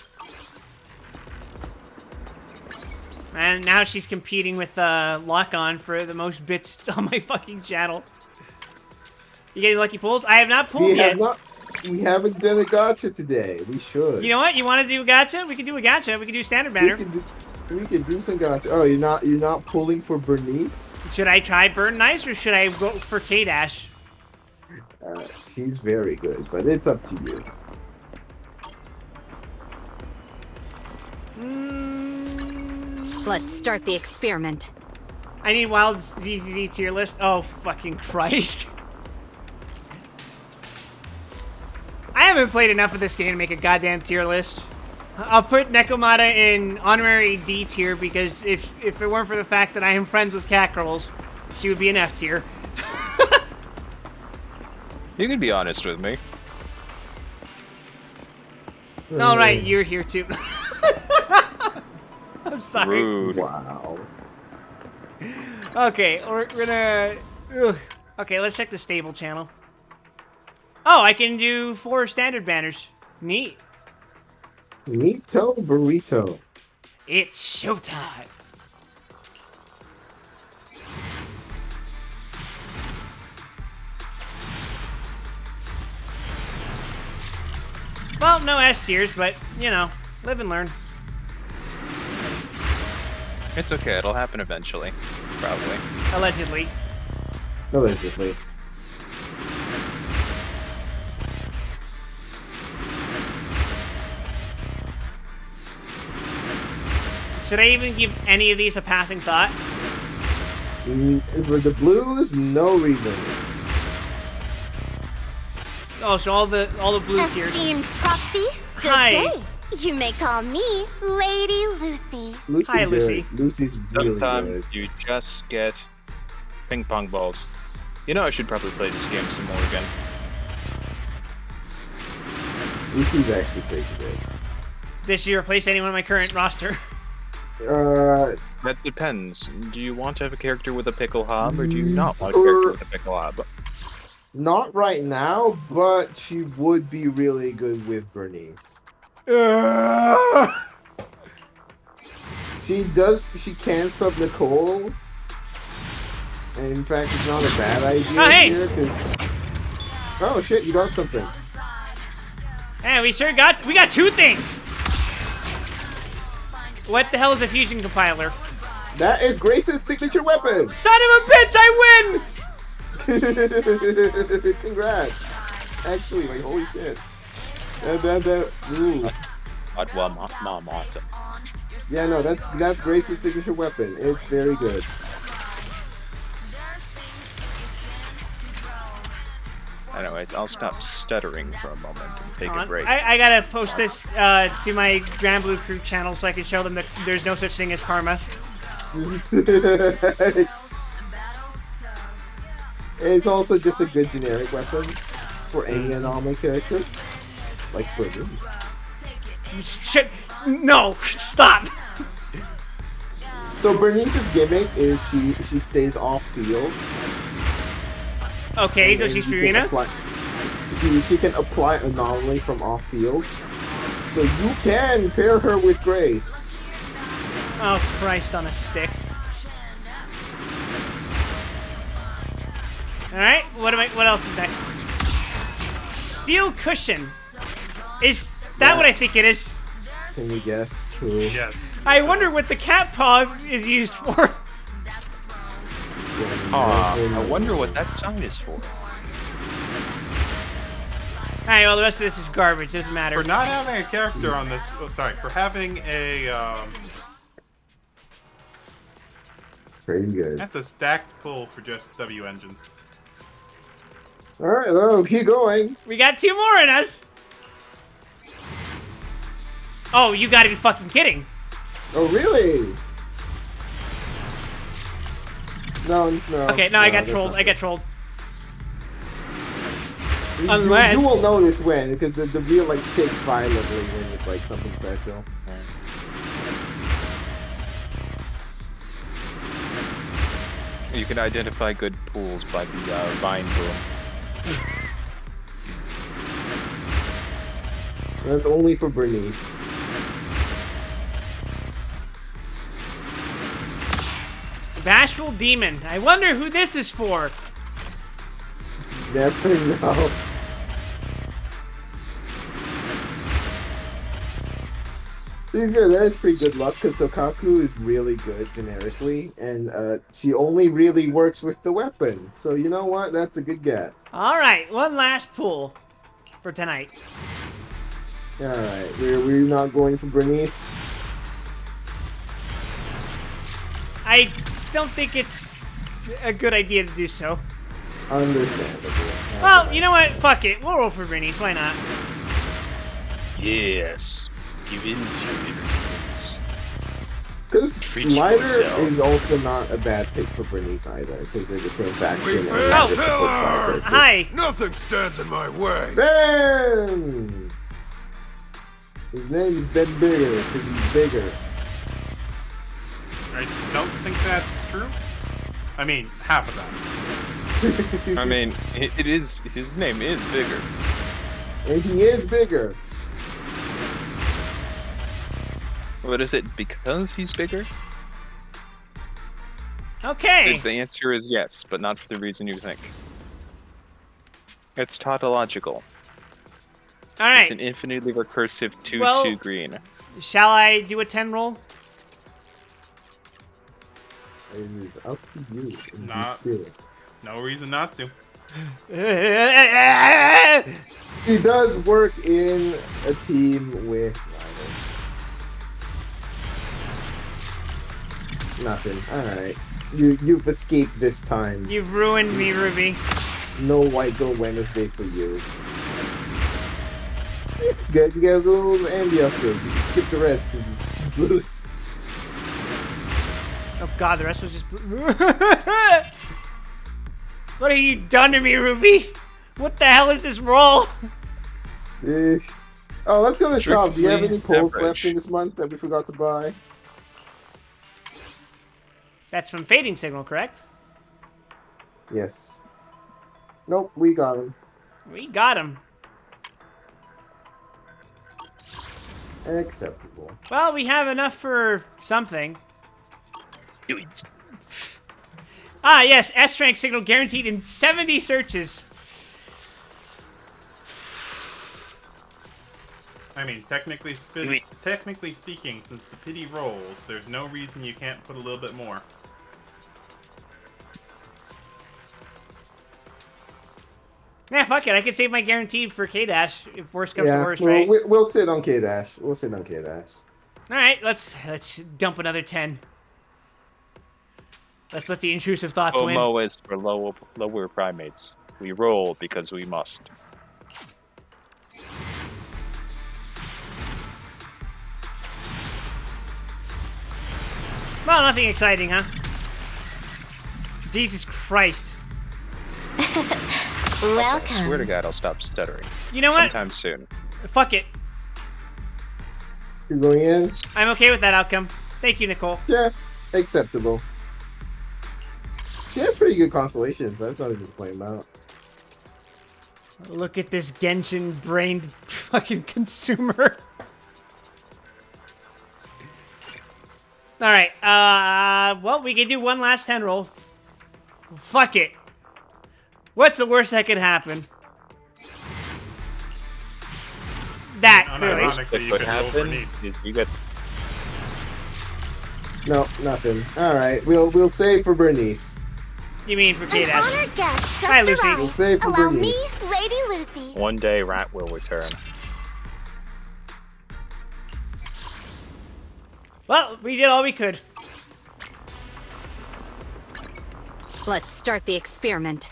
[SPEAKER 1] And now she's competing with Lock On for the most bits on my fucking channel. You getting lucky pulls? I have not pulled yet.
[SPEAKER 13] We haven't done a gacha today. We should.
[SPEAKER 1] You know what? You want to do a gacha? We can do a gacha. We can do standard banner.
[SPEAKER 13] We can do some gacha. Oh, you're not pulling for Bernice?
[SPEAKER 1] Should I try Burn Nice or should I go for K-Dash?
[SPEAKER 13] She's very good, but it's up to you.
[SPEAKER 20] Let's start the experiment.
[SPEAKER 1] I need Wild ZZZ tier list. Oh, fucking Christ. I haven't played enough of this game to make a goddamn tier list. I'll put Nekomata in honorary D tier because if it weren't for the fact that I am friends with Catgirls, she would be an F tier.
[SPEAKER 9] You can be honest with me.
[SPEAKER 1] All right, you're here too. I'm sorry.
[SPEAKER 9] Rude.
[SPEAKER 13] Wow.
[SPEAKER 1] Okay, we're gonna... Ugh. Okay, let's check the stable channel. Oh, I can do 4 standard banners. Neat.
[SPEAKER 13] Neato burrito.
[SPEAKER 1] It's showtime. Well, no S tiers, but, you know, live and learn.
[SPEAKER 9] It's okay, it'll happen eventually. Probably.
[SPEAKER 1] Allegedly.
[SPEAKER 13] Allegedly.
[SPEAKER 1] Should I even give any of these a passing thought?
[SPEAKER 13] For the blues, no reason.
[SPEAKER 1] Oh, so all the blues here.
[SPEAKER 5] Esteemed Proxy, good
[SPEAKER 1] Hi.
[SPEAKER 5] day. You may call me Lady Lucy.
[SPEAKER 1] Hi, Lucy.
[SPEAKER 13] Lucy's really
[SPEAKER 9] Sometimes
[SPEAKER 13] good.
[SPEAKER 9] you just get ping pong balls. You know, I should probably play this game some more again.
[SPEAKER 13] Lucy's actually pretty good.
[SPEAKER 1] This year replace anyone on my current roster.
[SPEAKER 9] That depends. Do you want to have a character with a pickle hob, or do you not want a character with a pickle hob?
[SPEAKER 13] Not right now, but she would be really good with Bernice. She can sub Nicole. And in fact, it's not a bad idea
[SPEAKER 1] Oh, hey!
[SPEAKER 13] here, because... Oh shit, you got something.
[SPEAKER 1] Hey, we got 2 things! What the hell is a fusion compiler?
[SPEAKER 13] That is Grace's signature weapon.
[SPEAKER 1] Son of a bitch! I win.
[SPEAKER 13] Congrats. Actually, like holy shit. Ooh.
[SPEAKER 9] Mom awesome.
[SPEAKER 13] Yeah, no, that's Grace's signature weapon. It's very good.
[SPEAKER 9] Anyways, I'll stop stuttering for a moment and take a break.
[SPEAKER 1] I gotta post this to my Grand Blue Crew channel so I can show them that there's no such thing as karma.
[SPEAKER 13] It's also just a good generic weapon for any normal character, like Bernice.
[SPEAKER 1] Shit! No! Stop!
[SPEAKER 13] So Bernice's gimmick is she stays off field.
[SPEAKER 1] Okay, so she's Furina?
[SPEAKER 13] She can apply anomaly from off field. So you can pair her with Grace.
[SPEAKER 1] Oh Christ on a stick. Alright, what else is next? Steel cushion. Is that what I think it is?
[SPEAKER 13] Can you guess who?
[SPEAKER 3] Yes.
[SPEAKER 1] I wonder what the cat paw is used for.
[SPEAKER 9] I wonder what that sign is for.
[SPEAKER 1] Alright, well the rest of this is garbage, doesn't matter.
[SPEAKER 3] For not having a character on this, for having a,
[SPEAKER 13] Pretty good.
[SPEAKER 3] That's a stacked pull for just W engines.
[SPEAKER 13] Alright, well, keep going.
[SPEAKER 1] We got 2 more in us! Oh, you gotta be fucking kidding.
[SPEAKER 13] Oh, really? No.
[SPEAKER 1] Okay, no, I got trolled. I got trolled. Unless
[SPEAKER 13] you will know this when, because the wheel like shakes violently when it's like something special.
[SPEAKER 9] You can identify good pools by the vine boom.
[SPEAKER 13] That's only for Bernice.
[SPEAKER 1] Bashful Demon. I wonder who this is for.
[SPEAKER 13] Never know. To be fair, that is pretty good luck because Sokaku is really good generically, and she only really works with the weapon. So you know what? That's a good get.
[SPEAKER 1] All right, one last pull for tonight.
[SPEAKER 13] All right, we're not going for Bernice.
[SPEAKER 1] I don't think it's a good idea to do so.
[SPEAKER 13] Understandable.
[SPEAKER 1] Well, you know what? Fuck it. We'll roll for Bernice. Why not?
[SPEAKER 9] Yes. Give in to your entertainments.
[SPEAKER 13] Because Lighter is also not a bad pick for Bernice either, because they're the same faction. And
[SPEAKER 1] Hi.
[SPEAKER 11] Nothing stands in my way.
[SPEAKER 13] Ben! His name is Ben Bigger, because he's bigger.
[SPEAKER 3] I don't think that's true. I mean, half of that.
[SPEAKER 9] I mean, it is. His name is bigger.
[SPEAKER 13] And he is bigger.
[SPEAKER 9] What is it? Because he's bigger?
[SPEAKER 1] Okay.
[SPEAKER 9] The answer is yes, but not for the reason you think. It's tautological.
[SPEAKER 1] All right.
[SPEAKER 9] It's an infinitely recursive 2-2 green.
[SPEAKER 1] Shall I do a 10 roll?
[SPEAKER 13] It is up to you.
[SPEAKER 3] No reason not to.
[SPEAKER 13] He does work in a team with Lighter. Nothing. Alright. You've escaped this time.
[SPEAKER 1] You've ruined me, Ruby.
[SPEAKER 13] No White Girl Wednesday for you. It's good. You get a little Ambi upgrade. You can skip the rest because it's loose.
[SPEAKER 1] Oh god, the rest was just blue. What have you done to me, Ruby? What the hell is this roll?
[SPEAKER 13] Oh, let's go to the shop. Do you have any polls
[SPEAKER 9] average.
[SPEAKER 13] left in this month that we forgot to buy?
[SPEAKER 1] That's from Fading Signal, correct?
[SPEAKER 13] Yes. Nope, we got him.
[SPEAKER 1] We got him.
[SPEAKER 13] Acceptable.
[SPEAKER 1] Well, we have enough for something. Ah, yes, S-rank signal guaranteed in 70 searches.
[SPEAKER 3] I mean, technically speaking, since the pity rolls, there's no reason you can't put a little bit more.
[SPEAKER 1] Yeah, fuck it. I can save my guarantee for K-Dash if worst comes to worst,
[SPEAKER 13] well,
[SPEAKER 1] right?
[SPEAKER 13] we'll sit on K-Dash. We'll sit on K-Dash.
[SPEAKER 1] All right, let's dump another 10. Let's let the intrusive thoughts win.
[SPEAKER 9] FOMO is for lower primates. We roll because we must.
[SPEAKER 1] Well, nothing exciting, huh? Jesus Christ.
[SPEAKER 9] I swear to God, I'll stop stuttering.
[SPEAKER 1] You know what?
[SPEAKER 9] Sometime soon.
[SPEAKER 1] Fuck it.
[SPEAKER 13] You're going in?
[SPEAKER 1] I'm okay with that outcome. Thank you, Nicole.
[SPEAKER 13] Yeah, acceptable. She has pretty good constellations. That's not even complain about.
[SPEAKER 1] Look at this Genshin-brained fucking consumer. All right. Well, we can do one last 10 roll. Fuck it. What's the worst that could happen? That clearly.
[SPEAKER 9] What happens is you get.
[SPEAKER 13] No, nothing. All right, we'll save for Bernice.
[SPEAKER 1] You mean for K-Dash?
[SPEAKER 4] An honored guest just
[SPEAKER 1] Hi, Lucy.
[SPEAKER 4] arrived.
[SPEAKER 13] We'll save for
[SPEAKER 4] Allow
[SPEAKER 13] Bernice.
[SPEAKER 4] me, Lady Lucy.
[SPEAKER 9] One day, Rat will return.
[SPEAKER 1] Well, we did all we could.
[SPEAKER 2] Let's start the experiment.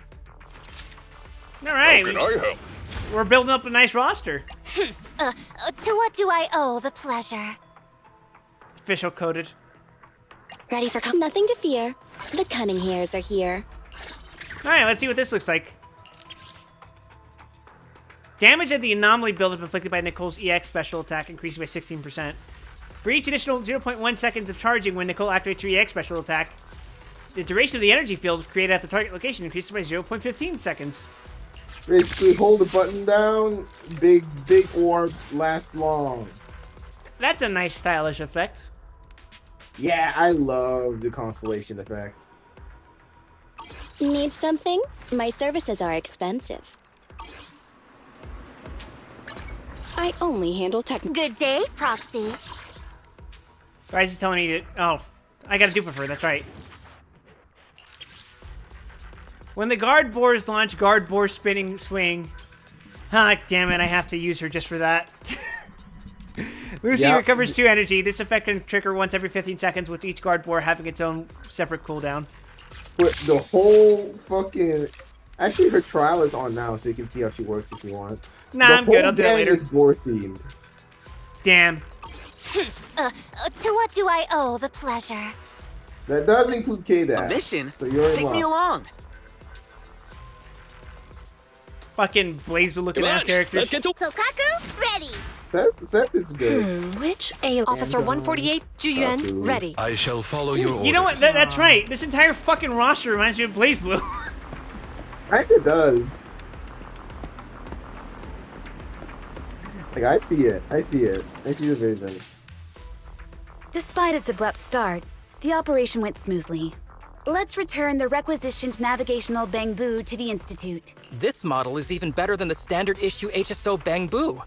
[SPEAKER 1] All right.
[SPEAKER 2] How can I help?
[SPEAKER 1] We're building up a nice roster.
[SPEAKER 4] To what do I owe the pleasure?
[SPEAKER 1] Official coded.
[SPEAKER 5] Ready for nothing to fear. The cunning hairs are here.
[SPEAKER 1] All right, let's see what this looks like. Damage at the anomaly buildup inflicted by Nicole's EX special attack increases by 16%. For each additional 0.1 seconds of charging when Nicole activates her EX special attack, the duration of the energy field created at the target location increases by 0.15 seconds.
[SPEAKER 13] Basically, hold the button down. Big orb lasts long.
[SPEAKER 1] That's a nice stylish effect.
[SPEAKER 13] Yeah, I love the constellation effect.
[SPEAKER 5] Need something? My services are expensive. I only handle tech.
[SPEAKER 4] Good day, Proxy.
[SPEAKER 1] Guys is telling me to. Oh, I got a dupe of her. That's right. When the guard boars launch guard boar spinning swing. Ah, damn it! I have to use her just for that. Lucy recovers 2 energy. This effect can trigger once every 15 seconds, with each guard boar having its own separate cooldown.
[SPEAKER 13] But the whole fucking... Actually, her trial is on now, so you can see how she works if you want.
[SPEAKER 1] Nah, I'm good. I'll do it later.
[SPEAKER 13] The whole gang is boar themed.
[SPEAKER 1] Damn.
[SPEAKER 4] To what do I owe the pleasure?
[SPEAKER 13] That does include K-Dash.
[SPEAKER 11] A mission?
[SPEAKER 13] So you're in
[SPEAKER 11] Take me
[SPEAKER 13] luck.
[SPEAKER 11] along.
[SPEAKER 1] Fucking BlazBlue looking at characters.
[SPEAKER 4] Sokaku, ready.
[SPEAKER 13] That is good.
[SPEAKER 19] Which Officer 148, Juyuan, ready.
[SPEAKER 22] I shall follow your orders.
[SPEAKER 1] You know what? That's right. This entire fucking roster reminds me of BlazBlue.
[SPEAKER 13] It does. Like, I see it. I see the vision.
[SPEAKER 20] Despite its abrupt start, the operation went smoothly. Let's return the requisitioned navigational Bangbu to the Institute.
[SPEAKER 21] This model is even better than the standard issue HSO Bangbu,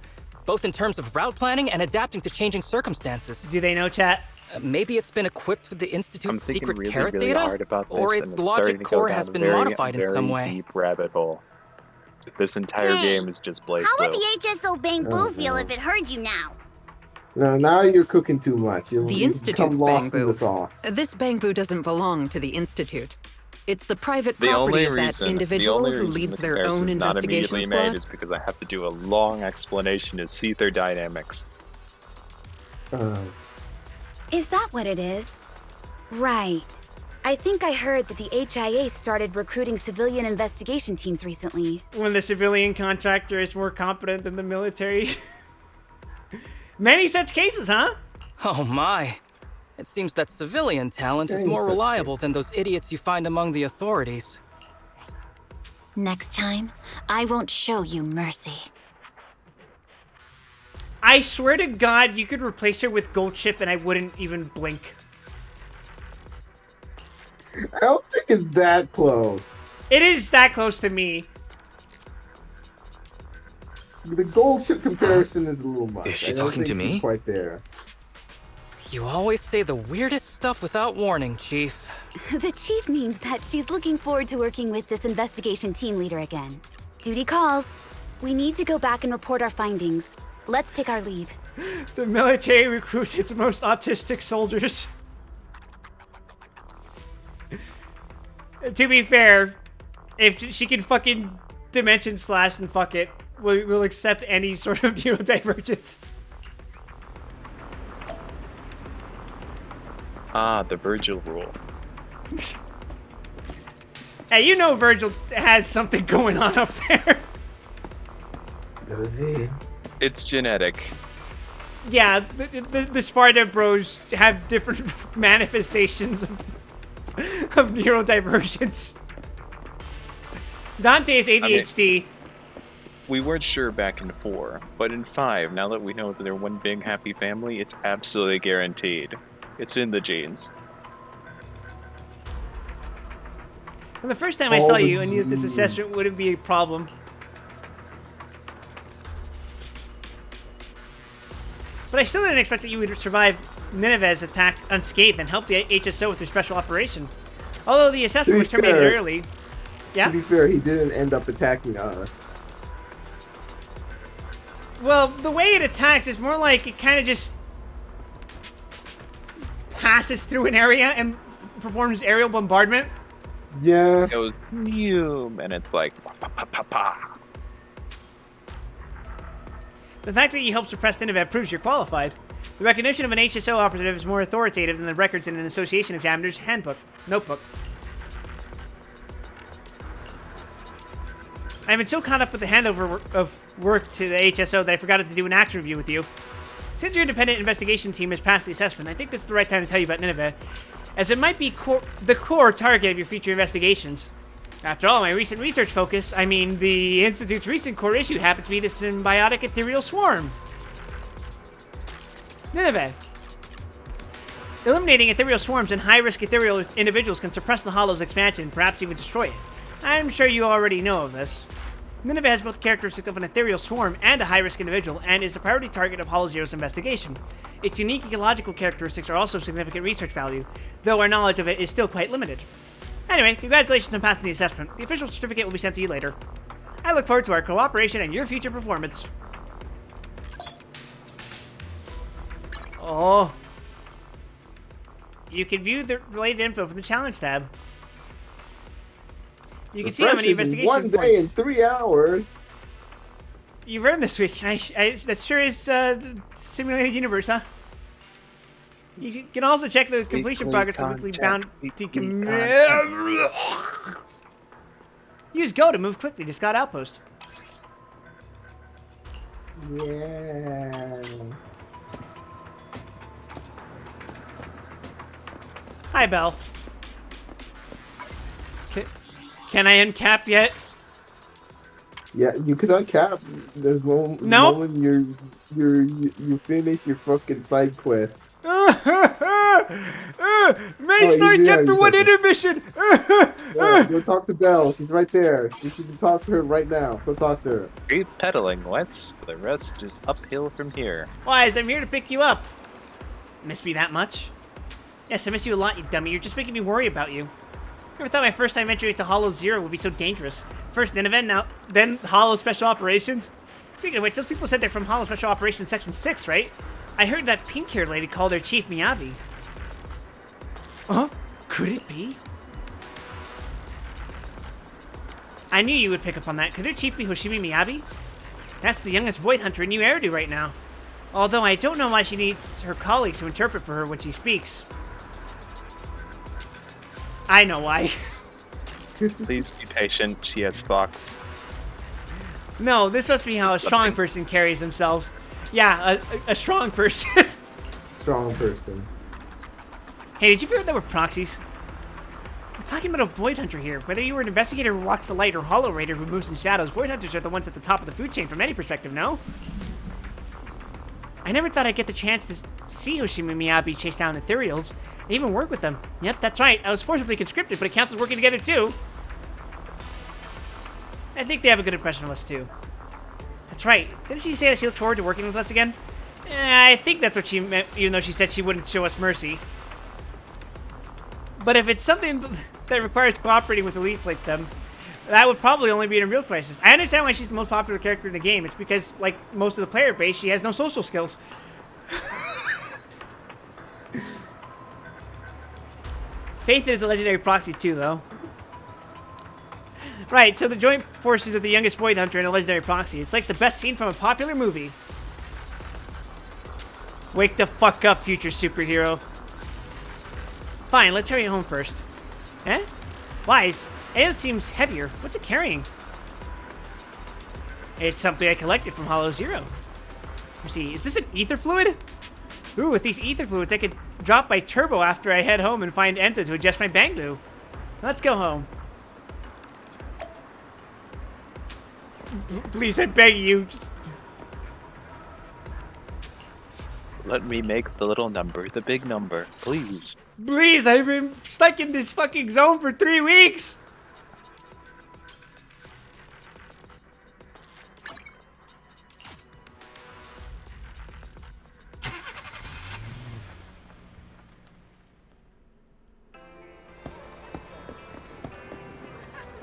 [SPEAKER 21] both in terms of route planning and adapting to changing circumstances.
[SPEAKER 1] Do they know, chat?
[SPEAKER 21] Maybe it's been equipped with the Institute's secret
[SPEAKER 9] really,
[SPEAKER 21] carrot
[SPEAKER 9] really
[SPEAKER 21] data,
[SPEAKER 9] hard about this,
[SPEAKER 21] or
[SPEAKER 9] and
[SPEAKER 21] its
[SPEAKER 9] it's starting
[SPEAKER 21] logic
[SPEAKER 9] to go
[SPEAKER 21] core
[SPEAKER 9] down
[SPEAKER 21] has
[SPEAKER 9] a
[SPEAKER 21] been
[SPEAKER 9] very,
[SPEAKER 21] modified in some way.
[SPEAKER 9] Deep rabbit hole. This entire game is just BlazBlue.
[SPEAKER 4] How would the HSO Bangbu
[SPEAKER 13] Oh,
[SPEAKER 4] feel
[SPEAKER 13] no.
[SPEAKER 4] if it heard you now?
[SPEAKER 13] No, now you're cooking too much. You'll
[SPEAKER 23] The Institute's
[SPEAKER 13] become lost in the
[SPEAKER 23] Bangbu.
[SPEAKER 13] sauce.
[SPEAKER 23] This Bangbu doesn't belong to the Institute. It's the private
[SPEAKER 9] The
[SPEAKER 23] property
[SPEAKER 9] only
[SPEAKER 23] of that
[SPEAKER 9] reason,
[SPEAKER 23] individual
[SPEAKER 9] the
[SPEAKER 23] who
[SPEAKER 9] only reason
[SPEAKER 23] leads
[SPEAKER 9] the
[SPEAKER 23] their
[SPEAKER 9] comparison's
[SPEAKER 23] own
[SPEAKER 9] not
[SPEAKER 23] investigation
[SPEAKER 9] immediately
[SPEAKER 23] squad.
[SPEAKER 9] made is because I have to do a long explanation to see their dynamics.
[SPEAKER 20] Is that what it is? Right. I think I heard that the HIA started recruiting civilian investigation teams recently.
[SPEAKER 1] When the civilian contractor is more competent than the military. Many such cases, huh?
[SPEAKER 21] Oh my. It seems that civilian talent is
[SPEAKER 5] Many
[SPEAKER 21] more
[SPEAKER 5] such
[SPEAKER 21] reliable than those idiots you find among the authorities.
[SPEAKER 19] Next time, I won't show you mercy.
[SPEAKER 1] I swear to God, you could replace her with Gold Chip and I wouldn't even blink.
[SPEAKER 13] I don't think it's that close.
[SPEAKER 1] It is that close to me.
[SPEAKER 13] The gold ship comparison is a little much.
[SPEAKER 6] Is she
[SPEAKER 13] I don't
[SPEAKER 6] talking to
[SPEAKER 13] think she's
[SPEAKER 6] me?
[SPEAKER 13] quite there.
[SPEAKER 21] You always say the weirdest stuff without warning, Chief.
[SPEAKER 20] The chief means that she's looking forward to working with this investigation team leader again. Duty calls. We need to go back and report our findings. Let's take our leave.
[SPEAKER 1] The military recruits its most autistic soldiers. To be fair, if she can fucking dimension slash and fuck it, we'll accept any sort of neurodivergence.
[SPEAKER 9] Ah, the Virgil rule.
[SPEAKER 1] Hey, you know Virgil has something going on up there.
[SPEAKER 13] Does he?
[SPEAKER 9] It's genetic.
[SPEAKER 1] Yeah, the Sparta bros have different manifestations of neurodivergence. Dante is ADHD.
[SPEAKER 9] We weren't sure back in 4, but in 5, now that we know that they're one big happy family, it's absolutely guaranteed. It's in the genes.
[SPEAKER 1] Well, the first time I saw you, I knew that this assessment wouldn't be a problem. But I still didn't expect that you would survive Nineveh's attack unscathed and help the HSO with their special operation. Although the assessment was terminated early. Yeah?
[SPEAKER 13] To be fair, he didn't end up attacking us.
[SPEAKER 1] Well, the way it attacks is more like it kind of just passes through an area and performs aerial bombardment.
[SPEAKER 13] Yeah.
[SPEAKER 9] It goes, and it's like, pa, pa, pa, pa.
[SPEAKER 1] The fact that you helped suppress Nineveh proves you're qualified. The recognition of an HSO operative is more authoritative than the records in an association examiner's notebook. I've been so caught up with the handover of work to the HSO that I forgot to do an action review with you. Since your independent investigation team has passed the assessment, I think this is the right time to tell you about Nineveh, as it might be the core target of your future investigations. After all, my recent research focus, the Institute's recent core issue, happens to be the symbiotic ethereal swarm. Nineveh. Eliminating ethereal swarms and high-risk ethereal individuals can suppress the Hollow's expansion and perhaps even destroy it. I'm sure you already know of this. Nineveh has both the characteristics of an ethereal swarm and a high-risk individual, and is the priority target of Hollow Zero's investigation. Its unique ecological characteristics are also of significant research value, though our knowledge of it is still quite limited. Anyway, congratulations on passing the assessment. The official certificate will be sent to you later. I look forward to our cooperation and your future performance. Oh. You can view the related info from the challenge tab. You can see how many investigation
[SPEAKER 13] points. 1 day and 3 hours.
[SPEAKER 1] You've earned this week. That sure is simulated universe, huh? You can also check the completion progress of weekly bounty. Use Go to move quickly to Scott Outpost.
[SPEAKER 13] Yeah.
[SPEAKER 1] Hi, Belle. Can I uncap yet?
[SPEAKER 13] Yeah, you could uncap. There's no moment you finish your fucking side quest.
[SPEAKER 1] Main story chapter 1 intermission.
[SPEAKER 13] Go talk to Belle. She's right there. You should talk to her right now. Go talk to her.
[SPEAKER 9] Keep pedaling west. The rest is uphill from here.
[SPEAKER 1] Wise, I'm here to pick you up. Miss me that much? Yes, I miss you a lot, you dummy. You're just making me worry about you. Never thought my first time entry into Hollow Zero would be so dangerous. First Nineveh, then Hollow Special Operations. Speaking of which, those people said they're from Hollow Special Operations Section 6, right? I heard that pink-haired lady called her Chief Miyabi. Huh? Could it be? I knew you would pick up on that. Could their chief be Hoshimi Miyabi? That's the youngest Void Hunter in New Eridu right now. Although I don't know why she needs her colleagues to interpret for her when she speaks. I know why.
[SPEAKER 9] Please be patient. She has Fox.
[SPEAKER 1] No, this must be how a strong person carries themselves. Yeah, a strong person.
[SPEAKER 13] Strong person.
[SPEAKER 1] Hey, did you figure out that we're proxies? We're talking about a Void Hunter here. Whether you were an investigator who walks the light or Hollow Raider who moves in shadows, Void Hunters are the ones at the top of the food chain from any perspective, no? I never thought I'd get the chance to see Hoshimi Miyabi chase down ethereals and even work with them. Yep, that's right. I was forcibly conscripted, but it counts as working together too. I think they have a good impression of us too. That's right. Didn't she say that she looked forward to working with us again? I think that's what she meant, even though she said she wouldn't show us mercy. But if it's something that requires cooperating with elites like them, that would probably only be in a real crisis. I understand why she's the most popular character in the game. It's because, like most of the player base, she has no social skills. Faith is a legendary proxy too, though. Right, so the joint forces of the youngest void hunter and a legendary proxy. It's like the best scene from a popular movie. Wake the fuck up, future superhero. Fine, let's hurry home first. Eh? Wise, AO seems heavier. What's it carrying? It's something I collected from Hollow Zero. Let's see, is this an ether fluid? Ooh, with these ether fluids, I could drop my turbo after I head home and find Enzo to adjust my banglu. Let's go home. Please, I beg you. Just...
[SPEAKER 9] Let me make the little number the big number, please.
[SPEAKER 1] Please, I've been stuck in this fucking zone for 3 weeks.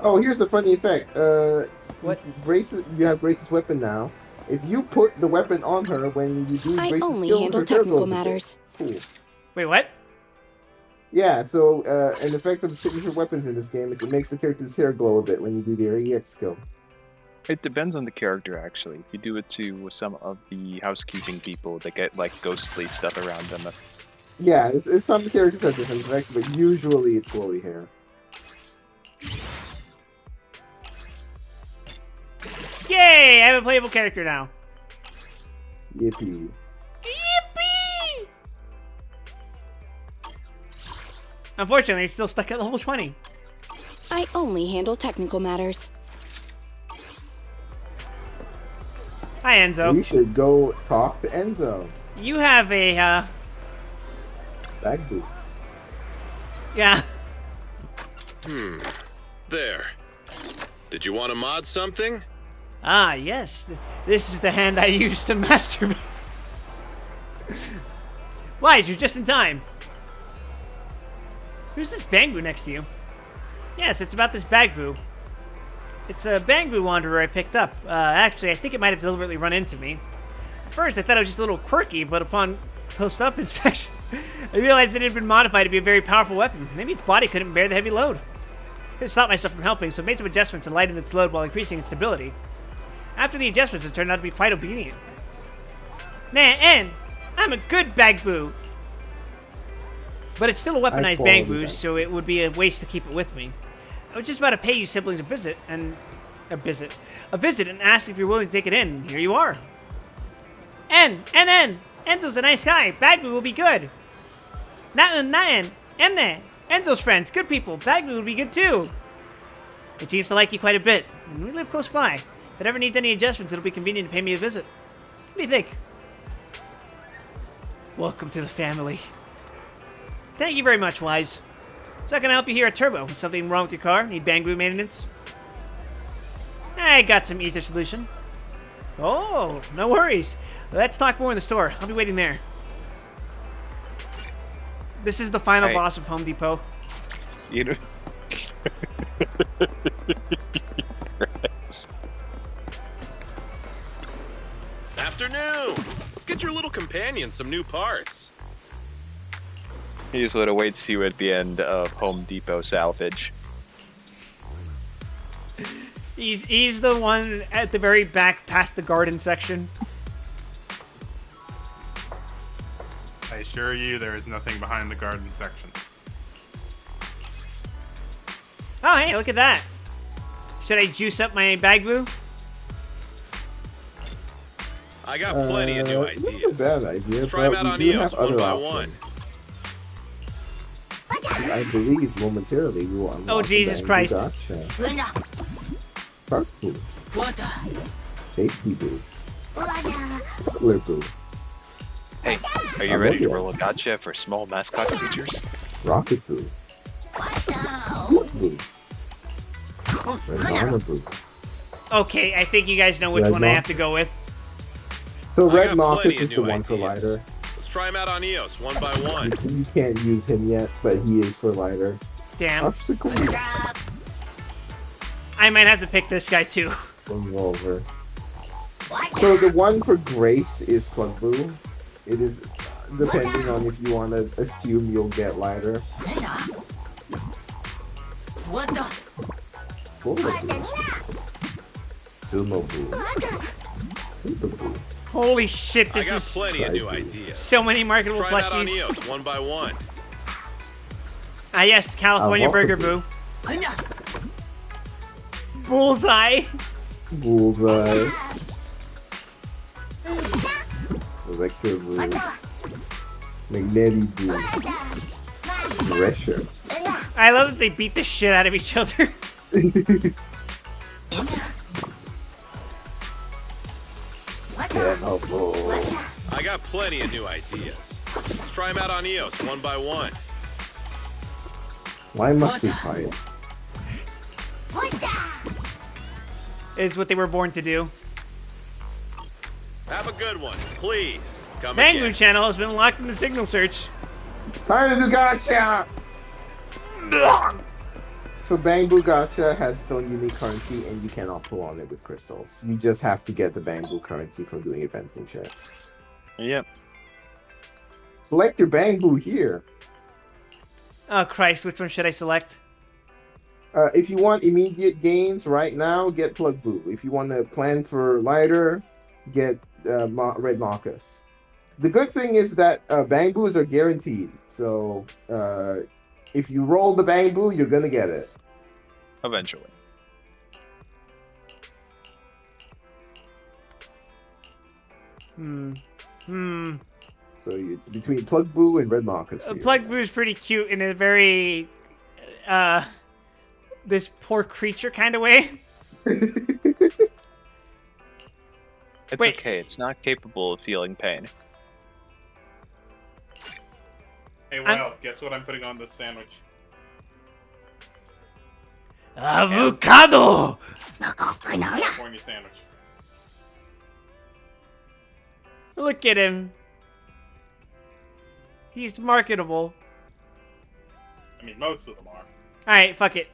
[SPEAKER 13] Oh, here's the funny effect.
[SPEAKER 1] What?
[SPEAKER 13] Braces, you have Brace's weapon now. If you put the weapon on her when you do
[SPEAKER 5] I
[SPEAKER 13] Brace's
[SPEAKER 5] only
[SPEAKER 13] skill,
[SPEAKER 5] handle
[SPEAKER 13] her hair
[SPEAKER 5] technical
[SPEAKER 13] glows a bit.
[SPEAKER 5] matters.
[SPEAKER 13] Cool.
[SPEAKER 1] Wait, what?
[SPEAKER 13] Yeah, so an effect of the signature weapons in this game is it makes the character's hair glow a bit when you do their EX skill.
[SPEAKER 9] It depends on the character, actually. If you do it to some of the housekeeping people, they get, like, ghostly stuff around them.
[SPEAKER 13] Yeah, it's some characters have different effects, but usually it's glowy hair.
[SPEAKER 1] Yay! I have a playable character now.
[SPEAKER 13] Yippee.
[SPEAKER 1] Yippee! Unfortunately, it's still stuck at level 20.
[SPEAKER 10] I only handle technical matters.
[SPEAKER 1] Hi, Enzo.
[SPEAKER 13] We should go talk to Enzo.
[SPEAKER 1] You have a,
[SPEAKER 13] Bag boot.
[SPEAKER 1] Yeah.
[SPEAKER 12] There. Did you want to mod something?
[SPEAKER 1] Ah, yes. This is the hand I used to masturbate. Wise, you're just in time. Who's this Bangbu next to you? Yes, it's about this Bagbu. It's a Bangbu Wanderer I picked up. Actually, I think it might have deliberately run into me. At first, I thought it was just a little quirky, but upon close-up inspection, I realized it had been modified to be a very powerful weapon. Maybe its body couldn't bear the heavy load. I could have stopped myself from helping, so I made some adjustments and lightened its load while increasing its stability. After the adjustments, it turned out to be quite obedient. Nah, and I'm a good Bagbu. But it's still a weaponized Bangbu, so it would be a waste to keep it with me. I was just about to pay you siblings a visit and ask if you're willing to take it in. Here you are. Enzo's a nice guy. Bagbu will be good. Enzo's friends, good people. Bagbu will be good too. It seems to like you quite a bit, and we live close by. If it ever needs any adjustments, it'll be convenient to pay me a visit. What do you think? Welcome to the family. Thank you very much, Wise. So I can help you here at Turbo. Is something wrong with your car? Need Bangbu maintenance? I got some ether solution. Oh, no worries. Let's talk more in the store. I'll be waiting there. This is the final boss of Home Depot.
[SPEAKER 9] You know.
[SPEAKER 12] Afternoon! Let's get your little companion some new parts.
[SPEAKER 9] Here's what awaits you at the end of Home Depot salvage.
[SPEAKER 1] He's the one at the very back past the garden section.
[SPEAKER 3] I assure you there is nothing behind the garden section.
[SPEAKER 1] Oh, hey, look at that. Should I juice up my Bagbu?
[SPEAKER 12] I got plenty of new ideas.
[SPEAKER 13] Not a bad idea.
[SPEAKER 12] Let's try them out on EOS one by one.
[SPEAKER 13] I believe momentarily we will unlock
[SPEAKER 1] Oh, Jesus Christ.
[SPEAKER 13] Gotcha. Park Boo. Safety Boo. Cooler Boo.
[SPEAKER 9] Hey, are you ready to roll a gotcha for small mascot creatures?
[SPEAKER 13] Rocket Boo. Boo. Banana Boo.
[SPEAKER 1] Okay, I think you guys know which
[SPEAKER 13] Red
[SPEAKER 1] one I
[SPEAKER 13] Mock.
[SPEAKER 1] have to go with.
[SPEAKER 13] So
[SPEAKER 12] I
[SPEAKER 13] Red
[SPEAKER 12] got
[SPEAKER 13] Marcus
[SPEAKER 12] plenty of
[SPEAKER 13] is the
[SPEAKER 12] new
[SPEAKER 13] one for
[SPEAKER 12] ideas.
[SPEAKER 13] lighter.
[SPEAKER 12] Let's try him out on Eos, one by one.
[SPEAKER 13] You can't use him yet, but he is for lighter.
[SPEAKER 1] Damn.
[SPEAKER 13] Obstacle
[SPEAKER 1] I might have to pick this guy too.
[SPEAKER 13] revolver. So the one for Grace is Plug Boo. It is depending on if you want to assume you'll get lighter.
[SPEAKER 11] What the?
[SPEAKER 13] Sumo Boo. Super Boo.
[SPEAKER 1] Holy shit, this
[SPEAKER 12] I got
[SPEAKER 1] is
[SPEAKER 12] plenty of new ideas.
[SPEAKER 1] so many marketable
[SPEAKER 12] Try him out on
[SPEAKER 1] plushies.
[SPEAKER 12] Eos, one by one.
[SPEAKER 1] Ah, yes, California Burger Boo. Bullseye.
[SPEAKER 13] Bullseye. Electro Boo. Magnetic Boo. Thresher.
[SPEAKER 1] I love that they beat the shit out of each other.
[SPEAKER 12] I got plenty of new ideas. Let's try him out on Eos, one by one.
[SPEAKER 13] Why must we fight?
[SPEAKER 1] Is what they were born to do.
[SPEAKER 12] Have a good one, please. Come
[SPEAKER 1] Mangoo
[SPEAKER 12] again.
[SPEAKER 1] channel has been locked in the signal search.
[SPEAKER 13] It's time to do gacha! So Bamboo Gacha has its own unique currency, and you cannot pull on it with crystals. You just have to get the Bamboo currency from doing events and shit.
[SPEAKER 9] Yep.
[SPEAKER 13] Select your Bamboo here.
[SPEAKER 1] Oh Christ, which one should I select?
[SPEAKER 13] If you want immediate gains right now, get Plug Boo. If you want to plan for lighter, get Red Marcus. The good thing is that Bangbus are guaranteed. So if you roll the Bamboo, you're going to get it.
[SPEAKER 9] Eventually.
[SPEAKER 13] So it's between Plug Boo and Red Marcus.
[SPEAKER 1] Plug Boo is pretty cute in a very, this poor creature kind of way.
[SPEAKER 9] It's
[SPEAKER 1] Wait.
[SPEAKER 9] okay. It's not capable of feeling pain.
[SPEAKER 3] Hey, well, guess what I'm putting on this sandwich?
[SPEAKER 1] Avocado!
[SPEAKER 3] California sandwich.
[SPEAKER 1] Look at him. He's marketable.
[SPEAKER 3] I mean, most of them are.
[SPEAKER 1] Alright, fuck it.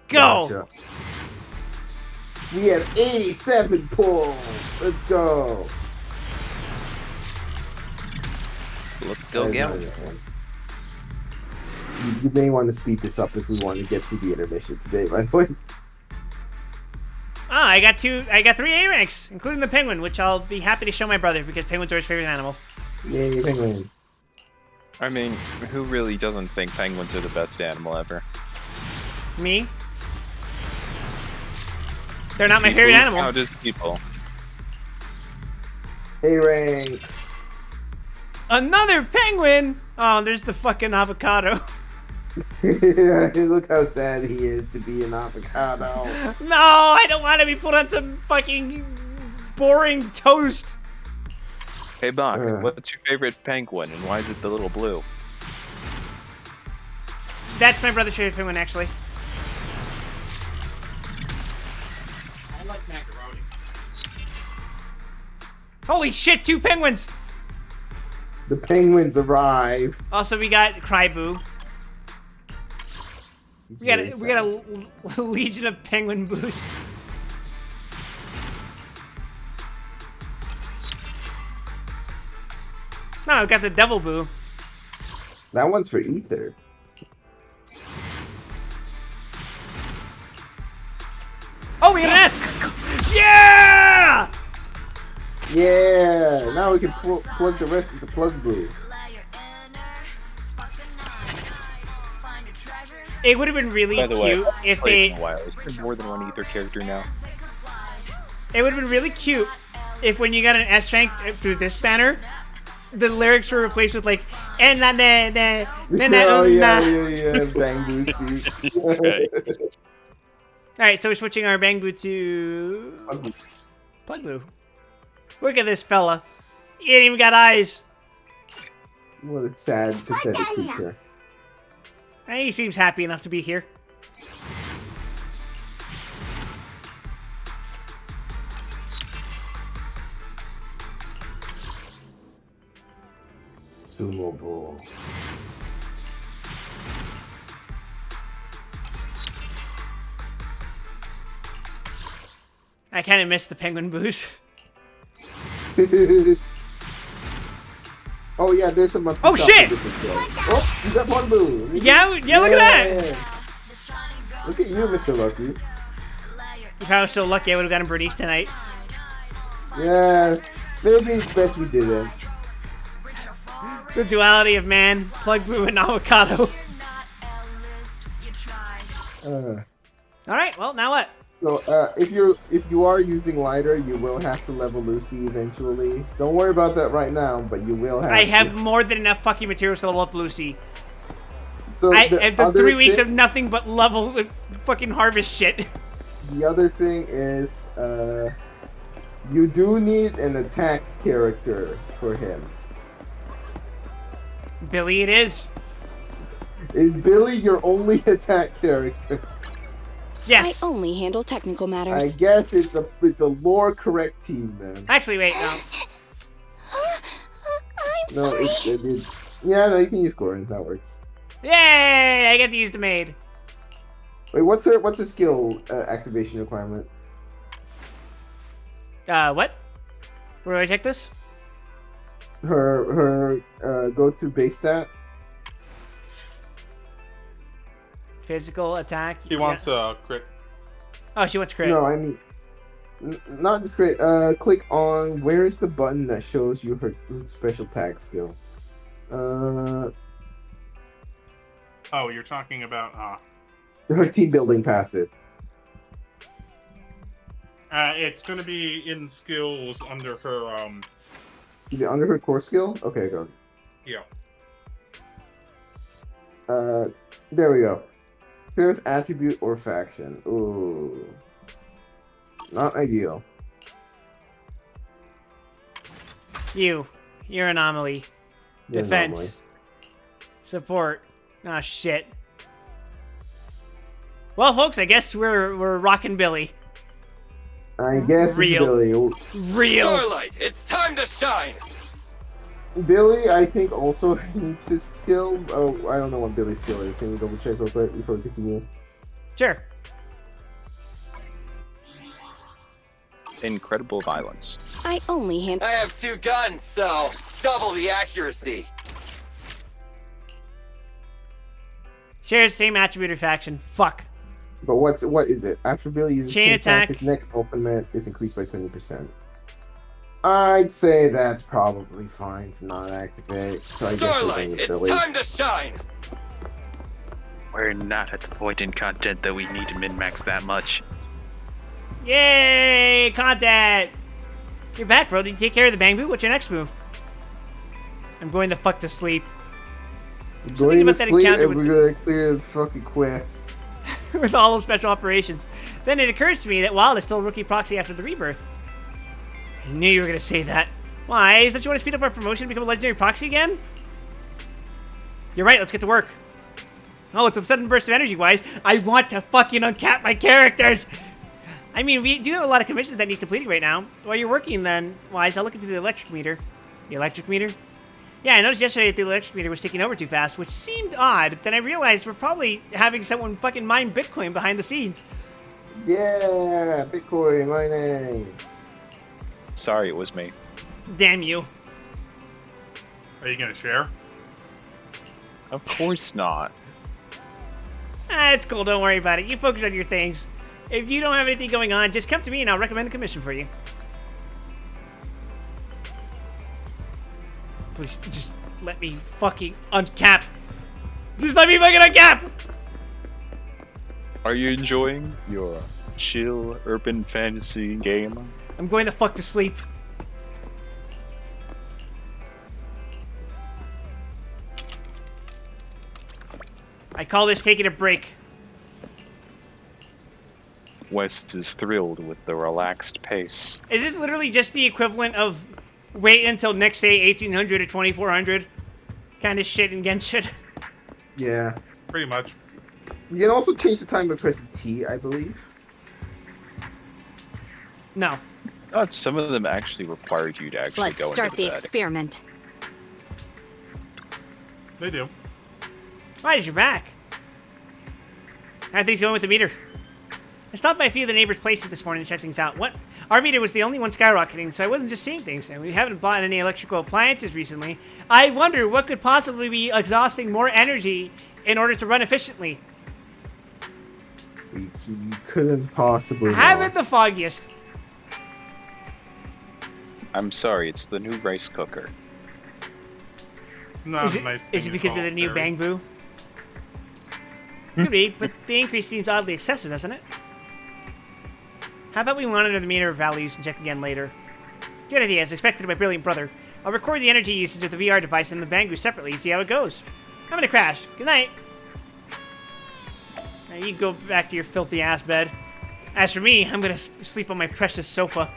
[SPEAKER 1] Go!
[SPEAKER 13] Gotcha. We have 87 pulls. Let's go.
[SPEAKER 9] Let's go get
[SPEAKER 13] You may want to speed this up if we want to get through the intermission today, by the way.
[SPEAKER 1] Ah, I got 3 A ranks, including the penguin, which I'll be happy to show my brother because penguins are his favorite animal.
[SPEAKER 13] Yay, penguin.
[SPEAKER 9] I mean, who really doesn't think penguins are the best animal ever?
[SPEAKER 1] Me? They're not my favorite animal.
[SPEAKER 9] How does people?
[SPEAKER 13] A ranks.
[SPEAKER 1] Another penguin! Oh, there's the fucking avocado.
[SPEAKER 13] Look how sad he is to be an avocado.
[SPEAKER 1] No, I don't want to be put on some fucking boring toast.
[SPEAKER 9] Hey, Bach, what's your favorite penguin, and why is it the little blue?
[SPEAKER 1] That's my brother's favorite penguin, actually.
[SPEAKER 3] I like macaroni.
[SPEAKER 1] Holy shit, 2 penguins!
[SPEAKER 13] The penguins arrive.
[SPEAKER 1] Also, we got Cryboo. We got a legion of penguin boos. No, we got the devil boo.
[SPEAKER 13] That one's for Ether.
[SPEAKER 1] Oh, we got an S! Yeah!
[SPEAKER 13] Yeah! Now we can plug the rest of the Plug Boo.
[SPEAKER 1] It would have been really
[SPEAKER 9] By the way,
[SPEAKER 1] cute if
[SPEAKER 9] played
[SPEAKER 1] they.
[SPEAKER 9] in a while. Is there more than one Ether character now?
[SPEAKER 1] It would have been really cute if when you got an S rank through this banner, the lyrics were replaced with like and na na na na na.
[SPEAKER 13] Oh yeah. Bang Boo speak.
[SPEAKER 1] All right, so we're switching our Bang Boo to Plug Boo. Look at this fella. He ain't even got eyes.
[SPEAKER 13] What a sad, pathetic creature.
[SPEAKER 1] He seems happy enough to be here.
[SPEAKER 13] consumable.
[SPEAKER 1] I kind of miss the penguin booze.
[SPEAKER 13] Oh yeah, there's some.
[SPEAKER 1] Oh shit!
[SPEAKER 13] Oh, you got one boo.
[SPEAKER 1] Yeah, look at that.
[SPEAKER 13] Look at you, Mr. Lucky.
[SPEAKER 1] If I was so lucky, I would have gotten Bernice tonight.
[SPEAKER 13] Yeah, maybe it's best we didn't.
[SPEAKER 1] The duality of man, plug boo, and avocado. All right, well, now what?
[SPEAKER 13] So, if you are using lighter, you will have to level Lucy eventually. Don't worry about that right now, but you will have.
[SPEAKER 1] I have more than enough fucking materials to level up Lucy.
[SPEAKER 13] So
[SPEAKER 1] the 3 weeks of nothing but level fucking harvest shit.
[SPEAKER 13] The other thing is, you do need an attack character for him.
[SPEAKER 1] Billy, it is.
[SPEAKER 13] Is Billy your only attack character?
[SPEAKER 1] Yes.
[SPEAKER 10] I only handle technical matters.
[SPEAKER 13] I guess it's a lore correct team then.
[SPEAKER 1] Actually, wait, no.
[SPEAKER 13] I'm sorry. Yeah, no, you can use Gordon. That works.
[SPEAKER 1] Yay! I get to use the maid.
[SPEAKER 13] Wait, what's her skill activation requirement?
[SPEAKER 1] What? Where do I check this?
[SPEAKER 13] Her go-to base stat.
[SPEAKER 1] Physical attack.
[SPEAKER 3] He wants a crit.
[SPEAKER 1] Oh, she wants crit.
[SPEAKER 13] No, I mean, not just crit. Click on where is the button that shows you her special tag skill.
[SPEAKER 3] Oh, you're talking about
[SPEAKER 13] her team building passive.
[SPEAKER 3] It's gonna be in skills under her
[SPEAKER 13] Is it under her core skill? Okay, go.
[SPEAKER 3] Yeah.
[SPEAKER 13] There we go. Here's attribute or faction. Ooh. Not ideal.
[SPEAKER 1] You're anomaly.
[SPEAKER 13] You're
[SPEAKER 1] Defense.
[SPEAKER 13] anomaly.
[SPEAKER 1] Support. Ah, shit. Well, folks, I guess we're rocking Billy.
[SPEAKER 13] I guess
[SPEAKER 1] Real.
[SPEAKER 13] it's Billy.
[SPEAKER 1] Real.
[SPEAKER 11] Starlight, it's time to shine!
[SPEAKER 13] Billy, I think, also needs his skill. Oh, I don't know what Billy's skill is. Can you double check real quick before we continue?
[SPEAKER 1] Sure.
[SPEAKER 9] Incredible violence.
[SPEAKER 10] I only handle.
[SPEAKER 11] I have 2 guns, so double the accuracy.
[SPEAKER 1] Shares same attribute or faction. Fuck.
[SPEAKER 13] But what is it? After Billy uses
[SPEAKER 1] Chain attack.
[SPEAKER 13] his next ultimate is increased by 20%. I'd say that's probably fine to not activate. So I guess
[SPEAKER 11] Starlight,
[SPEAKER 13] we're
[SPEAKER 11] it's
[SPEAKER 13] Billy.
[SPEAKER 11] time to shine!
[SPEAKER 6] We're not at the point in content that we need to min-max that much.
[SPEAKER 1] Yay! Content! You're back, bro. Did you take care of the bang boo? What's your next move? I'm going the fuck to sleep.
[SPEAKER 13] We're
[SPEAKER 1] Just thinking
[SPEAKER 13] going
[SPEAKER 1] about
[SPEAKER 13] to
[SPEAKER 1] that
[SPEAKER 13] sleep
[SPEAKER 1] encounter
[SPEAKER 13] and
[SPEAKER 1] with
[SPEAKER 13] we're gonna clear the fucking quest.
[SPEAKER 1] with all those special operations. Then it occurs to me that Wild is still rookie proxy after the rebirth. I knew you were going to say that. Why? Don't you want to speed up our promotion and become a legendary proxy again? You're right, let's get to work. Oh, it's a sudden burst of energy, Wise. I want to fucking uncap my characters! I mean, we do have a lot of commissions that need completing right now. While you're working then, Wise, I'll look into the electric meter. The electric meter? Yeah, I noticed yesterday that the electric meter was ticking over too fast, which seemed odd. Then I realized we're probably having someone fucking mine Bitcoin behind the scenes.
[SPEAKER 13] Yeah, Bitcoin mining.
[SPEAKER 9] Sorry, it was me.
[SPEAKER 1] Damn you.
[SPEAKER 3] Are you gonna share?
[SPEAKER 9] Of course not.
[SPEAKER 1] It's cool, don't worry about it. You focus on your things. If you don't have anything going on, just come to me and I'll recommend the commission for you. Please, just let me fucking uncap. Just let me fucking uncap!
[SPEAKER 9] Are you enjoying your chill urban fantasy game?
[SPEAKER 1] I'm going the fuck to sleep. I call this taking a break.
[SPEAKER 9] West is thrilled with the relaxed pace.
[SPEAKER 1] Is this literally just the equivalent of wait until next day 1800 or 2400 kind of shit in Genshin?
[SPEAKER 13] Yeah.
[SPEAKER 3] Pretty much.
[SPEAKER 13] You can also change the time by pressing T, I believe.
[SPEAKER 1] No.
[SPEAKER 9] Some of them actually required you to actually
[SPEAKER 2] Let's
[SPEAKER 9] go
[SPEAKER 2] start
[SPEAKER 9] into
[SPEAKER 2] the
[SPEAKER 9] bed.
[SPEAKER 2] experiment.
[SPEAKER 3] They do.
[SPEAKER 1] Why is your back? How are things going with the meter? I stopped by a few of the neighbors' places this morning to check things out. What? Our meter was the only one skyrocketing, so I wasn't just seeing things. And we haven't bought any electrical appliances recently. I wonder what could possibly be exhausting more energy in order to run efficiently.
[SPEAKER 13] You couldn't possibly.
[SPEAKER 1] Haven't the foggiest.
[SPEAKER 9] I'm sorry, it's the new rice cooker.
[SPEAKER 3] It's not a nice thing
[SPEAKER 1] Is it
[SPEAKER 3] to
[SPEAKER 1] because
[SPEAKER 3] call
[SPEAKER 1] of the new
[SPEAKER 3] Barry.
[SPEAKER 1] Bang Boo? Could be, but the increase seems oddly excessive, doesn't it? How about we monitor the meter values and check again later? Good idea, as expected of my brilliant brother. I'll record the energy usage of the VR device and the Bangu separately and see how it goes. I'm gonna crash. Good night. Now you go back to your filthy ass bed. As for me, I'm gonna sleep on my precious sofa.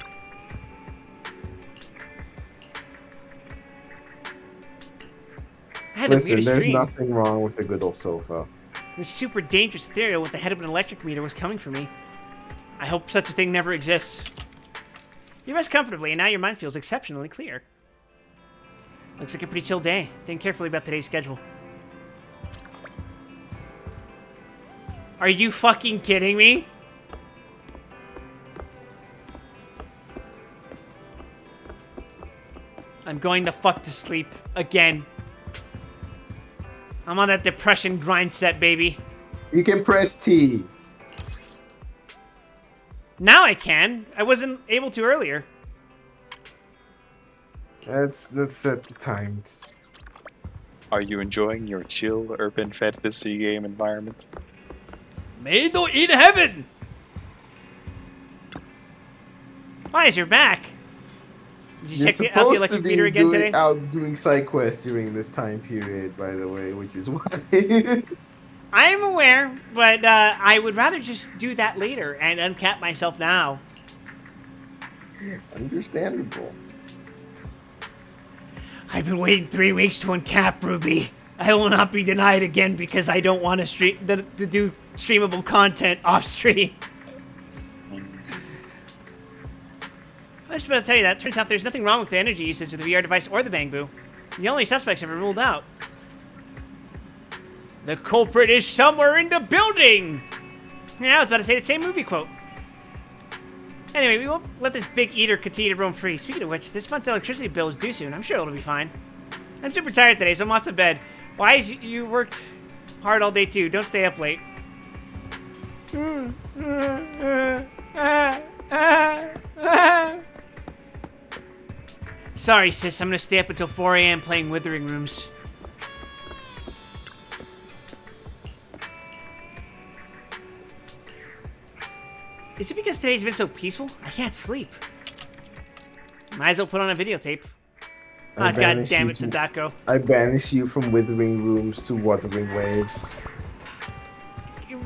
[SPEAKER 1] I had the
[SPEAKER 13] Listen,
[SPEAKER 1] weirdest
[SPEAKER 13] there's
[SPEAKER 1] dream.
[SPEAKER 13] nothing wrong with a good old sofa.
[SPEAKER 1] This super dangerous ethereal with the head of an electric meter was coming for me. I hope such a thing never exists. You rest comfortably, and now your mind feels exceptionally clear. Looks like a pretty chill day. Think carefully about today's schedule. Are you fucking kidding me? I'm going the fuck to sleep again. I'm on that depression grind set, baby.
[SPEAKER 13] You can press T.
[SPEAKER 1] Now I can. I wasn't able to earlier.
[SPEAKER 13] Let's set the time.
[SPEAKER 9] Are you enjoying your chill urban fantasy game environment?
[SPEAKER 1] Made in heaven! Why is your back? Did you check out the electric meter again today?
[SPEAKER 13] Out doing side quests during this time period, by the way, which is why.
[SPEAKER 1] I am aware, but I would rather just do that later and uncap myself now.
[SPEAKER 13] Understandable.
[SPEAKER 1] I've been waiting 3 weeks to uncap, Ruby. I will not be denied again because I don't want to do streamable content off stream. I was about to tell you that. Turns out there's nothing wrong with the energy usage of the VR device or the Bang Boo. The only suspects have been ruled out. The culprit is somewhere in the building! Yeah, I was about to say the same movie quote. Anyway, we won't let this big eater continue to roam free. Speaking of which, this month's electricity bill is due soon. I'm sure it'll be fine. I'm super tired today, so I'm off to bed. Why is you worked hard all day too? Don't stay up late. Sorry, sis. I'm gonna stay up until 4 a.m. playing Withering Rooms. Is it because today's been so peaceful? I can't sleep. Might as well put on a videotape. Oh, god damn it, Sadako.
[SPEAKER 13] I banish you from Withering Rooms to Wuthering Waves.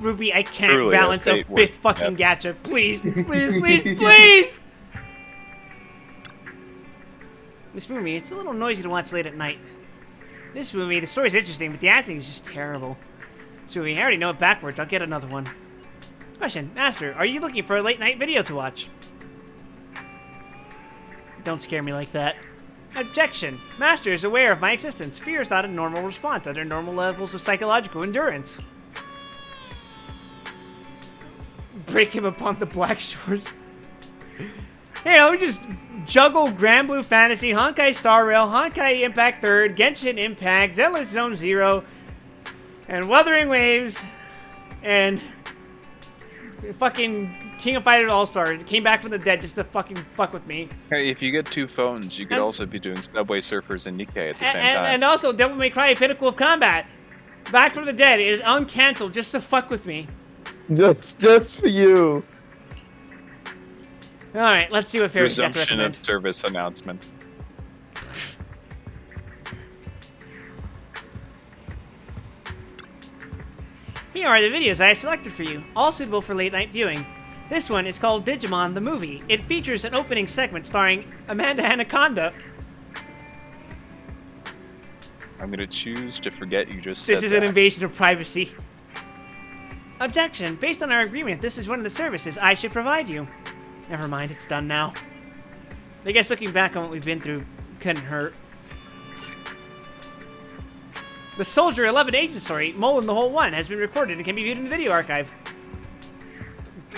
[SPEAKER 1] Ruby, I can't
[SPEAKER 9] Truly,
[SPEAKER 1] balance a fifth fucking gacha. Please, please, please, please! This movie, it's a little noisy to watch late at night. This movie, the story's interesting, but the acting is just terrible. This movie, I already know it backwards. I'll get another one. Question, Master, are you looking for a late night video to watch? Don't scare me like that. Objection. Master is aware of my existence. Fear is not a normal response under normal levels of psychological endurance. Break him upon the Black Shores. Hey, let me just juggle Grand Blue Fantasy, Honkai Star Rail, Honkai Impact 3rd, Genshin Impact, Zenless Zone Zero, and Wuthering Waves, and fucking King of Fighters All-Stars. It came back from the dead just to fucking fuck with me.
[SPEAKER 9] Hey, if you get 2 phones, you could also be doing Subway Surfers and Nikkei at the same time.
[SPEAKER 1] And also, Devil May Cry Pinnacle of Combat. Back from the dead is uncancelled just to fuck with me.
[SPEAKER 13] Just for you.
[SPEAKER 1] Alright, let's see what Fairy's got to
[SPEAKER 9] Resumption
[SPEAKER 1] recommend.
[SPEAKER 9] of service announcement.
[SPEAKER 1] Here are the videos I have selected for you, all suitable for late night viewing. This one is called Digimon the Movie. It features an opening segment starring Amanda Anaconda.
[SPEAKER 9] I'm gonna choose to forget you just said
[SPEAKER 1] This is
[SPEAKER 9] that.
[SPEAKER 1] an invasion of privacy. Objection. Based on our agreement, this is one of the services I should provide you. Never mind, it's done now. I guess looking back on what we've been through couldn't hurt. The Soldier 11 agent story, Mole in the Hole 1, has been recorded and can be viewed in the video archive.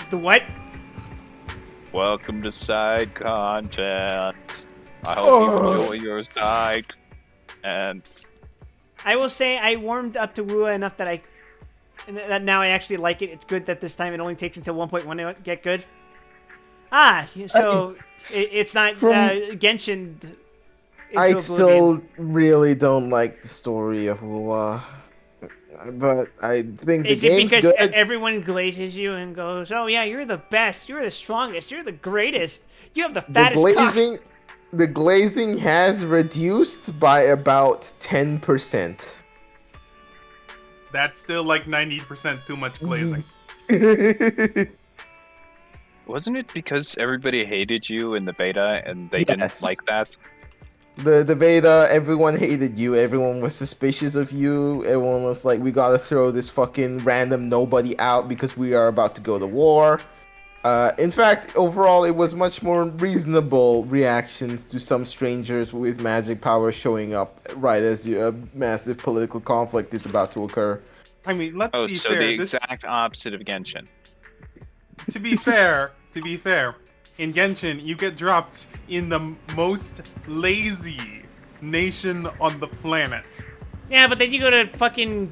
[SPEAKER 1] The what?
[SPEAKER 9] Welcome to side content. I hope you enjoy your side content.
[SPEAKER 1] I will say I warmed up to Wua enough that that now I actually like it. It's good that this time it only takes until 1.1 to get good. So it's not Genshin.
[SPEAKER 13] I still really don't like the story of Wua, but I think the
[SPEAKER 1] game's good. Is it because everyone glazes you and goes, "Oh yeah, you're the best, you're the strongest, you're the greatest, you have the fattest cock."
[SPEAKER 13] The glazing has reduced by about 10%.
[SPEAKER 3] That's still like 90% too much glazing.
[SPEAKER 9] Wasn't it because everybody hated you in the beta and they didn't like that?
[SPEAKER 13] The beta, everyone hated you. Everyone was suspicious of you. Everyone was like, we gotta throw this fucking random nobody out because we are about to go to war. In fact, overall, it was much more reasonable reactions to some strangers with magic power showing up right as a massive political conflict is about to occur.
[SPEAKER 3] I mean, let's be fair.
[SPEAKER 9] So the exact opposite of Genshin.
[SPEAKER 3] To be fair, in Genshin, you get dropped in the most lazy nation on the planet.
[SPEAKER 1] Yeah, but then you go to fucking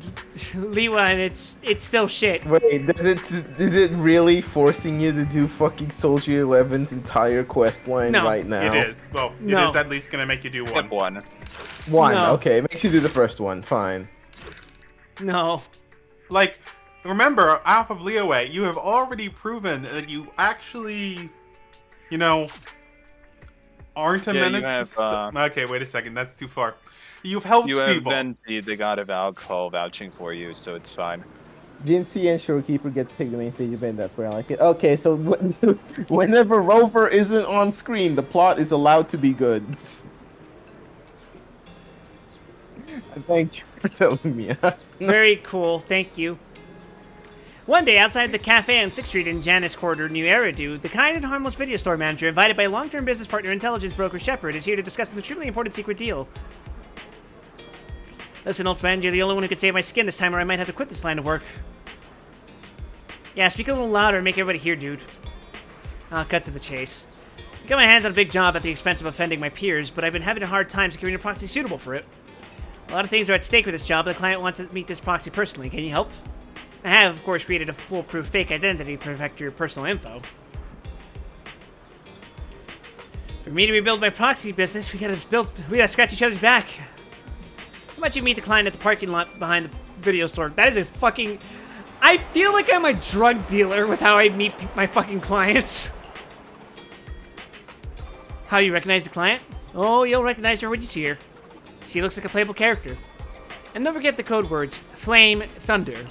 [SPEAKER 1] Liwa and it's still shit.
[SPEAKER 13] Wait, is it really forcing you to do fucking Soldier 11's entire quest line right now?
[SPEAKER 3] It is. Well, it is at least gonna make you do one.
[SPEAKER 13] One, okay. It makes you do the first one. Fine.
[SPEAKER 1] No.
[SPEAKER 3] Like, remember, Alpha of Leeway, you have already proven that you actually, aren't a menace to... Okay, wait a second. That's too far. You've helped people.
[SPEAKER 9] You have Venti, the god of alcohol, vouching for you, so it's fine.
[SPEAKER 13] Vinci and Shorekeeper get to take the main stage event. That's where I like it. Okay, so whenever Rover isn't on screen, the plot is allowed to be good. Thank you for telling me.
[SPEAKER 1] Very cool. Thank you. One day, outside the cafe on 6th Street in Janus Quarter, New Eridu, the kind and harmless video store manager, invited by long-term business partner intelligence broker Shepard, is here to discuss an extremely important secret deal. Listen, old friend, you're the only one who could save my skin this time, or I might have to quit this line of work. Yeah, speak a little louder and make everybody hear, dude. I'll cut to the chase. I got my hands on a big job at the expense of offending my peers, but I've been having a hard time securing a proxy suitable for it. A lot of things are at stake with this job, but the client wants to meet this proxy personally. Can you help? I have, of course, created a foolproof fake identity to protect your personal info. For me to rebuild my proxy business, we gotta scratch each other's back. How about you meet the client at the parking lot behind the video store? That is a fucking... I feel like I'm a drug dealer with how I meet my fucking clients. How you recognize the client? Oh, you'll recognize her when you see her. She looks like a playable character. And don't forget the code words, Flame, Thunder.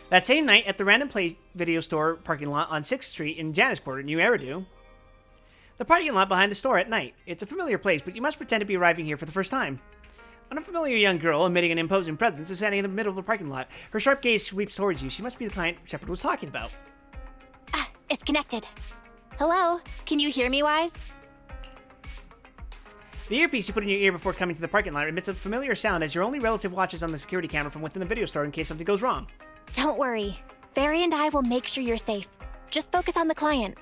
[SPEAKER 1] That same night, at the Random Play video store parking lot on 6th Street in Janus Quarter, New Eridu. The parking lot behind the store at night. It's a familiar place, but you must pretend to be arriving here for the first time. An unfamiliar young girl, emitting an imposing presence, is standing in the middle of the parking lot. Her sharp gaze sweeps towards you. She must be the client Shepard was talking about.
[SPEAKER 19] Ah, it's connected. Hello? Can you hear me, Wise?
[SPEAKER 1] The earpiece you put in your ear before coming to the parking lot emits a familiar sound as your only relative watches on the security camera from within the video store in case something goes wrong.
[SPEAKER 19] Don't worry. Barry and I will make sure you're safe. Just focus on the client.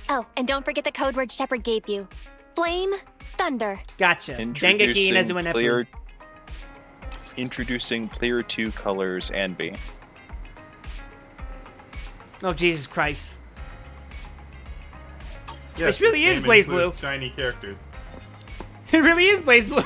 [SPEAKER 19] Oh, and don't forget the code word Shepard gave you. Flame, Thunder.
[SPEAKER 1] Gotcha.
[SPEAKER 9] Introducing Player 2 colors and B.
[SPEAKER 1] Oh, Jesus Christ.
[SPEAKER 3] Yes,
[SPEAKER 1] this really is Blaze Blue.
[SPEAKER 3] Shiny characters.
[SPEAKER 1] It really is Blaze Blue.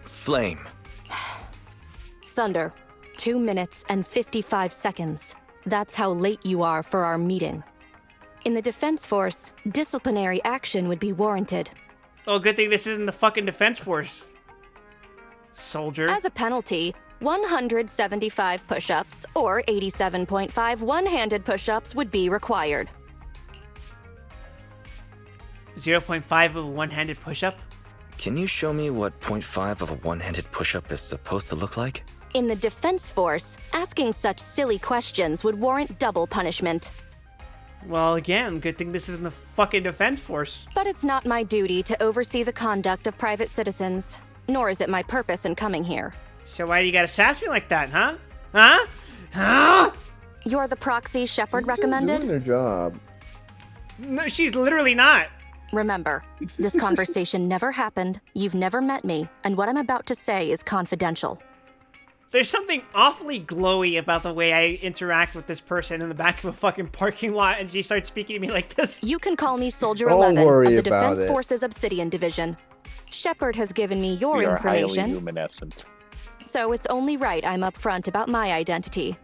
[SPEAKER 6] Flame.
[SPEAKER 7] Thunder. 2 minutes and 55 seconds. That's how late you are for our meeting. In the Defense Force, disciplinary action would be warranted.
[SPEAKER 1] Oh, good thing this isn't the fucking Defense Force. Soldier.
[SPEAKER 7] As a penalty, 175 push-ups or 87.5 one-handed push-ups would be required.
[SPEAKER 1] 0.5 of a one-handed push-up?
[SPEAKER 6] Can you show me what 0.5 of a one-handed push-up is supposed to look like?
[SPEAKER 7] In the Defense Force, asking such silly questions would warrant double punishment.
[SPEAKER 1] Well, again, good thing this isn't the fucking Defense Force.
[SPEAKER 7] But it's not my duty to oversee the conduct of private citizens, nor is it my purpose in coming here.
[SPEAKER 1] So why do you gotta sass me like that, huh? Huh? Huh?
[SPEAKER 7] You're the proxy Shepard recommended?
[SPEAKER 13] Doing their job.
[SPEAKER 1] No, she's literally not.
[SPEAKER 7] Remember, this conversation never happened, you've never met me, and what I'm about to say is confidential.
[SPEAKER 1] There's something awfully glowy about the way I interact with this person in the back of a fucking parking lot, and she starts speaking to me like this.
[SPEAKER 7] You can call me Soldier
[SPEAKER 13] Don't
[SPEAKER 7] 11
[SPEAKER 13] worry
[SPEAKER 7] of the
[SPEAKER 13] about
[SPEAKER 7] Defense
[SPEAKER 13] it.
[SPEAKER 7] Forces Obsidian Division. Shepard has given me your
[SPEAKER 9] We are highly
[SPEAKER 7] information,
[SPEAKER 9] luminescent.
[SPEAKER 7] so it's only right I'm upfront about my identity.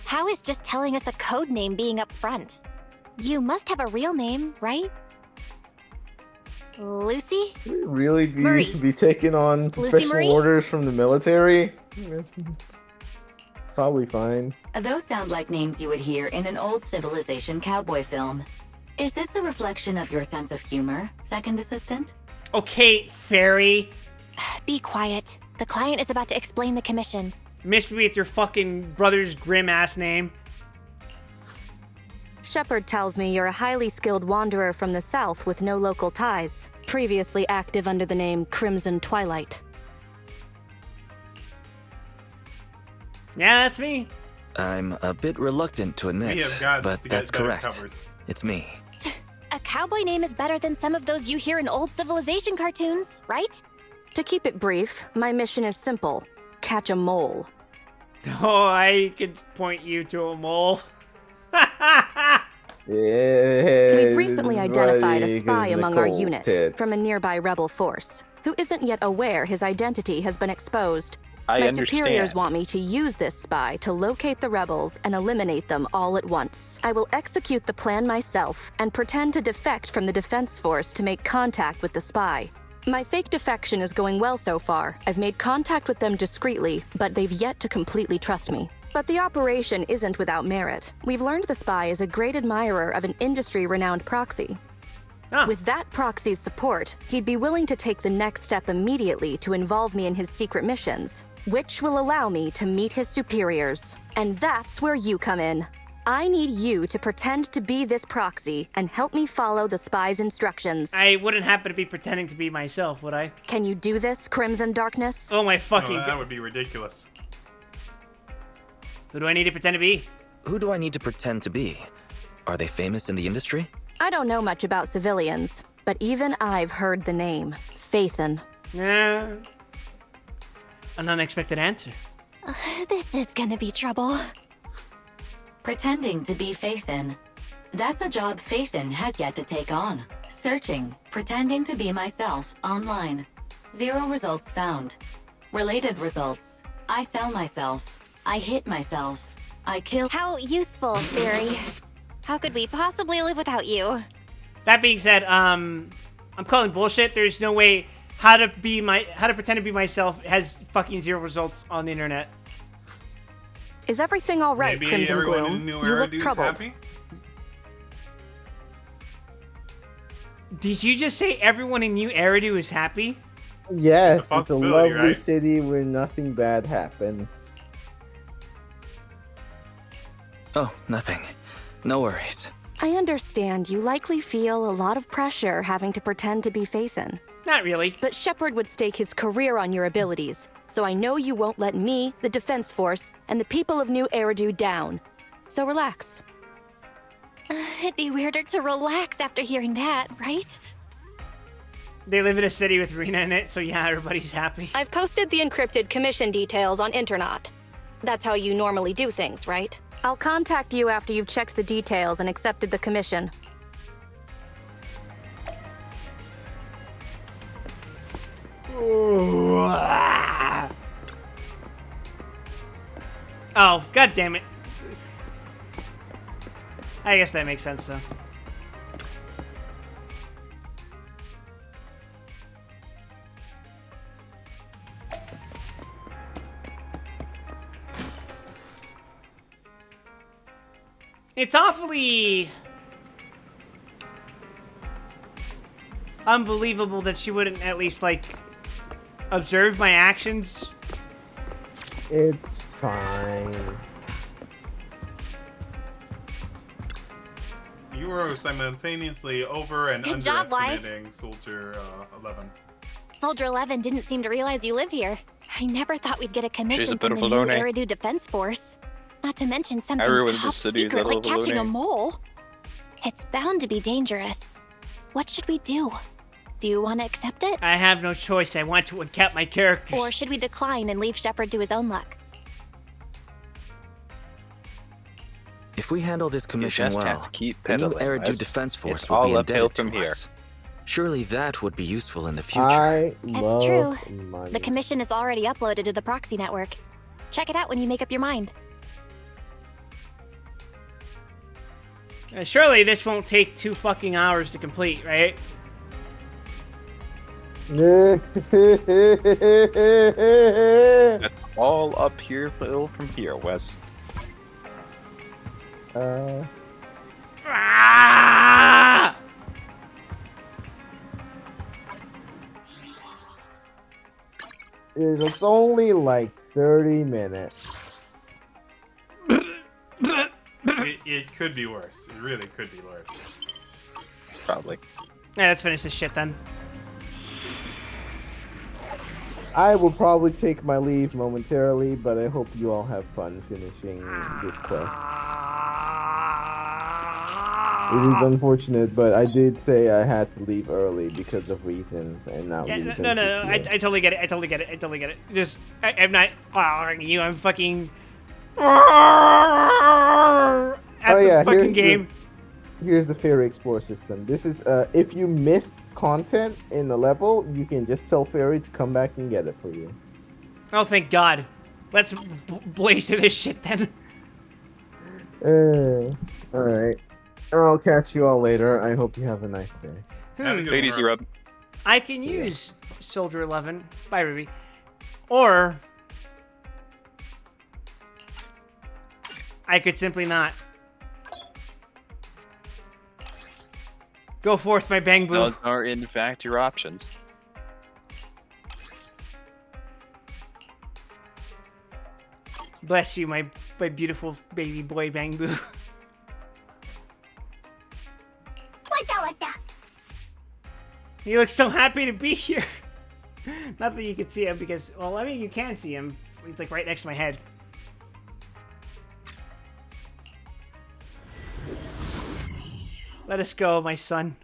[SPEAKER 19] How is just telling us a code name being upfront? You must have a real name, right? Lucy?
[SPEAKER 13] Really
[SPEAKER 19] Marie.
[SPEAKER 13] be taking on
[SPEAKER 19] Lucy
[SPEAKER 13] professional
[SPEAKER 19] Marie?
[SPEAKER 13] orders from the military? Probably fine.
[SPEAKER 17] Those sound like names you would hear in an old civilization cowboy film. Is this a reflection of your sense of humor, second assistant?
[SPEAKER 1] Okay, fairy.
[SPEAKER 19] Be quiet. The client is about to explain the commission.
[SPEAKER 1] Miss me with your fucking brother's grim ass name.
[SPEAKER 7] Shepard tells me you're a highly skilled wanderer from the south with no local ties, previously active under the name Crimson Twilight.
[SPEAKER 1] Yeah, that's me.
[SPEAKER 6] I'm a bit reluctant to admit,
[SPEAKER 3] We have gods
[SPEAKER 6] but
[SPEAKER 3] to get
[SPEAKER 6] that's
[SPEAKER 3] better
[SPEAKER 6] correct.
[SPEAKER 3] covers.
[SPEAKER 6] It's me.
[SPEAKER 19] A cowboy name is better than some of those you hear in old civilization cartoons, right?
[SPEAKER 7] To keep it brief, my mission is simple. Catch a mole.
[SPEAKER 1] Oh, I could point you to a mole.
[SPEAKER 7] We've recently identified a spy among our
[SPEAKER 13] Nicole's
[SPEAKER 7] unit
[SPEAKER 13] tits.
[SPEAKER 7] from a nearby rebel force, who isn't yet aware his identity has been exposed.
[SPEAKER 9] I
[SPEAKER 7] My
[SPEAKER 9] understand.
[SPEAKER 7] superiors want me to use this spy to locate the rebels and eliminate them all at once. I will execute the plan myself and pretend to defect from the Defense Force to make contact with the spy. My fake defection is going well so far. I've made contact with them discreetly, but they've yet to completely trust me. But the operation isn't without merit. We've learned the spy is a great admirer of an industry-renowned proxy. With that proxy's support, he'd be willing to take the next step immediately to involve me in his secret missions, which will allow me to meet his superiors. And that's where you come in. I need you to pretend to be this proxy and help me follow the spy's instructions.
[SPEAKER 1] I wouldn't happen to be pretending to be myself, would I?
[SPEAKER 7] Can you do this, Crimson Darkness?
[SPEAKER 1] Oh my fucking
[SPEAKER 3] that
[SPEAKER 1] god.
[SPEAKER 3] would be ridiculous.
[SPEAKER 1] Who do I need to pretend to be?
[SPEAKER 6] Who do I need to pretend to be? Are they famous in the industry?
[SPEAKER 7] I don't know much about civilians, but even I've heard the name. Phaethon.
[SPEAKER 1] Yeah. An unexpected answer.
[SPEAKER 19] This is gonna be trouble.
[SPEAKER 17] Pretending to be Phaethon. That's a job Phaethon has yet to take on. Searching, pretending to be myself online. 0 results found. Related results. I sell myself. I hit myself. I kill.
[SPEAKER 19] How useful, Theory. How could we possibly live without you?
[SPEAKER 1] That being said, I'm calling bullshit. There's no way how to pretend to be myself has fucking 0 results on the internet.
[SPEAKER 7] Is everything all right,
[SPEAKER 3] Maybe
[SPEAKER 7] Crimson
[SPEAKER 3] everyone
[SPEAKER 7] Gloom?
[SPEAKER 3] in New
[SPEAKER 7] You look
[SPEAKER 3] Eridu's
[SPEAKER 7] troubled.
[SPEAKER 3] happy?
[SPEAKER 1] Did you just say everyone in New Eridu is happy?
[SPEAKER 13] Yes, it's a
[SPEAKER 3] possibility,
[SPEAKER 13] lovely
[SPEAKER 3] right?
[SPEAKER 13] city where nothing bad happens.
[SPEAKER 6] Oh, nothing. No worries.
[SPEAKER 7] I understand you likely feel a lot of pressure having to pretend to be Phaethon.
[SPEAKER 1] Not really.
[SPEAKER 7] But Shepard would stake his career on your abilities, so I know you won't let me, the Defense Force, and the people of New Eridu down. So relax.
[SPEAKER 19] It'd be weirder to relax after hearing that, right?
[SPEAKER 1] They live in a city with Rena in it, so yeah, everybody's happy.
[SPEAKER 7] I've posted the encrypted commission details on Internet. That's how you normally do things, right? I'll contact you after you've checked the details and accepted the commission.
[SPEAKER 1] Oh, god damn it. I guess that makes sense though. It's awfully unbelievable that she wouldn't at least, like, observe my actions.
[SPEAKER 13] It's fine.
[SPEAKER 3] You were simultaneously over and
[SPEAKER 19] Good job, Wise.
[SPEAKER 3] underestimating Soldier 11.
[SPEAKER 19] Soldier 11 didn't seem to realize you live here. I never thought we'd get a commission
[SPEAKER 9] bit
[SPEAKER 19] from
[SPEAKER 9] of
[SPEAKER 19] the
[SPEAKER 9] a
[SPEAKER 19] new
[SPEAKER 9] loner.
[SPEAKER 19] Eridu Defense Force. Not to mention something
[SPEAKER 9] Everyone in
[SPEAKER 19] top
[SPEAKER 9] the city is a
[SPEAKER 19] secret like
[SPEAKER 9] little
[SPEAKER 19] catching a
[SPEAKER 9] loner.
[SPEAKER 19] mole. It's bound to be dangerous. What should we do? Do you want to accept it?
[SPEAKER 1] I have no choice. I want to uncap my characters.
[SPEAKER 19] Or should we decline and leave Shepard to his own luck?
[SPEAKER 6] If we handle this commission
[SPEAKER 9] just have
[SPEAKER 6] well,
[SPEAKER 9] to keep
[SPEAKER 6] the new
[SPEAKER 9] pedaling,
[SPEAKER 6] Eridu
[SPEAKER 9] Wes.
[SPEAKER 6] Defense Force
[SPEAKER 9] It's
[SPEAKER 6] will be
[SPEAKER 9] all uphill
[SPEAKER 6] indebted
[SPEAKER 9] from
[SPEAKER 6] to
[SPEAKER 9] here.
[SPEAKER 6] us. Surely that would be useful in the future.
[SPEAKER 13] I
[SPEAKER 19] It's
[SPEAKER 13] love
[SPEAKER 19] true.
[SPEAKER 13] money.
[SPEAKER 19] The commission is already uploaded to the proxy network. Check it out when you make up your mind.
[SPEAKER 1] Surely this won't take 2 fucking hours to complete, right?
[SPEAKER 9] That's all uphill from here, Wes.
[SPEAKER 1] Ah!
[SPEAKER 13] It's only like 30 minutes.
[SPEAKER 3] It could be worse. It really could be worse.
[SPEAKER 9] Probably.
[SPEAKER 1] Yeah, let's finish this shit then.
[SPEAKER 13] I will probably take my leave momentarily, but I hope you all have fun finishing this quest. It is unfortunate, but I did say I had to leave early because of reasons, and now
[SPEAKER 1] Yeah,
[SPEAKER 13] reasons
[SPEAKER 1] no.
[SPEAKER 13] is
[SPEAKER 1] I
[SPEAKER 13] clear.
[SPEAKER 1] totally get it. I totally get it. Just, I'm not following you. I'm fucking at the fucking game.
[SPEAKER 13] Here's the Fairy Explore system. This is if you miss content in the level, you can just tell Fairy to come back and get it for you.
[SPEAKER 1] Oh, thank God. Let's blaze through this shit then.
[SPEAKER 13] All right. I'll catch you all later. I hope you have a nice day.
[SPEAKER 9] Take it easy, Rob.
[SPEAKER 1] I can use Soldier 11. Bye, Ruby. Or I could simply not. Go forth, my bang boo.
[SPEAKER 9] Those are, in fact, your options.
[SPEAKER 1] Bless you, my beautiful baby boy bang boo. He looks so happy to be here. Not that you can see him because, well, I mean, you can see him. He's like right next to my head. Let us go, my son.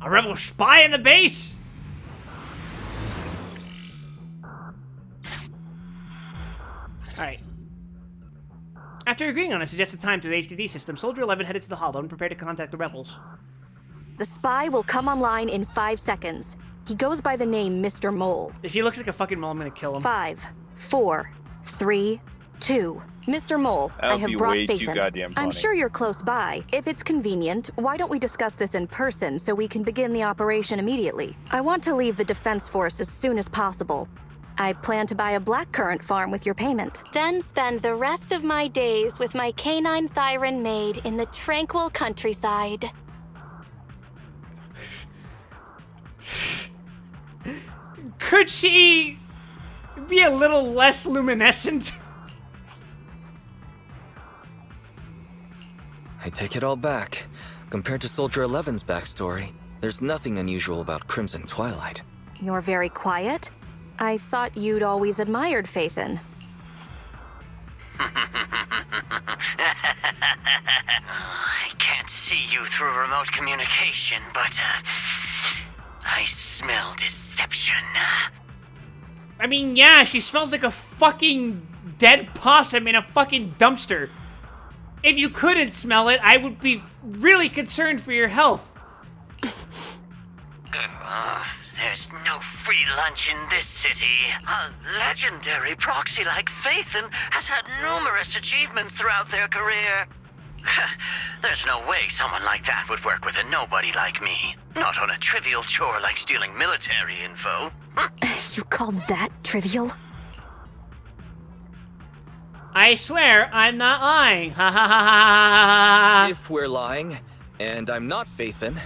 [SPEAKER 1] A rebel spy in the base? Alright. After agreeing on a suggested time through the HDD system, Soldier 11 headed to the Hollow and prepared to contact the rebels.
[SPEAKER 7] The spy will come online in 5 seconds. He goes by the name Mr. Mole.
[SPEAKER 1] If he looks like a fucking mole, I'm gonna kill him.
[SPEAKER 7] 5, 4, 3, 2. Mr. Mole,
[SPEAKER 9] That
[SPEAKER 7] I
[SPEAKER 9] would
[SPEAKER 7] have
[SPEAKER 9] be
[SPEAKER 7] brought
[SPEAKER 9] way too
[SPEAKER 7] Phaethon.
[SPEAKER 9] goddamn
[SPEAKER 7] I'm
[SPEAKER 9] funny.
[SPEAKER 7] sure you're close by. If it's convenient, why don't we discuss this in person so we can begin the operation immediately? I want to leave the Defense Force as soon as possible. I plan to buy a blackcurrant farm with your payment.
[SPEAKER 19] Then spend the rest of my days with my canine Thyron maid in the tranquil countryside.
[SPEAKER 1] Could she be a little less luminescent?
[SPEAKER 6] I take it all back. Compared to Soldier 11's backstory, there's nothing unusual about Crimson Twilight.
[SPEAKER 7] You're very quiet. I thought you'd always admired Phaethon.
[SPEAKER 14] I can't see you through remote communication, but I smell deception.
[SPEAKER 1] I mean, yeah, she smells like a fucking dead possum in a fucking dumpster. If you couldn't smell it, I would be really concerned for your health.
[SPEAKER 14] There's no free lunch in this city. A legendary proxy like Phaethon has had numerous achievements throughout their career. There's no way someone like that would work with a nobody like me. Not on a trivial chore like stealing military info.
[SPEAKER 7] You call that trivial?
[SPEAKER 1] I swear I'm not lying. Ha ha ha ha ha ha.
[SPEAKER 6] If we're lying, and I'm not Faithin,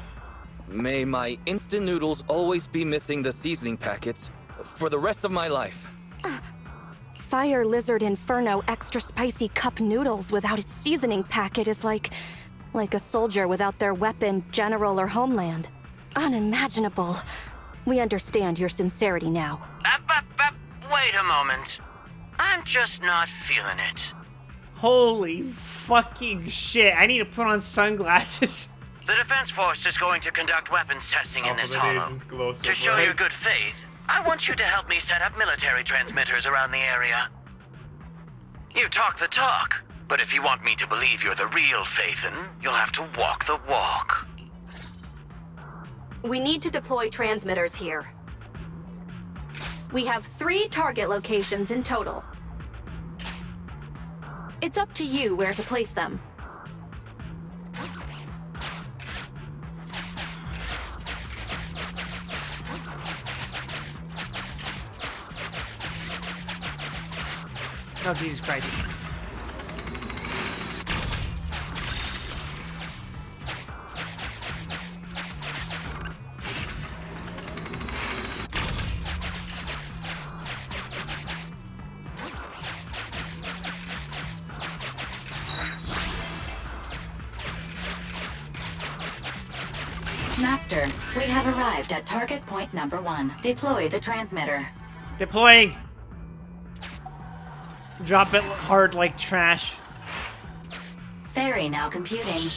[SPEAKER 6] may my instant noodles always be missing the seasoning packets for the rest of my life.
[SPEAKER 7] Fire Lizard Inferno extra spicy cup noodles without its seasoning packet is like a soldier without their weapon, general, or homeland. Unimaginable. We understand your sincerity now.
[SPEAKER 14] Wait a moment. I'm just not feeling it.
[SPEAKER 1] Holy fucking shit. I need to put on sunglasses.
[SPEAKER 14] The Defense Force is going to conduct weapons testing in this hollow. To show your good faith, I want you to help me set up military transmitters around the area. You talk the talk, but if you want me to believe you're the real Faithin, you'll have to walk the walk.
[SPEAKER 7] We need to deploy transmitters here. We have 3 target locations in total. It's up to you where to place them.
[SPEAKER 1] Oh, Jesus Christ.
[SPEAKER 17] Master, we have arrived at target point number 1. Deploy the transmitter.
[SPEAKER 1] Deploying. Drop it hard like trash.
[SPEAKER 17] Ferry now computing.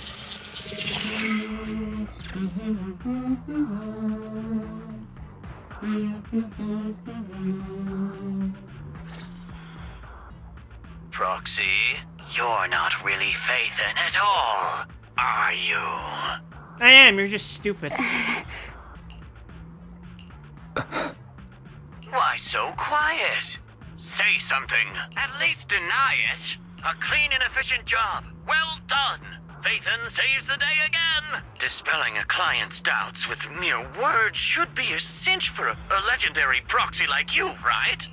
[SPEAKER 14] Proxy, you're not really Faithin at all, are you?
[SPEAKER 1] I am, you're just stupid.
[SPEAKER 14] Why so quiet? Say something. At least deny it. A clean and efficient job. Well done. Faithin saves the day again. Dispelling a client's doubts with mere words should be a cinch for a legendary proxy like you, right?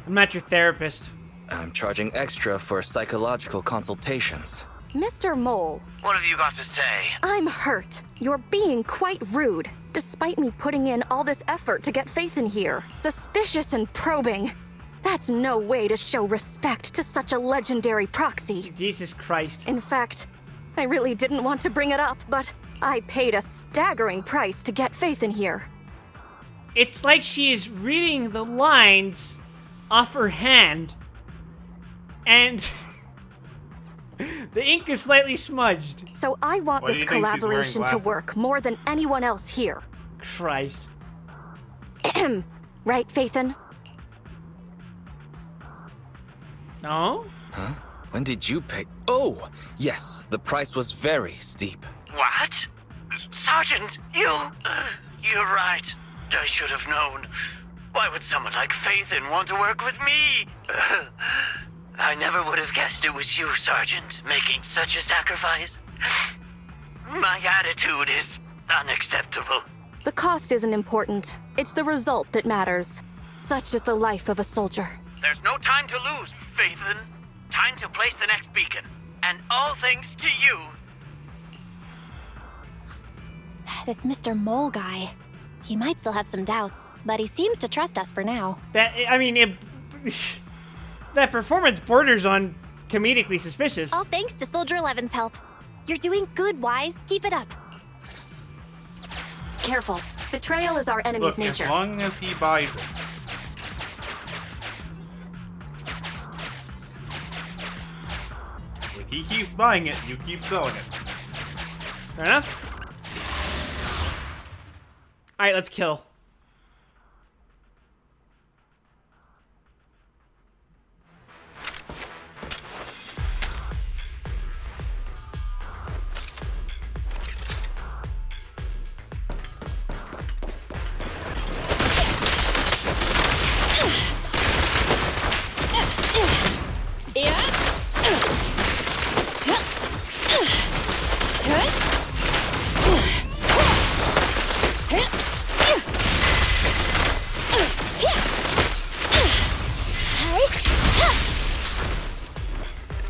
[SPEAKER 1] I'm not your therapist.
[SPEAKER 6] I'm charging extra for psychological consultations.
[SPEAKER 7] Mr. Mole.
[SPEAKER 14] What have you got to say?
[SPEAKER 7] I'm hurt. You're being quite rude, despite me putting in all this effort to get Faithin here. Suspicious and probing. That's no way to show respect to such a legendary proxy.
[SPEAKER 1] Jesus Christ.
[SPEAKER 7] In fact, I really didn't want to bring it up, but I paid a staggering price to get Faithin here.
[SPEAKER 1] It's like she is reading the lines off her hand, and the ink is slightly smudged.
[SPEAKER 7] So I want this collaboration to work more than anyone else here.
[SPEAKER 1] Christ.
[SPEAKER 7] Right, Faithin?
[SPEAKER 1] No?
[SPEAKER 6] Huh? When did you pay? Oh, yes, the price was very steep.
[SPEAKER 14] What? Sergeant, you're right. I should have known. Why would someone like Faithin want to work with me? I never would have guessed it was you, Sergeant, making such a sacrifice. My attitude is unacceptable.
[SPEAKER 7] The cost isn't important. It's the result that matters. Such is the life of a soldier.
[SPEAKER 14] There's no time to lose, Faithin. Time to place the next beacon. And all thanks to you.
[SPEAKER 19] This Mr. Mole guy. He might still have some doubts, but he seems to trust us for now.
[SPEAKER 1] That performance borders on comedically suspicious.
[SPEAKER 19] All thanks to Soldier 11's help. You're doing good, Wise. Keep it up.
[SPEAKER 7] Careful. Betrayal is our enemy's
[SPEAKER 3] Look,
[SPEAKER 7] nature.
[SPEAKER 3] as long as he buys it. If he keeps buying it, you keep selling it.
[SPEAKER 1] Fair enough. Alright, let's kill.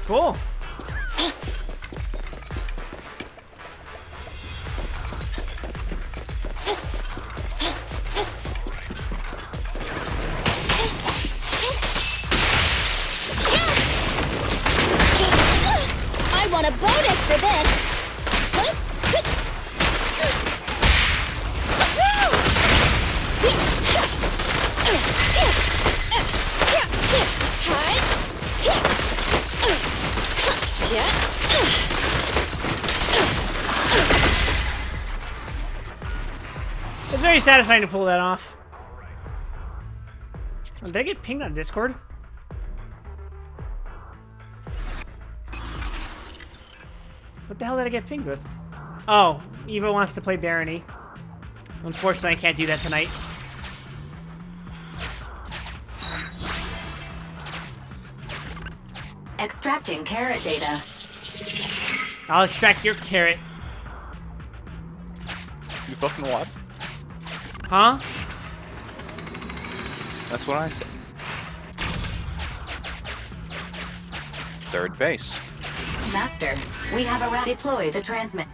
[SPEAKER 1] Cool.
[SPEAKER 8] I want a bonus for this!
[SPEAKER 1] It's very satisfying to pull that off. Oh, did I get pinged on Discord? What the hell did I get pinged with? Oh, Eva wants to play Barony. Unfortunately, I can't do that tonight.
[SPEAKER 17] Extracting carrot data.
[SPEAKER 1] I'll extract your carrot.
[SPEAKER 9] You fucking what?
[SPEAKER 1] Huh?
[SPEAKER 9] That's what I said. Third base.
[SPEAKER 17] Master, we have a route. Deploy the transmit.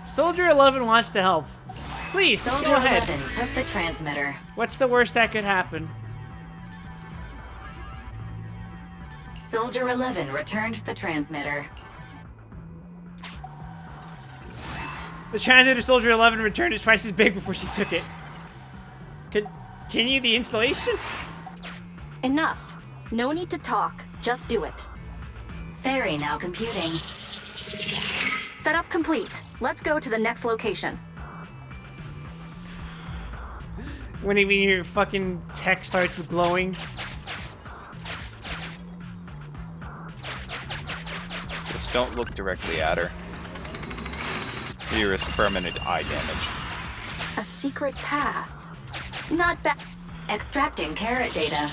[SPEAKER 1] Soldier 11 wants to help. Please,
[SPEAKER 17] Soldier
[SPEAKER 1] go ahead.
[SPEAKER 17] 11 took the transmitter.
[SPEAKER 1] What's the worst that could happen?
[SPEAKER 17] Soldier 11 returned the transmitter.
[SPEAKER 1] The transmitter Soldier 11 returned is twice as big before she took it. Continue the installation?
[SPEAKER 7] Enough. No need to talk. Just do it.
[SPEAKER 17] Ferry now computing.
[SPEAKER 7] Setup complete. Let's go to the next location.
[SPEAKER 1] When even your fucking tech starts glowing.
[SPEAKER 9] Just don't look directly at her. You risk permanent eye damage.
[SPEAKER 7] A secret path. Not bad.
[SPEAKER 17] Extracting carrot data.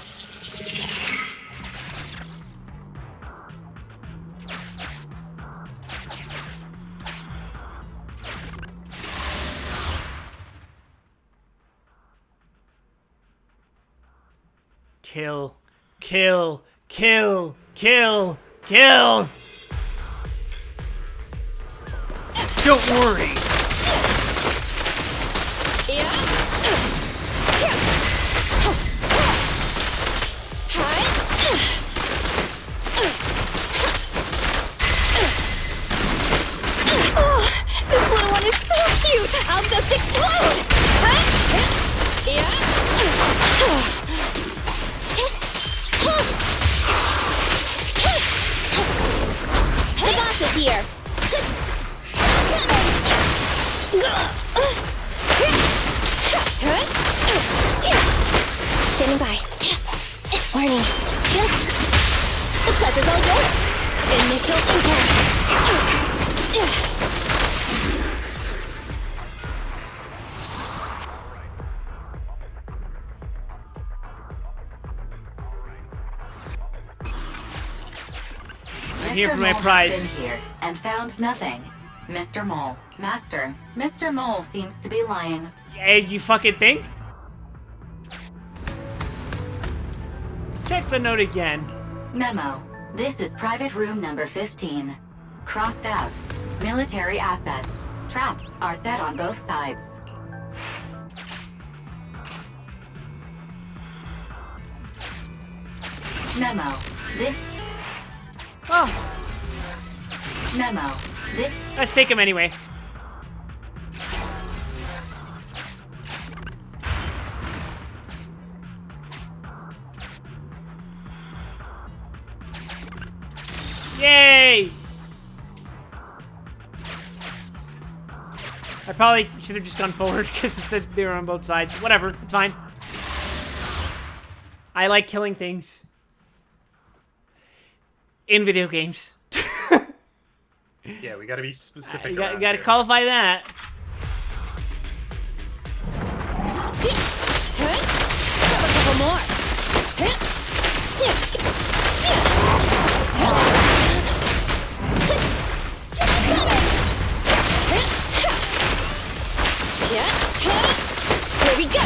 [SPEAKER 1] Kill. Kill. Kill. Kill. Kill. Don't worry.
[SPEAKER 8] Oh, this little one is so cute! I'll just explode! The boss is here! Standing by. Warning. The pleasure's all yours. Initial impact.
[SPEAKER 1] I'm here for my
[SPEAKER 17] Mole has
[SPEAKER 1] prize.
[SPEAKER 17] been here and found nothing. Mr. Mole. Master, Mr. Mole seems to be lying.
[SPEAKER 1] Hey, you fucking think? Check the note again.
[SPEAKER 17] Memo. This is private room number 15. Crossed out. Military assets. Traps are set on both sides. Memo. This...
[SPEAKER 1] Oh.
[SPEAKER 17] Memo. This...
[SPEAKER 1] Let's take him anyway. Yay! I probably should have just gone forward because it said they were on both sides. Whatever, it's fine. I like killing things. In video games.
[SPEAKER 3] Yeah, we gotta be specific.
[SPEAKER 1] You
[SPEAKER 3] around
[SPEAKER 1] gotta
[SPEAKER 3] here.
[SPEAKER 1] qualify that.
[SPEAKER 8] Grab a couple more. Here we go.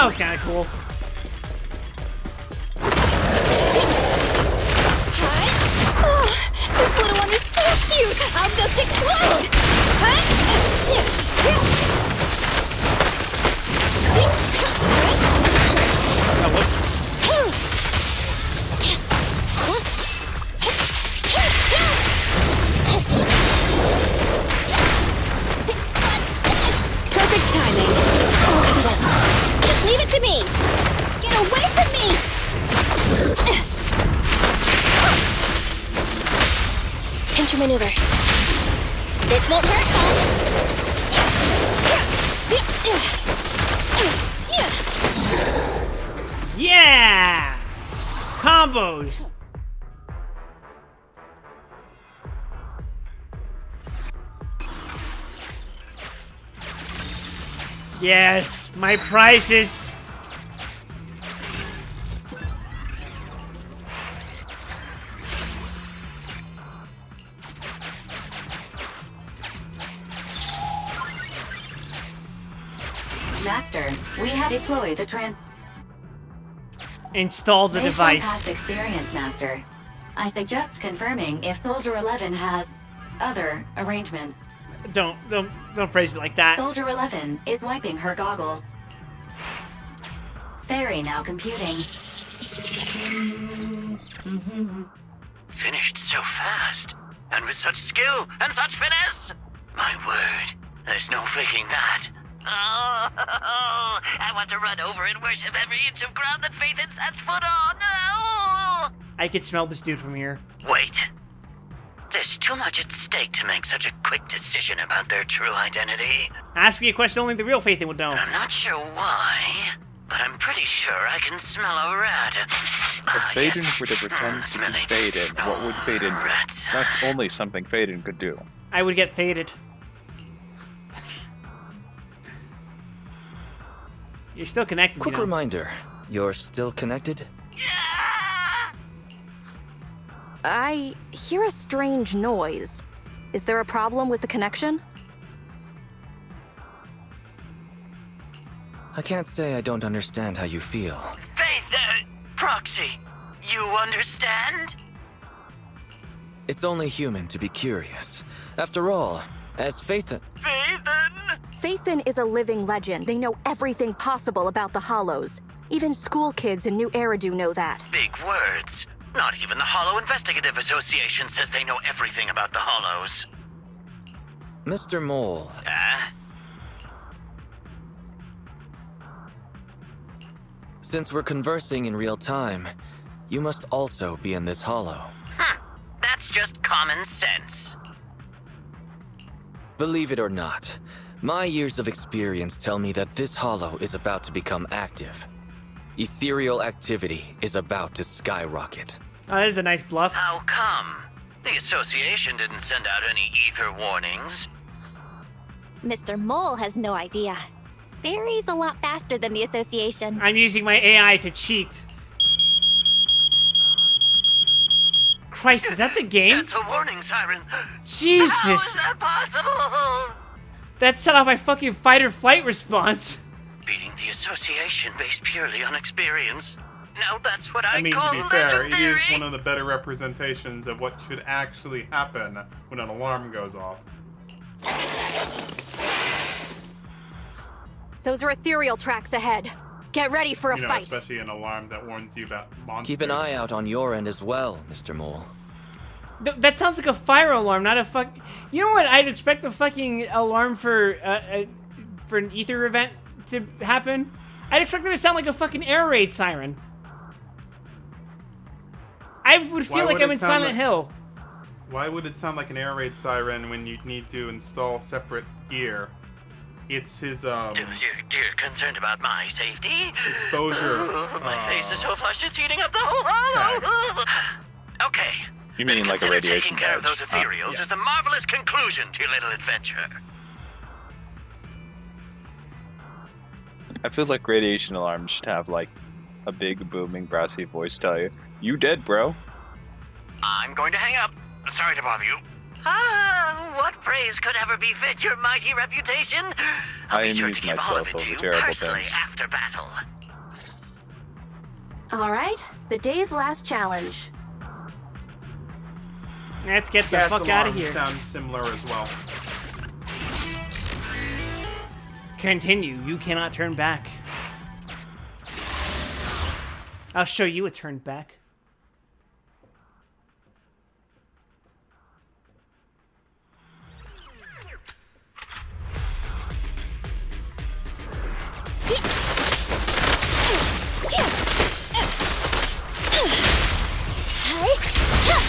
[SPEAKER 1] That was kind of cool.
[SPEAKER 8] Oh, this little one is so cute! I'll just explode!
[SPEAKER 5] Perfect timing.
[SPEAKER 8] Just leave it to me! Get away from me! Pinch maneuver. This won't hurt much.
[SPEAKER 1] Yeah! Combos! Yes, my prizes!
[SPEAKER 17] Master, we have deployed the
[SPEAKER 1] Install the
[SPEAKER 17] Based on
[SPEAKER 1] device.
[SPEAKER 17] past experience, Master, I suggest confirming if Soldier 11 has other arrangements.
[SPEAKER 1] Don't phrase it like that.
[SPEAKER 17] Soldier 11 is wiping her goggles. Fairy now computing.
[SPEAKER 14] Finished so fast, and with such skill and such finesse. My word, there's no faking that. Oh, I want to run over and worship every inch of ground that Faith had sets foot on. Oh.
[SPEAKER 1] I could smell this dude from here.
[SPEAKER 14] Wait. There's too much at stake to make such a quick decision about their true identity.
[SPEAKER 1] Ask me a question only the real Faithin would know.
[SPEAKER 14] I'm not sure why, but I'm pretty sure I can smell a rat.
[SPEAKER 9] If Faden were to pretend to be Faden, what would Faden do? That's only something Faden could do.
[SPEAKER 1] I would get faded. You're still connected.
[SPEAKER 6] Quick
[SPEAKER 1] you know.
[SPEAKER 6] reminder, you're still connected?
[SPEAKER 7] I hear a strange noise. Is there a problem with the connection?
[SPEAKER 6] I can't say I don't understand how you feel.
[SPEAKER 14] Faith, Proxy, you understand?
[SPEAKER 6] It's only human to be curious. After all, as Faithin...
[SPEAKER 7] Faithin is a living legend. They know everything possible about the Hollows. Even school kids in New Eridu know that.
[SPEAKER 14] Big words. Not even the Hollow Investigative Association says they know everything about the Hollows.
[SPEAKER 6] Mr. Mole. Since we're conversing in real time, you must also be in this hollow.
[SPEAKER 14] That's just common sense.
[SPEAKER 6] Believe it or not, my years of experience tell me that this hollow is about to become active. Ethereal activity is about to skyrocket.
[SPEAKER 1] Oh, that is a nice bluff.
[SPEAKER 14] How come? The association didn't send out any ether warnings.
[SPEAKER 19] Mr. Mole has no idea. Fairy's a lot faster than the association.
[SPEAKER 1] I'm using my AI to cheat. Christ, is that the game?
[SPEAKER 14] That's a warning siren.
[SPEAKER 1] Jesus.
[SPEAKER 14] How is that possible?
[SPEAKER 1] That set off my fucking fight or flight response.
[SPEAKER 14] Beating the association based purely on experience. Now that's what I
[SPEAKER 3] mean,
[SPEAKER 14] call
[SPEAKER 3] to be fair, it
[SPEAKER 14] legendary.
[SPEAKER 3] is one of the better representations of what should actually happen when an alarm goes off.
[SPEAKER 7] Those are ethereal tracks ahead. Get ready for a
[SPEAKER 3] You know,
[SPEAKER 7] fight.
[SPEAKER 3] especially an alarm that warns you about monsters.
[SPEAKER 6] Keep an eye out on your end as well, Mr. Mole.
[SPEAKER 1] That sounds like a fire alarm, not a fuck. You know what? I'd expect a fucking alarm for an ether event to happen. I'd expect it to sound like a fucking air raid siren. I would feel like I'm in Silent Hill.
[SPEAKER 3] Why would it sound like an air raid siren when you need to install separate gear? It's his
[SPEAKER 14] You're concerned about my safety?
[SPEAKER 3] exposure.
[SPEAKER 14] My face is so flushed it's heating up the whole hollow. Okay.
[SPEAKER 9] You mean like a
[SPEAKER 14] Consider
[SPEAKER 9] radiation
[SPEAKER 14] taking care of
[SPEAKER 9] badge.
[SPEAKER 14] those ethereals as the marvelous conclusion to your little adventure.
[SPEAKER 9] I feel like radiation alarms should have like a big booming brassy voice tell you, "You dead, bro."
[SPEAKER 14] I'm going to hang up. Sorry to bother you. What praise could ever befit your mighty reputation? I'll
[SPEAKER 9] I
[SPEAKER 14] be sure
[SPEAKER 9] amuse
[SPEAKER 14] to give all
[SPEAKER 9] myself
[SPEAKER 14] of it to
[SPEAKER 9] over
[SPEAKER 14] you
[SPEAKER 9] terrible
[SPEAKER 14] personally
[SPEAKER 9] things.
[SPEAKER 14] after battle.
[SPEAKER 7] Alright, the day's last challenge.
[SPEAKER 1] Let's get the
[SPEAKER 3] Gas
[SPEAKER 1] fuck out of
[SPEAKER 3] alarms
[SPEAKER 1] here.
[SPEAKER 3] Sounds similar as well.
[SPEAKER 1] Continue. You cannot turn back. I'll show you a turn back.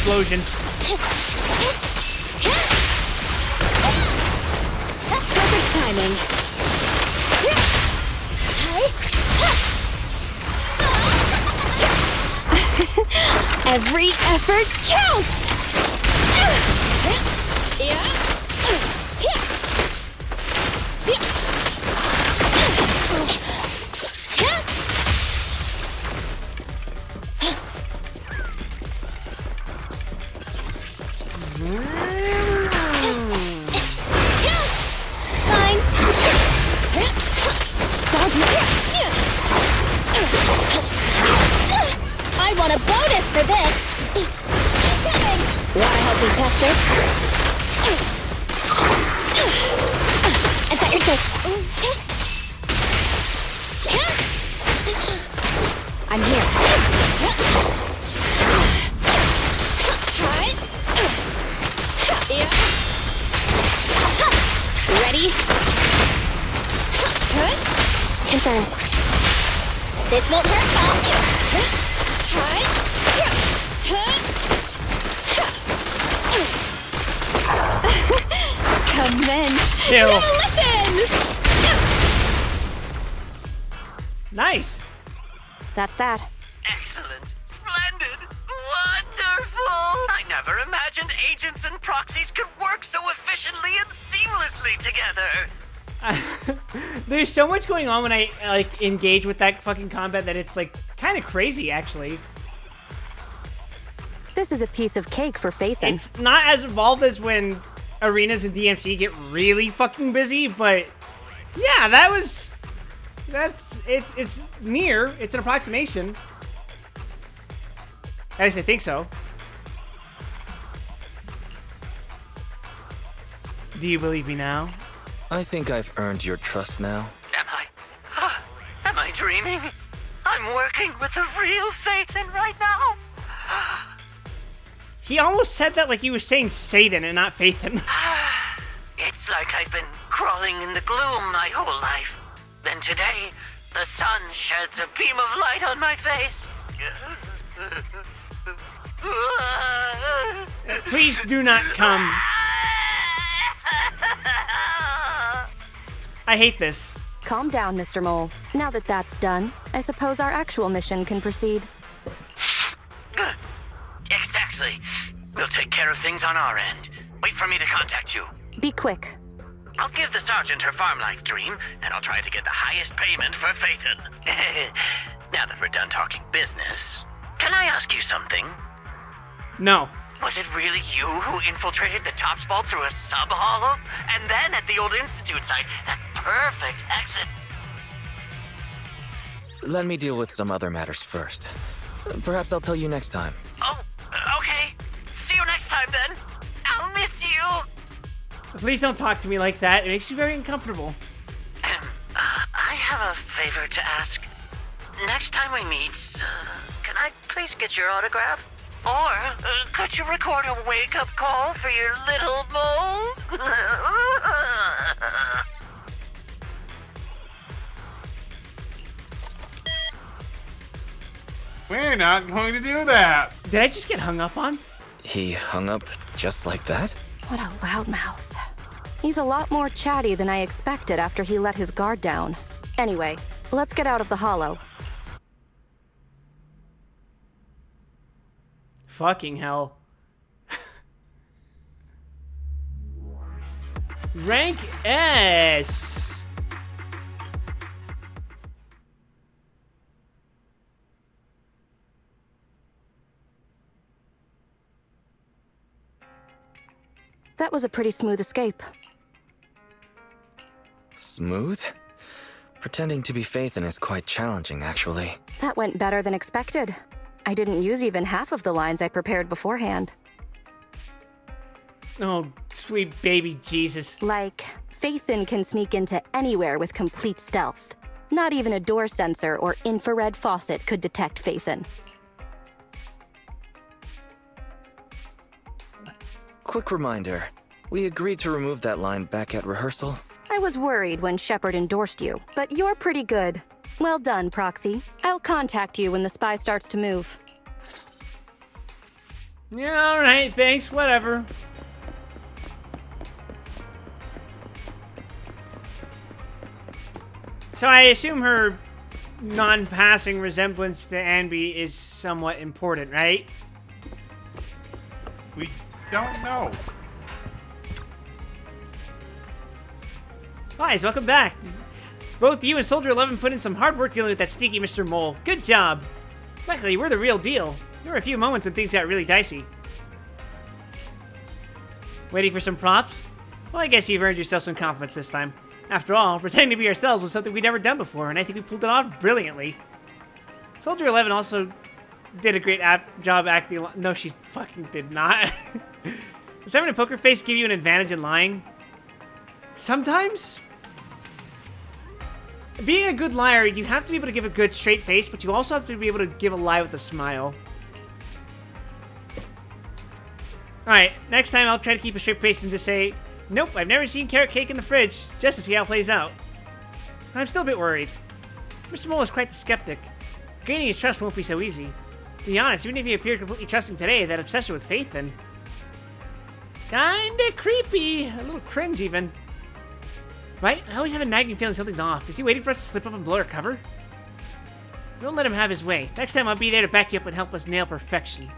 [SPEAKER 1] Explosions.
[SPEAKER 8] Perfect timing. Every effort counts! I want a bonus for this! Incoming! Wanna help me test this? I've got your six. I'm here. Ready? Confirmed. This won't hurt, Commence demolition!
[SPEAKER 1] Nice.
[SPEAKER 7] That's that.
[SPEAKER 14] Excellent. Splendid. Wonderful. I never imagined agents and proxies could work so efficiently and seamlessly together.
[SPEAKER 1] There's so much going on when I like engage with that fucking combat that it's like kind of crazy actually.
[SPEAKER 7] This is a piece of cake for Phaethon.
[SPEAKER 1] It's not as involved as when arenas and DMC get really fucking busy, but yeah, it's near. It's an approximation. At least I think so. Do you believe me now?
[SPEAKER 6] I think I've earned your trust now.
[SPEAKER 14] Am I dreaming? I'm working with a real Phaethon right now.
[SPEAKER 1] He almost said that like he was saying Satan and not Phaethon.
[SPEAKER 14] It's like I've been crawling in the gloom my whole life. Then today, the sun sheds a beam of light on my face.
[SPEAKER 1] Please do not come. I hate this.
[SPEAKER 7] Calm down, Mr. Mole. Now that that's done, I suppose our actual mission can proceed.
[SPEAKER 14] Exactly. We'll take care of things on our end. Wait for me to contact you.
[SPEAKER 7] Be quick.
[SPEAKER 14] I'll give the sergeant her farm life dream, and I'll try to get the highest payment for Phaethon. Now that we're done talking business, can I ask you something?
[SPEAKER 1] No.
[SPEAKER 14] Was it really you who infiltrated the Tops Vault through a sub-hollow? And then at the old Institute site, that perfect exit?
[SPEAKER 6] Let me deal with some other matters first. Perhaps I'll tell you next time.
[SPEAKER 14] Oh, okay. See you next time then. I'll miss you.
[SPEAKER 1] Please don't talk to me like that. It makes me very uncomfortable.
[SPEAKER 14] I have a favor to ask. Next time we meet, can I please get your autograph? Or could you record a wake-up call for your little mole?
[SPEAKER 3] We're not going to do that.
[SPEAKER 1] Did I just get hung up on?
[SPEAKER 6] He hung up just like that?
[SPEAKER 7] What a loudmouth. He's a lot more chatty than I expected after he let his guard down. Anyway, let's get out of the hollow.
[SPEAKER 1] Fucking hell. Rank S.
[SPEAKER 7] That was a pretty smooth escape.
[SPEAKER 6] Smooth? Pretending to be Phaethon is quite challenging, actually.
[SPEAKER 7] That went better than expected. I didn't use even half of the lines I prepared beforehand.
[SPEAKER 1] Oh, sweet baby Jesus.
[SPEAKER 7] Like, Phaethon can sneak into anywhere with complete stealth. Not even a door sensor or infrared faucet could detect Phaethon.
[SPEAKER 6] Quick reminder. We agreed to remove that line back at rehearsal.
[SPEAKER 7] I was worried when Shepard endorsed you, but you're pretty good. Well done, Proxy. I'll contact you when the spy starts to move.
[SPEAKER 1] Yeah, alright, thanks, whatever. So I assume her non-passing resemblance to Anby is somewhat important, right?
[SPEAKER 3] We don't know.
[SPEAKER 1] Guys, welcome back. Both you and Soldier 11 put in some hard work dealing with that sneaky Mr. Mole. Good job. Luckily, we're the real deal. There were a few moments when things got really dicey. Waiting for some props? Well, I guess you've earned yourself some confidence this time. After all, pretending to be ourselves was something we'd never done before, and I think we pulled it off brilliantly. Soldier 11 also did a great job acting. No, she fucking did not. Does having a poker face give you an advantage in lying? Sometimes. Being a good liar, you have to be able to give a good straight face, but you also have to be able to give a lie with a smile. Alright, next time I'll try to keep a straight face and just say, nope, I've never seen carrot cake in the fridge, just to see how it plays out. But I'm still a bit worried. Mr. Mole is quite the skeptic. Gaining his trust won't be so easy. To be honest, even if he appeared completely trusting today, that obsession with Phaethon... kinda creepy. A little cringe, even. Right? I always have a nagging feeling something's off. Is he waiting for us to slip up and blow our cover? Don't let him have his way. Next time I'll be there to back you up and help us nail perfection.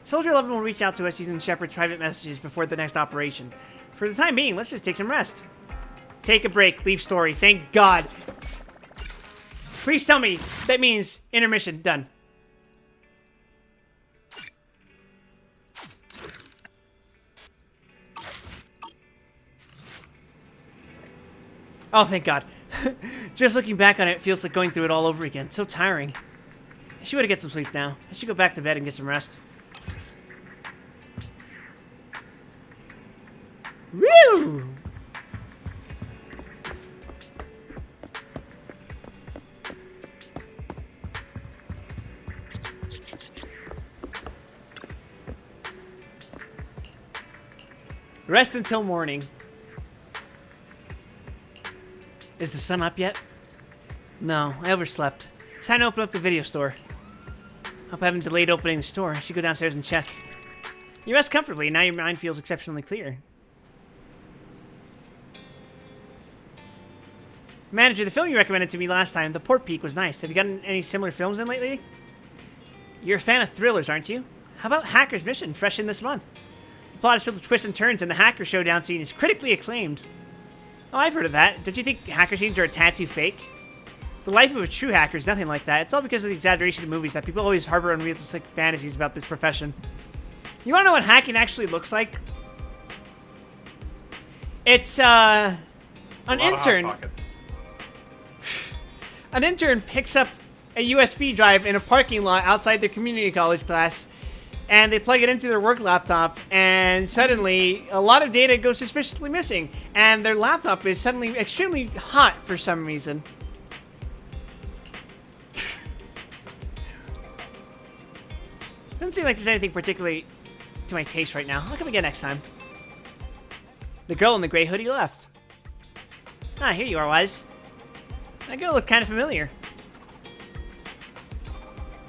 [SPEAKER 1] Soldier 11 will reach out to us using Shepard's private messages before the next operation. For the time being, let's just take some rest. Take a break. Leave story. Thank God. Please tell me that means intermission. Done. Oh, thank God. Just looking back on it, it feels like going through it all over again. So tiring. I should get some sleep now. I should go back to bed and get some rest. Woo! Rest until morning. Is the sun up yet? No, I overslept. It's time to open up the video store. Hope I haven't delayed opening the store. I should go downstairs and check. You rest comfortably, now your mind feels exceptionally clear. Manager, the film you recommended to me last time, The Port Peak, was nice. Have you gotten any similar films in lately? You're a fan of thrillers, aren't you? How about Hacker's Mission, fresh in this month? The plot is filled with twists and turns, and the hacker showdown scene is critically acclaimed. Oh, I've heard of that. Don't you think hacker scenes are a tad too fake? The life of a true hacker is nothing like that. It's all because of the exaggeration of movies that people always harbor unrealistic fantasies about this profession. You wanna know what hacking actually looks like? It's, an intern. An intern picks up a USB drive in a parking lot outside their community college class, and they plug it into their work laptop, and suddenly a lot of data goes suspiciously missing, and their laptop is suddenly extremely hot for some reason. Doesn't seem like there's anything particularly to my taste right now. I'll come again next time. The girl in the gray hoodie left. Ah, here you are, Wise. That girl looks kind of familiar.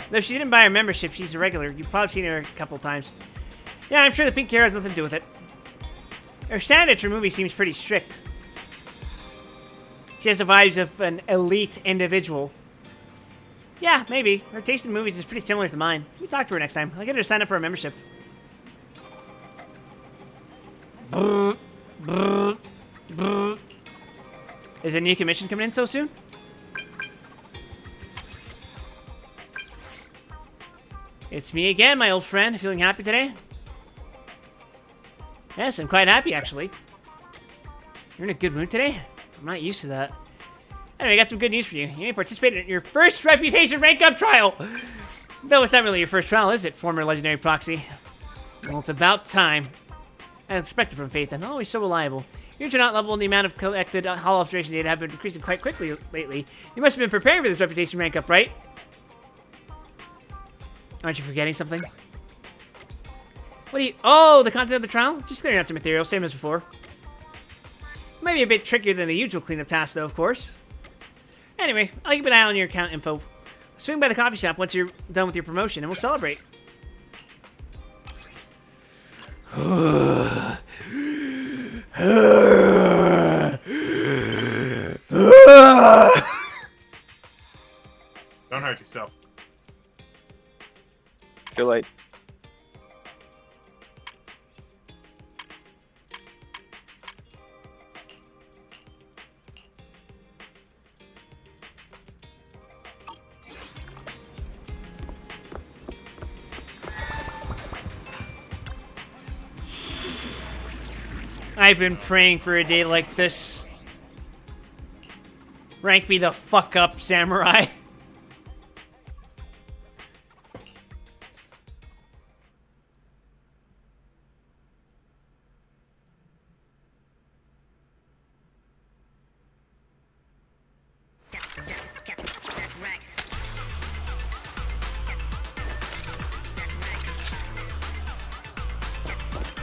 [SPEAKER 1] Though she didn't buy her membership, she's a regular. You've probably seen her a couple times. Yeah, I'm sure the pink hair has nothing to do with it. Her standards for movies seems pretty strict. She has the vibes of an elite individual. Yeah, maybe. Her taste in movies is pretty similar to mine. Let me talk to her next time. I'll get her to sign up for a membership. Is a new commission coming in so soon? It's me again, my old friend. Feeling happy today? Yes, I'm quite happy, actually. You're in a good mood today? I'm not used to that. Anyway, I got some good news for you. You may participate in your first reputation rank up trial. Though it's not really your first trial, is it, former legendary proxy? Well, it's about time. I expected from Faith, and always so reliable. Your internet level and the amount of collected holo observation data have been decreasing quite quickly lately. You must have been preparing for this reputation rank up, right? Aren't you forgetting something? What do you... Oh, the content of the trial? Just clearing out some material, same as before. Might be a bit trickier than the usual cleanup task, though, of course. Anyway, I'll keep an eye on your account info. Swing by the coffee shop once you're done with your promotion, and we'll celebrate.
[SPEAKER 3] Don't hurt yourself.
[SPEAKER 9] Feel like
[SPEAKER 1] I've been praying for a day like this. Rank me the fuck up, samurai.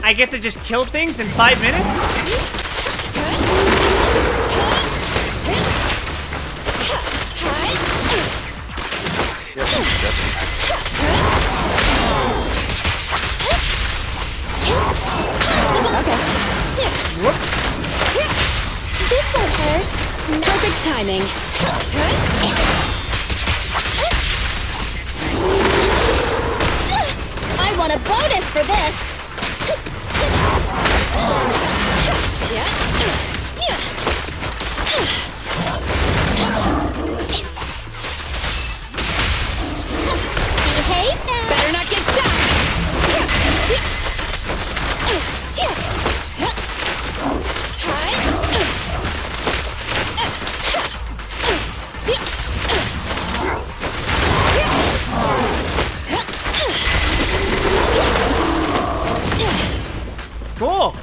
[SPEAKER 1] I get to just kill things in 5 minutes?
[SPEAKER 8] This won't hurt. Perfect timing. I want a bonus for this. Behave now. Better not get shot.
[SPEAKER 1] Cool.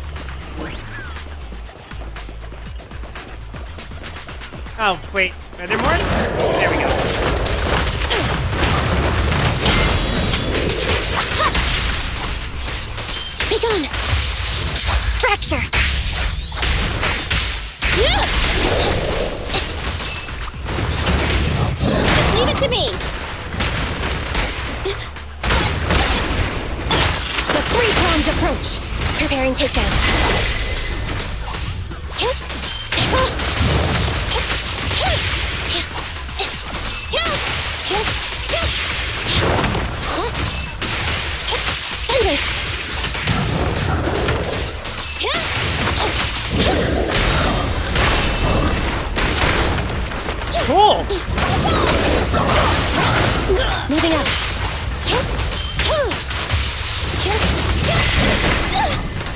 [SPEAKER 1] Oh, wait. Are there more? There we go.
[SPEAKER 8] Be gone. Fracture. Just leave it to me. The three-pronged approach. Preparing takedown.
[SPEAKER 1] Cool.
[SPEAKER 8] Moving up.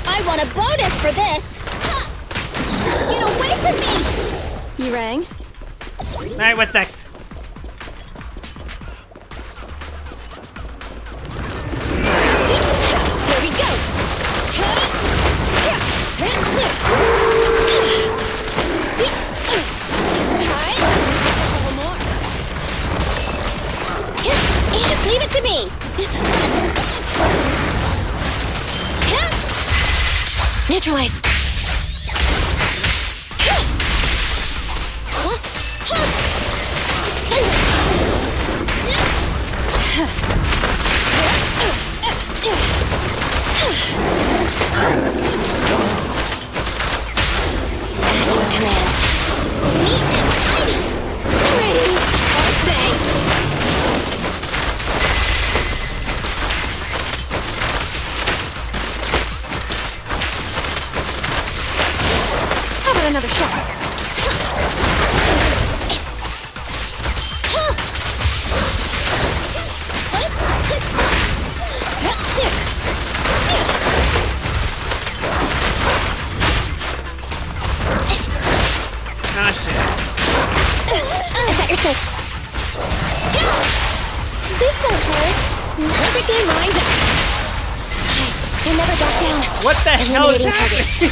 [SPEAKER 8] I want a bonus for this. Get away from me! You rang?
[SPEAKER 1] All right, what's next?
[SPEAKER 8] Here we go. Just leave it to me. Neutralize. Another shot.
[SPEAKER 19] got your six. This won't hurt. Perfectly lined up. We'll never back down.
[SPEAKER 1] What the hell is happening?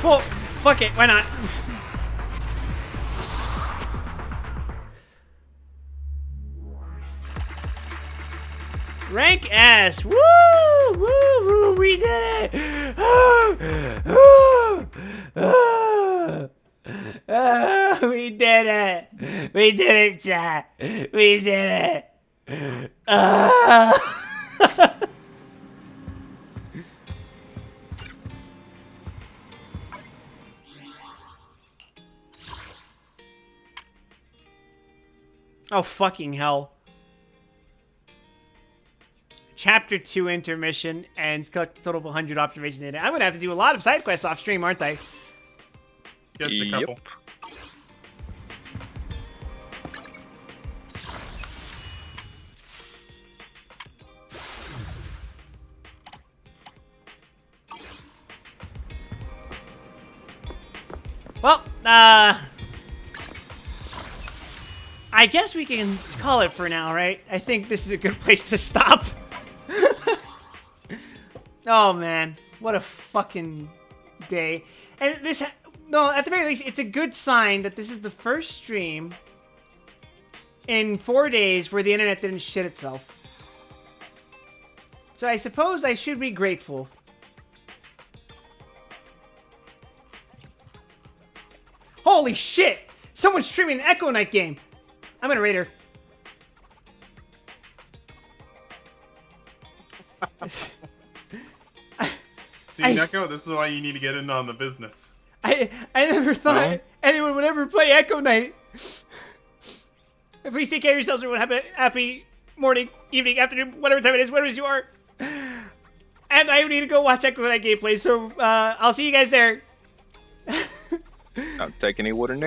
[SPEAKER 1] Well, fuck it, why not? Rank S. Woo! Woo! Woo! We did it! We did it! We did it, chat! We did it! Oh, fucking hell. Chapter 2 intermission and collect a total of 100 observation data. I'm gonna have to do a lot of side quests off stream, aren't I?
[SPEAKER 3] Just a couple.
[SPEAKER 1] Well, I guess we can call it for now, right? I think this is a good place to stop. Oh man, what a fucking day. And this, no, at the very least, it's a good sign that this is the first stream in 4 days where the internet didn't shit itself. So I suppose I should be grateful. Holy shit! Someone's streaming an Echo Knight game! I'm gonna raid her.
[SPEAKER 3] See, Neko, this is why you need to get in on the business.
[SPEAKER 1] I never thought anyone would ever play Echo Knight. Please take care of yourselves, everyone. Have a happy morning, evening, afternoon, whatever time it is, whatever you are. And I need to go watch Echo Knight gameplay, so I'll see you guys there.
[SPEAKER 9] Not take any water.